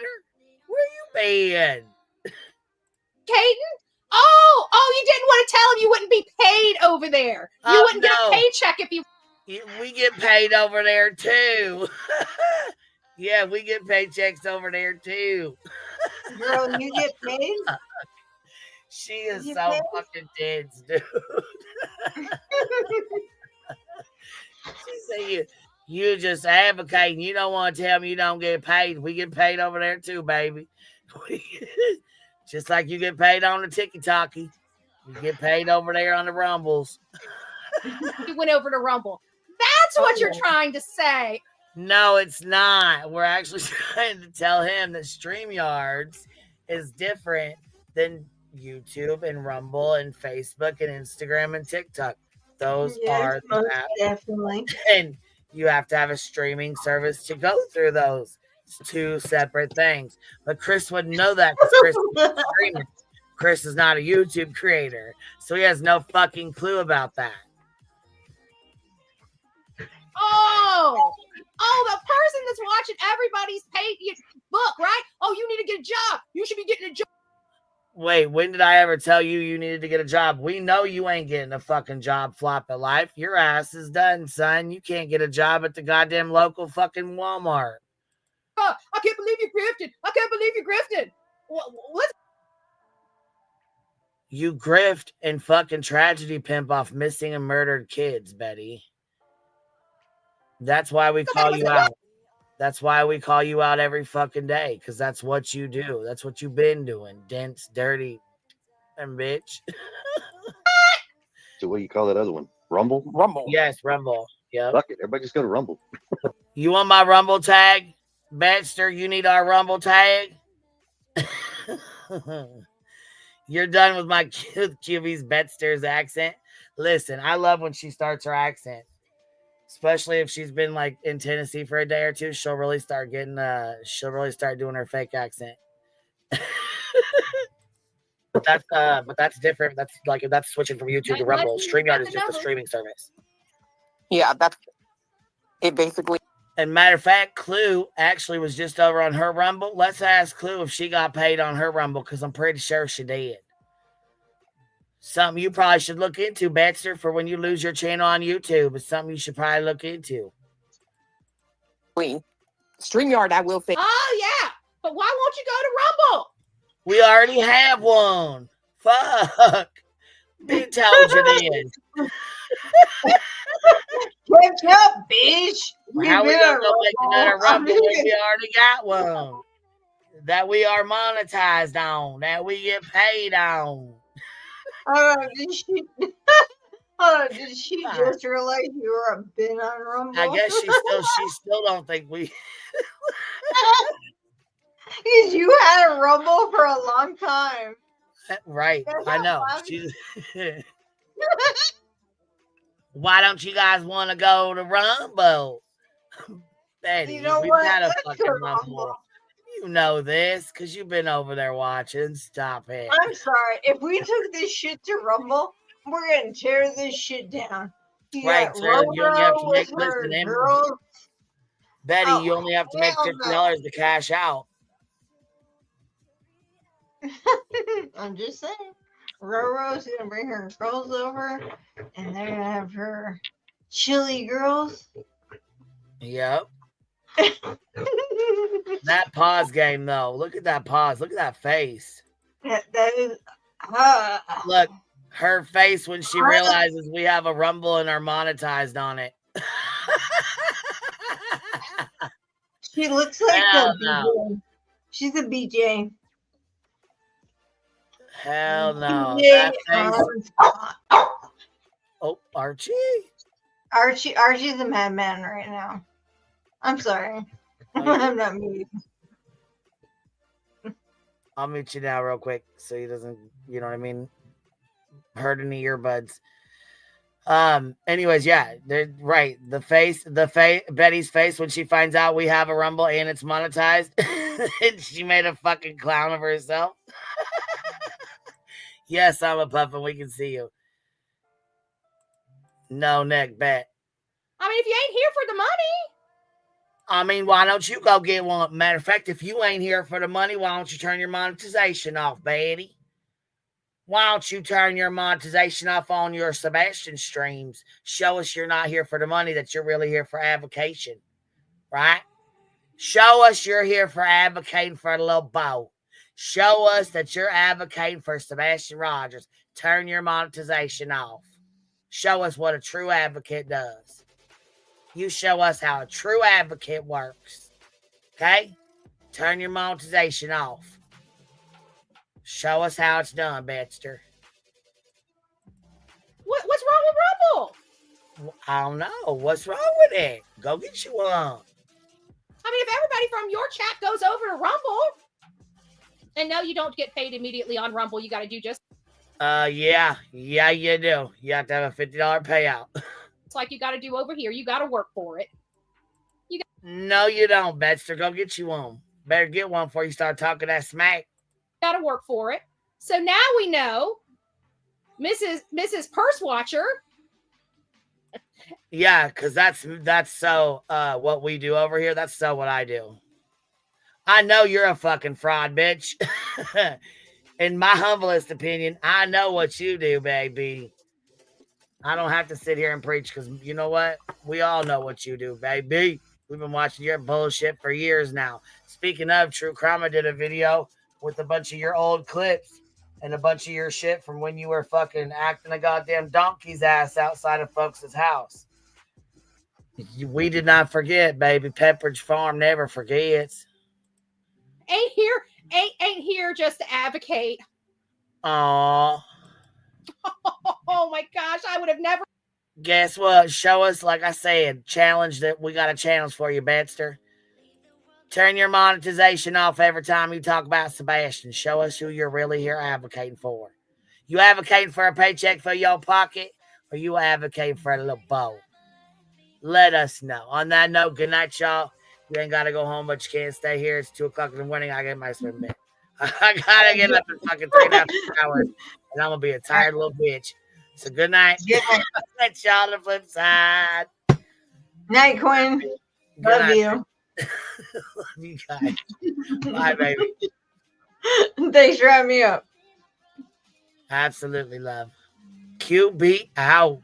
Where you been? Caden? Oh, you didn't want to tell him you wouldn't be paid over there. You wouldn't get a paycheck if you... We get paid over there, too. Yeah, we get paychecks over there, too. Girl, you get paid? She is so fucking tense, dude. She said you just advocating. You don't want to tell me you don't get paid. We get paid over there, too, baby. Just like you get paid on the tiki-taki. You get paid over there on the Rumbles. You went over to Rumble. That's what you're trying to say. No, it's not. We're actually trying to tell him that StreamYards is different than YouTube and Rumble and Facebook and Instagram and TikTok. Those are the apps. Definitely. And you have to have a streaming service to go through those. It's two separate things. But Chris wouldn't know that because Chris is streaming. Chris is not a YouTube creator, so he has no fucking clue about that. Oh, the person that's watching everybody's paid book, right? Oh, you need to get a job. You should be getting a job. Wait, when did I ever tell you needed to get a job? We know you ain't getting a fucking job, flop of life. Your ass is done, son. You can't get a job at the goddamn local fucking Walmart. I can't believe you grifted. I can't believe you grifted. What? You grift and fucking tragedy pimp off missing and murdered kids, Betty. That's why we call you out. That's why we call you out every fucking day, because that's what you do. That's what you've been doing. Dense, dirty, and bitch. So what do you call that other one? Rumble? Rumble. Yes, Rumble. Yeah. Fuck it. Everybody just go to Rumble. You want my Rumble tag? Baxter, you need our Rumble tag? You're done with my QB's Betster's accent? Listen, I love when she starts her accent. Especially if she's been like in Tennessee for a day or two, she'll really start doing her fake accent. But that's different. That's switching from YouTube to Rumble. StreamYard is just a streaming service. Yeah, that's it basically. And matter of fact, Clue actually was just over on her Rumble. Let's ask Clue if she got paid on her Rumble, because I'm pretty sure she did. Something you probably should look into, Baxter, for when you lose your channel on YouTube. It's something you should probably look into. StreamYard, I will say. Oh, yeah. But why won't you go to Rumble? We already have one. Fuck. Be intelligent in. Catch up, bitch. How we gonna go make another Rumble when we already got one? That we are monetized on. That we get paid on. Did she just realize you were been on Rumble? I guess she still don't think we. Because you had a Rumble for a long time. Right, I know. Why don't you guys want to go to Rumble? Betty, You know we've what? had a Let's fucking go Rumble. You know this because you've been over there watching. Stop it. I'm sorry. If we took this shit to Rumble, we're gonna tear this shit down. Right, sir. You only have to make Betty, you only have to make $50 to cash out. I'm just saying. Roro's gonna bring her girls over, and they're gonna have her chili girls. Yep. That pause game, though. Look at that pause. Look at that face. That is. Look, her face when she realizes we have a Rumble and are monetized on it. She looks like the BJ. She's a BJ. Hell no. BJ, oh, Archie. Archie's a madman right now. I'm sorry. I'm not muted. I'll mute you now real quick so he doesn't, you know what I mean, hurt any earbuds. Anyways, yeah, they're right. Betty's face when she finds out we have a Rumble and it's monetized. And she made a fucking clown of herself. Yes, I'm a puffin. We can see you. No neck bet. I mean, if you ain't here for the money. I mean, why don't you go get one? Matter of fact, if you ain't here for the money, why don't you turn your monetization off, Betty? Why don't you turn your monetization off on your Sebastian streams? Show us you're not here for the money, that you're really here for avocation, right? Show us you're here for advocating for the little bow. Show us that you're advocating for Sebastian Rogers. Turn your monetization off. Show us what a true advocate does. You show us how a true advocate works. Okay? Turn your monetization off. Show us how it's done, Baxter. What's wrong with Rumble? I don't know. What's wrong with it? Go get you one. I mean, if everybody from your chat goes over to Rumble, and no, you don't get paid immediately on Rumble. You got to do just. Yeah, you do. You have to have a $50 payout. It's like you got to do over here. You got to work for it. No, you don't, Baxter. Go get you one. Better get one before you start talking that smack. Got to work for it. So now we know, Mrs. Purse Watcher. Yeah, because that's so what we do over here. That's so what I do. I know you're a fucking fraud, bitch. In my humblest opinion, I know what you do, baby. I don't have to sit here and preach because you know what? We all know what you do, baby. We've been watching your bullshit for years now. Speaking of true crime, I did a video with a bunch of your old clips and a bunch of your shit from when you were fucking acting a goddamn donkey's ass outside of folks' house. We did not forget, baby. Pepperidge Farm never forgets. Ain't here just to advocate. Aww. Oh my gosh, I would have never. Guess what? Show us, like I said, challenge that we got a challenge for you, Baxter. Turn your monetization off every time you talk about Sebastian. Show us who you're really here advocating for. You advocating for a paycheck for your pocket, or you advocating for a little bow? Let us know. On that note, good night, y'all. You ain't got to go home, but you can't stay here. It's 2 o'clock in the morning. I get my swim bed. I got to get up in fucking 3.5 hours, and I'm going to be a tired little bitch. So good night. Good night. Let y'all on the flip side. Night, Quinn. Love you. Love you guys. Bye, baby. Thanks for having me up. Absolutely, love. QB out.